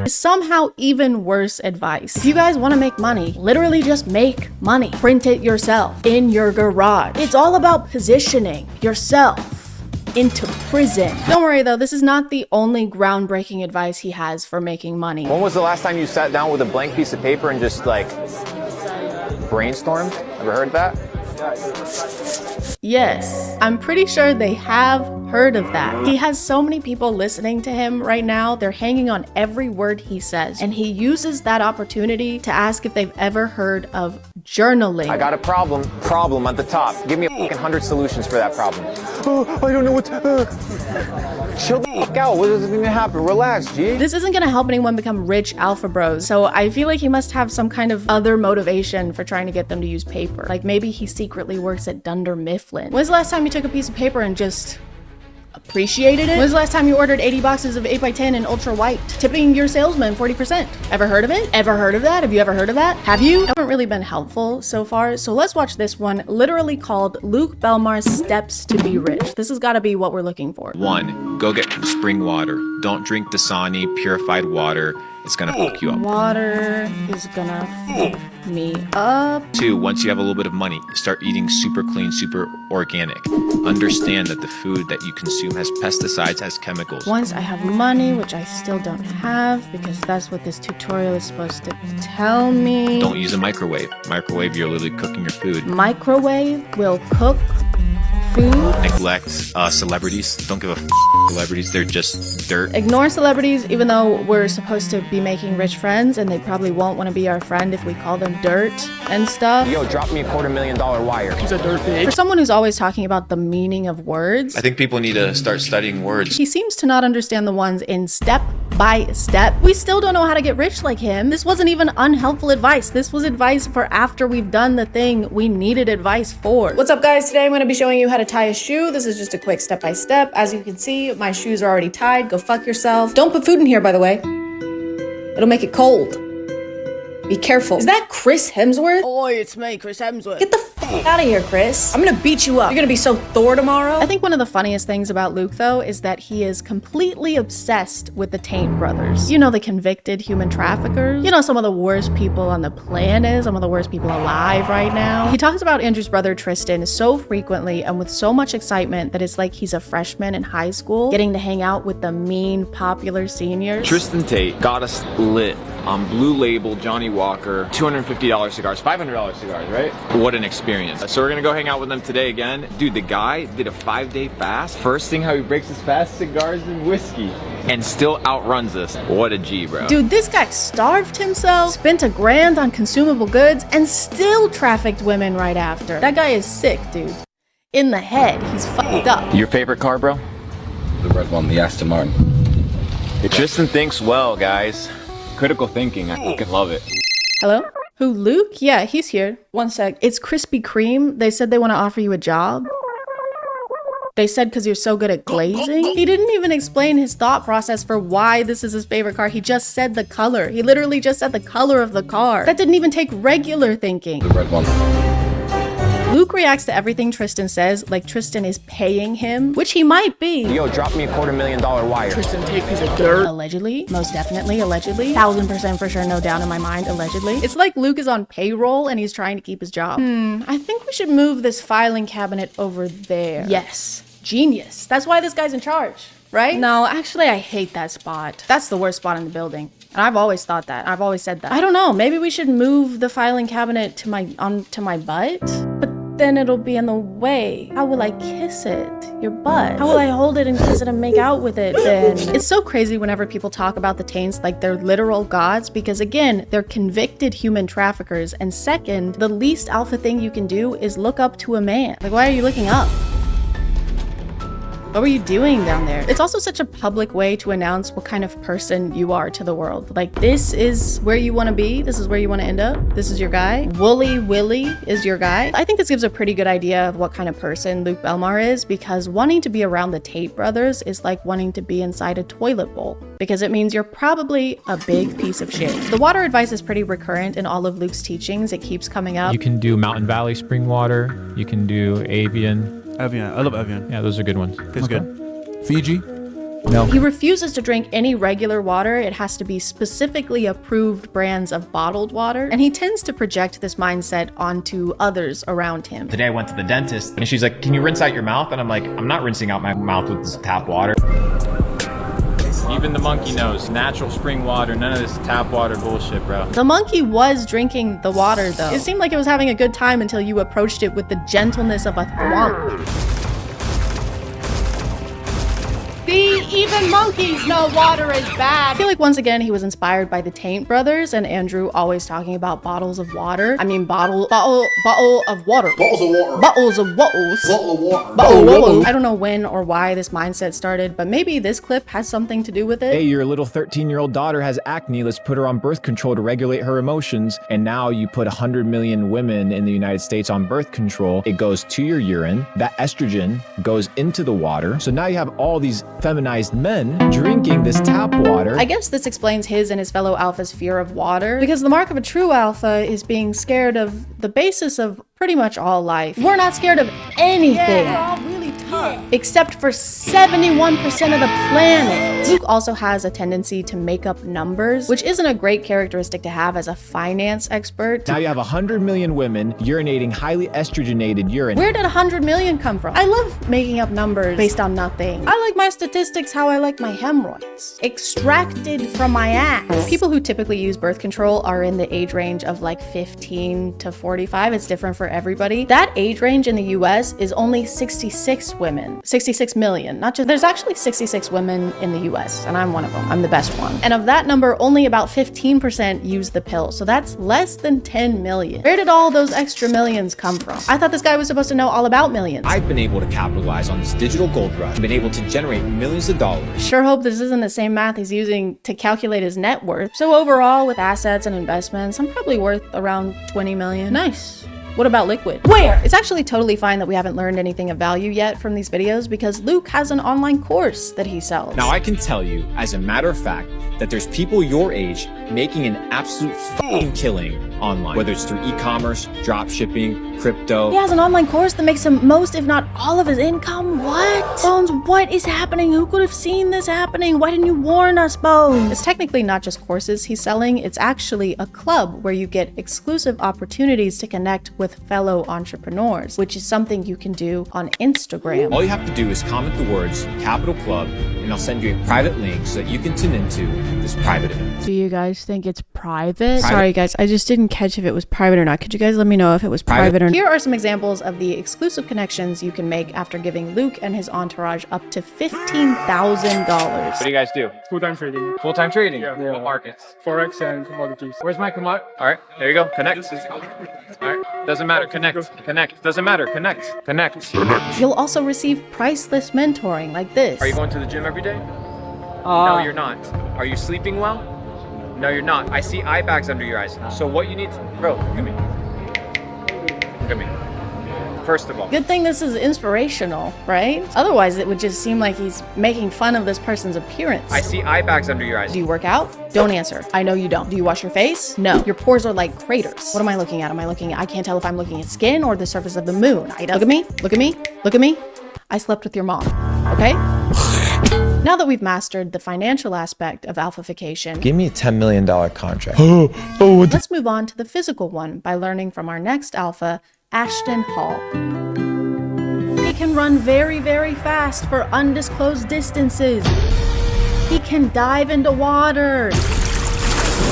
Somehow even worse advice. If you guys want to make money, literally just make money. Print it yourself in your garage. It's all about positioning yourself into prison. Don't worry though, this is not the only groundbreaking advice he has for making money. when was the last time you sat down with a blank piece of paper and just like brainstormed? Ever heard that? Yes, I'm pretty sure they have heard of that. He has so many people listening to him right now. They're hanging on every word he says. And he uses that opportunity to ask if they've ever heard of journaling. I got a problem at the top. Give me a fucking 100 solutions for that problem. Oh, I don't know what chill the fuck out. What is gonna happen? Relax, G. This isn't gonna help anyone become rich alpha bros. So I feel like he must have some kind of other motivation for trying to get them to use paper. Like maybe he secretly works at Dunder Mifflin. When's the last time you took a piece of paper and just appreciated it? When's the last time you ordered 80 boxes of 8x10 in ultra white? Tipping your salesman 40%. Ever heard of it? Ever heard of that? Have you ever heard of that? Have you? Haven't really been helpful so far. So let's watch this one, literally called Luke Belmar's Steps to Be Rich. This has got to be what we're looking for. 1, go get spring water. Don't drink Dasani purified water. It's gonna fuck you up. Water is gonna fuck me up. 2, once you have a little bit of money, start eating super clean, super organic. Understand that the food that you consume has pesticides, has chemicals. Once I have money, which I still don't have because that's what this tutorial is supposed to tell me. Don't use a microwave. Microwave, you're literally cooking your food. Microwave will cook food. Neglect celebrities. Don't give a celebrities. They're just dirt. Ignore celebrities, even though we're supposed to be making rich friends and they probably won't want to be our friend if we call them dirt and stuff. Yo, drop me a $250,000 wire. He's a dirt pig. For someone who's always talking about the meaning of words, I think people need to start studying words. He seems to not understand the ones in step by step. We still don't know how to get rich like him. This wasn't even unhelpful advice. This was advice for after we've done the thing we needed advice for. What's up guys? Today I'm going to be showing you how to tie a shoe. This is just a quick step-by-step. As you can see, my shoes are already tied. Go fuck yourself. Don't put food in here, by the way. It'll make it cold. Be careful. Is that Chris Hemsworth? Oi, it's me, Chris Hemsworth. Get the fuck out of here, Chris. I'm gonna beat you up. You're gonna be so Thor tomorrow. I think one of the funniest things about Luke, though, is that he is completely obsessed with the Taint brothers. You know, the convicted human traffickers. You know, some of the worst people on the planet, some of the worst people alive right now. He talks about Andrew's brother Tristan so frequently and with so much excitement that it's like he's a freshman in high school, getting to hang out with the mean, popular seniors. Tristan Tate got us lit on Blue Label Johnny Walker, $250 cigars, $500 cigars, right? What an experience. experience. So we're gonna go hang out with him today again. Dude, the guy did a 5-day fast. First thing how he breaks his fast, cigars and whiskey. And still outruns us. What a G, bro. Dude, this guy starved himself, spent $1 grand on consumable goods, and still trafficked women right after. That guy is sick, dude. In the head, he's fucked up. Your favorite car, bro? The red one, the Aston Martin. Tristan thinks well, guys. Critical thinking, I fucking love it. Hello? Who, Luke? Yeah, he's here. One sec. It's Krispy Kreme. They said they want to offer you a job. They said because you're so good at glazing. He didn't even explain his thought process for why this is his favorite car. He just said the color. He literally just said the color of the car. That didn't even take regular thinking. The red one. Luke reacts to everything Tristan says like Tristan is paying him, which he might be. Yo, drop me a $250,000 wire. Tristan, take piece of dirt. Allegedly. Most definitely, allegedly. 1000% for sure, no doubt in my mind, allegedly. It's like Luke is on payroll and he's trying to keep his job. I think we should move this filing cabinet over there. Yes. Genius. That's why this guy's in charge, right? No, actually, I hate that spot. That's the worst spot in the building. And I've always thought that. I've always said that. I don't know. Maybe we should move the filing cabinet to onto my butt? But then it'll be in the way. How will I kiss it? Your butt. How will I hold it and kiss it and make out with it then? It's so crazy whenever people talk about the Taints like they're literal gods because again, they're convicted human traffickers. And second, the least alpha thing you can do is look up to a man. Like, why are you looking up? What were you doing down there? It's also such a public way to announce what kind of person you are to the world. Like, this is where you want to be. This is where you want to end up. This is your guy. Wooly Willy is your guy. I think this gives a pretty good idea of what kind of person Luke Belmar is because wanting to be around the Tate brothers is like wanting to be inside a toilet bowl because it means you're probably a big piece of shit. The water advice is pretty recurrent in all of Luke's teachings. It keeps coming up. You can do Mountain Valley spring water. You can do Avian. Evian. I love Evian. Yeah, those are good ones. Tastes good. Fiji? No. He refuses to drink any regular water. It has to be specifically approved brands of bottled water. And he tends to project this mindset onto others around him. Today I went to the dentist and she's like, can you rinse out your mouth? And I'm like, I'm not rinsing out my mouth with this tap water. Even the monkey knows. Natural spring water, none of this tap water bullshit, bro. The monkey was drinking the water though. It seemed like it was having a good time until you approached it with the gentleness of a thwomp. See, even monkeys know water is bad. I feel like once again he was inspired by the Taint brothers and Andrew always talking about bottles of water. I mean bottle of water. Bottles of water. Bottles of wattles. Bottle of water. Bottle. I don't know when or why this mindset started, but maybe this clip has something to do with it. Hey, your little 13-year-old daughter has acne. Let's put her on birth control to regulate her emotions. And now you put 100 million women in the United States on birth control. It goes to your urine. That estrogen goes into the water. So now you have all these feminized men drinking this tap water. I guess this explains his and his fellow alphas' fear of water, because the mark of a true alpha is being scared of the basis of pretty much all life. We're not scared of anything. We're all really tough. Except for 71% of the planet. Luke also has a tendency to make up numbers, which isn't a great characteristic to have as a finance expert. Now you have 100 million women urinating highly estrogenated urine. Where did 100 million come from? I love making up numbers based on nothing. I like my statistics how I like my hemorrhoids. Extracted from my ass. People who typically use birth control are in the age range of like 15 to 45. It's different for everybody. That age range in the US is only 66 women. 66 million. Not just, there's actually 66 women in the US and I'm one of them. I'm the best one. And of that number, only about 15% use the pill. So that's less than 10 million. Where did all those extra millions come from? I thought this guy was supposed to know all about millions. I've been able to capitalize on this digital gold rush. I've been able to generate millions of dollars. Sure hope this isn't the same math he's using to calculate his net worth. So overall, with assets and investments, I'm probably worth around 20 million. Nice. What about liquid? Where? It's actually totally fine that we haven't learned anything of value yet from these videos because Luke has an online course that he sells. Now I can tell you, as a matter of fact, that there's people your age making an absolute fucking killing online, whether it's through e-commerce, drop shipping, crypto. He has an online course that makes him most, if not all of his income. What? Bones, what is happening? Who could have seen this happening? Why didn't you warn us, Bones? It's technically not just courses he's selling. It's actually a club where you get exclusive opportunities to connect with fellow entrepreneurs, which is something you can do on Instagram. All you have to do is comment the words Capital Club and I'll send you a private link so that you can tune into this private event. Do you guys guys think it's private? Sorry guys, I just didn't catch if it was private or not. Could you guys let me know if it was private or not? Here are some examples of the exclusive connections you can make after giving Luke and his entourage up to $15,000. What do you guys do? Full-time trading. Full-time trading? Yeah. What markets? Forex and commodities. Where's my commodity? All right, there you go. Connect. All right, doesn't matter. Connect. Connect. Doesn't matter. Connect. Connect. You'll also receive priceless mentoring like this. Are you going to the gym every day? No, you're not. Are you sleeping well? No, you're not. I see eye bags under your eyes. So what you need to... Bro, look at me. Look at me. First of all. Good thing this is inspirational, right? Otherwise, it would just seem like he's making fun of this person's appearance. I see eye bags under your eyes. Do you work out? Don't answer. I know you don't. Do you wash your face? No. Your pores are like craters. What am I looking at? I can't tell if I'm looking at skin or the surface of the moon. Look at me. Look at me. Look at me. I slept with your mom. Okay? Now that we've mastered the financial aspect of alphification, Give me a $10 million contract. let's move on to the physical one by learning from our next alpha, Ashton Hall. He can run very, very fast for undisclosed distances. He can dive into water.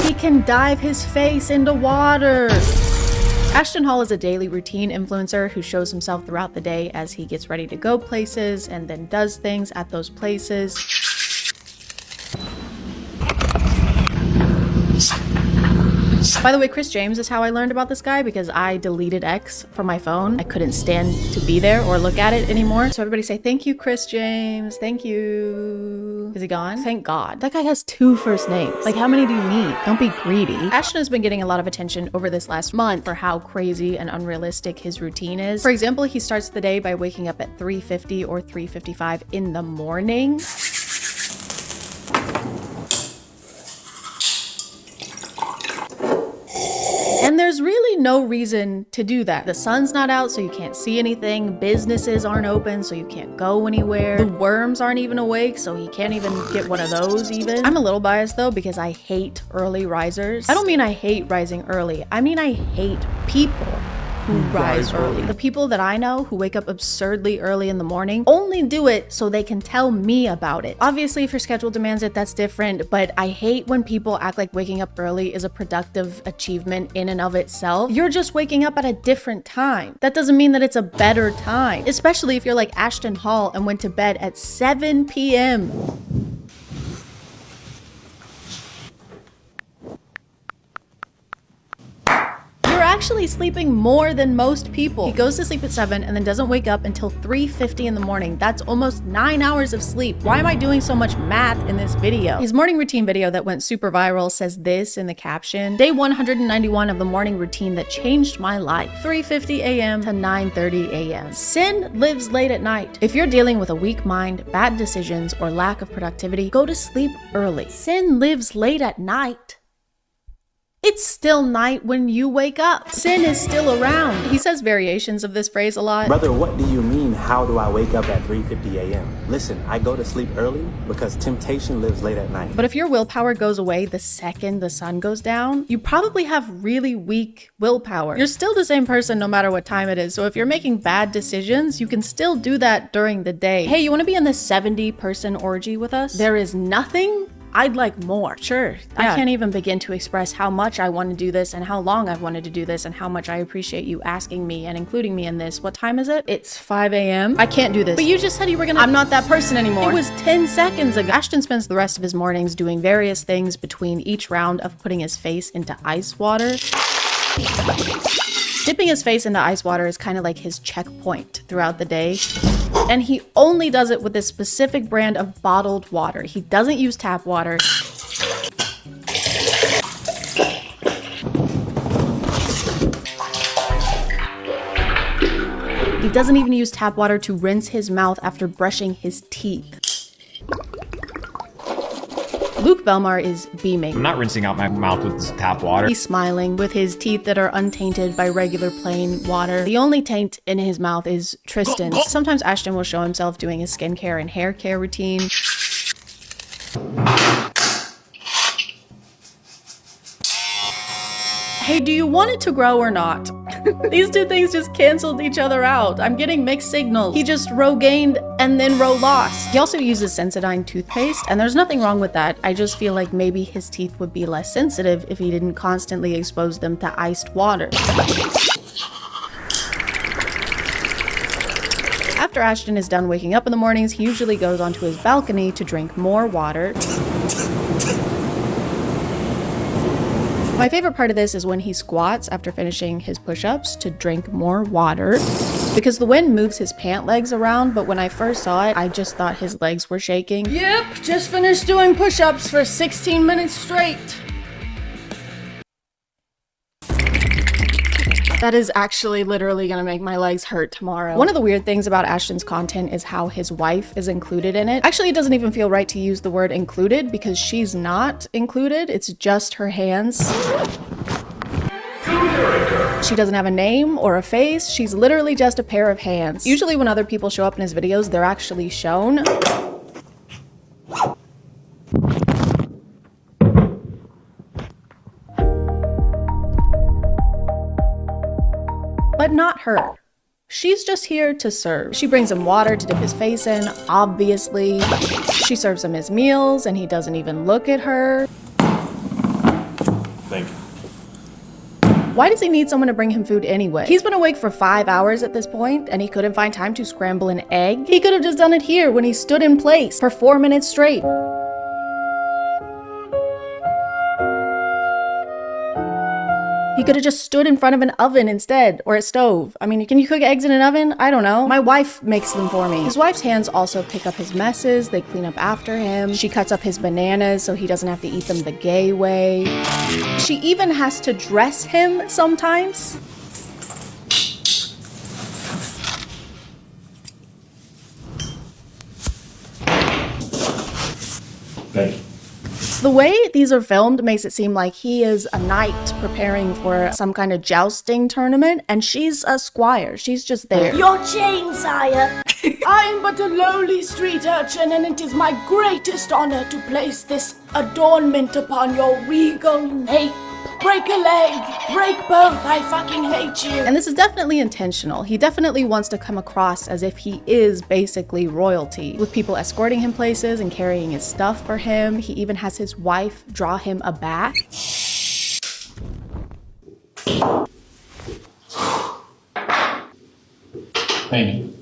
He can dive his face into water. Ashton Hall is a daily routine influencer who shows himself throughout the day as he gets ready to go places and then does things at those places. By the way, Chris James is how I learned about this guy because I deleted X from my phone. I couldn't stand to be there or look at it anymore. So everybody say, thank you, Chris James. Thank you. Is he gone? Thank God. That guy has 2 first names. Like, how many do you need? Don't be greedy. Ashton has been getting a lot of attention over this last month for how crazy and unrealistic his routine is. For example, he starts the day by waking up at 3:50 or 3:55 in the morning. And there's really no reason to do that. The sun's not out, so you can't see anything. Businesses aren't open, so you can't go anywhere. The worms aren't even awake, so he can't even get one of those even. I'm a little biased though, because I hate early risers. I don't mean I hate rising early. I mean I hate people who rise early. The people that I know who wake up absurdly early in the morning only do it so they can tell me about it. Obviously, if your schedule demands it, that's different, but I hate when people act like waking up early is a productive achievement in and of itself. You're just waking up at a different time. That doesn't mean that it's a better time, especially if you're like Ashton Hall and went to bed at 7 p.m. Actually sleeping more than most people. He goes to sleep at 7 and then doesn't wake up until 3:50 in the morning. That's almost 9 hours of sleep. Why am I doing so much math in this video? His morning routine video that went super viral says this in the caption: day 191 of the morning routine that changed my life. 3:50 a.m. to 9:30 a.m. Sin lives late at night. If you're dealing with a weak mind, bad decisions, or lack of productivity, go to sleep early. Sin lives late at night. It's still night when you wake up. Sin is still around. He says variations of this phrase a lot. Brother, what do you mean, how do I wake up at 3:50 a.m.? Listen, I go to sleep early because temptation lives late at night. But if your willpower goes away the second the sun goes down, you probably have really weak willpower. You're still the same person no matter what time it is. So if you're making bad decisions, you can still do that during the day. Hey, you want to be in this 70-person orgy with us? There is nothing I'd like more. Sure. Yeah. I can't even begin to express how much I want to do this and how long I've wanted to do this and how much I appreciate you asking me and including me in this. What time is it? It's 5 a.m. I can't do this. But you just said you were gonna... I'm not that person anymore. It was 10 seconds ago. Ashton spends the rest of his mornings doing various things between each round of putting his face into ice water. Dipping his face into ice water is kind of like his checkpoint throughout the day. And he only does it with this specific brand of bottled water. He doesn't use tap water. He doesn't even use tap water to rinse his mouth after brushing his teeth. Luke Belmar is beaming. I'm not rinsing out my mouth with tap water. He's smiling with his teeth that are untainted by regular plain water. The only taint in his mouth is Tristan's. Sometimes Ashton will show himself doing his skincare and hair care routine. Hey, do you want it to grow or not? These two things just canceled each other out. I'm getting mixed signals. He just row gained and then row lost. He also uses Sensodyne toothpaste, and there's nothing wrong with that. I just feel like maybe his teeth would be less sensitive if he didn't constantly expose them to iced water. After Ashton is done waking up in the mornings, he usually goes onto his balcony to drink more water. My favorite part of this is when he squats after finishing his push-ups to drink more water, because the wind moves his pant legs around, but when I first saw it, I just thought his legs were shaking. Yep, just finished doing push-ups for 16 minutes straight. That is actually literally gonna make my legs hurt tomorrow. One of the weird things about Ashton's content is how his wife is included in it. Actually, it doesn't even feel right to use the word included because she's not included. It's just her hands. She doesn't have a name or a face. She's literally just a pair of hands. Usually when other people show up in his videos, they're actually shown. But not her. She's just here to serve. She brings him water to dip his face in, obviously. She serves him his meals, and he doesn't even look at her. Thank you. Why does he need someone to bring him food anyway? He's been awake for 5 hours at this point, and he couldn't find time to scramble an egg. He could have just done it here when he stood in place for 4 minutes straight. He could have just stood in front of an oven instead, or a stove. I mean, can you cook eggs in an oven? I don't know. My wife makes them for me. His wife's hands also pick up his messes. They clean up after him. She cuts up his bananas so he doesn't have to eat them the gay way. She even has to dress him sometimes. Thank you. The way these are filmed makes it seem like he is a knight preparing for some kind of jousting tournament, and she's a squire. She's just there. Your chain, sire. I am but a lowly street urchin, and it is my greatest honor to place this adornment upon your regal nape. Break a leg, break both, I fucking hate you. And this is definitely intentional. He definitely wants to come across as if he is basically royalty, with people escorting him places and carrying his stuff for him. He even has his wife draw him a bath. Thank you.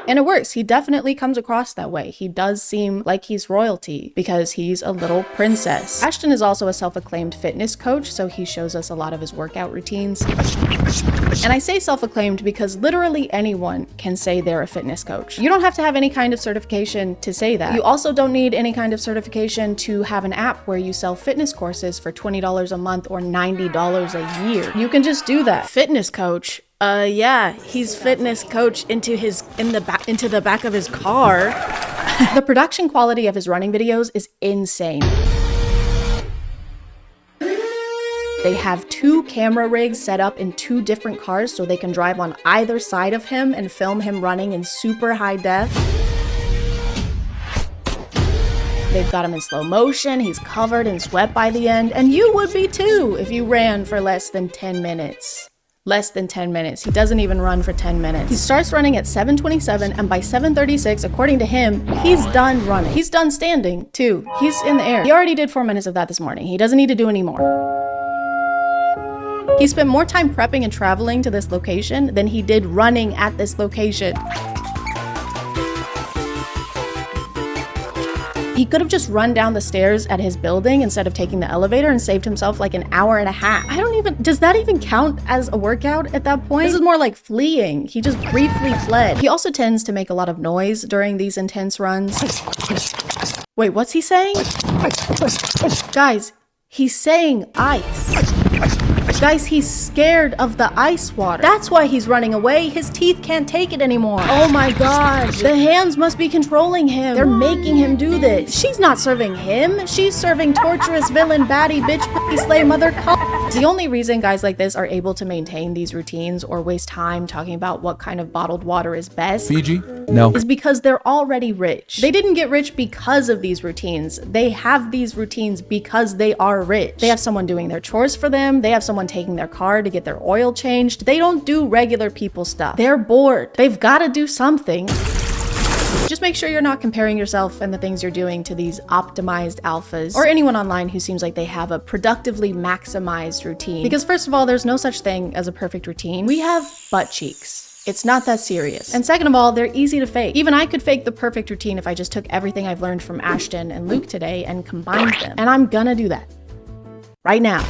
And it works. He definitely comes across that way. He does seem like he's royalty because he's a little princess. Ashton is also a self-acclaimed fitness coach, so he shows us a lot of his workout routines. And I say self-acclaimed because literally anyone can say they're a fitness coach. You don't have to have any kind of certification to say that. You also don't need any kind of certification to have an app where you sell fitness courses for $20 a month or $90 a year. You can just do that. Fitness coach. Yeah, he's fitness coach into the back of his car. The production quality of his running videos is insane. They have 2 camera rigs set up in 2 different cars so they can drive on either side of him and film him running in super high def. They've got him in slow motion, he's covered in sweat by the end, and you would be too if you ran for less than 10 minutes. Less than 10 minutes. He doesn't even run for 10 minutes. He starts running at 7:27, and by 7:36, according to him, he's done running. He's done standing too. He's in the air. He already did 4 minutes of that this morning. He doesn't need to do any more. He spent more time prepping and traveling to this location than he did running at this location. He could have just run down the stairs at his building instead of taking the elevator and saved himself like an hour and a half. Does that even count as a workout at that point? This is more like fleeing. He just briefly fled. He also tends to make a lot of noise during these intense runs. Wait, what's he saying? Guys, he's saying ice. What? Guys, he's scared of the ice water. That's why he's running away. His teeth can't take it anymore. Oh my gosh. The hands must be controlling him. They're making him do this. She's not serving him. She's serving torturous villain, baddie, bitch, pussy, slay, mother, The only reason guys like this are able to maintain these routines or waste time talking about what kind of bottled water is best Fiji? No. is because they're already rich. They didn't get rich because of these routines. They have these routines because they are rich. They have someone doing their chores for them. They have someone taking their car to get their oil changed. They don't do regular people stuff. They're bored. They've got to do something. Just make sure you're not comparing yourself and the things you're doing to these optimized alphas or anyone online who seems like they have a productively maximized routine. Because first of all, there's no such thing as a perfect routine. We have butt cheeks. It's not that serious. And second of all, they're easy to fake. Even I could fake the perfect routine if I just took everything I've learned from Ashton and Luke today and combined them. And I'm gonna do that right now.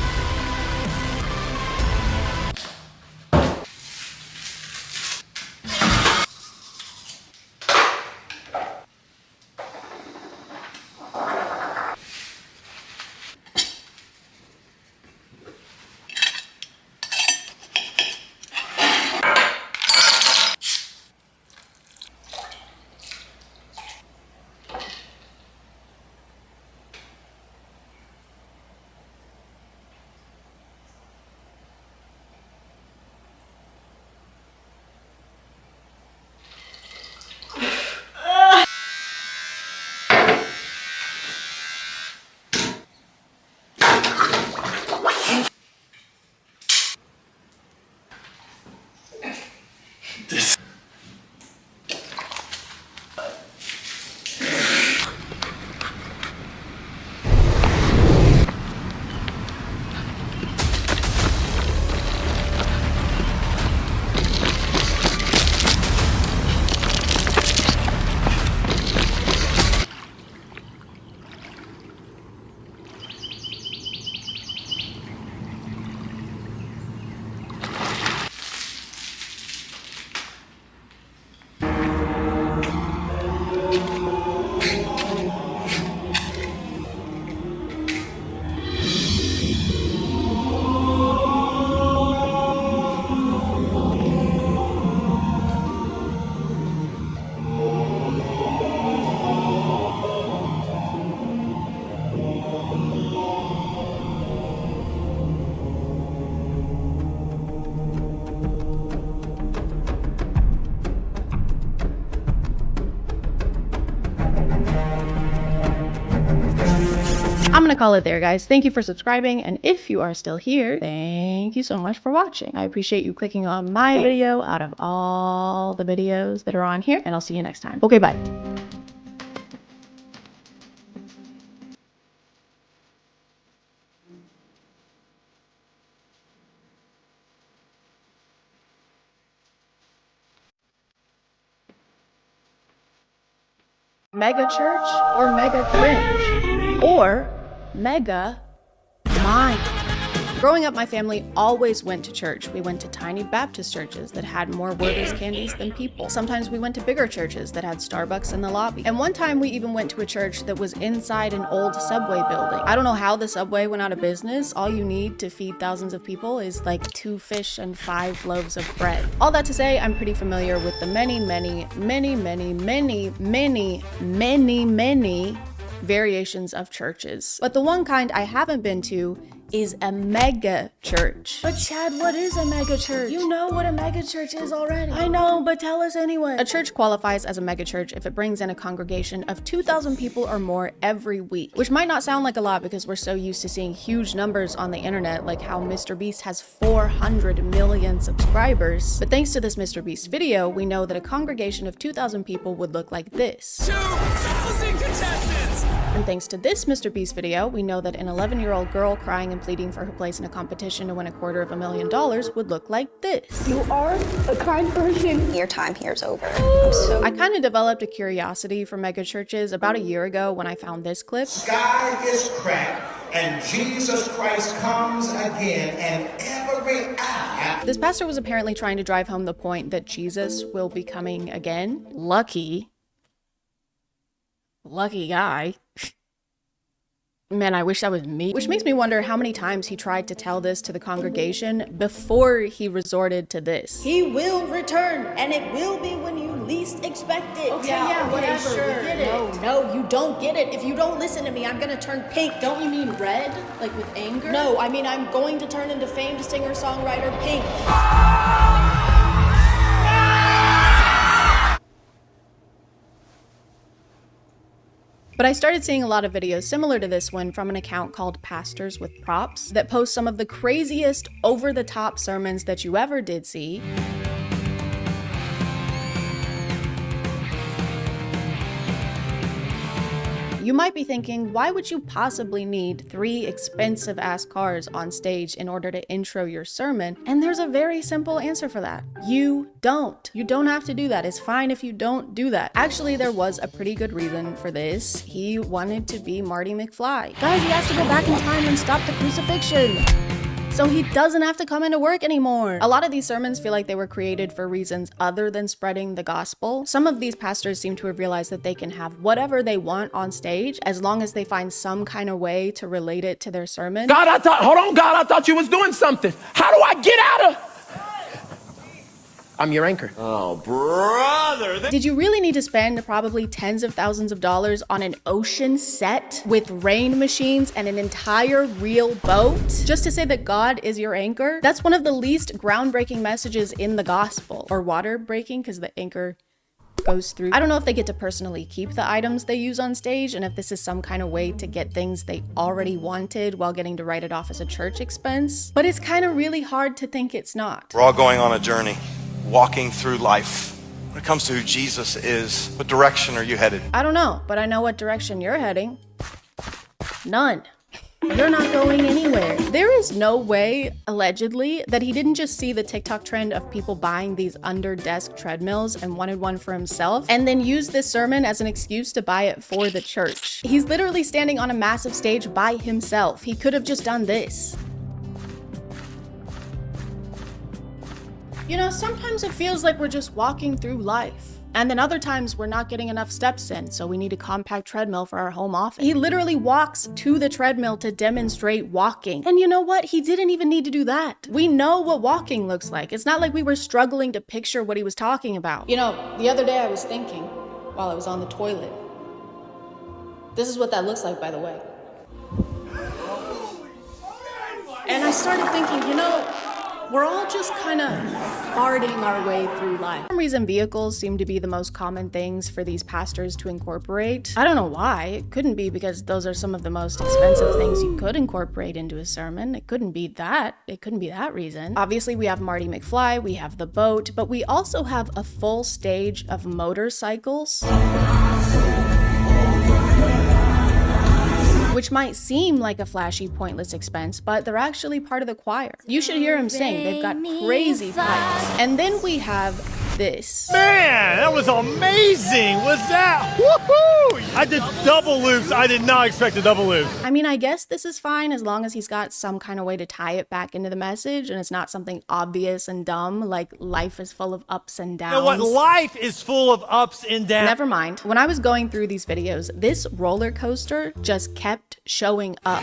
I'm gonna call it there, guys. Thank you for subscribing, and if you are still here, thank you so much for watching. I appreciate you clicking on my video out of all the videos that are on here, and I'll see you next time. Okay, bye. Mega church or mega cringe or mega mind. Growing up, my family always went to church. We went to tiny Baptist churches that had more Werther's candies than people. Sometimes we went to bigger churches that had Starbucks in the lobby. And one time we even went to a church that was inside an old subway building. I don't know how the subway went out of business. All you need to feed thousands of people is like 2 fish and 5 loaves of bread. All that to say, I'm pretty familiar with the many variations of churches. But the one kind I haven't been to is a mega church. But Chad, what is a mega church? You know what a mega church is already. I know, but tell us anyway. A church qualifies as a mega church if it brings in a congregation of 2,000 people or more every week, which might not sound like a lot because we're so used to seeing huge numbers on the internet, like how Mr. Beast has 400 million subscribers. But thanks to this Mr. Beast video, we know that a congregation of 2,000 people would look like this. 2,000 contestants! And thanks to this Mr. Beast video, we know that an 11-year-old girl crying and pleading for her place in a competition to win $250,000 would look like this. You are a kind person. Your time here is over. I kind of developed a curiosity for mega churches about a year ago when I found this clip. Sky is cracked and Jesus Christ comes again and every eye. This pastor was apparently trying to drive home the point that Jesus will be coming again. Lucky guy. Man, I wish that was me. Which makes me wonder how many times he tried to tell this to the congregation before he resorted to this. He will return, and it will be when you least expect it. Okay, yeah, whatever, Sure. we get it. No, you don't get it. If you don't listen to me, I'm gonna turn pink. Don't you mean red? Like with anger? No, I mean I'm going to turn into famed singer-songwriter Pink. But I started seeing a lot of videos similar to this one from an account called Pastors with Props that post some of the craziest, over-the-top sermons that you ever did see. You might be thinking, why would you possibly need 3 expensive-ass cars on stage in order to intro your sermon? And there's a very simple answer for that. You don't. You don't have to do that. It's fine if you don't do that. Actually, there was a pretty good reason for this. He wanted to be Marty McFly. Guys, he has to go back in time and stop the crucifixion, so he doesn't have to come into work anymore. A lot of these sermons feel like they were created for reasons other than spreading the gospel. Some of these pastors seem to have realized that they can have whatever they want on stage as long as they find some kind of way to relate it to their sermon. God, hold on, God, I thought you was doing something. How do I get out of? I'm your anchor. Oh, brother. Did you really need to spend probably tens of thousands of dollars on an ocean set with rain machines and an entire real boat just to say that God is your anchor? That's one of the least groundbreaking messages in the gospel. Or water breaking, because the anchor goes through. I don't know if they get to personally keep the items they use on stage and if this is some kind of way to get things they already wanted while getting to write it off as a church expense, but it's kind of really hard to think it's not. We're all going on a journey, walking through life. When it comes to who Jesus is, what direction are you headed? I don't know, but I know what direction you're heading. None. You're not going anywhere. There is no way, allegedly, that he didn't just see the TikTok trend of people buying these under-desk treadmills and wanted one for himself, and then use this sermon as an excuse to buy it for the church. He's literally standing on a massive stage by himself. He could have just done this. You know, sometimes it feels like we're just walking through life. And then other times we're not getting enough steps in, so we need a compact treadmill for our home office. He literally walks to the treadmill to demonstrate walking. And you know what? He didn't even need to do that. We know what walking looks like. It's not like we were struggling to picture what he was talking about. You know, the other day I was thinking, while I was on the toilet, this is what that looks like, by the way. And I started thinking, you know, we're all just kind of farting our way through life. For some reason, vehicles seem to be the most common things for these pastors to incorporate. I don't know why. It couldn't be because those are some of the most expensive things you could incorporate into a sermon. It couldn't be that. It couldn't be that reason. Obviously, we have Marty McFly, we have the boat, but we also have a full stage of motorcycles, which might seem like a flashy, pointless expense, but they're actually part of the choir. You should hear him sing. They've got crazy pipes. And then we have this. Man, that was amazing. Was that? Woohoo! I did double loops. I did not expect a double loop. I mean, I guess this is fine as long as he's got some kind of way to tie it back into the message and it's not something obvious and dumb, like life is full of ups and downs. You know what? Life is full of ups and downs. Never mind. When I was going through these videos, this roller coaster just kept showing up.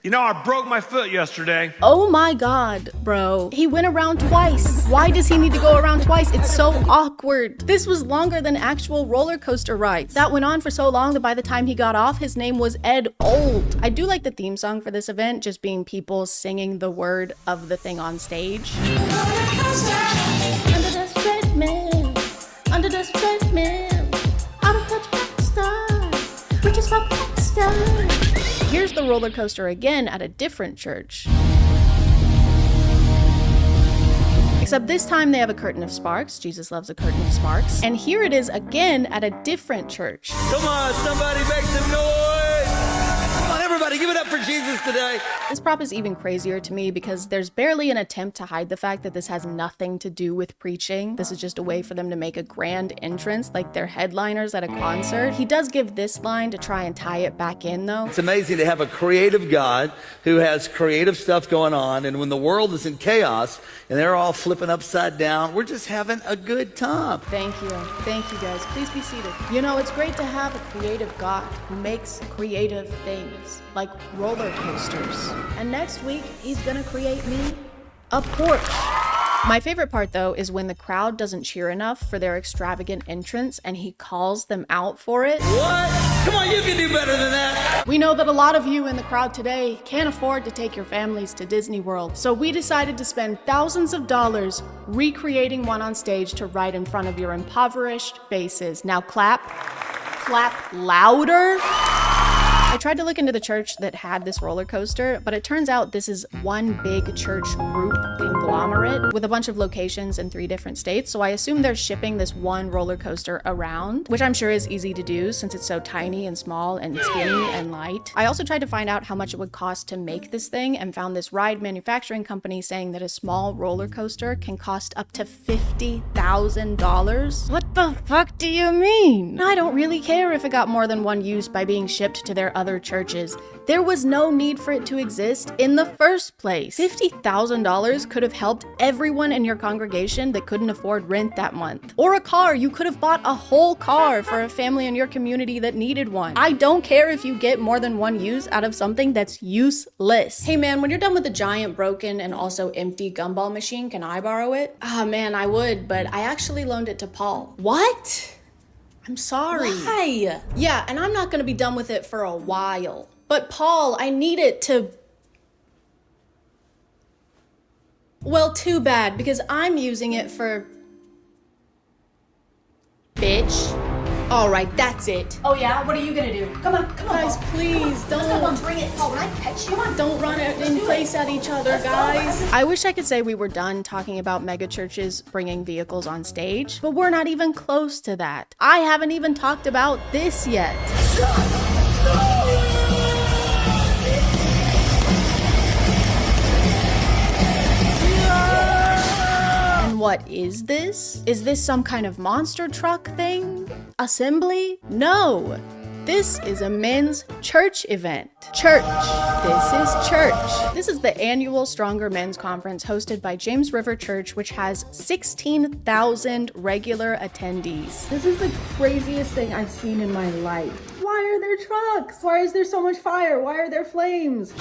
You know, I broke my foot yesterday. Oh my God, bro. He went around twice. Why does he need to go around twice? It's so awkward. This was longer than actual roller coaster rides. That went on for so long that by the time he got off, his name was Ed Old. I do like the theme song for this event, just being people singing the word of the thing on stage. Under this treadmill, under this treadmill, I'm a rock star, richest rock star. Here's the roller coaster again at a different church. Except this time they have a curtain of sparks. Jesus loves a curtain of sparks. And here it is again at a different church. Come on, somebody make some noise. Come on, everybody, give it up for for Jesus today. This prop is even crazier to me because there's barely an attempt to hide the fact that this has nothing to do with preaching. This is just a way for them to make a grand entrance like they're headliners at a concert. He does give this line to try and tie it back in though. It's amazing to have a creative God who has creative stuff going on, and when the world is in chaos and they're all flipping upside down, we're just having a good time. Thank you. Thank you guys. Please be seated. You know, it's great to have a creative God who makes creative things like roller coasters. And next week, he's gonna create me a Porsche. My favorite part though is when the crowd doesn't cheer enough for their extravagant entrance and he calls them out for it. What? Come on, you can do better than that. We know that a lot of you in the crowd today can't afford to take your families to Disney World, so we decided to spend thousands of dollars recreating one on stage to right in front of your impoverished faces. Now clap louder. I tried to look into the church that had this roller coaster, but it turns out this is one big church group conglomerate with a bunch of locations in 3 different states. So I assume they're shipping this one roller coaster around, which I'm sure is easy to do since it's so tiny and small and skinny and light. I also tried to find out how much it would cost to make this thing and found this ride manufacturing company saying that a small roller coaster can cost up to $50,000. What the fuck do you mean? I don't really care if it got more than one use by being shipped to their other churches. There was no need for it to exist in the first place. $50,000 could have helped everyone in your congregation that couldn't afford rent that month. Or a car. You could have bought a whole car for a family in your community that needed one. I don't care if you get more than one use out of something that's useless. Hey man, when you're done with the giant broken and also empty gumball machine, can I borrow it? Ah man, I would, but I actually loaned it to Paul. What? I'm sorry. Why? Yeah, and I'm not gonna be done with it for a while. But Paul, I need it to... Well, too bad, because I'm using it for... Bitch. All right, that's it. Oh yeah? What are you gonna do? Come on, guys, Paul. please, don't. Come on, bring it. Paul, when I catch you, come on. Don't run it in place at each other, guys. I wish I could say we were done talking about mega churches bringing vehicles on stage, but we're not even close to that. I haven't even talked about this yet. And what is this? Is this some kind of monster truck thing? Assembly? No. This is a men's church event. Church. This is church. This is the annual Stronger Men's Conference hosted by James River Church, which has 16,000 regular attendees. This is the craziest thing I've seen in my life. Why are there trucks? Why is there so much fire? Why are there flames?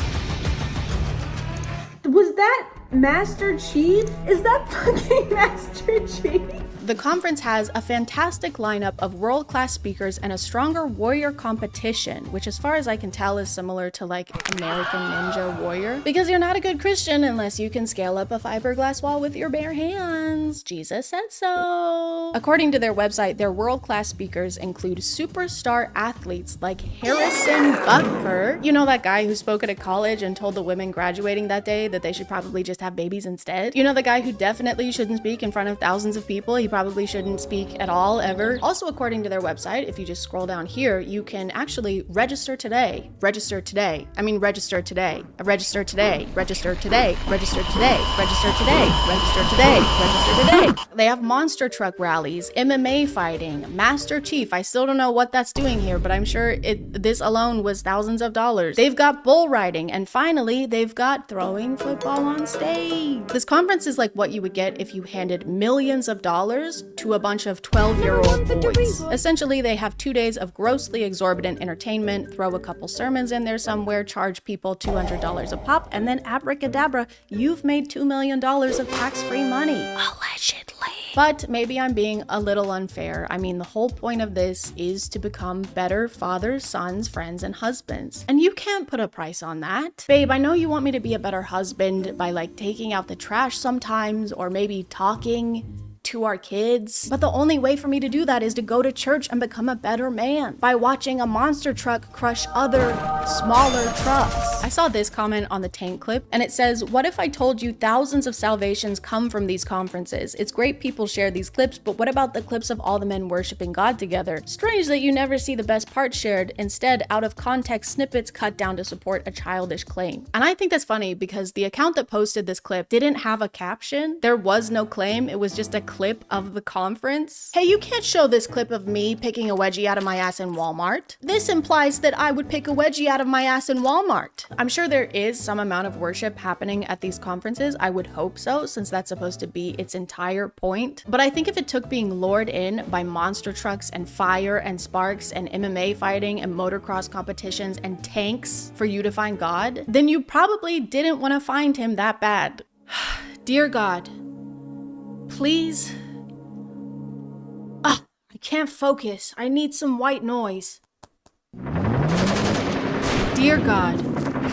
Was that Master Chief? Is that fucking Master Chief? The conference has a fantastic lineup of world-class speakers and a Stronger Warrior competition, which as far as I can tell is similar to like American Ninja Warrior, because you're not a good Christian unless you can scale up a fiberglass wall with your bare hands. Jesus said so. According to their website, their world-class speakers include superstar athletes like Harrison Butker. You know that guy who spoke at a college and told the women graduating that day that they should probably just have babies instead? You know the guy who definitely shouldn't speak in front of thousands of people? He probably shouldn't speak at all, ever. Also, according to their website, if you just scroll down here, you can actually register today. Register today. I mean, register today. Register today. Register today. Register today. Register today. Register today. Register today. They have monster truck rallies, MMA fighting, Master Chief. I still don't know what that's doing here, but I'm sure this alone was thousands of dollars. They've got bull riding, and finally, they've got throwing football on stage. This conference is like what you would get if you handed millions of dollars to a bunch of 12-year-old boys. Essentially, they have 2 days of grossly exorbitant entertainment, throw a couple sermons in there somewhere, charge people $200 a pop, and then abracadabra, you've made $2 million of tax-free money. Allegedly. But maybe I'm being a little unfair. I mean, the whole point of this is to become better fathers, sons, friends, and husbands. And you can't put a price on that. Babe, I know you want me to be a better husband by like taking out the trash sometimes, or maybe talking to our kids. But the only way for me to do that is to go to church and become a better man by watching a monster truck crush other smaller trucks. I saw this comment on the tank clip and it says, "What if I told you thousands of salvations come from these conferences? It's great people share these clips, but what about the clips of all the men worshiping God together? Strange that you never see the best parts shared. Instead, out of context snippets cut down to support a childish claim." And I think that's funny because the account that posted this clip didn't have a caption. There was no claim. It was just a clip of the conference. Hey, you can't show this clip of me picking a wedgie out of my ass in Walmart. This implies that I would pick a wedgie out of my ass in Walmart. I'm sure there is some amount of worship happening at these conferences. I would hope so, since that's supposed to be its entire point. But I think if it took being lured in by monster trucks and fire and sparks and MMA fighting and motocross competitions and tanks for you to find God, then you probably didn't want to find him that bad. Dear God, please. I can't focus. I need some white noise. Dear God,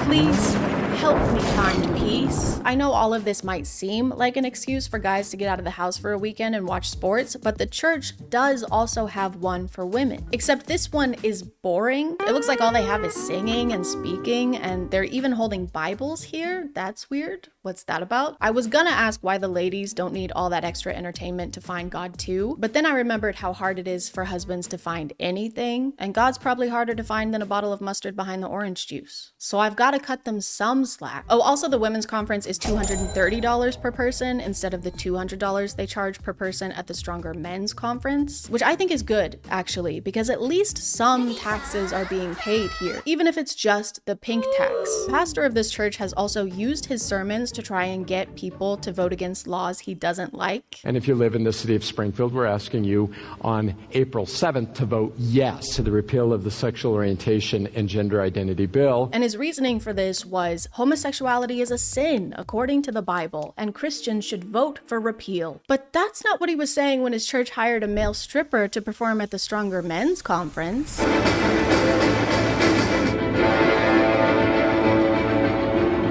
please help me find peace. I know all of this might seem like an excuse for guys to get out of the house for a weekend and watch sports, but the church does also have one for women. Except this one is boring. It looks like all they have is singing and speaking, and they're even holding Bibles here. That's weird. What's that about? I was gonna ask why the ladies don't need all that extra entertainment to find God too, but then I remembered how hard it is for husbands to find anything, and God's probably harder to find than a bottle of mustard behind the orange juice. So I've got to cut them some slack. Oh, also the women's conference is $230 per person instead of the $200 they charge per person at the Stronger Men's conference, which I think is good, actually, because at least some taxes are being paid here, even if it's just the pink tax. The pastor of this church has also used his sermons to try and get people to vote against laws he doesn't like. And if you live in the city of Springfield, we're asking you on April 7th to vote yes to the repeal of the sexual orientation and gender identity bill. And his reasoning for this was homosexuality is a sin according to the Bible, and Christians should vote for repeal. But that's not what he was saying when his church hired a male stripper to perform at the Stronger Men's conference.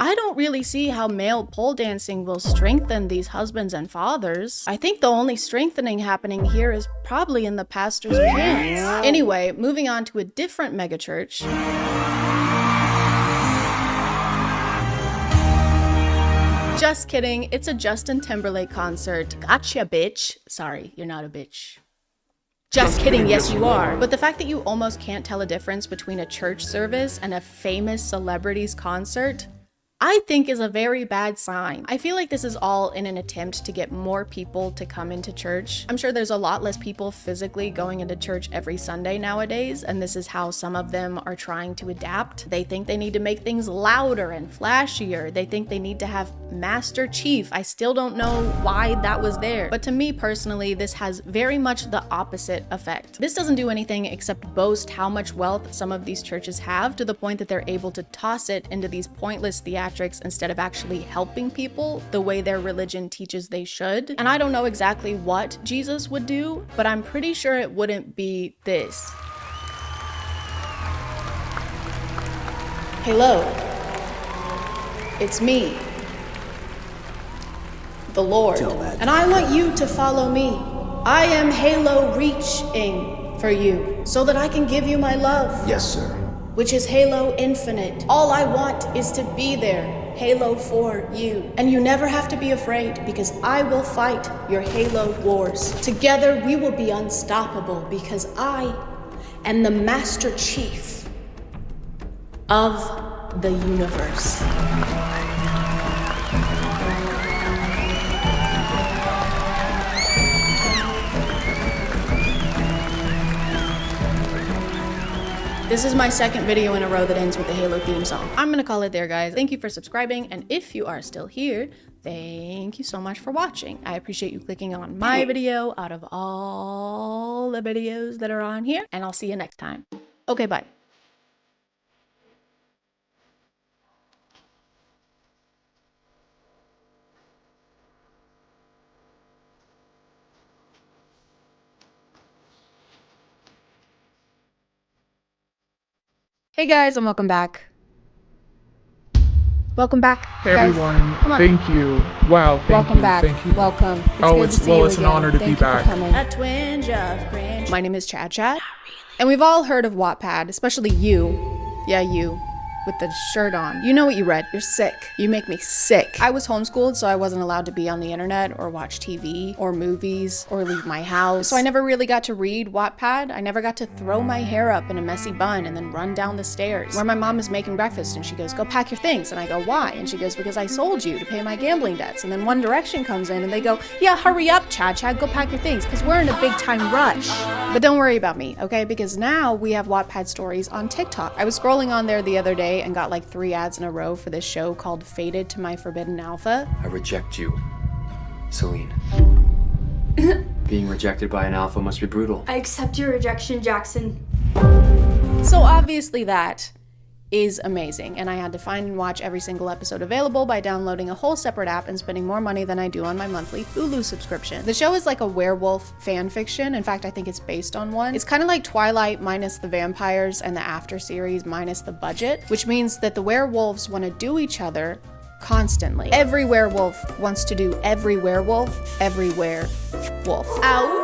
I don't really see how male pole dancing will strengthen these husbands and fathers. I think the only strengthening happening here is probably in the pastor's pants. Anyway, moving on to a different megachurch. Just kidding, it's a Justin Timberlake concert. Gotcha, bitch. Sorry, you're not a bitch. Just kidding, yes you are. But the fact that you almost can't tell a difference between a church service and a famous celebrity's concert, I think is a very bad sign. I feel like this is all in an attempt to get more people to come into church. I'm sure there's a lot less people physically going into church every Sunday nowadays, and this is how some of them are trying to adapt. They think they need to make things louder and flashier. They think they need to have Master Chief. I still don't know why that was there. But to me personally, this has very much the opposite effect. This doesn't do anything except boast how much wealth some of these churches have, to the point that they're able to toss it into these pointless theatrics instead of actually helping people the way their religion teaches they should. And I don't know exactly what Jesus would do, but I'm pretty sure it wouldn't be this. Hello, it's me, the Lord, and I want you to follow me. I am Halo reaching for you so that I can give you my love. Yes, sir. Which is Halo Infinite. All I want is to be there, Halo for you. And you never have to be afraid, because I will fight your Halo wars. Together we will be unstoppable, because I am the Master Chief of the universe. This is my second video in a row that ends with the Halo theme song. I'm gonna call it there, guys. Thank you for subscribing, and if you are still here, thank you so much for watching. I appreciate you clicking on my video out of all the videos that are on here, and I'll see you next time. Okay, bye. Hey guys, and welcome back. Welcome back, Hey guys. everyone, Come on. thank you. Wow, thank Welcome you, back. thank you. Welcome. It's Oh, good it's to see well, you it's an again. honor to Thank be you back. For coming. A twinge of cringe. My name is ChadChad, and we've all heard of Wattpad, especially you. Yeah, you. With the shirt on. You know what you read. You're sick. You make me sick. I was homeschooled, so I wasn't allowed to be on the internet or watch TV or movies or leave my house. So I never really got to read Wattpad. I never got to throw my hair up in a messy bun and then run down the stairs where my mom is making breakfast and she goes, go pack your things. And I go, why? And she goes, because I sold you to pay my gambling debts. And then One Direction comes in and they go, yeah, hurry up, Chad, go pack your things because we're in a big time rush. But don't worry about me, okay? Because now we have Wattpad stories on TikTok. I was scrolling on there the other day and got like 3 ads in a row for this show called Fated to My Forbidden Alpha. I reject you, Celine. Being rejected by an alpha must be brutal. I accept your rejection, Jackson. So obviously that is amazing, and I had to find and watch every single episode available by downloading a whole separate app and spending more money than I do on my monthly Hulu subscription. The show is like a werewolf fan fiction. In fact, I think it's based on one. It's kind of like Twilight minus the vampires and the After series minus the budget, which means that the werewolves want to do each other constantly. Every werewolf wants to do every werewolf everywhere wolf. Ow!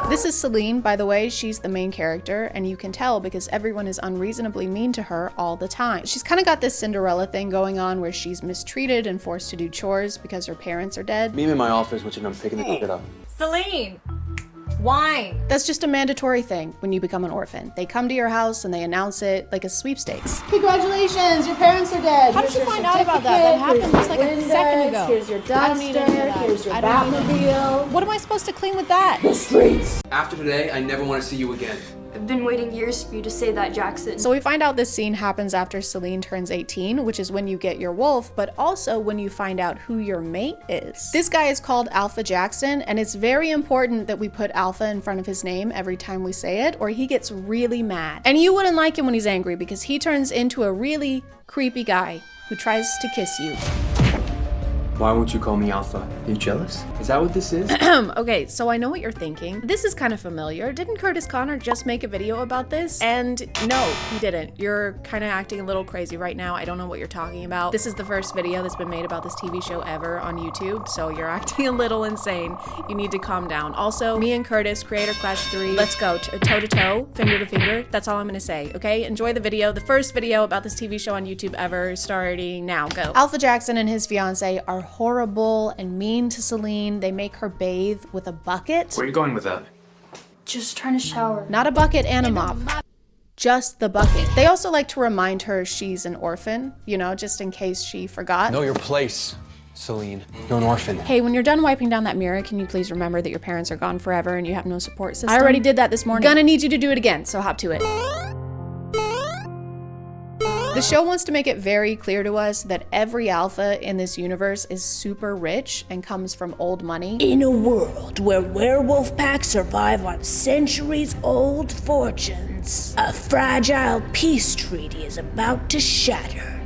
This is Celine, by the way. She's the main character, and you can tell because everyone is unreasonably mean to her all the time. She's kind of got this Cinderella thing going on where she's mistreated and forced to do chores because her parents are dead. Meet me in my office, which I'm picking the shit up. Celine! Wine! That's just a mandatory thing when you become an orphan. They come to your house and they announce it like a sweepstakes. Congratulations, your parents are dead. How did you find out about that? That happened just like a second ago. Here's your I don't need any of duster, that. here's your I don't need Batmobile. What am I supposed to clean with that? The streets. After today, I never want to see you again. I've been waiting years for you to say that, Jackson. So we find out this scene happens after Celine turns 18, which is when you get your wolf, but also when you find out who your mate is. This guy is called Alpha Jackson, and it's very important that we put Alpha in front of his name every time we say it, or he gets really mad. And you wouldn't like him when he's angry because he turns into a really creepy guy who tries to kiss you. Why won't you call me Alpha? Are you jealous? Is that what this is? Okay, so I know what you're thinking. This is kind of familiar. Didn't Curtis Connor just make a video about this? And no, he didn't. You're kind of acting a little crazy right now. I don't know what you're talking about. This is the first video that's been made about this TV show ever on YouTube, so you're acting a little insane. You need to calm down. Also, me and Curtis, Creator Clash 3, let's go toe to toe, finger to finger. That's all I'm gonna say, okay? Enjoy the video. The first video about this TV show on YouTube ever, starting now. Go. Alpha Jackson and his fiance are horrible and mean to Celine. They make her bathe with a bucket. Where are you going with that? Just trying to shower. Not a bucket and a mop. Just the bucket. They also like to remind her she's an orphan, you know, just in case she forgot. Know your place, Celine. You're an orphan. Hey, when you're done wiping down that mirror, can you please remember that your parents are gone forever and you have no support system? I already did that this morning. Gonna need you to do it again, so hop to it. The show wants to make it very clear to us that every alpha in this universe is super rich and comes from old money. In a world where werewolf packs survive on centuries-old fortunes, a fragile peace treaty is about to shatter.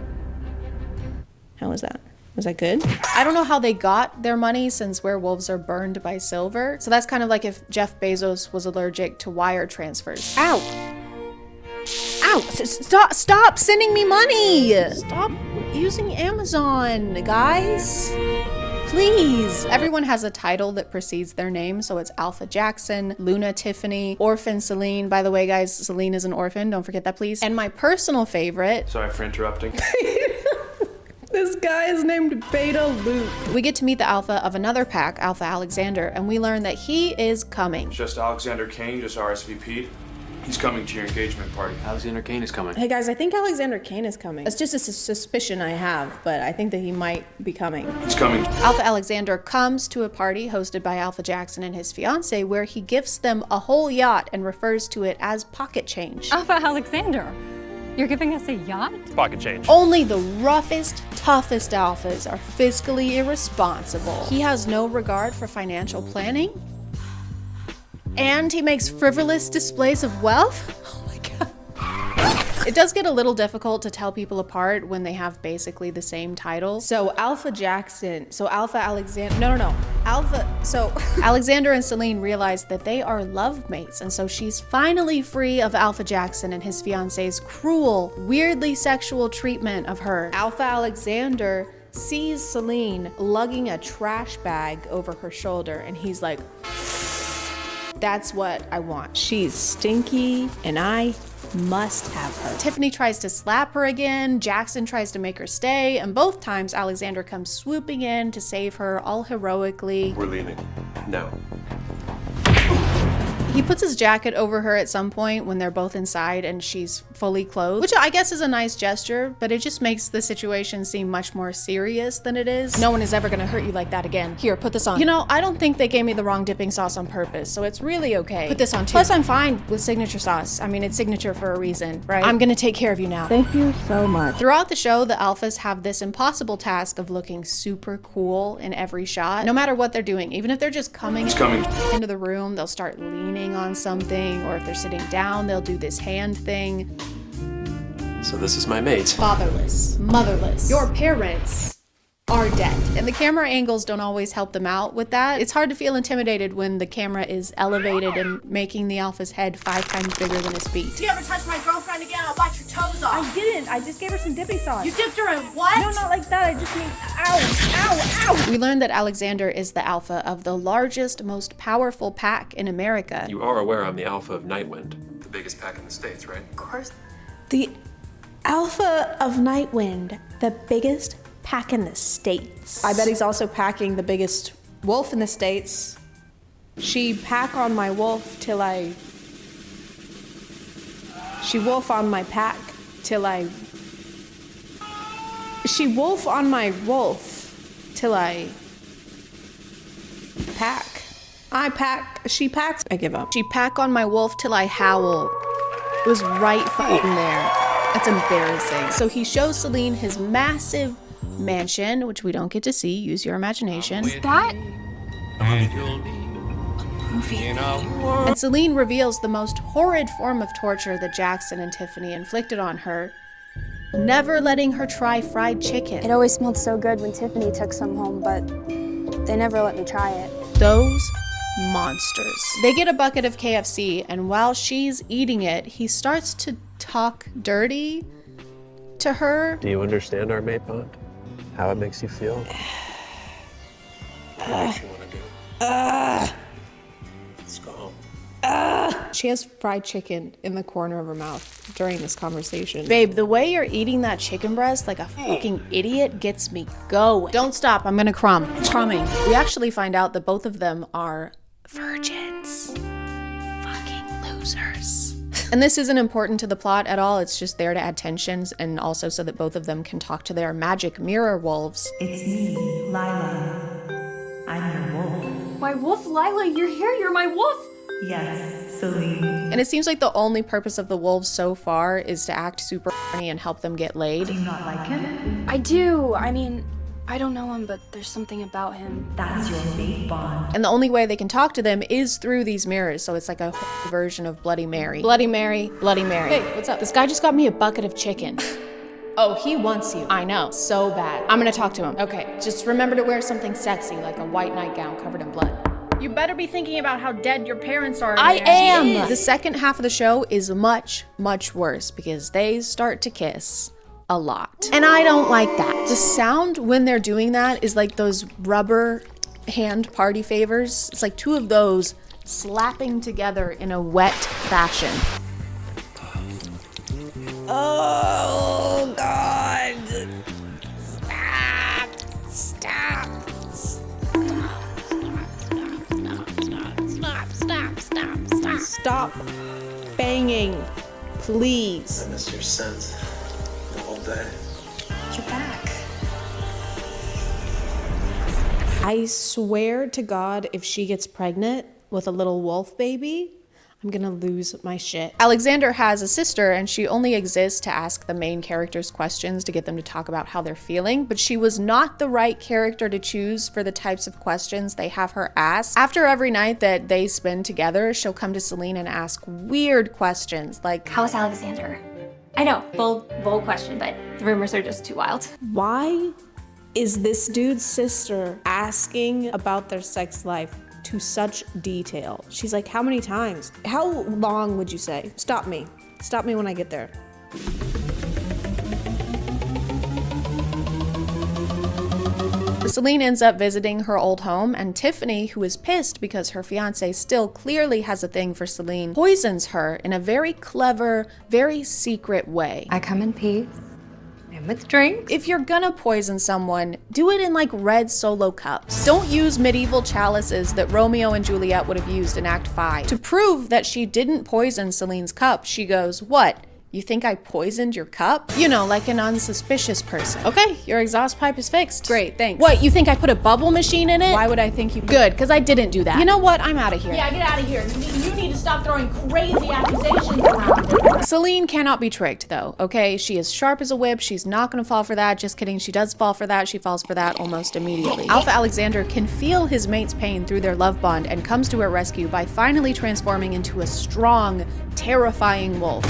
How was that? Was that good? I don't know how they got their money since werewolves are burned by silver. So that's kind of like if Jeff Bezos was allergic to wire transfers. Ow! Ow! Stop sending me money! Stop using Amazon, guys. Please. Everyone has a title that precedes their name, so it's Alpha Jackson, Luna Tiffany, Orphan Celine. By the way, guys, Celine is an orphan. Don't forget that, please. And my personal favorite. Sorry for interrupting. This guy is named Beta Luke. We get to meet the alpha of another pack, Alpha Alexander, and we learn that he is coming. Just Alexander Kane, just RSVP'd. He's coming to your engagement party. Alexander Kane is coming. Hey guys, I think Alexander Kane is coming. It's just a suspicion I have, but I think that he might be coming. He's coming. Alpha Alexander comes to a party hosted by Alpha Jackson and his fiance where he gifts them a whole yacht and refers to it as pocket change. Alpha Alexander, you're giving us a yacht? Pocket change. Only the roughest, toughest alphas are fiscally irresponsible. He has no regard for financial planning. And he makes frivolous displays of wealth? Oh my god. It does get a little difficult to tell people apart when they have basically the same title. So Alexander and Celine realize that they are love mates, and so she's finally free of Alpha Jackson and his fiance's cruel, weirdly sexual treatment of her. Alpha Alexander sees Celine lugging a trash bag over her shoulder, and he's like, that's what I want. She's stinky, and I must have her. Tiffany tries to slap her again, Jackson tries to make her stay, and both times Alexander comes swooping in to save her, all heroically. We're leaving. Now. He puts his jacket over her at some point when they're both inside and she's fully clothed, which I guess is a nice gesture, but it just makes the situation seem much more serious than it is. No one is ever gonna hurt you like that again. Here, put this on. You know, I don't think they gave me the wrong dipping sauce on purpose, so it's really okay. Put this on too. Plus, I'm fine with signature sauce. I mean, it's signature for a reason, right? I'm gonna take care of you now. Thank you so much. Throughout the show, the alphas have this impossible task of looking super cool in every shot, no matter what they're doing. Even if they're just coming into the room, they'll start leaning on something, or if they're sitting down, they'll do this hand thing. So this is my mate. Fatherless, motherless. Your parents are dead. And the camera angles don't always help them out with that. It's hard to feel intimidated when the camera is elevated and making the alpha's head 5 times bigger than his feet. If you ever touch my girlfriend again, I'll bite your toes off. I didn't. I just gave her some dipping sauce. You dipped her in what? No, not like that. I just mean, ow. We learned that Alexander is the alpha of the largest, most powerful pack in America. You are aware I'm the alpha of Nightwind, the biggest pack in the States, right? Of course. The alpha of Nightwind, the biggest pack in the States. I bet he's also packing the biggest wolf in the States. She pack on my wolf till I... She wolf on my pack till I... She wolf on my wolf till I... Pack. I pack... She packs... I give up. She pack on my wolf till I howl. It was right fucking there. That's embarrassing. So he shows Celine his massive mansion, which we don't get to see. Use your imagination. Is that A movie? And Celine reveals the most horrid form of torture that Jackson and Tiffany inflicted on her, never letting her try fried chicken. It always smelled so good when Tiffany took some home, but they never let me try it. Those monsters. They get a bucket of KFC, and while she's eating it, he starts to talk dirty to her. Do you understand our mate bond? How it makes you feel? What makes you want to do? Let's go home. She has fried chicken in the corner of her mouth during this conversation. Babe, the way you're eating that chicken breast like a fucking idiot gets me going. Don't stop, I'm gonna crumb. Crumbing. We actually find out that both of them are virgins. Fucking losers. And this isn't important to the plot at all. It's just there to add tensions and also so that both of them can talk to their magic mirror wolves. It's me, Lila. I'm your wolf. My wolf, Lila, you're here. You're my wolf. Yes, Celine. And it seems like the only purpose of the wolves so far is to act super funny and help them get laid. Do you not like him? I do. I mean, I don't know him, but there's something about him. That's your fate bond. And the only way they can talk to them is through these mirrors, so it's like a version of Bloody Mary. Bloody Mary, Bloody Mary. Hey, what's up? This guy just got me a bucket of chicken. Oh, he wants you. I know, so bad. I'm gonna talk to him. Okay, just remember to wear something sexy, like a white nightgown covered in blood. You better be thinking about how dead your parents are. I am! The second half of the show is much, much worse because they start to kiss a lot. And I don't like that. The sound when they're doing that is like those rubber hand party favors. It's like 2 of those slapping together in a wet fashion. Oh, God. Stop. Stop banging, please. I missed your scent the whole day. You're back. I swear to God, if she gets pregnant with a little wolf baby, I'm gonna lose my shit. Alexander has a sister and she only exists to ask the main characters questions to get them to talk about how they're feeling, but she was not the right character to choose for the types of questions they have her ask. After every night that they spend together, she'll come to Celine and ask weird questions like, How's Alexander? I know, bold question, but the rumors are just too wild. Why is this dude's sister asking about their sex life to such detail? She's like, how many times? How long would you say? Stop me. Stop me when I get there. Celine ends up visiting her old home, and Tiffany, who is pissed because her fiance still clearly has a thing for Celine, poisons her in a very clever, very secret way. I come in peace and with drinks. If you're gonna poison someone, do it in like red Solo cups. Don't use medieval chalices that Romeo and Juliet would have used in Act 5. To prove that she didn't poison Celine's cup, she goes, "What? You think I poisoned your cup?" You know, like an unsuspicious person. Okay, your exhaust pipe is fixed. Great, thanks. What, you think I put a bubble machine in it? Why would I think you— Good, because I didn't do that. You know what? I'm out of here. Yeah, get out of here. You need to stop throwing crazy accusations around. Celine cannot be tricked though, okay? She is sharp as a whip. She's not gonna fall for that. Just kidding, she does fall for that. She falls for that almost immediately. Alpha Alexander can feel his mate's pain through their love bond and comes to her rescue by finally transforming into a strong, terrifying wolf.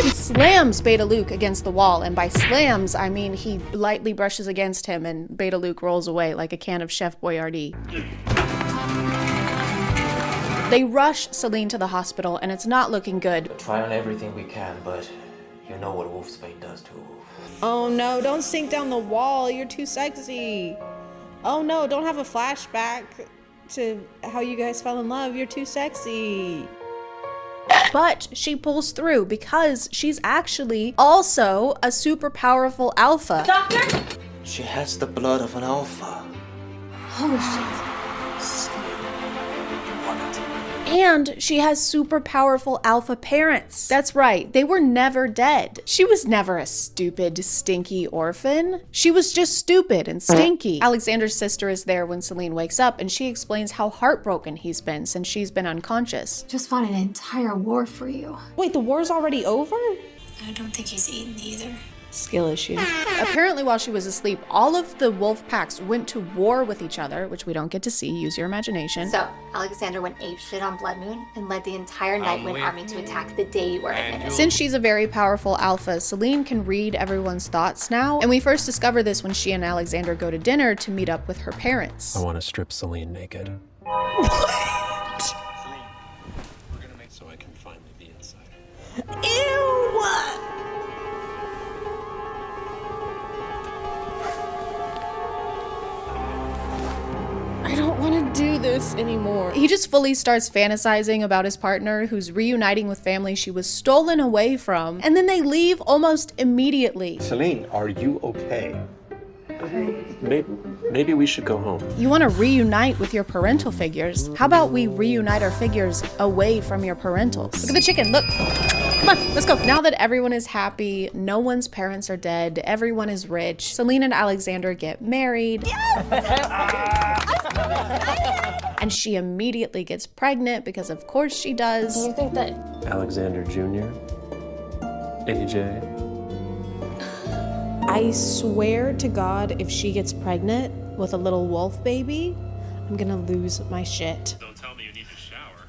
He slams Beta Luke against the wall, and by slams, I mean he lightly brushes against him and Beta Luke rolls away like a can of Chef Boyardee. They rush Celine to the hospital, and it's not looking good. We're trying everything we can, but you know what wolfsbane does to a wolf. Oh no, don't sink down the wall, you're too sexy. Oh no, don't have a flashback to how you guys fell in love, you're too sexy. But she pulls through because she's actually also a super powerful alpha. Doctor? She has the blood of an alpha. Holy shit. And she has super powerful alpha parents. That's right, they were never dead. She was never a stupid, stinky orphan. She was just stupid and stinky. Alexander's sister is there when Celine wakes up, and she explains how heartbroken he's been since she's been unconscious. Just fought an entire war for you. Wait, the war's already over? I don't think he's eaten either. Skill issue. Apparently while she was asleep, all of the wolf packs went to war with each other, which we don't get to see. Use your imagination. So, Alexander went apeshit on Blood Moon and led the entire Nightwind army to attack the day you were admitted. Since she's a very powerful alpha, Celine can read everyone's thoughts now, and we first discover this when she and Alexander go to dinner to meet up with her parents. I want to strip Celine naked. What? Celine, we're gonna make so I can finally be inside. Ew! I don't want to do this anymore. He just fully starts fantasizing about his partner who's reuniting with family she was stolen away from, and then they leave almost immediately. Celine, are you okay? Maybe we should go home. You want to reunite with your parental figures. How about we reunite our figures away from your parentals? Look at the chicken, look. Come on, let's go. Now that everyone is happy, no one's parents are dead, everyone is rich, Celine and Alexander get married. Yes! And she immediately gets pregnant because of course she does. Do you think that Alexander Jr., AJ. I swear to God, if she gets pregnant with a little wolf baby, I'm gonna lose my shit. Don't tell me you need to shower.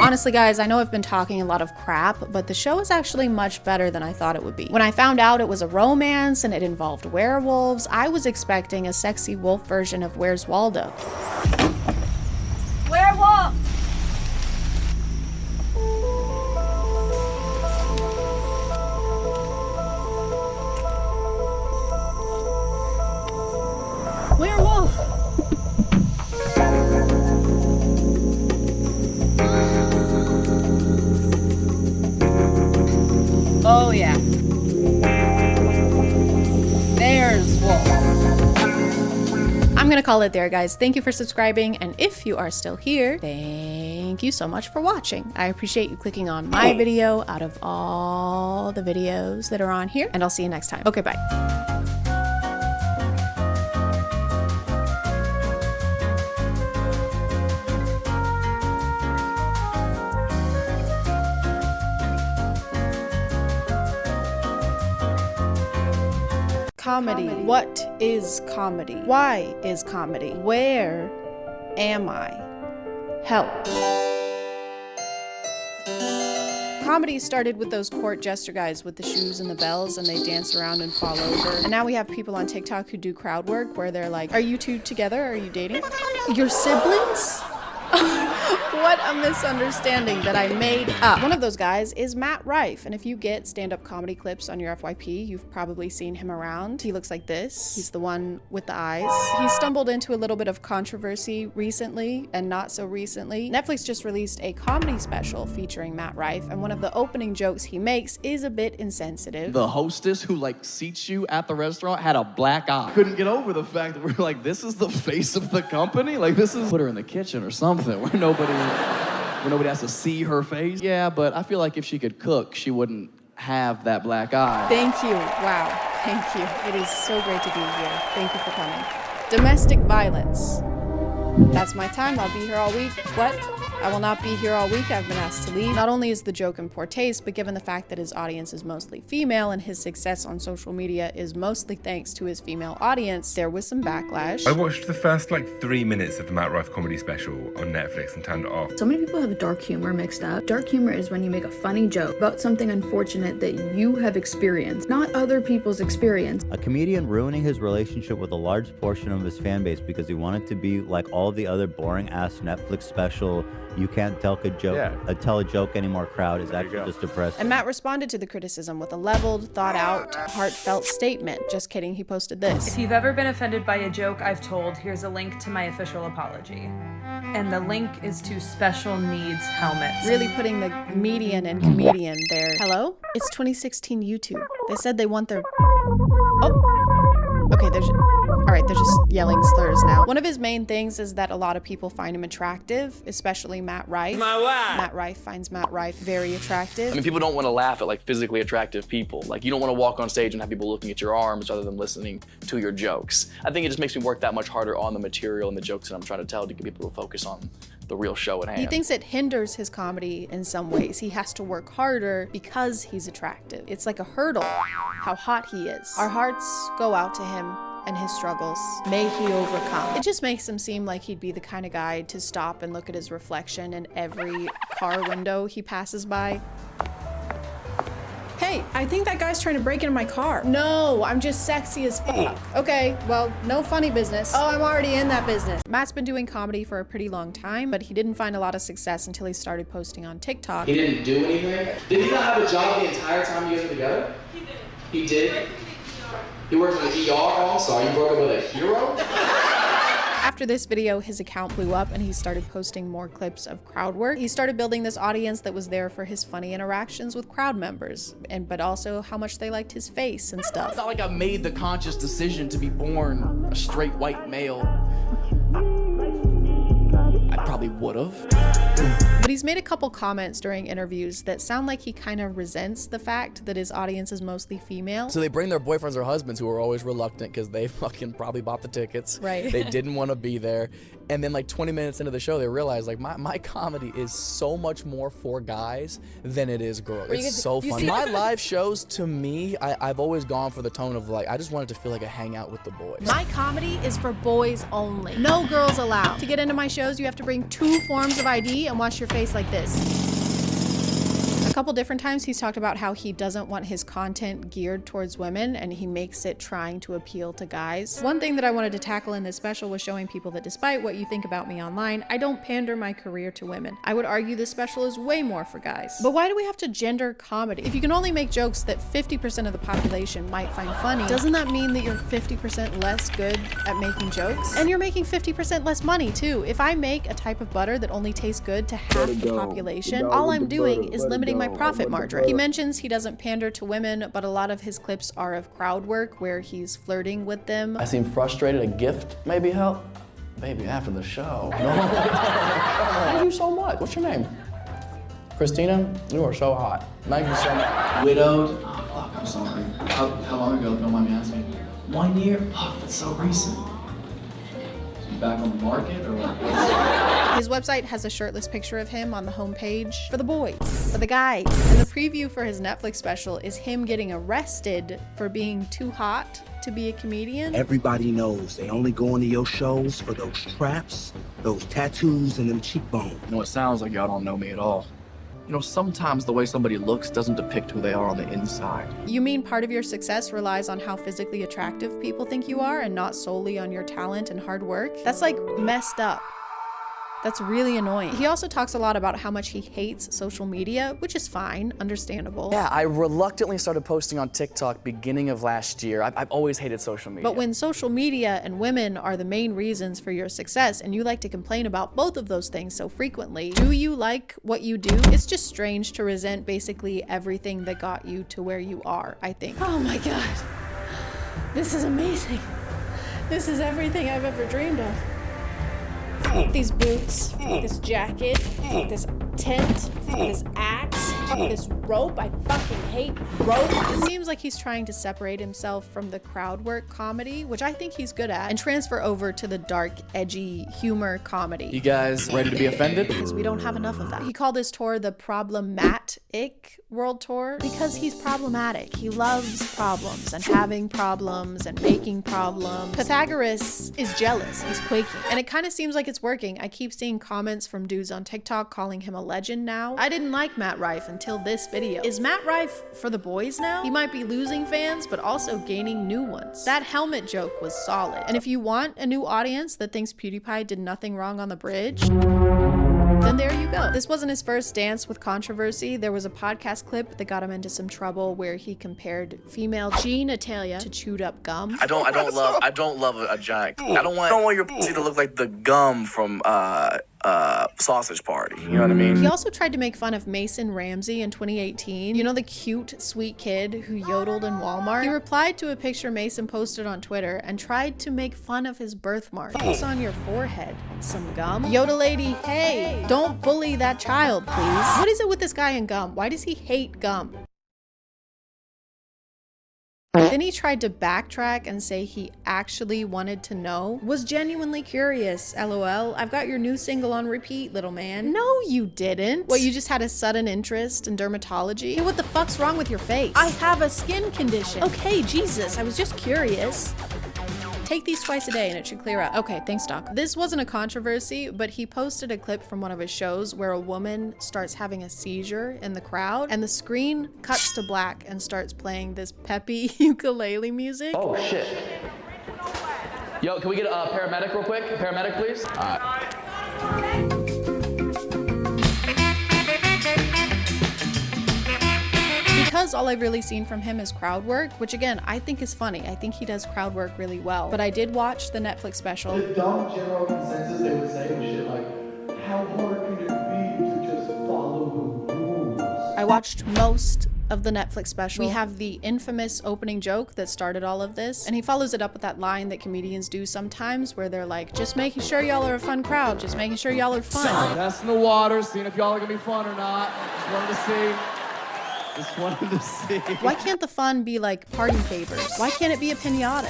Honestly, guys, I know I've been talking a lot of crap, but the show is actually much better than I thought it would be. When I found out it was a romance and it involved werewolves, I was expecting a sexy wolf version of Where's Waldo. Werewolf! Werewolf! Oh yeah. There's Wolf. I'm gonna call it there, guys. Thank you for subscribing, and if you are still here, thank you so much for watching. I appreciate you clicking on my video out of all the videos that are on here, and I'll see you next time. Okay, bye. Comedy. What is comedy? Why is comedy? Where am I? Help. Comedy started with those court jester guys with the shoes and the bells, and they dance around and fall over. And now we have people on TikTok who do crowd work where they're like, are you two together? Are you dating? Your siblings? What a misunderstanding that I made up. One of those guys is Matt Rife, and if you get stand-up comedy clips on your FYP, you've probably seen him around. He looks like this. He's the one with the eyes. He stumbled into a little bit of controversy recently, and not so recently. Netflix just released a comedy special featuring Matt Rife, and one of the opening jokes he makes is a bit insensitive. The hostess who like seats you at the restaurant had a black eye. Couldn't get over the fact that we're like, this is the face of the company? Like, this is put her in the kitchen or something where nobody has to see her face. Yeah, but I feel like if she could cook, she wouldn't have that black eye. Thank you. Wow. Thank you. It is so great to be here. Thank you for coming. Domestic violence. That's my time. I'll be here all week. What? I will not be here all week. I've been asked to leave. Not only is the joke in poor taste, but given the fact that his audience is mostly female and his success on social media is mostly thanks to his female audience, there was some backlash. I watched the first 3 minutes of the Matt Rife comedy special on Netflix and turned it off. So many people have dark humor mixed up. Dark humor is when you make a funny joke about something unfortunate that you have experienced, not other people's experience. A comedian ruining his relationship with a large portion of his fan base because he wanted to be like all the other boring-ass Netflix special, you can't tell a joke anymore crowd is actually just depressing. And Matt responded to the criticism with a leveled, thought-out, heartfelt statement. Just kidding, he posted this. If you've ever been offended by a joke I've told, here's a link to my official apology. And the link is to Special Needs Helmets. Really putting the median and comedian there. Hello? It's 2016 YouTube. They said they want their... Oh! Okay, they're just yelling slurs now. One of his main things is that a lot of people find him attractive, especially Matt Rife. Matt Rife finds Matt Rife very attractive. I mean, people don't want to laugh at physically attractive people. You don't want to walk on stage and have people looking at your arms rather than listening to your jokes. I think it just makes me work that much harder on the material and the jokes that I'm trying to tell to get people to focus on the real show at hand. He thinks it hinders his comedy in some ways. He has to work harder because he's attractive. It's like a hurdle, how hot he is. Our hearts go out to him and his struggles. May he overcome. It just makes him seem like he'd be the kind of guy to stop and look at his reflection in every car window he passes by. Hey, I think that guy's trying to break into my car. No, I'm just sexy as fuck. Okay, well, no funny business. Oh, I'm already in that business. Matt's been doing comedy for a pretty long time, but he didn't find a lot of success until he started posting on TikTok. He didn't do anything? Did he not have a job the entire time you guys were together? He did. He did? He worked in the ER? Oh, I'm sorry, you broke up with a hero? After this video, his account blew up and he started posting more clips of crowd work. He started building this audience that was there for his funny interactions with crowd members, but also how much they liked his face and stuff. It's not like I made the conscious decision to be born a straight white male. I probably would've. But he's made a couple comments during interviews that sound like he kind of resents the fact that his audience is mostly female. So they bring their boyfriends or husbands who are always reluctant because they fucking probably bought the tickets. Right. They didn't want to be there. And then 20 minutes into the show, they realize my comedy is so much more for guys than it is girls. It's so fun. My live shows, to me, I've always gone for the tone of I just wanted to feel like a hangout with the boys. My comedy is for boys only. No girls allowed. To get into my shows, you have to bring 2 forms of ID and wash your face like this. A couple different times he's talked about how he doesn't want his content geared towards women and he makes it trying to appeal to guys. One thing that I wanted to tackle in this special was showing people that despite what you think about me online, I don't pander my career to women. I would argue this special is way more for guys. But why do we have to gender comedy? If you can only make jokes that 50% of the population might find funny, doesn't that mean that you're 50% less good at making jokes? And you're making 50% less money too. If I make a type of butter that only tastes good to half the population, all I'm doing is limiting my profit margin. He mentions he doesn't pander to women, but a lot of his clips are of crowd work where he's flirting with them. I seem frustrated. A gift maybe help? Maybe after the show. No. Thank you so much. What's your name? Christina? You are so hot. Thank you so much. Widowed? Oh, fuck, I'm sorry. How long ago, don't mind me asking? 1 year? Oh, that's so recent. back on the market or what? His website has a shirtless picture of him on the homepage for the boys, for the guys. And the preview for his Netflix special is him getting arrested for being too hot to be a comedian. Everybody knows they only go into your shows for those traps, those tattoos, and them cheekbones. You know, it sounds like y'all don't know me at all. You know, sometimes the way somebody looks doesn't depict who they are on the inside. You mean part of your success relies on how physically attractive people think you are and not solely on your talent and hard work? That's like messed up. That's really annoying. He also talks a lot about how much he hates social media, which is fine, understandable. Yeah, I reluctantly started posting on TikTok beginning of last year. I've always hated social media. But when social media and women are the main reasons for your success and you like to complain about both of those things so frequently, do you like what you do? It's just strange to resent basically everything that got you to where you are, I think. Oh my God. This is amazing. This is everything I've ever dreamed of. These boots, this jacket, this tent, this axe, this rope. I fucking hate rope. It seems like he's trying to separate himself from the crowd work comedy, which I think he's good at, and transfer over to the dark, edgy humor comedy. You guys ready to be offended? Because we don't have enough of that. He called his tour the Problematic World Tour because he's problematic. He loves problems and having problems and making problems. Pythagoras is jealous. He's quaking. And it kind of seems like it's working. I keep seeing comments from dudes on TikTok calling him a legend now. I didn't like Matt Rife until this video. Is Matt Rife for the boys now? He might be losing fans, but also gaining new ones. That helmet joke was solid. And if you want a new audience that thinks PewDiePie did nothing wrong on the bridge, then there you go. This wasn't his first dance with controversy. There was a podcast clip that got him into some trouble where he compared female genitalia to chewed up gum. I don't love a giant. I don't want your pussy to look like the gum from Sausage Party. You know what I mean? He also tried to make fun of Mason Ramsey in 2018. You know, the cute, sweet kid who yodeled in Walmart? He replied to a picture Mason posted on Twitter and tried to make fun of his birthmark. Focus on your forehead. Some gum? Yoda lady, hey, don't bully that child, please. What is it with this guy and gum? Why does he hate gum? Then he tried to backtrack and say he actually wanted to know. Was genuinely curious, LOL. I've got your new single on repeat, little man. No, you didn't. What, you just had a sudden interest in dermatology? Hey, what the fuck's wrong with your face? I have a skin condition. Okay, Jesus, I was just curious. Take these twice a day and it should clear up. Okay, thanks, Doc. This wasn't a controversy, but he posted a clip from one of his shows where a woman starts having a seizure in the crowd and the screen cuts to black and starts playing this peppy ukulele music. Oh, shit. Yo, can we get a paramedic real quick? Paramedic, please. Because all I've really seen from him is crowd work, which again, I think is funny. I think he does crowd work really well. But I did watch the Netflix special. The dumb general consensus, they would say shit like, how hard could it be to just follow the rules? I watched most of the Netflix special. We have the infamous opening joke that started all of this, and he follows it up with that line that comedians do sometimes where they're like, just making sure y'all are a fun crowd, just making sure y'all are fun. Testing the water, seeing if y'all are gonna be fun or not. Just wanted to see. Why can't the fun be like party favors? Why can't it be a pinata?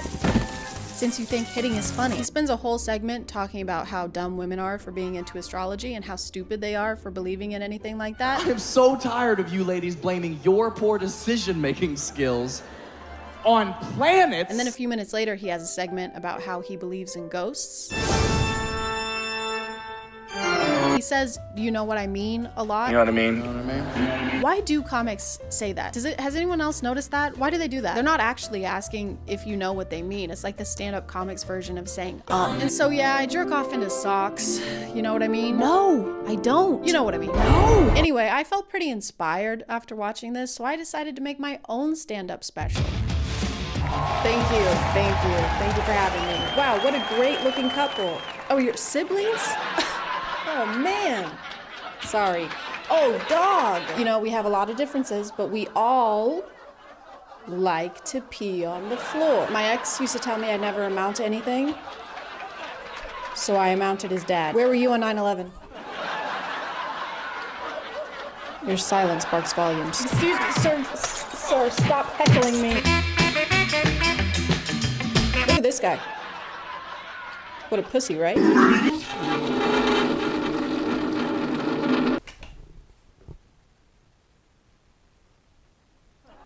Since you think hitting is funny. He spends a whole segment talking about how dumb women are for being into astrology and how stupid they are for believing in anything like that. I'm so tired of you ladies blaming your poor decision-making skills on planets. And then a few minutes later, he has a segment about how he believes in ghosts. He says, "Do you know what I mean?" a lot. You know what I mean? You know what I mean? Why do comics say that? Has anyone else noticed that? Why do they do that? They're not actually asking if you know what they mean. It's like the stand-up comics version of saying, And so yeah, I jerk off into socks. You know what I mean? No, I don't. You know what I mean? No. Anyway, I felt pretty inspired after watching this, so I decided to make my own stand-up special. Thank you, thank you. Thank you for having me. Wow, what a great looking couple. Oh, you're siblings? Oh, man. Sorry. Oh, dog. You know, we have a lot of differences, but we all like to pee on the floor. My ex used to tell me I'd never amount to anything, so I amounted his dad. Where were you on 9/11? Your silence sparks volumes. Excuse me, sir, stop heckling me. Look at this guy. What a pussy, right?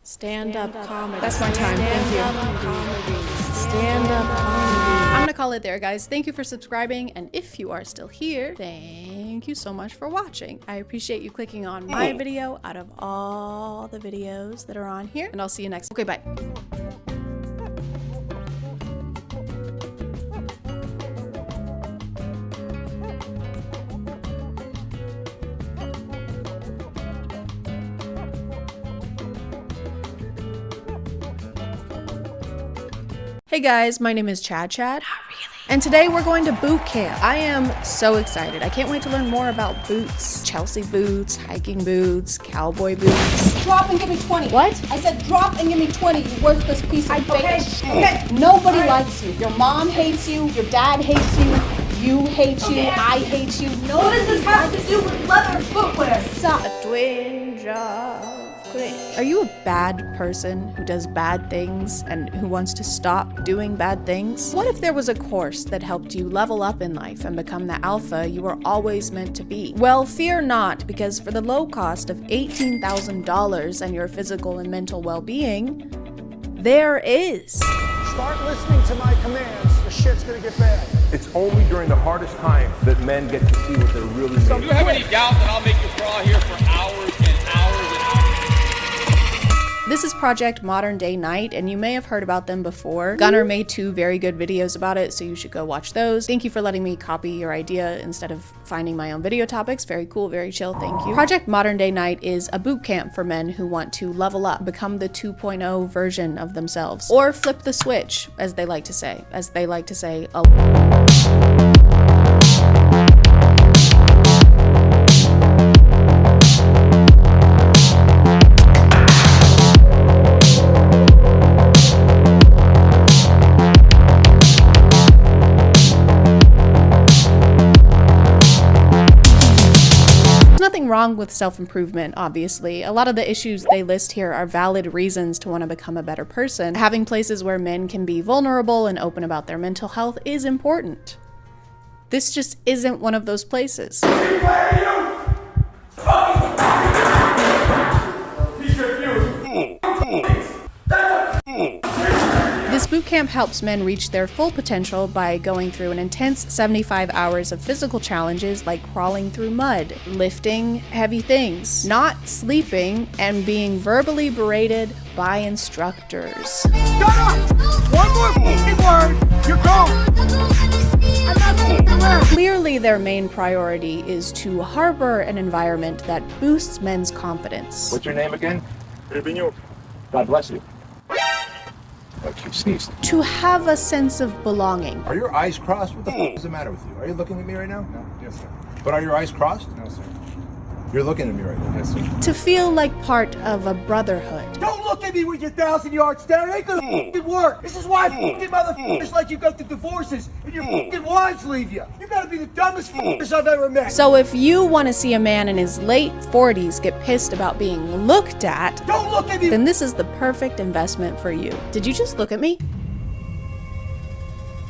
Stand-up comedy. That's my time. Thank you. Stand-up comedy. I'm gonna call it there, guys. Thank you for subscribing, and if you are still here, thank you so much for watching. I appreciate you clicking on my video out of all the videos that are on here, and I'll see you next. Okay, bye. Hey guys, my name is ChadChad. And today we're going to boot camp. I am so excited. I can't wait to learn more about boots. Chelsea boots, hiking boots, cowboy boots. Drop and give me 20. What? I said drop and give me 20, you worthless piece of Okay. Nobody likes you. Your mom hates you, your dad hates you, you hate you, I hate you. What does this have to do with leather footwear? Stop. A twinge of cringe. Are you a bad person who does bad things and who wants to stop doing bad things? What if there was a course that helped you level up in life and become the alpha you were always meant to be? Well, fear not, because for the low cost of $18,000 and your physical and mental well-being, there is. Start listening to my commands. The shit's gonna get bad. It's only during the hardest time that men get to see what they're really made of. Do you have any doubt that I'll make you crawl here for hours and hours and hours? This is Project Modern Day Night, and you may have heard about them before. Gunnar made 2 very good videos about it, so you should go watch those. Thank you for letting me copy your idea instead of finding my own video topics. Very cool, very chill, thank you. Project Modern Day Night is a boot camp for men who want to level up, become the 2.0 version of themselves, or flip the switch, as they like to say. As they like to say, wrong with self-improvement, obviously. A lot of the issues they list here are valid reasons to want to become a better person. Having places where men can be vulnerable and open about their mental health is important. This just isn't one of those places. This bootcamp helps men reach their full potential by going through an intense 75 hours of physical challenges like crawling through mud, lifting heavy things, not sleeping, and being verbally berated by instructors. Shut up! One more word, you're gone! Clearly, their main priority is to harbor an environment that boosts men's confidence. What's your name again? God bless you. Like you sneezed. To have a sense of belonging. Are your eyes crossed? What the f is the matter with you? Are you looking at me right now? No. Yes, sir. But are your eyes crossed? No, sir. You're looking at me right now. Yes, sir. To feel like part of a brotherhood. Don't look at me with your 1,000-yard stare. It ain't gonna f***ing work. This is why f***ing motherfuckers like you go through divorces and your f***ing wives leave you. You gotta be the dumbest f***ers I've ever met. So if you want to see a man in his late 40s get pissed about being looked at, don't look at me, then this is the perfect investment for you. Did you just look at me?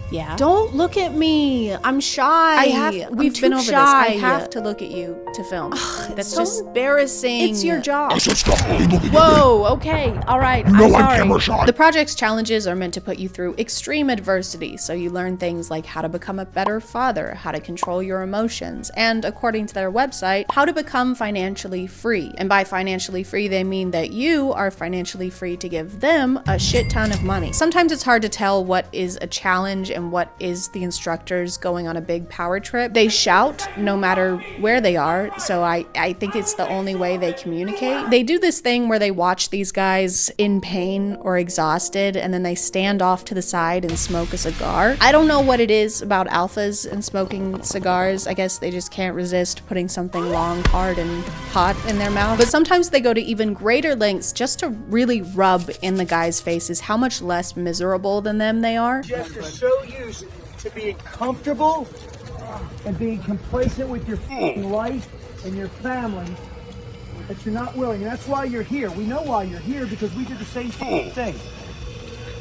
Yeah. Don't look at me. I'm shy. We've been over this. I have to look at you to film. That's so just embarrassing. It's your job. I said stop looking at me. Whoa, okay. All right. You know I'm I'm sorry. camera shy. The project's challenges are meant to put you through extreme adversity, so you learn things like how to become a better father, how to control your emotions, and according to their website, how to become financially free. And by financially free, they mean that you are financially free to give them a shit ton of money. Sometimes it's hard to tell what is a challenge and what is the instructors going on a big power trip. They shout no matter where they are, so I think it's the only way they communicate. They do this thing where they watch these guys in pain or exhausted, and then they stand off to the side and smoke a cigar. I don't know what it is about alphas and smoking cigars. I guess they just can't resist putting something long, hard, and hot in their mouth. But sometimes they go to even greater lengths just to really rub in the guys' faces how much less miserable than them they are. Just are so used to being comfortable and being complacent with your f***ing life and your family that you're not willing. And that's why you're here. We know why you're here, because we did the same thing.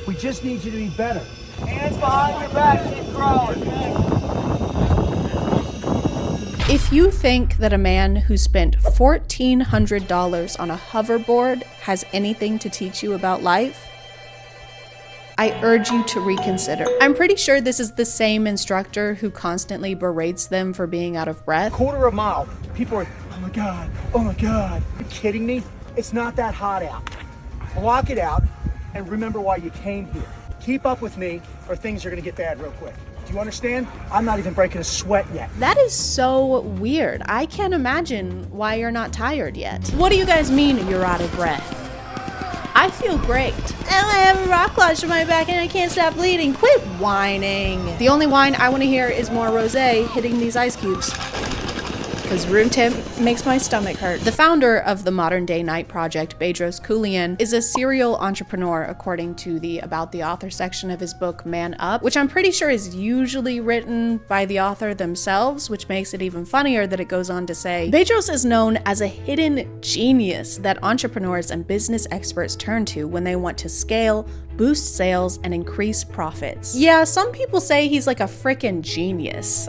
We just need you to be better. Hands behind your back, keep crawling. If you think that a man who spent $1,400 on a hoverboard has anything to teach you about life, I urge you to reconsider. I'm pretty sure this is the same instructor who constantly berates them for being out of breath. Quarter of a mile. People are, oh my God, oh my God. Are you kidding me? It's not that hot out. Block it out and remember why you came here. Keep up with me or things are gonna get bad real quick. Do you understand? I'm not even breaking a sweat yet. That is so weird. I can't imagine why you're not tired yet. What do you guys mean you're out of breath? I feel great. And I have a rock lodge in my back and I can't stop bleeding. Quit whining. The only whine I want to hear is more rosé hitting these ice cubes. Because room temp makes my stomach hurt. The founder of the Modern Day Night Project, Bedros Keuilian, is a serial entrepreneur according to the About the Author section of his book Man Up, which I'm pretty sure is usually written by the author themselves, which makes it even funnier that it goes on to say, Bedros is known as a hidden genius that entrepreneurs and business experts turn to when they want to scale, boost sales, and increase profits. Yeah, some people say he's like a frickin' genius.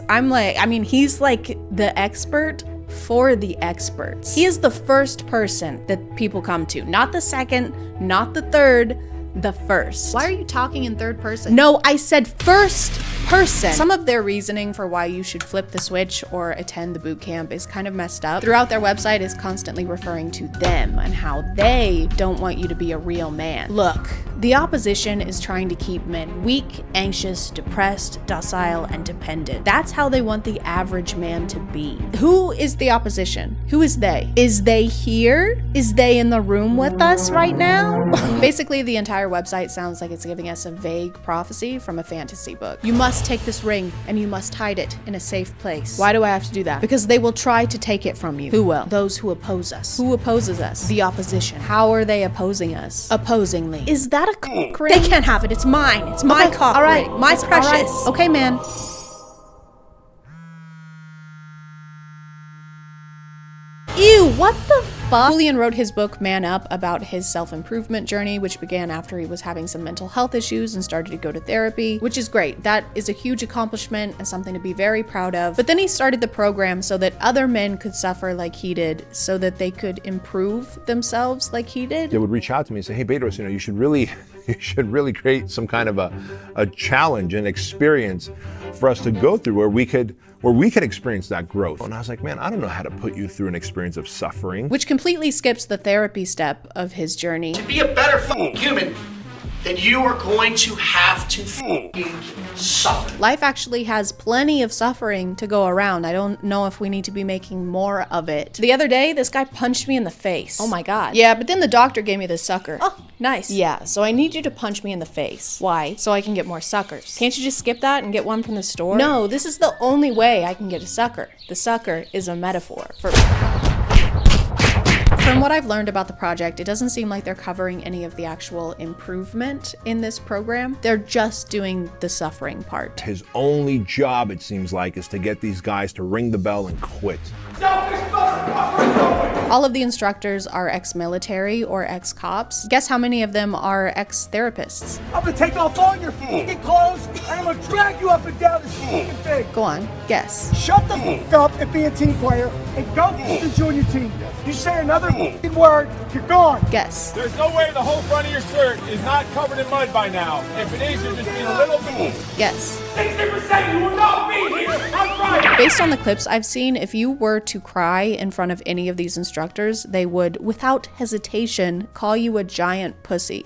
He's like the expert for the experts. He is the first person that people come to, not the second, not the third, the first. Why are you talking in third person? No, I said first person. Some of their reasoning for why you should flip the switch or attend the boot camp is kind of messed up. Throughout their website is constantly referring to them and how they don't want you to be a real man. Look, the opposition is trying to keep men weak, anxious, depressed, docile, and dependent. That's how they want the average man to be. Who is the opposition? Who is they? Is they here? Is they in the room with us right now? Basically, the entire website sounds like it's giving us a vague prophecy from a fantasy book. You must take this ring and you must hide it in a safe place. Why do I have to do that? Because they will try to take it from you. Who will? Those who oppose us. Who opposes us? The opposition. How are they opposing us? Opposingly. Is that a cock ring? They can't have it. It's mine. It's my cock ring. All right, my precious. Right. Okay, man. Ew, what the fuck? Keuilian wrote his book Man Up about his self-improvement journey, which began after he was having some mental health issues and started to go to therapy, which is great. That is a huge accomplishment and something to be very proud of. But then he started the program so that other men could suffer like he did, so that they could improve themselves like he did. They would reach out to me and say, hey, Bedros, you should really create some kind of a challenge and experience for us to go through where we could experience that growth. And I was like, man, I don't know how to put you through an experience of suffering. Which completely skips the therapy step of his journey. To be a better human, then you are going to have to suffer. Life actually has plenty of suffering to go around. I don't know if we need to be making more of it. The other day, this guy punched me in the face. Oh my God. Yeah, but then the doctor gave me this sucker. Oh, nice. Yeah, so I need you to punch me in the face. Why? So I can get more suckers. Can't you just skip that and get one from the store? No, this is the only way I can get a sucker. The sucker is a metaphor for... From what I've learned about the project, it doesn't seem like they're covering any of the actual improvement in this program. They're just doing the suffering part. His only job, it seems like, is to get these guys to ring the bell and quit. All of the instructors are ex-military or ex-cops. Guess how many of them are ex-therapists? I'm gonna take off all your f***ing clothes and I'm gonna drag you up and down this f***ing thing. Go on, guess. Shut the f*** up and be a team player and go f***ing join your team. You say another f***ing word, you're gone. Guess. There's no way the whole front of your shirt is not covered in mud by now. If it is, you're just being a little bit. Guess. 60% you will not be here on Friday. Based on the clips I've seen, if you were to cry in front of any of these instructors, they would, without hesitation, call you a giant pussy.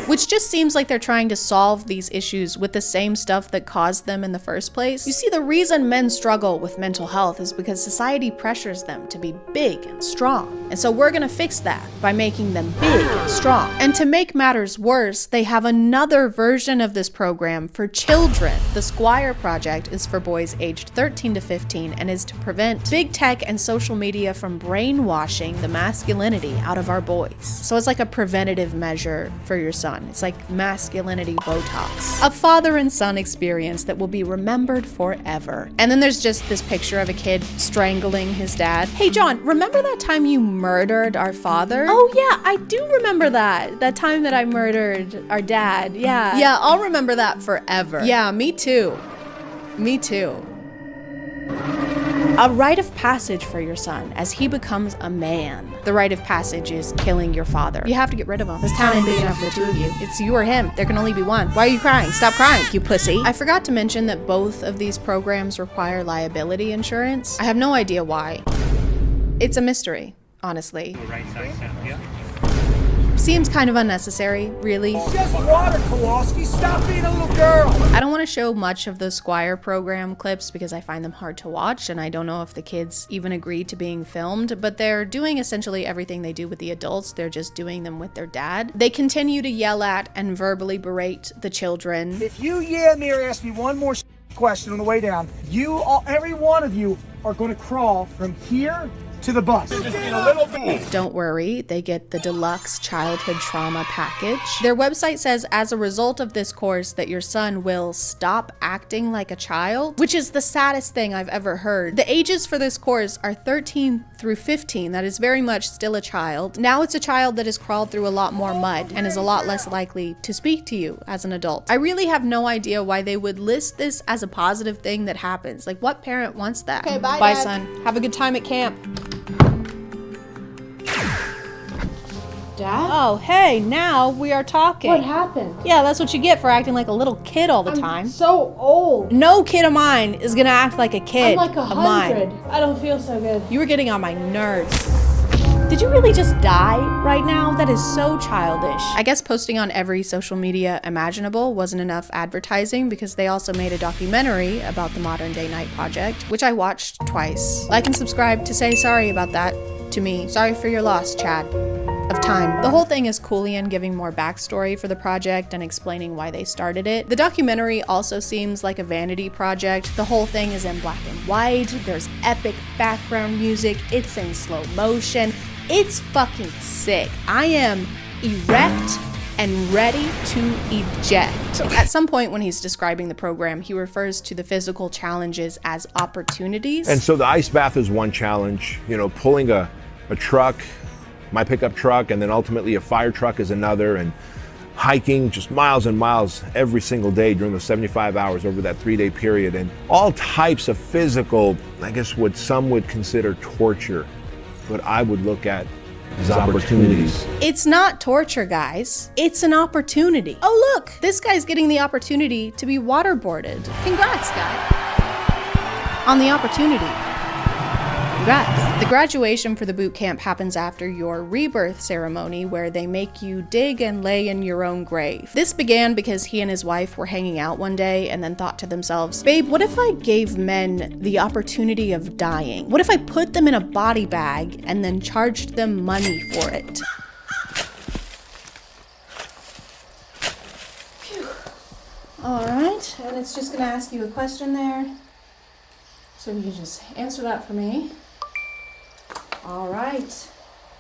Which just seems like they're trying to solve these issues with the same stuff that caused them in the first place. You see, the reason men struggle with mental health is because society pressures them to be big and strong. And so we're gonna fix that by making them big and strong. And to make matters worse, they have another version of this program for children. The Squire Project is for boys aged 13 to 15 and is to prevent big tech and social media from brainwashing the masculinity out of our boys. So it's like a preventative measure for your son. It's like masculinity Botox. A father and son experience that will be remembered forever. And then there's just this picture of a kid strangling his dad. Hey John, remember that time you murdered our father? Oh yeah, I do remember that. That time that I murdered our dad. Yeah. Yeah, I'll remember that forever. Yeah, me too. Me too. A rite of passage for your son as he becomes a man. The rite of passage is killing your father. You have to get rid of him. This town ain't big enough for the two of you. It's you or him. There can only be one. Why are you crying? Stop crying, you pussy. I forgot to mention that both of these programs require liability insurance. I have no idea why. It's a mystery, honestly. Seems kind of unnecessary, really. It's just water, Kowalski. Stop being a little girl. I don't want to show much of the Squire program clips because I find them hard to watch, and I don't know if the kids even agreed to being filmed, but they're doing essentially everything they do with the adults. They're just doing them with their dad. They continue to yell at and verbally berate the children. If you me or ask me one more question on the way down, every one of you are going to crawl from here to the bus. Don't worry, they get the deluxe childhood trauma package. Their website says as a result of this course that your son will stop acting like a child, which is the saddest thing I've ever heard. The ages for this course are 13 through 15. That is very much still a child. Now it's a child that has crawled through a lot more mud and is a lot less likely to speak to you as an adult. I really have no idea why they would list this as a positive thing that happens. Like, what parent wants that? Okay, bye, Bye, Dad. son. Have a good time at camp. Dad? Oh, hey, now we are talking. What happened? Yeah, that's what you get for acting like a little kid all the time. So old. No kid of mine is gonna act like a kid I'm like of mine. 100. I don't feel so good. You were getting on my nerves. Did you really just die right now? That is so childish. I guess posting on every social media imaginable wasn't enough advertising because they also made a documentary about the Modern Day Night Project, which I watched twice. Like and subscribe to say sorry about that to me. Sorry for your loss, Chad. Of time. The whole thing is Coolian giving more backstory for the project and explaining why they started it. The documentary also seems like a vanity project. The whole thing is in black and white. There's epic background music. It's in slow motion. It's fucking sick. I am erect and ready to eject. At some point when he's describing the program, he refers to the physical challenges as opportunities. And so the ice bath is one challenge, pulling a truck, my pickup truck, and then ultimately a fire truck is another, and hiking just miles and miles every single day during the 75 hours over that 3-day period, and all types of physical, I guess what some would consider torture, but I would look at as opportunities. It's not torture, guys. It's an opportunity. Oh look, this guy's getting the opportunity to be waterboarded. Congrats, guy. On the opportunity. Congrats. The graduation for the boot camp happens after your rebirth ceremony where they make you dig and lay in your own grave. This began because he and his wife were hanging out one day and then thought to themselves, babe, what if I gave men the opportunity of dying? What if I put them in a body bag and then charged them money for it? All right, and it's just gonna ask you a question there. So you can just answer that for me. All right.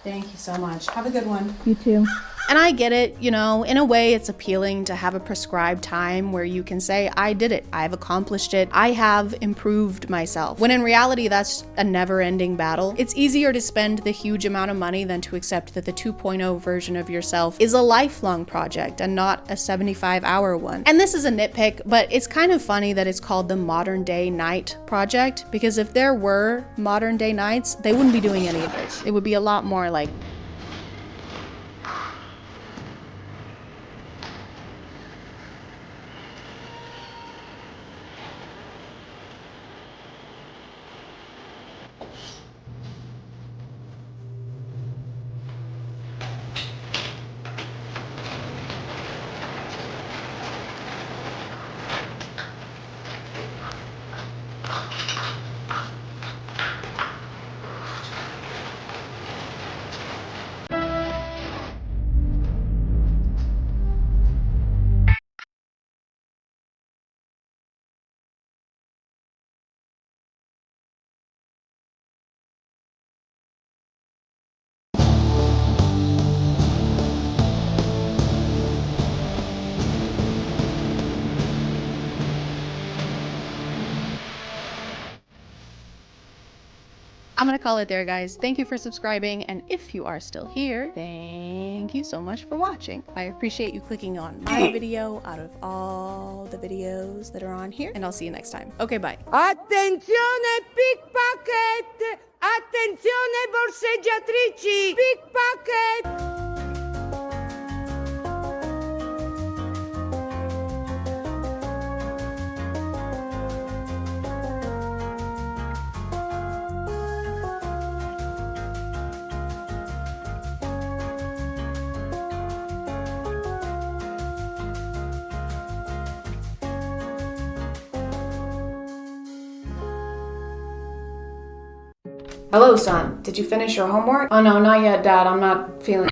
Thank you so much. Have a good one. You too. And I get it, in a way it's appealing to have a prescribed time where you can say, I did it, I've accomplished it, I have improved myself. When in reality, that's a never-ending battle. It's easier to spend the huge amount of money than to accept that the 2.0 version of yourself is a lifelong project and not a 75-hour one. And this is a nitpick, but it's kind of funny that it's called the Modern Day Night Project, because if there were modern day nights, they wouldn't be doing any of this. It would be a lot more like gonna call it there, guys. Thank you for subscribing, and if you are still here, thank you so much for watching. I appreciate you clicking on my video out of all the videos that are on here, and I'll see you next time. Okay, bye. Attenzione pickpocket! Attenzione borseggiatrici! Pickpocket! Hello, son. Did you finish your homework? Oh no, not yet, Dad. I'm not feeling...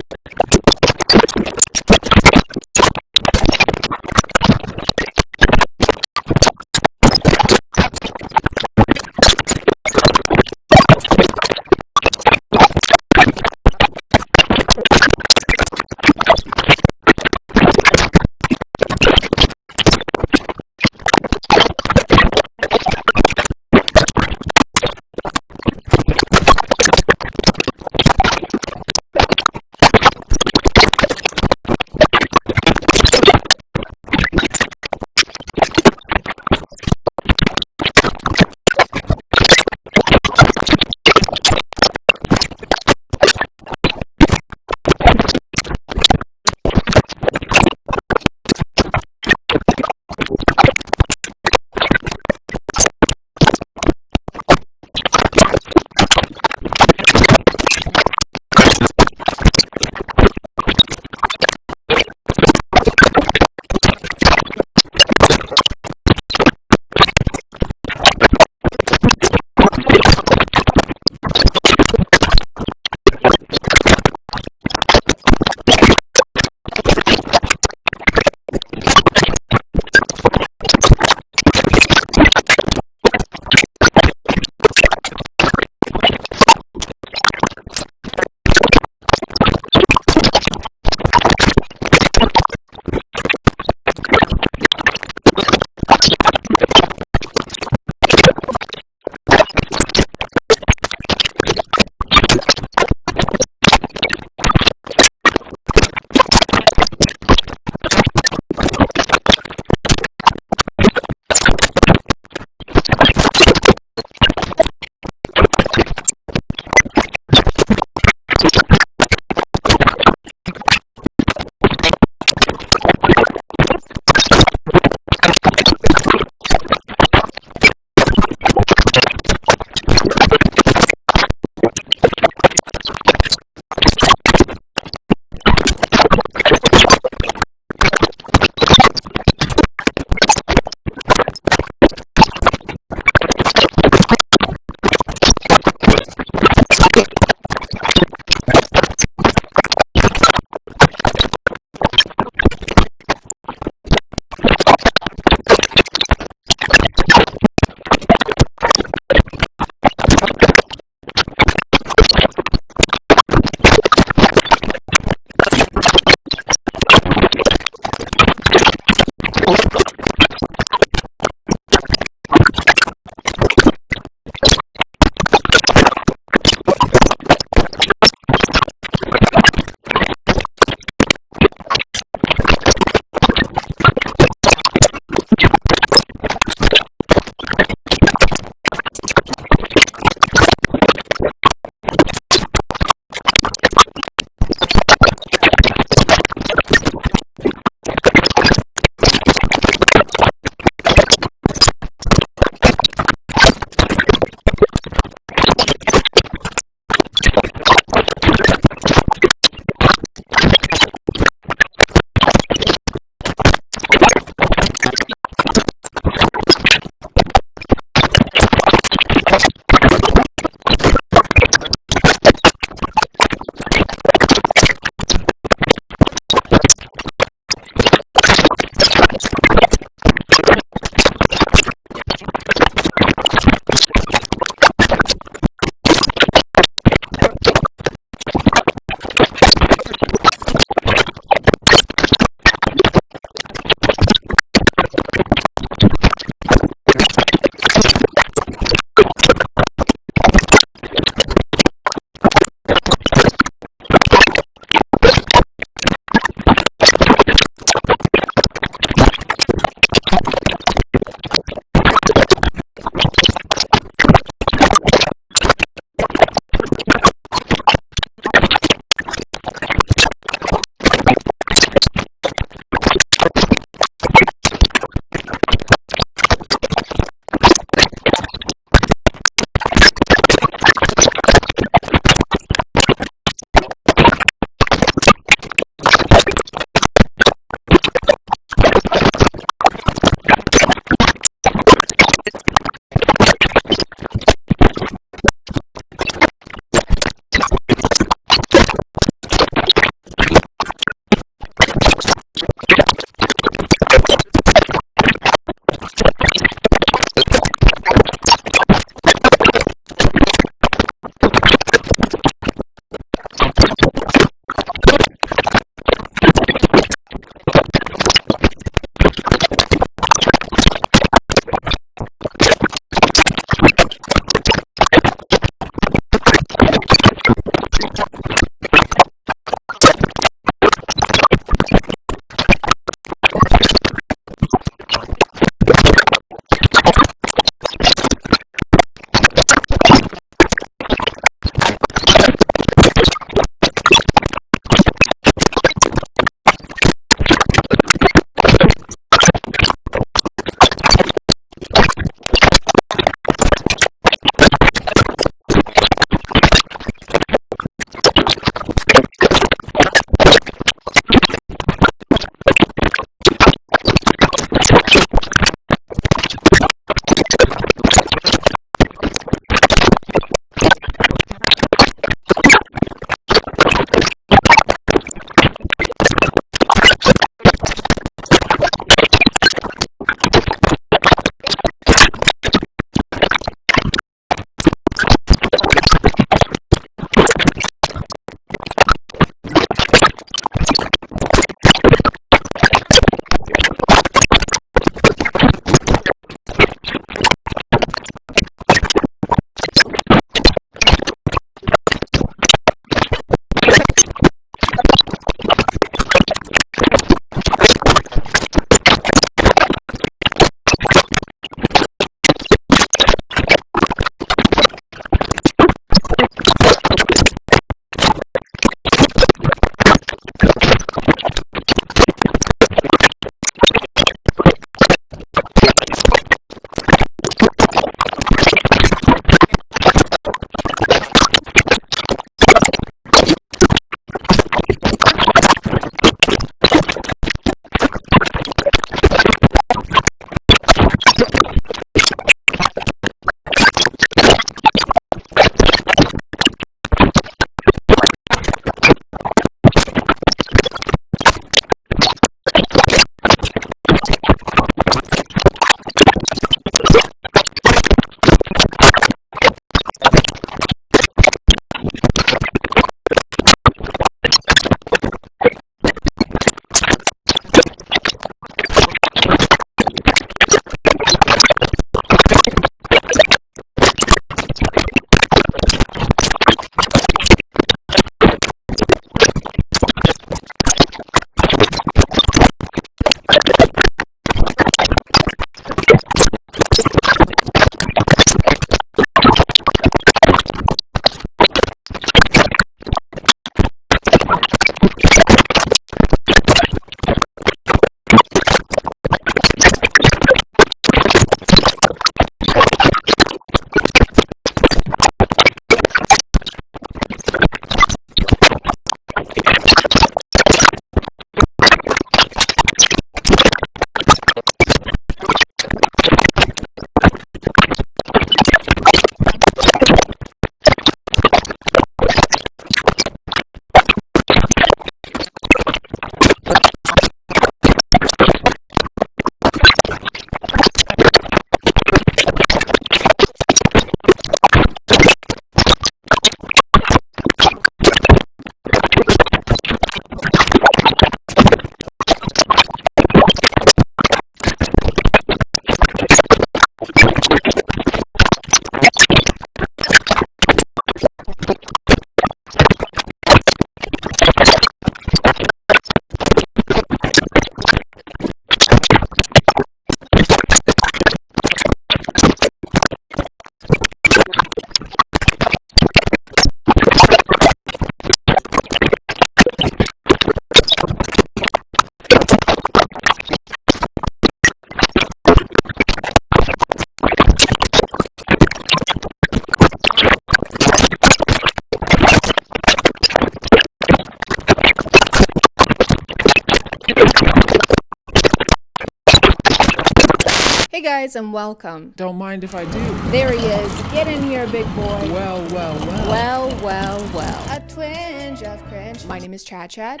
Hey guys, and welcome. Don't mind if I do. There he is. Get in here, big boy. Well. Well. A twinge of cringe. My name is ChadChad.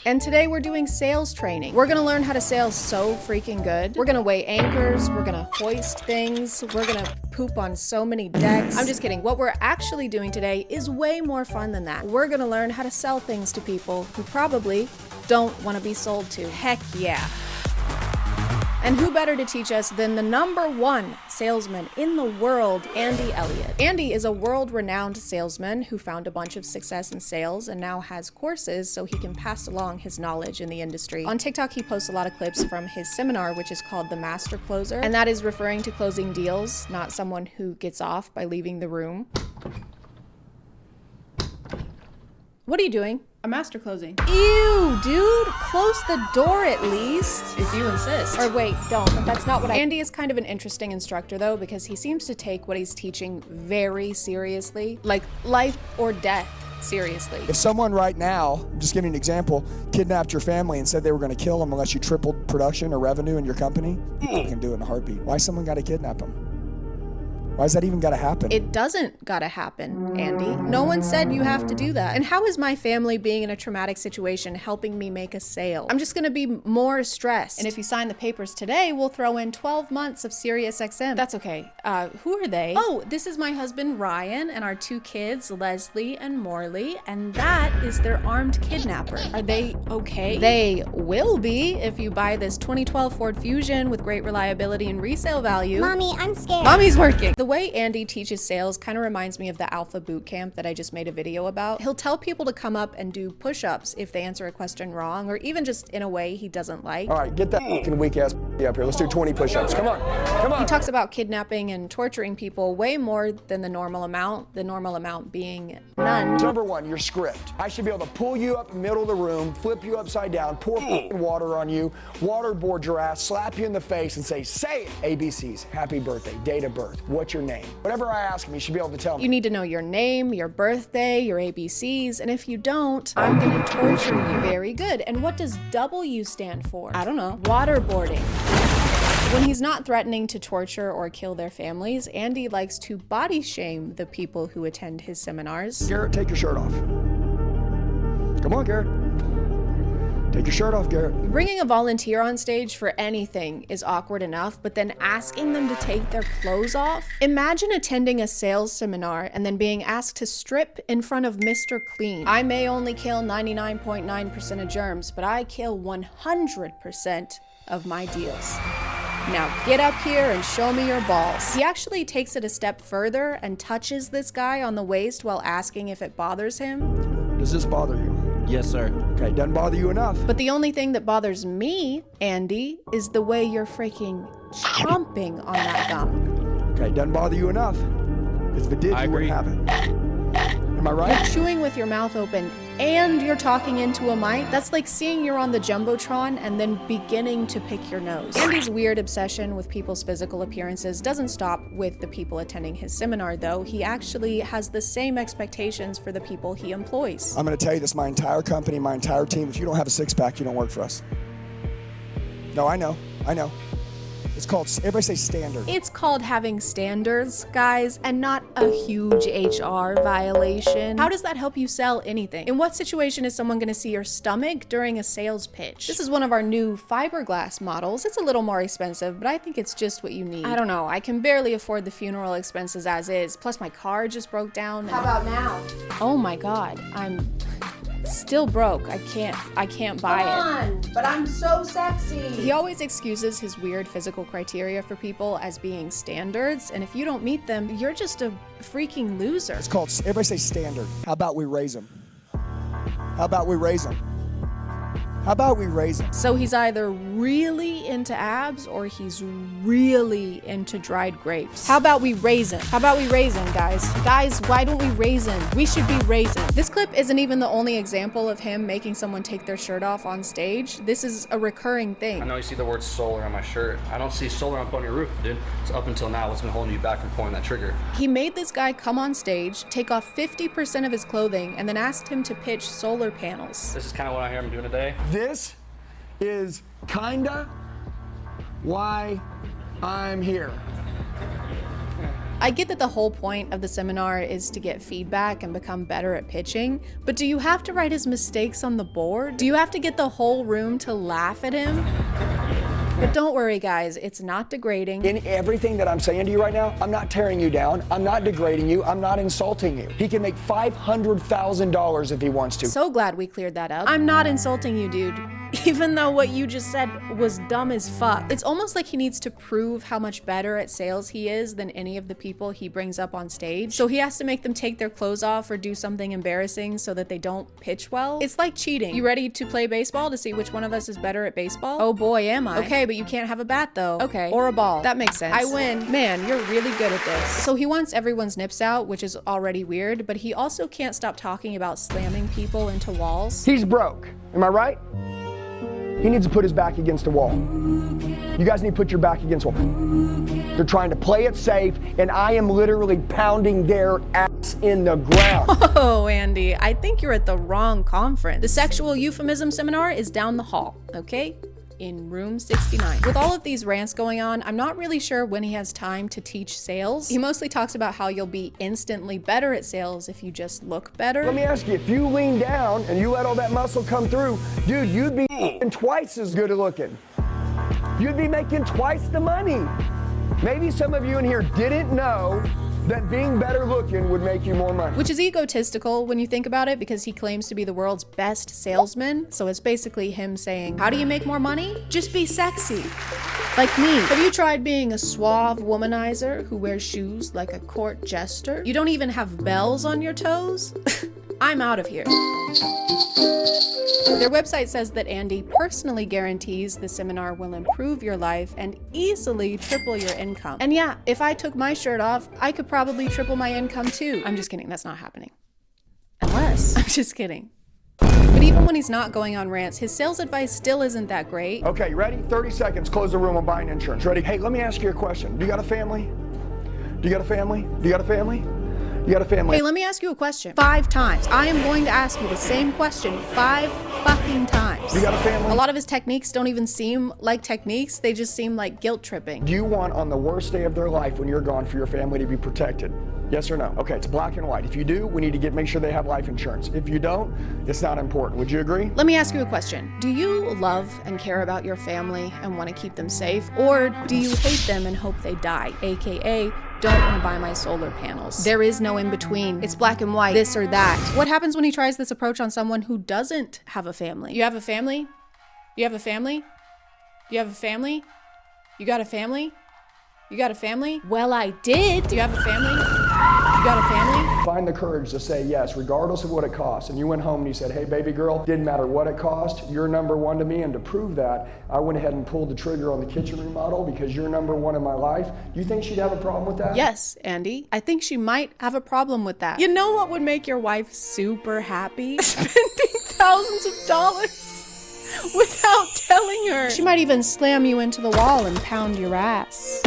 And today we're doing sales training. We're gonna learn how to sell so freaking good. We're gonna weigh anchors, we're gonna hoist things, we're gonna poop on so many decks. I'm just kidding. What we're actually doing today is way more fun than that. We're gonna learn how to sell things to people who probably don't wanna be sold to. Heck yeah. And who better to teach us than the #1 salesman in the world, Andy Elliott. Andy is a world-renowned salesman who found a bunch of success in sales and now has courses so he can pass along his knowledge in the industry. On TikTok, he posts a lot of clips from his seminar, which is called The Master Closer, and that is referring to closing deals, not someone who gets off by leaving the room. What are you doing? A master closing. Ew, dude, close the door at least. If you insist. Or wait, don't, that's not what Andy is kind of an interesting instructor though, because he seems to take what he's teaching very seriously, like life or death. Seriously. If someone right now, I'm just giving an example, kidnapped your family and said they were going to kill them unless you tripled production or revenue in your company, you can do it in a heartbeat. Why someone got to kidnap them? Why is that even gotta happen? It doesn't gotta happen, Andy. No one said you have to do that. And how is my family being in a traumatic situation helping me make a sale? I'm just gonna be more stressed. And if you sign the papers today, we'll throw in 12 months of SiriusXM. That's okay. Who are they? Oh, this is my husband, Ryan, and our 2 kids, Leslie and Morley, and that is their armed kidnapper. Are they okay? They will be if you buy this 2012 Ford Fusion with great reliability and resale value. Mommy, I'm scared. Mommy's working. The way Andy teaches sales kind of reminds me of the Alpha Boot Camp that I just made a video about. He'll tell people to come up and do push-ups if they answer a question wrong, or even just in a way he doesn't like. All right, get that fucking weak ass up here. Let's do 20 push-ups. Come on. He talks about kidnapping and torturing people way more than the normal amount being none. #1, your script. I should be able to pull you up in the middle of the room, flip you upside down, pour water on you, waterboard your ass, slap you in the face and say it. ABCs, happy birthday, date of birth, what's your name? Whatever I ask him, you should be able to tell me. You need to know your name, your birthday, your ABCs, and if you don't, I'm gonna torture you. Very good. And what does W stand for? I don't know. Waterboarding. When he's not threatening to torture or kill their families, Andy likes to body shame the people who attend his seminars. Garrett, take your shirt off. Come on, Garrett. Take your shirt off, Garrett. Bringing a volunteer on stage for anything is awkward enough, but then asking them to take their clothes off? Imagine attending a sales seminar and then being asked to strip in front of Mr. Clean. I may only kill 99.9% of germs, but I kill 100% of my deals. Now get up here and show me your balls. He actually takes it a step further and touches this guy on the waist while asking if it bothers him. Does this bother you? Yes, sir. Okay, doesn't bother you enough. But the only thing that bothers me, Andy, is the way you're freaking chomping on that gum. Okay, doesn't bother you enough. Because if it did, you wouldn't have it. Am I right? You're chewing with your mouth open and you're talking into a mic. That's like seeing you're on the Jumbotron and then beginning to pick your nose. Andy's weird obsession with people's physical appearances doesn't stop with the people attending his seminar, though. He actually has the same expectations for the people he employs. I'm going to tell you this, my entire company, my entire team, if you don't have a six-pack, you don't work for us. No, I know. It's called, everybody say standard. It's called having standards, guys, and not a huge HR violation. How does that help you sell anything? In what situation is someone gonna see your stomach during a sales pitch? This is one of our new fiberglass models. It's a little more expensive, but I think it's just what you need. I don't know, I can barely afford the funeral expenses as is, plus my car just broke down. How about now? Oh my God, I'm Still broke. I can't buy it. But I'm so sexy. He always excuses his weird physical criteria for people as being standards, and if you don't meet them, you're just a freaking loser. It's called, everybody say standard. How about we raise them? How about we raise them? How about we raise them? So he's either really into abs or he's really into dried grapes. How about we raise him? How about we raise him, guys? Guys, why don't we raise him? We should be raising. This clip isn't even the only example of him making someone take their shirt off on stage. This is a recurring thing. I know you see the word solar on my shirt. I don't see solar up on your roof, dude. So up until now, what's been holding you back from pulling that trigger? He made this guy come on stage, take off 50% of his clothing, and then asked him to pitch solar panels. This is kind of what I hear him doing today. This is kinda why I'm here. I get that the whole point of the seminar is to get feedback and become better at pitching, but do you have to write his mistakes on the board? Do you have to get the whole room to laugh at him? But don't worry, guys, it's not degrading. In everything that I'm saying to you right now, I'm not tearing you down, I'm not degrading you, I'm not insulting you. He can make $500,000 if he wants to. So glad we cleared that up. I'm not insulting you, dude. Even though what you just said was dumb as fuck. It's almost like he needs to prove how much better at sales he is than any of the people he brings up on stage. So he has to make them take their clothes off or do something embarrassing so that they don't pitch well. It's like cheating. You ready to play baseball to see which one of us is better at baseball? Oh boy, am I. Okay, but you can't have a bat though. Okay, or a ball. That makes sense. I win. Man, you're really good at this. So he wants everyone's nips out, which is already weird, but he also can't stop talking about slamming people into walls. He's broke, am I right? He needs to put his back against the wall. You guys need to put your back against the wall. They're trying to play it safe, and I am literally pounding their ass in the ground. Oh, Andy, I think you're at the wrong conference. The sexual euphemism seminar is down the hall, okay? In room 69. With all of these rants going on, I'm not really sure when he has time to teach sales. He mostly talks about how you'll be instantly better at sales if you just look better. Let me ask you, if you lean down and you let all that muscle come through, dude, you'd be twice as good looking. You'd be making twice the money. Maybe some of you in here didn't know that being better looking would make you more money. Which is egotistical when you think about it, because he claims to be the world's best salesman. So it's basically him saying, how do you make more money? Just be sexy. Like me. Have you tried being a suave womanizer who wears shoes like a court jester? You don't even have bells on your toes? I'm out of here. Their website says that Andy personally guarantees the seminar will improve your life and easily triple your income. And yeah, if I took my shirt off, I could probably triple my income too. I'm just kidding, that's not happening. Unless, I'm just kidding. But even when he's not going on rants, his sales advice still isn't that great. Okay, you ready? 30 seconds, close the room on buying insurance. Ready? Hey, let me ask you a question. Do you got a family? Do you got a family? Do you got a family? You got a family? Hey, let me ask you a question. 5 times. I am going to ask you the same question 5 fucking times. You got a family? A lot of his techniques don't even seem like techniques. They just seem like guilt tripping. Do you want on the worst day of their life when you're gone for your family to be protected? Yes or no? Okay, it's black and white. If you do, we need to make sure they have life insurance. If you don't, it's not important. Would you agree? Let me ask you a question. Do you love and care about your family and want to keep them safe? Or do you hate them and hope they die? AKA, don't want to buy my solar panels. There is no in between. It's black and white, this or that. What happens when he tries this approach on someone who doesn't have a family? You have a family? You have a family? You have a family? You got a family? You got a family? Well, I did. Do you have a family? You got a family? Find the courage to say yes, regardless of what it costs. And you went home and you said, hey, baby girl, didn't matter what it cost, you're number one to me. And to prove that, I went ahead and pulled the trigger on the kitchen remodel because you're number one in my life. Do you think she'd have a problem with that? Yes, Andy. I think she might have a problem with that. You know what would make your wife super happy? Spending thousands of dollars without telling her. She might even slam you into the wall and pound your ass.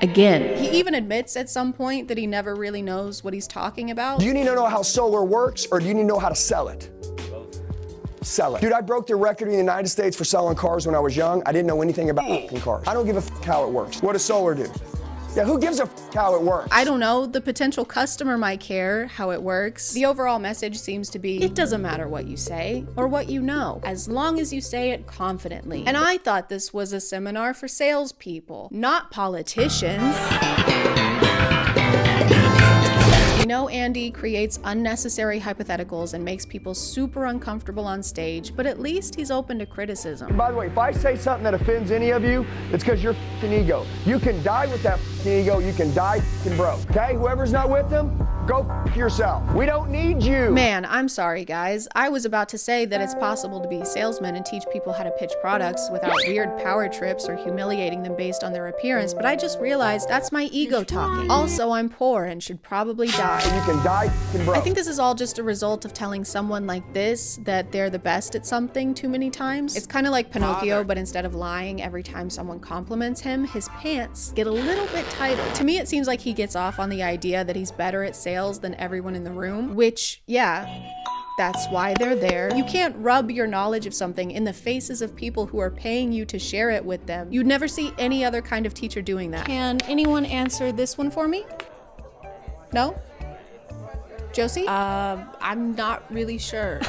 Again. He even admits at some point that he never really knows what he's talking about. Do you need to know how solar works, or do you need to know how to sell it? Sell it. Dude, I broke the record in the United States for selling cars when I was young. I didn't know anything about cars. I don't give a how it works. What does solar do? Yeah, who gives a how it works? I don't know. The potential customer might care how it works. The overall message seems to be, it doesn't matter what you say or what you know, as long as you say it confidently. And I thought this was a seminar for salespeople, not politicians. You know Andy creates unnecessary hypotheticals and makes people super uncomfortable on stage, but at least he's open to criticism. By the way, if I say something that offends any of you, it's because you're f***ing ego. You can die with that f***ing ego. You can die f***ing broke. Okay? Whoever's not with them, go f*** yourself. We don't need you. Man, I'm sorry, guys. I was about to say that it's possible to be a salesman and teach people how to pitch products without weird power trips or humiliating them based on their appearance, but I just realized that's my ego talking. Also, I'm poor and should probably die. You can die f***ing broke. I think this is all just a result of telling someone like this that they're the best at something too many times. It's kind of like Pinocchio, but instead of lying every time someone compliments him, his pants get a little bit tighter. To me, it seems like he gets off on the idea that he's better at sales than everyone in the room, which, yeah, that's why they're there. You can't rub your knowledge of something in the faces of people who are paying you to share it with them. You'd never see any other kind of teacher doing that. Can anyone answer this one for me? No? Josie? I'm not really sure.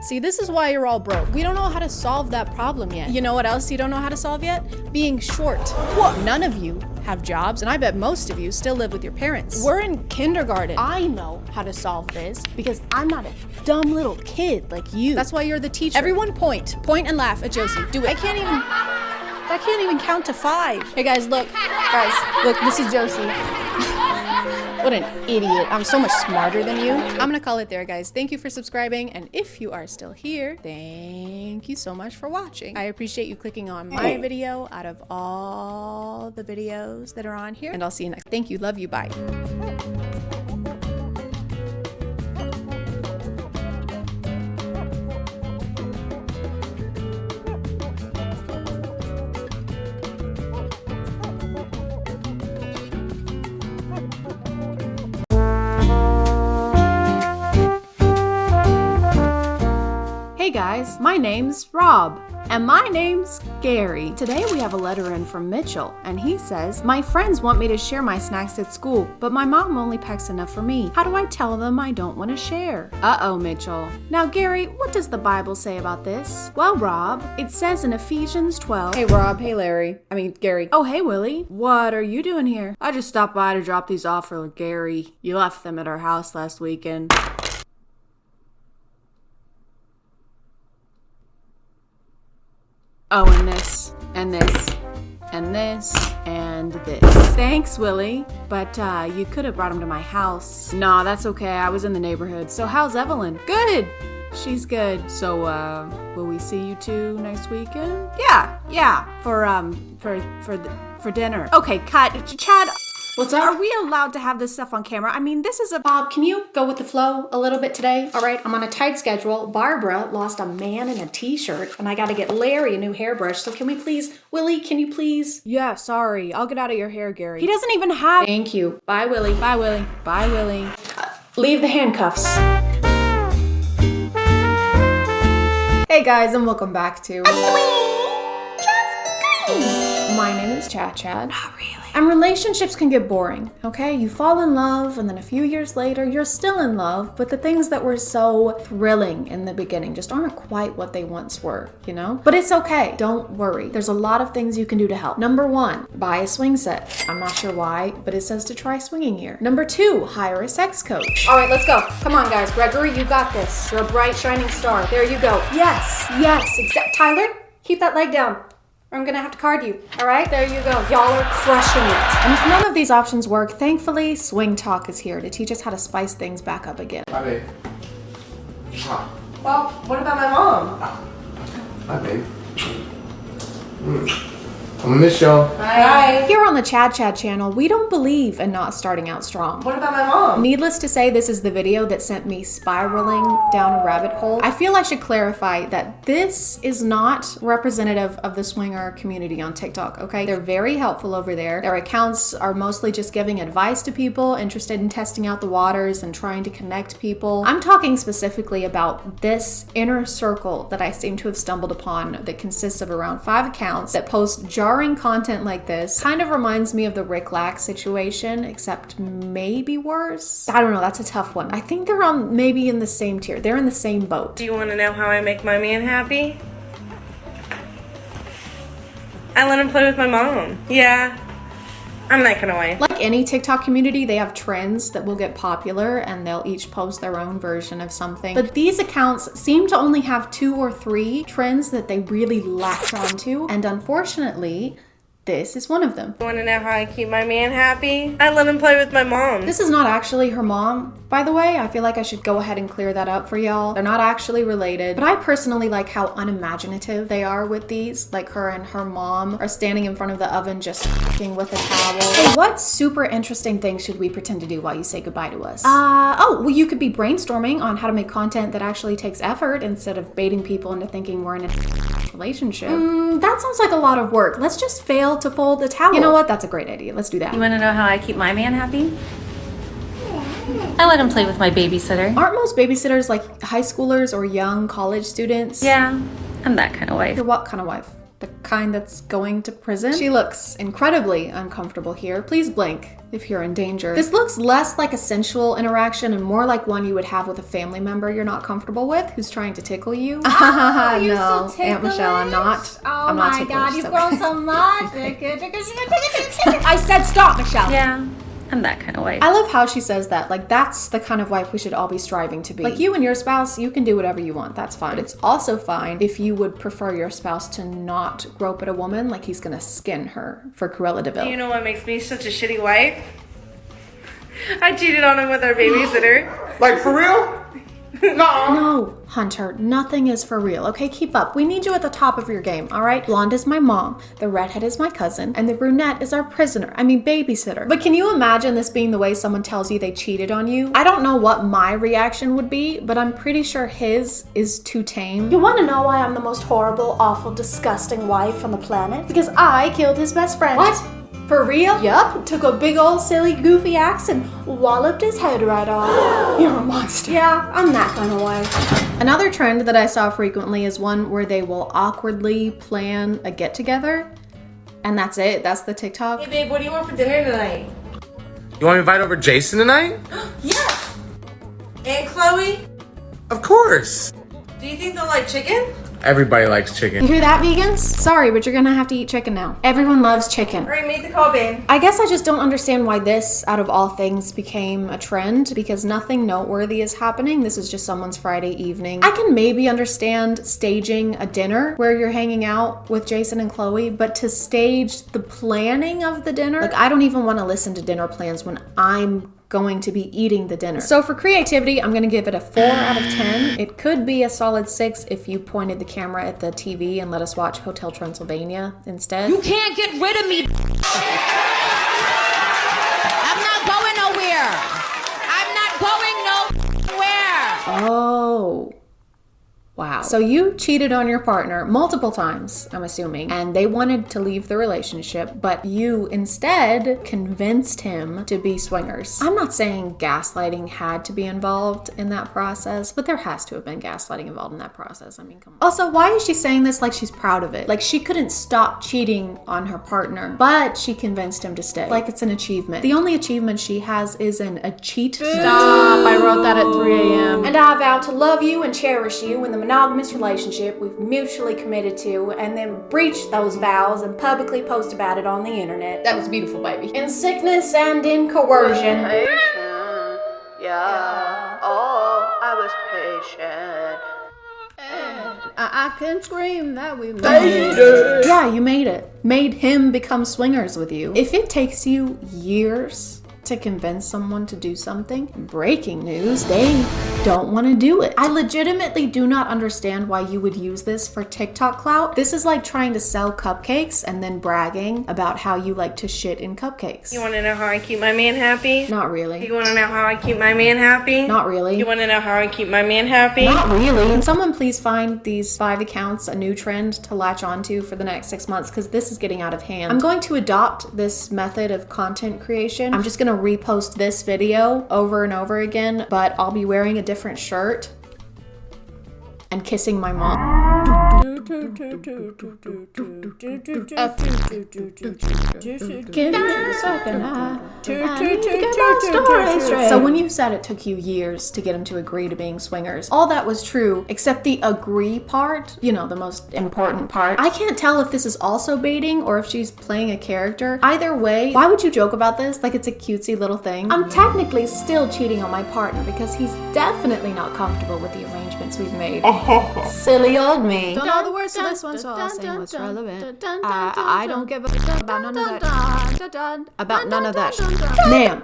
See, this is why you're all broke. We don't know how to solve that problem yet. You know what else you don't know how to solve yet? Being short. What? None of you have jobs, and I bet most of you still live with your parents. We're in kindergarten. I know how to solve this because I'm not a dumb little kid like you. That's why you're the teacher. Everyone point and laugh at Josie. Do it. I can't even count to 5. Hey guys, look, this is Josie. What an idiot. I'm so much smarter than you. I'm gonna call it there, guys. Thank you for subscribing, and if you are still here, thank you so much for watching. I appreciate you clicking on my video out of all the videos that are on here, and I'll see you next. Thank you, love you, bye. Hey guys, my name's Rob. And my name's Gary. Today we have a letter in from Mitchell, and he says, my friends want me to share my snacks at school, but my mom only packs enough for me. How do I tell them I don't want to share? Uh-oh, Mitchell. Now, Gary, what does the Bible say about this? Well, Rob, it says in Ephesians 12. Hey, Rob. Hey, Gary. Oh, hey, Willie. What are you doing here? I just stopped by to drop these off for Gary. You left them at our house last weekend. Oh, and this, and this, and this, and this. Thanks, Willie, but you could have brought him to my house. Nah, that's okay, I was in the neighborhood. So how's Evelyn? Good! She's good. So, will we see you two next weekend? Yeah, for dinner. Okay, cut. Chad, what's up? Are we allowed to have this stuff on camera? I mean, this is a... Bob, can you go with the flow a little bit today? All right, I'm on a tight schedule. Barbara lost a man in a t-shirt, and I gotta get Larry a new hairbrush, so can we please... Willie, can you please... Yeah, sorry. I'll get out of your hair, Gary. He doesn't even have... Thank you. Bye, Willie. Bye, Willie. Bye, Willie. Leave the handcuffs. Hey, guys, and welcome back to... My name is ChadChad. Not really. And relationships can get boring, okay? You fall in love, and then a few years later, you're still in love, but the things that were so thrilling in the beginning just aren't quite what they once were, you know? But it's okay. Don't worry. There's a lot of things you can do to help. Number 1, buy a swing set. I'm not sure why, but it says to try swinging here. Number 2, hire a sex coach. All right, let's go. Come on, guys. Gregory, you got this. You're a bright, shining star. There you go. Yes, Tyler, keep that leg down. I'm gonna have to card you. All right, there you go. Y'all are crushing it. And if none of these options work, thankfully, Swing Talk is here to teach us how to spice things back up again. Hi, babe. Well, what about my mom? Hi, babe. I'm gonna miss y'all. Bye. Here on the ChadChad channel, we don't believe in not starting out strong. What about my mom? Needless to say, this is the video that sent me spiraling down a rabbit hole. I feel I should clarify that this is not representative of the swinger community on TikTok, okay? They're very helpful over there. Their accounts are mostly just giving advice to people interested in testing out the waters and trying to connect people. I'm talking specifically about this inner circle that I seem to have stumbled upon that consists of around 5 accounts that post jarring content like this. Kind of reminds me of the Rick Lack situation, except maybe worse. I don't know, that's a tough one. I think they're on maybe in the same tier. They're in the same boat. Do you want to know how I make my man happy? I let him play with my mom. Yeah. I'm that kind of wife. Like any TikTok community, they have trends that will get popular and they'll each post their own version of something. But these accounts seem to only have 2 or 3 trends that they really latch onto, and unfortunately, this is one of them. You wanna know how I keep my man happy? I let him play with my mom. This is not actually her mom, by the way. I feel like I should go ahead and clear that up for y'all. They're not actually related, but I personally like how unimaginative they are with these. Like her and her mom are standing in front of the oven just f***ing with a towel. Hey, what super interesting thing should we pretend to do while you say goodbye to us? Oh, well, you could be brainstorming on how to make content that actually takes effort instead of baiting people into thinking we're in a relationship. That sounds like a lot of work. Let's just fail to fold the towel. You know what? That's a great idea. Let's do that. You want to know how I keep my man happy? I let him play with my babysitter. Aren't most babysitters like high schoolers or young college students? Yeah, I'm that kind of wife. You're what kind of wife? The kind that's going to prison? She looks incredibly uncomfortable here. Please blink if you're in danger. This looks less like a sensual interaction and more like one you would have with a family member you're not comfortable with who's trying to tickle you. Oh, you're no, so Aunt Michelle, I'm not. Oh I'm not my ticklish, God, you've so- grown so much. I said stop, Michelle. Yeah, I'm that kind of wife. I love how she says that. Like, that's the kind of wife we should all be striving to be. Like, you and your spouse, you can do whatever you want. That's fine. But it's also fine if you would prefer your spouse to not grope at a woman like he's gonna skin her for Cruella de Vil. You know what makes me such a shitty wife? I cheated on him with our babysitter. Like, for real? No, Hunter, nothing is for real, okay? Keep up. We need you at the top of your game, all right? Blonde is my mom, the redhead is my cousin, and the brunette is our prisoner. I mean, babysitter. But can you imagine this being the way someone tells you they cheated on you? I don't know what my reaction would be, but I'm pretty sure his is too tame. You want to know why I'm the most horrible, awful, disgusting wife on the planet? Because I killed his best friend. What? For real? Yup. Took a big old silly goofy axe and walloped his head right off. You're a monster. Yeah, I'm that kind of wife. Another trend that I saw frequently is one where they will awkwardly plan a get-together, and that's it. That's the TikTok. Hey babe, what do you want for dinner tonight? You want to invite over Jason tonight? Yes! And Chloe? Of course. Do you think they'll like chicken? Everybody likes chicken. You hear that, vegans? Sorry, but you're gonna have to eat chicken now. Everyone loves chicken. Alright, make the call, babe. I guess I just don't understand why this, out of all things, became a trend, because nothing noteworthy is happening. This is just someone's Friday evening. I can maybe understand staging a dinner where you're hanging out with Jason and Chloe, but to stage the planning of the dinner, like, I don't even want to listen to dinner plans when I'm going to be eating the dinner. So for creativity, I'm gonna give it a 4 out of 10. It could be a solid 6 if you pointed the camera at the TV and let us watch Hotel Transylvania instead. You can't get rid of me. I'm not going nowhere. I'm not going nowhere. Oh. Wow. So you cheated on your partner multiple times, I'm assuming, and they wanted to leave the relationship, but you instead convinced him to be swingers. I'm not saying gaslighting had to be involved in that process, but there has to have been gaslighting involved in that process. I mean, come on. Also, why is she saying this like she's proud of it? Like, she couldn't stop cheating on her partner, but she convinced him to stay. Like, it's an achievement. The only achievement she has is a cheat. Stop. I wrote that at 3 a.m. And I vow to love you and cherish you in the monogamous relationship we've mutually committed to, and then breach those vows and publicly post about it on the internet. That was beautiful, baby. In sickness and in coercion. Yeah. Oh, I was patient. I can scream that we made it. Yeah, you made it. Made him become swingers with you. If it takes you years to convince someone to do something, breaking news, they don't want to do it. I legitimately do not understand why you would use this for TikTok clout. This is like trying to sell cupcakes and then bragging about how you like to shit in cupcakes. You want to know how I keep my man happy? Not really. You want to know how I keep my man happy? Not really. You want to know how I keep my man happy? Not really. Can someone please find these 5 accounts a new trend to latch onto for the next 6 months, because this is getting out of hand. I'm going to adopt this method of content creation. I'm just going to repost this video over and over again, but I'll be wearing a different shirt and kissing my mom. So when you said it took you years to get him to agree to being swingers, all that was true, except the agree part, you know, the most important part. I can't tell if this is also baiting or if she's playing a character. Either way, why would you joke about this like it's a cutesy little thing? I'm technically still cheating on my partner because he's definitely not comfortable with the arrangements we've made. Silly old me. Don't know the words to this one, so I'll say what's relevant. I don't give a fuck about none of that. About none of that shit. Ma'am.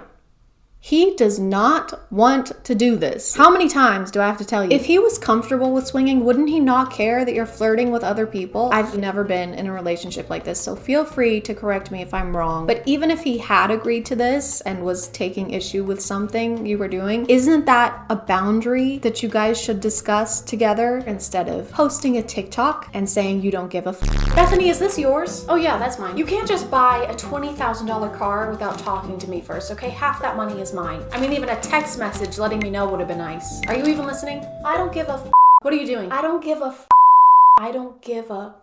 He does not want to do this. How many times do I have to tell you? If he was comfortable with swinging, wouldn't he not care that you're flirting with other people? I've never been in a relationship like this, so feel free to correct me if I'm wrong. But even if he had agreed to this and was taking issue with something you were doing, isn't that a boundary that you guys should discuss together instead of posting a TikTok and saying you don't give a Bethany, is this yours? Oh yeah, that's mine. You can't just buy a $20,000 car without talking to me first, okay? Half that money is mine. I mean, even a text message letting me know would have been nice. Are you even listening? I don't give a What are you doing? I don't give a I don't give a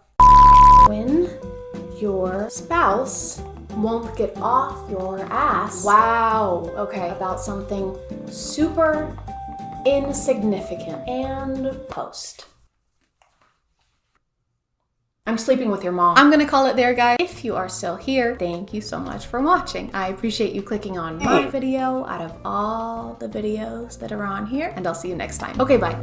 when your spouse won't get off your ass. Wow. Okay. About something super insignificant. And post. I'm sleeping with your mom. I'm gonna call it there, guys. If you are still here, thank you so much for watching. I appreciate you clicking on my video out of all the videos that are on here, and I'll see you next time. Okay, bye.